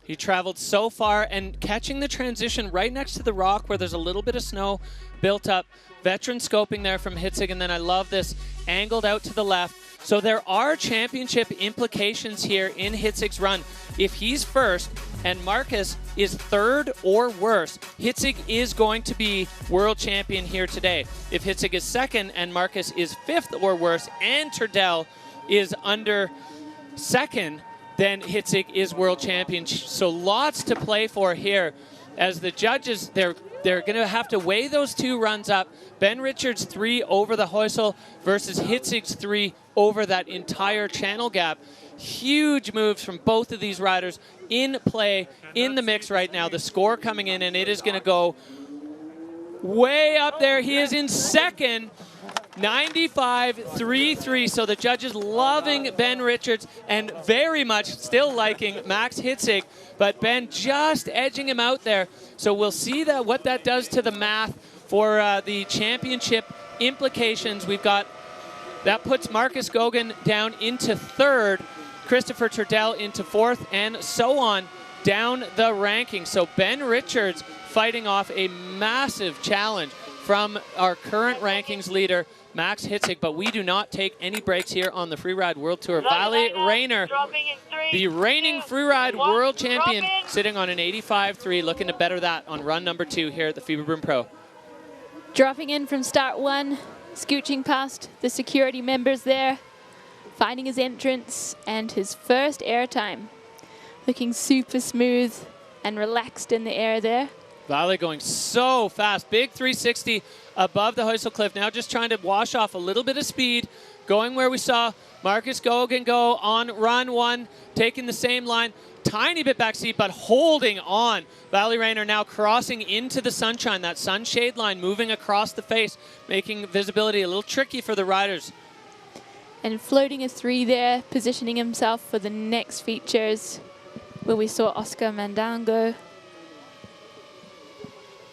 He traveled so far and catching the transition right next to the rock where there's a little bit of snow built up. Veteran scoping there from Hitzig, and then I love this angled out to the left. So there are championship implications here in Hitzig's run. If he's first and Marcus is 3rd or worse, Hitzig is going to be world champion here today. If Hitzig is 2nd and Marcus is 5th or worse and Turdell is under 2nd, then Hitzig is world champion. So lots to play for here as the judges, they're going to have to weigh those 2 runs up. Ben Richards' 3 over the Heusel versus Hitzig's 3 over that entire channel gap. Huge moves from both of these riders in play, in the mix right now. The score coming in, and it is going to go way up there. He is in 2nd. 95.33. So the judges loving Ben Richards and very much still liking Max Hitzig, but Ben just edging him out there. So we'll see what that does to the math for the championship implications. We've got, that puts Marcus Goguen down into 3rd, Christopher Turdell into 4th, and so on down the rankings. So Ben Richards fighting off a massive challenge from our current rankings leader, Max Hitzig, but we do not take any breaks here on the Freeride World Tour. Valley Rayner, the reigning Freeride World Champion, sitting on an 85.3, looking to better that on run number 2 here at the Fieberbrunn Pro. Dropping in from start 1, scooching past the security members there, finding his entrance and his first air time. Looking super smooth and relaxed in the air there. Valley going so fast. Big 360 above the Heusel Cliff. Now just trying to wash off a little bit of speed. Going where we saw Marcus Goguen go on run 1. Taking the same line. Tiny bit backseat, but holding on. Valley Rayner now crossing into the sunshine. That sunshade line moving across the face. Making visibility a little tricky for the riders. And floating a 3 there. Positioning himself for the next features, where we saw Oscar Mandango.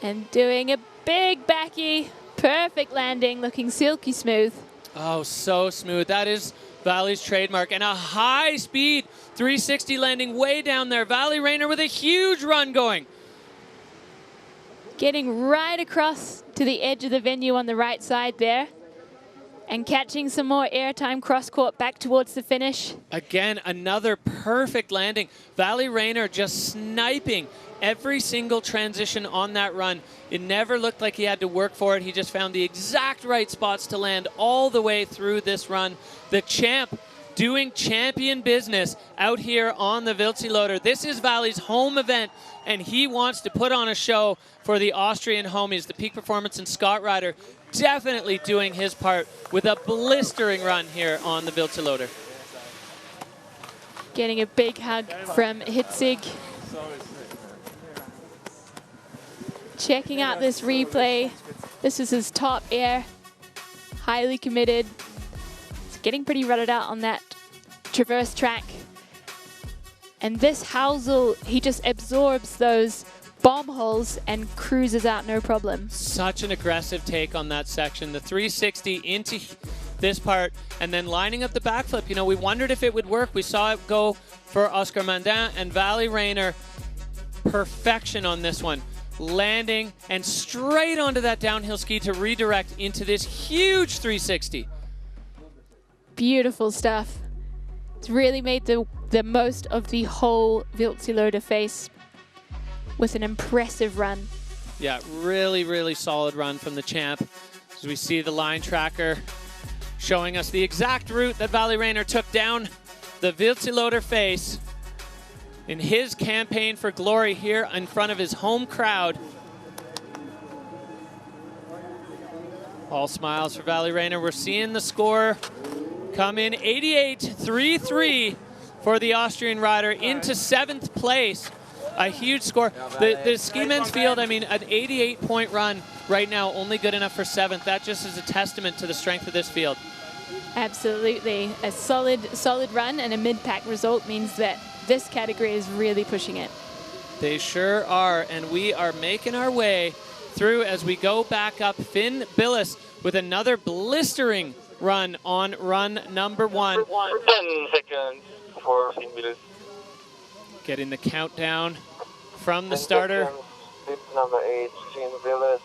And doing a big backy, perfect landing, looking silky smooth. Oh, so smooth. That is Valley's trademark. And a high speed 360 landing way down there. Valley Rayner with a huge run going. Getting right across to the edge of the venue on the right side there. And catching some more airtime cross-court back towards the finish. Again, another perfect landing. Valley Rayner just sniping every single transition on that run. It never looked like he had to work for it. He just found the exact right spots to land all the way through this run. The champ doing champion business out here on the Wildseeloder. This is Valley's home event, and he wants to put on a show for the Austrian homies. The Peak Performance and Scott Rider definitely doing his part with a blistering run here on the Wildseeloder. Getting a big hug from Hitzig. Checking out this replay. This is his top air. Highly committed. It's getting pretty rutted out on that traverse track. And this Housel, he just absorbs those bomb holes and cruises out no problem. Such an aggressive take on that section. The 360 into this part and then lining up the backflip. You know, we wondered if it would work. We saw it go for Oscar Mandin and Valley Rayner. Perfection on this one. Landing and straight onto that downhill ski to redirect into this huge 360. Beautiful stuff. It's really made the most of the whole Wildseeloder face with an impressive run. Yeah, really, really solid run from the champ. As we see the line tracker showing us the exact route that Valley Rayner took down the Wildseeloder face in his campaign for glory here in front of his home crowd. All smiles for Valley Rayner. We're seeing the score come in 88.33 for the Austrian rider into 7th place. A huge score. The ski men's field, I mean, an 88-point run right now, only good enough for 7th. That just is a testament to the strength of this field. Absolutely. A solid run and a mid-pack result means that this category is really pushing it. They sure are, and we are making our way through as we go back up. Finn Billis with another blistering run on run number 1. 10 seconds for Finn Billis. Getting the countdown from the starter. Seconds. Number 8, Finn Billis.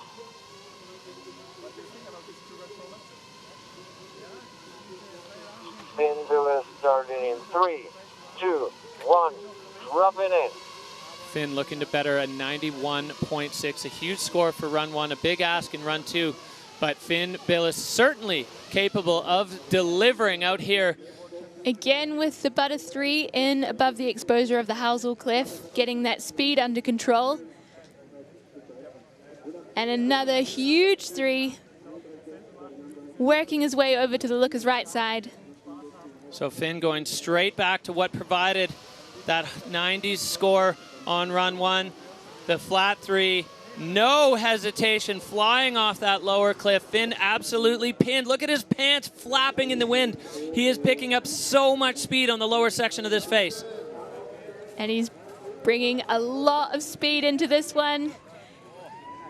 Finn Billis starting in 3, 2, 1, dropping it. Finn looking to better a 91.6, a huge score for run 1, a big ask in run 2, but Finn Billis certainly capable of delivering out here. Again with the butter 3 in above the exposure of the Housel Cliff, getting that speed under control. And another huge 3, working his way over to the looker's right side. So Finn going straight back to what provided that 90s score on run 1. The flat 3 No hesitation, flying off that lower cliff. Finn absolutely pinned. Look at his pants flapping in the wind. He is picking up so much speed on the lower section of this face. And he's bringing a lot of speed into this one.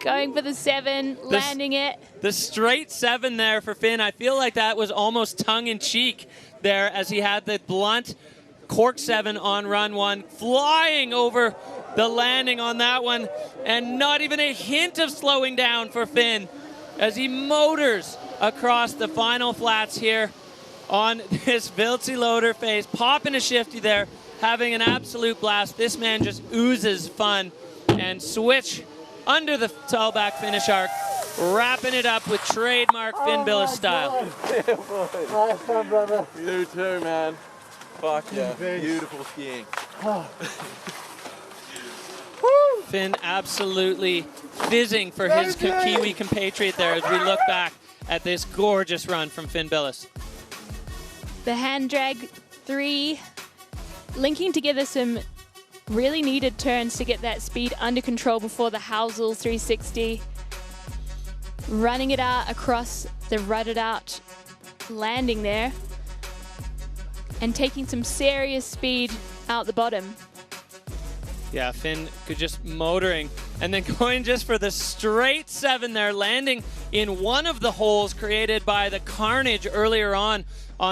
Going for the 7, landing it. The straight 7 there for Finn. I feel like that was almost tongue-in-cheek there as he had the blunt cork 7 on run 1, flying over the landing on that one, and not even a hint of slowing down for Finn as he motors across the final flats here on this Wildseeloder face, popping a shifty there, having an absolute blast. This man just oozes fun, and switch under the tailback finish arc, wrapping it up with trademark Finn Billis style. Nice one, brother. You too, man. Fuck yeah. Beautiful skiing. Finn absolutely fizzing for his Kiwi compatriot there as we look back at this gorgeous run from Finn Billis. The hand drag 3, linking together some really needed turns to get that speed under control before the Housel 360. Running it out across the rutted out landing there. And taking some serious speed out the bottom. Yeah, Finn could just motoring and then going just for the straight 7 there, landing in one of the holes created by the carnage earlier on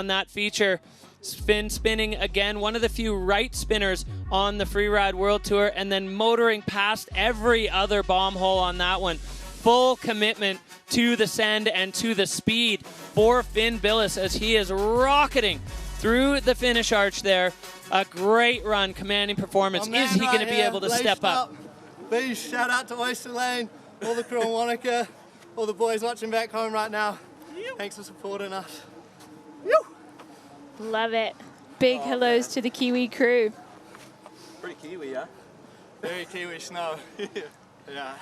that feature. Finn spinning again, one of the few right spinners on the Freeride World Tour, and then motoring past every other bomb hole on that one. Full commitment to the send and to the speed for Finn Billis as he is rocketing through the finish arch there. A great run, commanding performance. Is he going to be able to step up? Big shout out to Oyster Lane, all the crew in Wanaka, all the boys watching back home right now. Thanks for supporting us. Love it. Big hellos to the Kiwi crew. Pretty Kiwi, yeah? Very Kiwi snow. Yeah.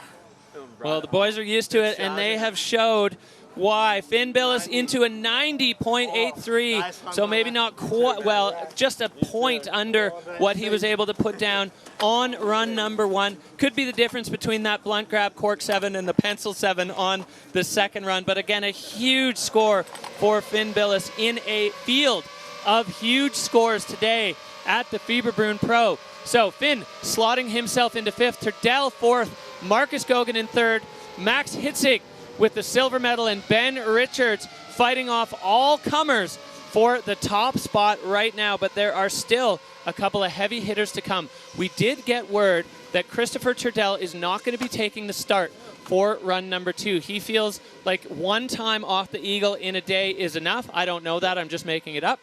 Well, the boys are used to it, and they have showed why. Finn Billis into a 90.83, so maybe not quite, well, just a point under what he was able to put down on run number 1. Could be the difference between that blunt grab cork 7 and the pencil 7 on the second run. But again, a huge score for Finn Billis in a field of huge scores today at the Fieberbrunn Pro. So Finn slotting himself into 5th, Turdell 4th, Marcus Gogan in 3rd, Max Hitzig with the silver medal, and Ben Richards fighting off all comers for the top spot right now. But there are still a couple of heavy hitters to come. We did get word that Christopher Turdell is not going to be taking the start for run number 2. He feels like one time off the Eagle in a day is enough. I don't know that, I'm just making it up.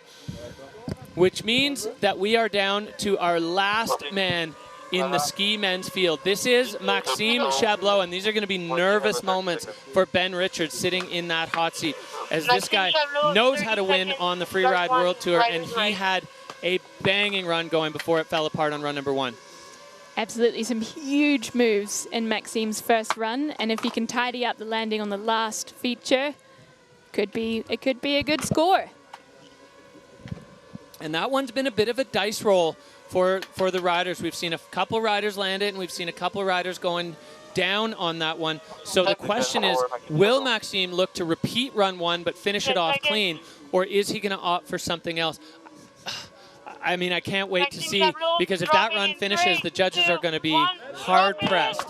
Which means that we are down to our last man in the ski men's field. This is Maxime Chablot, and these are going to be nervous moments for Ben Richards sitting in that hot seat, as this guy knows how to win on the Freeride World Tour, and he had a banging run going before it fell apart on run number 1. Absolutely some huge moves in Maxime's first run, and if he can tidy up the landing on the last feature, it could be a good score. And that one's been a bit of a dice roll for the riders. We've seen a couple riders land it, and we've seen a couple riders going down on that one. So the question is, will Maxime look to repeat run 1 but finish it off clean, or is he going to opt for something else? I mean, I can't wait to see, because if that run finishes, the judges are going to be hard-pressed.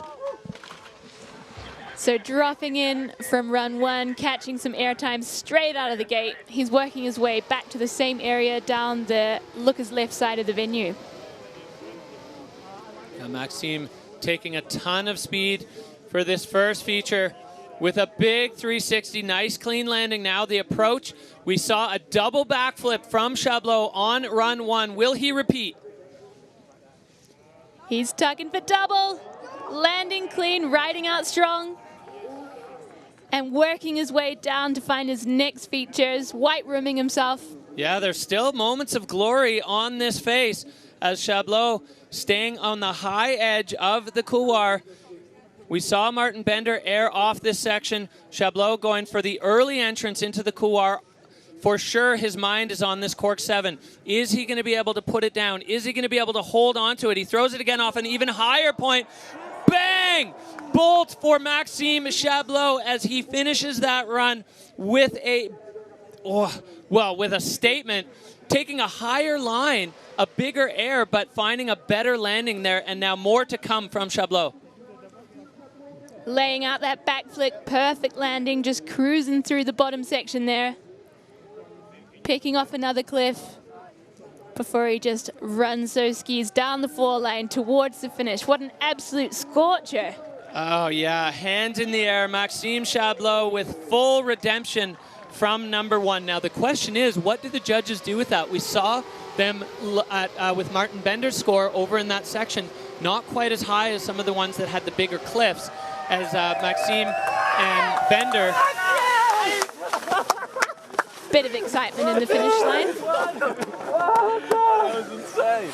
So dropping in from run 1, catching some airtime straight out of the gate. He's working his way back to the same area down the looker's left side of the venue. Now Maxime taking a ton of speed for this first feature with a big 360. Nice clean landing now. The approach, we saw a double backflip from Chablot on run 1. Will he repeat? He's tugging for double, landing clean, riding out strong, and working his way down to find his next features, white rooming himself. Yeah, there's still moments of glory on this face as Chablot staying on the high edge of the couloir. We saw Martin Bender air off this section. Chablot going for the early entrance into the couloir. For sure, his mind is on this cork 7. Is he going to be able to put it down? Is he going to be able to hold on to it? He throws it again off an even higher point. bang! Bolt for Maxime Chablot as he finishes that run with with a statement, taking a higher line, a bigger air, but finding a better landing there, and now more to come from Chablot. Laying out that backflip, perfect landing, just cruising through the bottom section there. Picking off another cliff before he just runs those skis down the 4 lane towards the finish. What an absolute scorcher. Oh yeah, hands in the air. Maxime Chablot with full redemption from number 1. Now the question is, what did the judges do with that? We saw them with Martin Bender's score over in that section, not quite as high as some of the ones that had the bigger cliffs, as Maxime and Bender. Bit of excitement in the finish line. That was insane.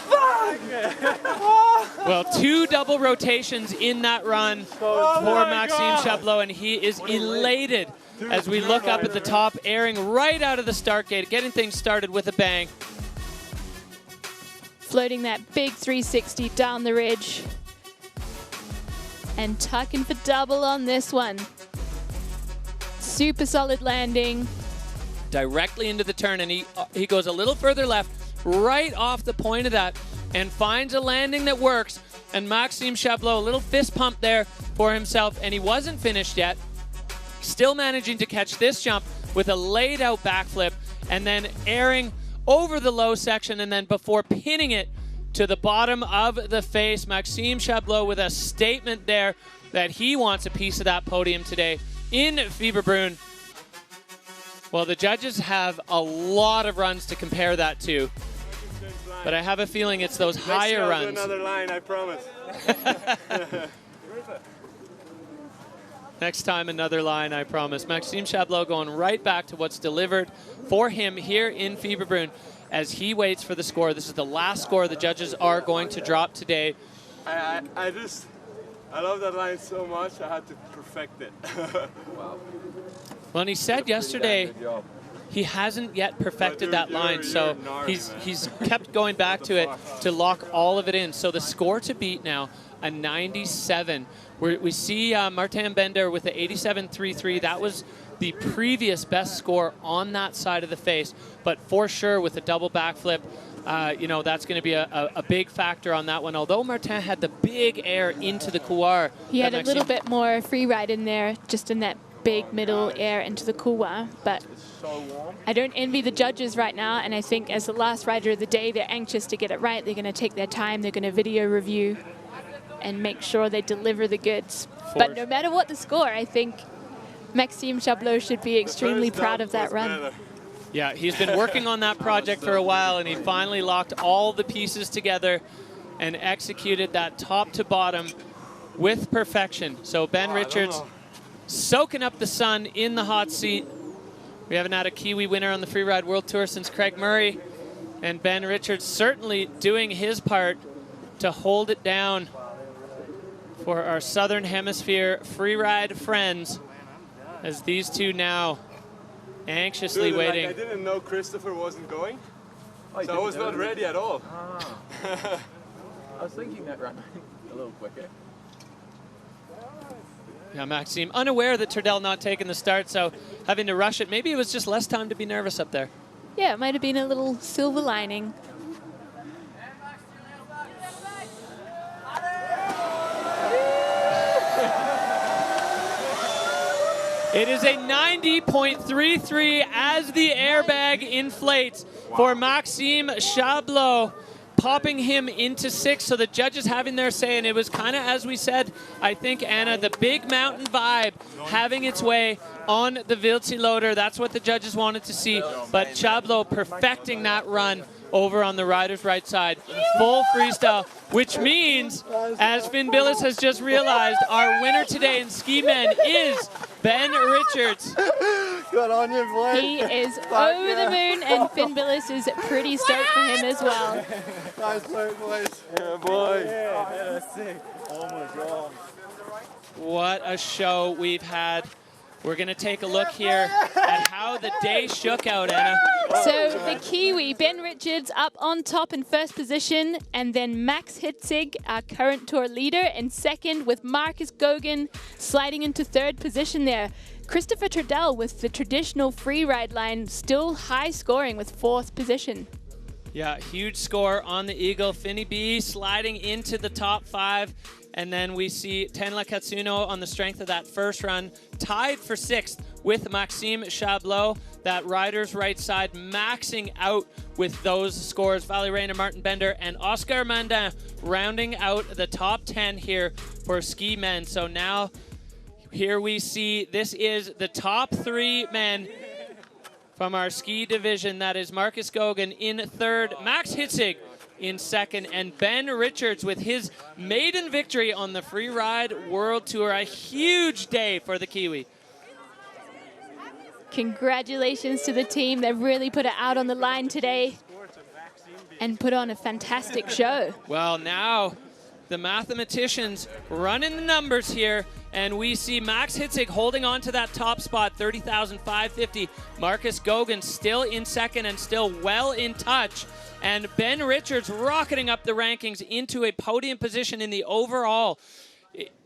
Well, 2 double rotations in that run for Maxime Chablot, and he is elated as we look up at the top, airing right out of the start gate, getting things started with a bang. Floating that big 360 down the ridge. And tucking for double on this one. Super solid landing. Directly into the turn, and he goes a little further left, right off the point of that, and finds a landing that works. And Maxime Chablot, a little fist pump there for himself, and he wasn't finished yet. Still managing to catch this jump with a laid out backflip, and then airing over the low section, and then before pinning it to the bottom of the face, Maxime Chablot with a statement there that he wants a piece of that podium today in Fieberbrunn. Well, the judges have a lot of runs to compare that to, but I have a feeling it's those higher runs. Another line, I promise. Next time, another line, I promise. Maxime Chablot going right back to what's delivered for him here in Fieberbrunn as he waits for the score. This is the last score the judges are going to drop today. I love that line so much, I had to perfect it. Wow. Well, and he said yesterday he hasn't yet perfected that line, so he's kept going back to it to lock all of it in. So the score to beat now, a 97. We see Martin Bender with the 87.33. That was the previous best score on that side of the face, but for sure with a double backflip, you know, that's going to be a big factor on that one. Although Martin had the big air into the couloir. He had a little bit more free ride in there, just in that big middle air into the couloir, but I don't envy the judges right now, and I think as the last rider of the day, they're anxious to get it right. They're going to take their time, they're going to video review and make sure they deliver the goods. But no matter what the score, I think Maxime Chablot should be extremely proud of that run. Yeah, he's been working on that project for a while, and he finally locked all the pieces together and executed that top to bottom with perfection. So Ben Richards soaking up the sun in the hot seat. We haven't had a Kiwi winner on the Freeride World Tour since Craig Murray, and Ben Richards certainly doing his part to hold it down for our Southern Hemisphere Freeride friends, as these two now anxiously waiting. Like, I didn't know Christopher wasn't going, so I was not ready at all. I was thinking that run a little quicker. Yeah, Maxime, unaware that Turdell not taking the start, so having to rush it. Maybe it was just less time to be nervous up there. Yeah, it might have been a little silver lining. It is a 90.33 as the airbag inflates for Maxime Chablot, popping him into 6th. So the judges having their say, and it was kind of, as we said, I think, Anna, the big mountain vibe having its way on the Wildseeloder. That's what the judges wanted to see. But Chablot perfecting that run over on the rider's right side. Full freestyle, which means, as Finn Billis has just realized, our winner today in Ski Men is Ben Richards. Good on you, boy. He is over the moon, and Finn Billis is pretty stoked for him as well. Nice work, boys. Yeah, boy. Yeah, that's sick. Oh my God. What a show we've had We're going to take a look here at how the day shook out, Anna. So the Kiwi, Ben Richards, up on top in first position, and then Max Hitzig, our current tour leader, in second, with Marcus Gogan sliding into third position there. Christopher Trudell with the traditional freeride line, still high scoring with fourth position. Yeah, huge score on the Eagle. Finney B sliding into the top 5. And then we see Tenla Katsuno on the strength of that first run, tied for 6th with Maxime Chablot. That rider's right side maxing out with those scores. Valley Rain and Martin Bender and Oscar Mandin rounding out the top 10 here for ski men. So now here we see this is the top 3 men from our ski division. That is Marcus Gogan in third, Max Hitzig in second, and Ben Richards with his maiden victory on the Freeride World Tour. A huge day for the Kiwi. Congratulations to the team. They've really put it out on the line today and put on a fantastic show. Well, now the mathematicians running the numbers here, and we see Max Hitzig holding on to that top spot, 30,550. Marcus Gogan still in second and still well in touch. And Ben Richards rocketing up the rankings into a podium position in the overall.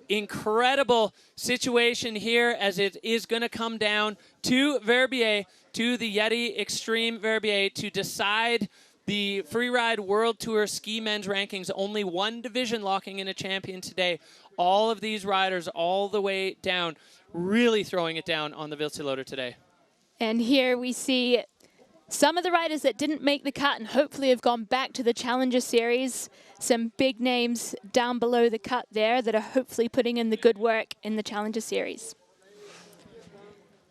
Incredible situation here, as it is going to come down to Verbier, to the Yeti Extreme Verbier, to decide the Freeride World Tour Ski Men's rankings. Only one division locking in a champion today. All of these riders all the way down, really throwing it down on the Wildseeloder today. And here we see some of the riders that didn't make the cut and hopefully have gone back to the Challenger Series. Some big names down below the cut there that are hopefully putting in the good work in the Challenger Series.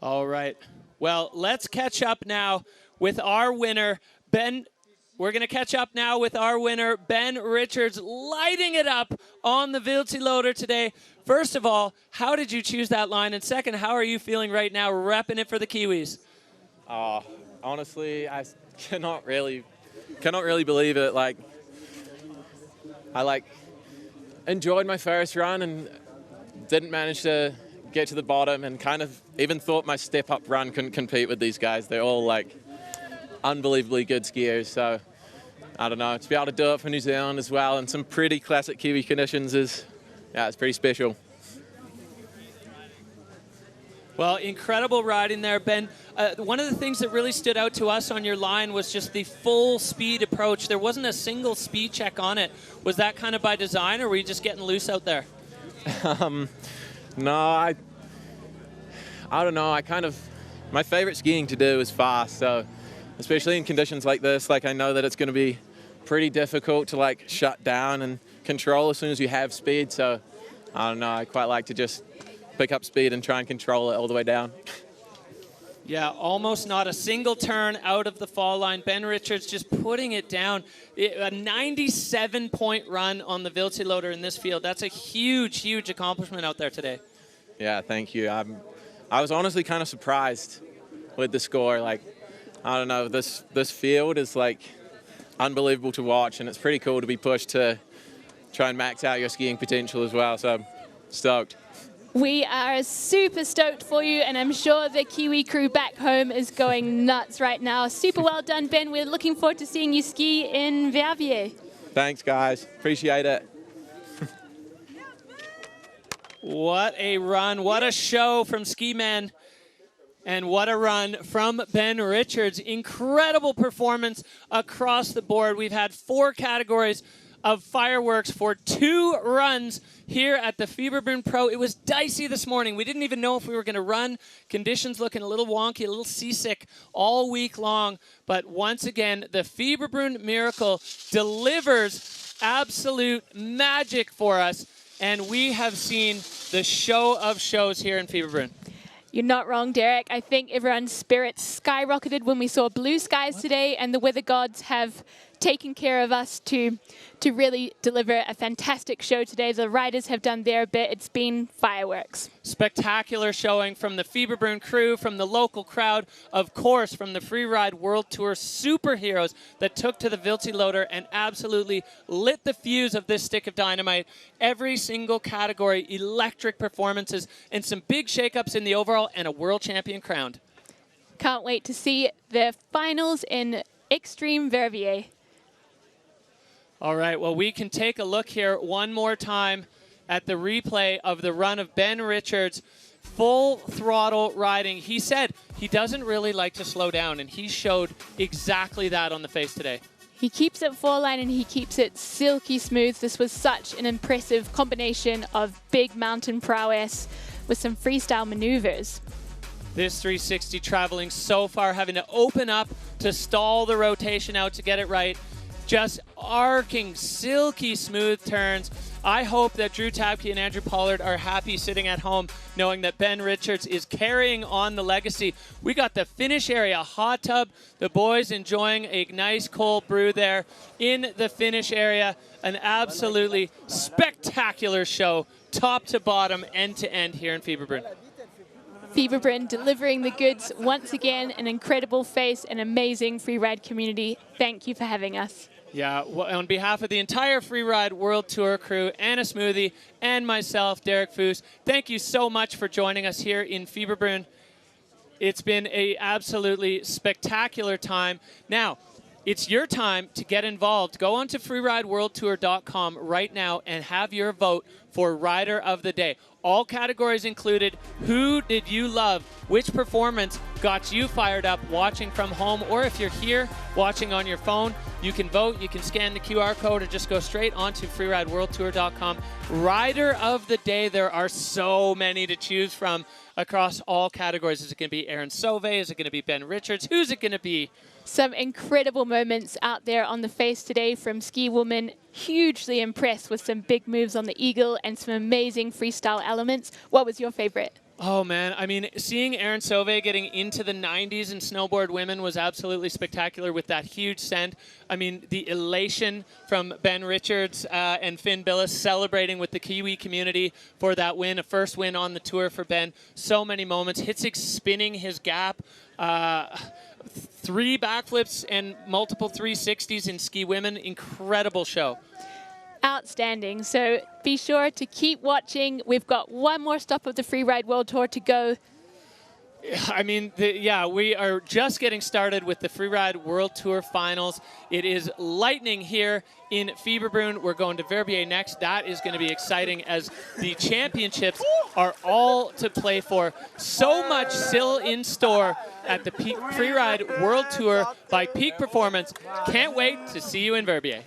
All right. Well, let's catch up now with our winner, Ben. We're going to catch up now with our winner, Ben Richards, lighting it up on the Wildseeloder today. First of all, how did you choose that line? And second, how are you feeling right now repping it for the Kiwis? Honestly, I cannot really believe it. Like, I enjoyed my first run and didn't manage to get to the bottom, and kind of even thought my step-up run couldn't compete with these guys. They're all unbelievably good skiers. So I don't know, to be able to do it for New Zealand as well in some pretty classic Kiwi conditions it's pretty special. Well, incredible riding there, Ben. One of the things that really stood out to us on your line was just the full speed approach. There wasn't a single speed check on it. Was that kind of by design, or were you just getting loose out there? No, I don't know. My favorite skiing to do is fast. So especially in conditions like this, I know that it's going to be pretty difficult to shut down and control as soon as you have speed. So I don't know. I quite like to just pick up speed and try and control it all the way down. Yeah, almost not a single turn out of the fall line. Ben Richards just putting it down. A 97-point run on the Wildseeloder in this field. That's a huge, huge accomplishment out there today. Yeah, thank you. I was honestly kind of surprised with the score. I don't know, this field is unbelievable to watch, and it's pretty cool to be pushed to try and max out your skiing potential as well. So I'm stoked. We are super stoked for you, and I'm sure the Kiwi crew back home is going nuts right now. Super well done, Ben. We're looking forward to seeing you ski in Verbier. Thanks, guys. Appreciate it. What a run. What a show from Ski Men. And what a run from Ben Richards. Incredible performance across the board. We've had 4 categories of fireworks for 2 runs here at the Fieberbrunn Pro. It was dicey this morning. We didn't even know if we were going to run. Conditions looking a little wonky, a little seasick all week long. But once again, the Fieberbrunn Miracle delivers absolute magic for us. And we have seen the show of shows here in Fieberbrunn. You're not wrong, Derek. I think everyone's spirits skyrocketed when we saw blue skies today, and the weather gods have taken care of us to really deliver a fantastic show today. The riders have done their bit. It's been fireworks. Spectacular showing from the Fieberbrunn crew, from the local crowd, of course, from the Freeride World Tour superheroes that took to the Wildseeloder and absolutely lit the fuse of this stick of dynamite. Every single category, electric performances, and some big shakeups in the overall, and a world champion crowned. Can't wait to see the finals in Extreme Verbier. All right, well, we can take a look here one more time at the replay of the run of Ben Richards, full throttle riding. He said he doesn't really like to slow down, and he showed exactly that on the face today. He keeps it four-line and he keeps it silky smooth. This was such an impressive combination of big mountain prowess with some freestyle maneuvers. This 360 traveling so far, having to open up to stall the rotation out to get it right. Just arcing, silky smooth turns. I hope that Drew Tabke and Andrew Pollard are happy sitting at home knowing that Ben Richards is carrying on the legacy. We got the finish area hot tub. The boys enjoying a nice cold brew there in the finish area. An absolutely spectacular show, top to bottom, end to end here in Fieberbrunn. Fieberbrunn delivering the goods once again, an incredible face, an amazing Freeride community. Thank you for having us. Yeah, well, on behalf of the entire Freeride World Tour crew, Anna Smoothie, and myself, Derek Foos, thank you so much for joining us here in Fieberbrunn. It's been an absolutely spectacular time. Now, it's your time to get involved. Go on to freerideworldtour.com right now and have your vote for Rider of the Day. All categories included. Who did you love? Which performance got you fired up watching from home? Or if you're here watching on your phone, you can vote. You can scan the QR code or just go straight onto freerideworldtour.com. Rider of the Day, there are so many to choose from across all categories. Is it going to be Aaron Sauvé? Is it going to be Ben Richards? Who's it going to be? Some incredible moments out there on the face today from Ski Woman. Hugely impressed with some big moves on the Eagle and some amazing freestyle elements. What was your favorite? Oh, man. I mean, seeing Aaron Sauvé getting into the 90s in snowboard women was absolutely spectacular with that huge send. I mean, the elation from Ben Richards and Finn Billis celebrating with the Kiwi community for that win, a first win on the tour for Ben. So many moments. Hitzig spinning his gap. 3 backflips and multiple 360s in ski women. Incredible show. Outstanding. So be sure to keep watching. We've got one more stop of the Freeride World Tour to go. I mean, yeah, we are just getting started with the Freeride World Tour Finals. It is lightning here in Fieberbrunn. We're going to Verbier next. That is going to be exciting as the championships are all to play for. So much still in store at the Freeride World Tour by Peak Performance. Can't wait to see you in Verbier.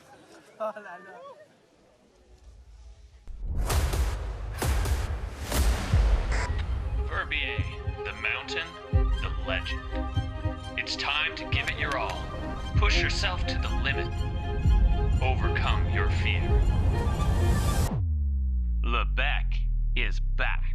Verbier, the mountain, the legend. It's time to give it your all. Push yourself to the limit. Overcome your fear. Lebec is back.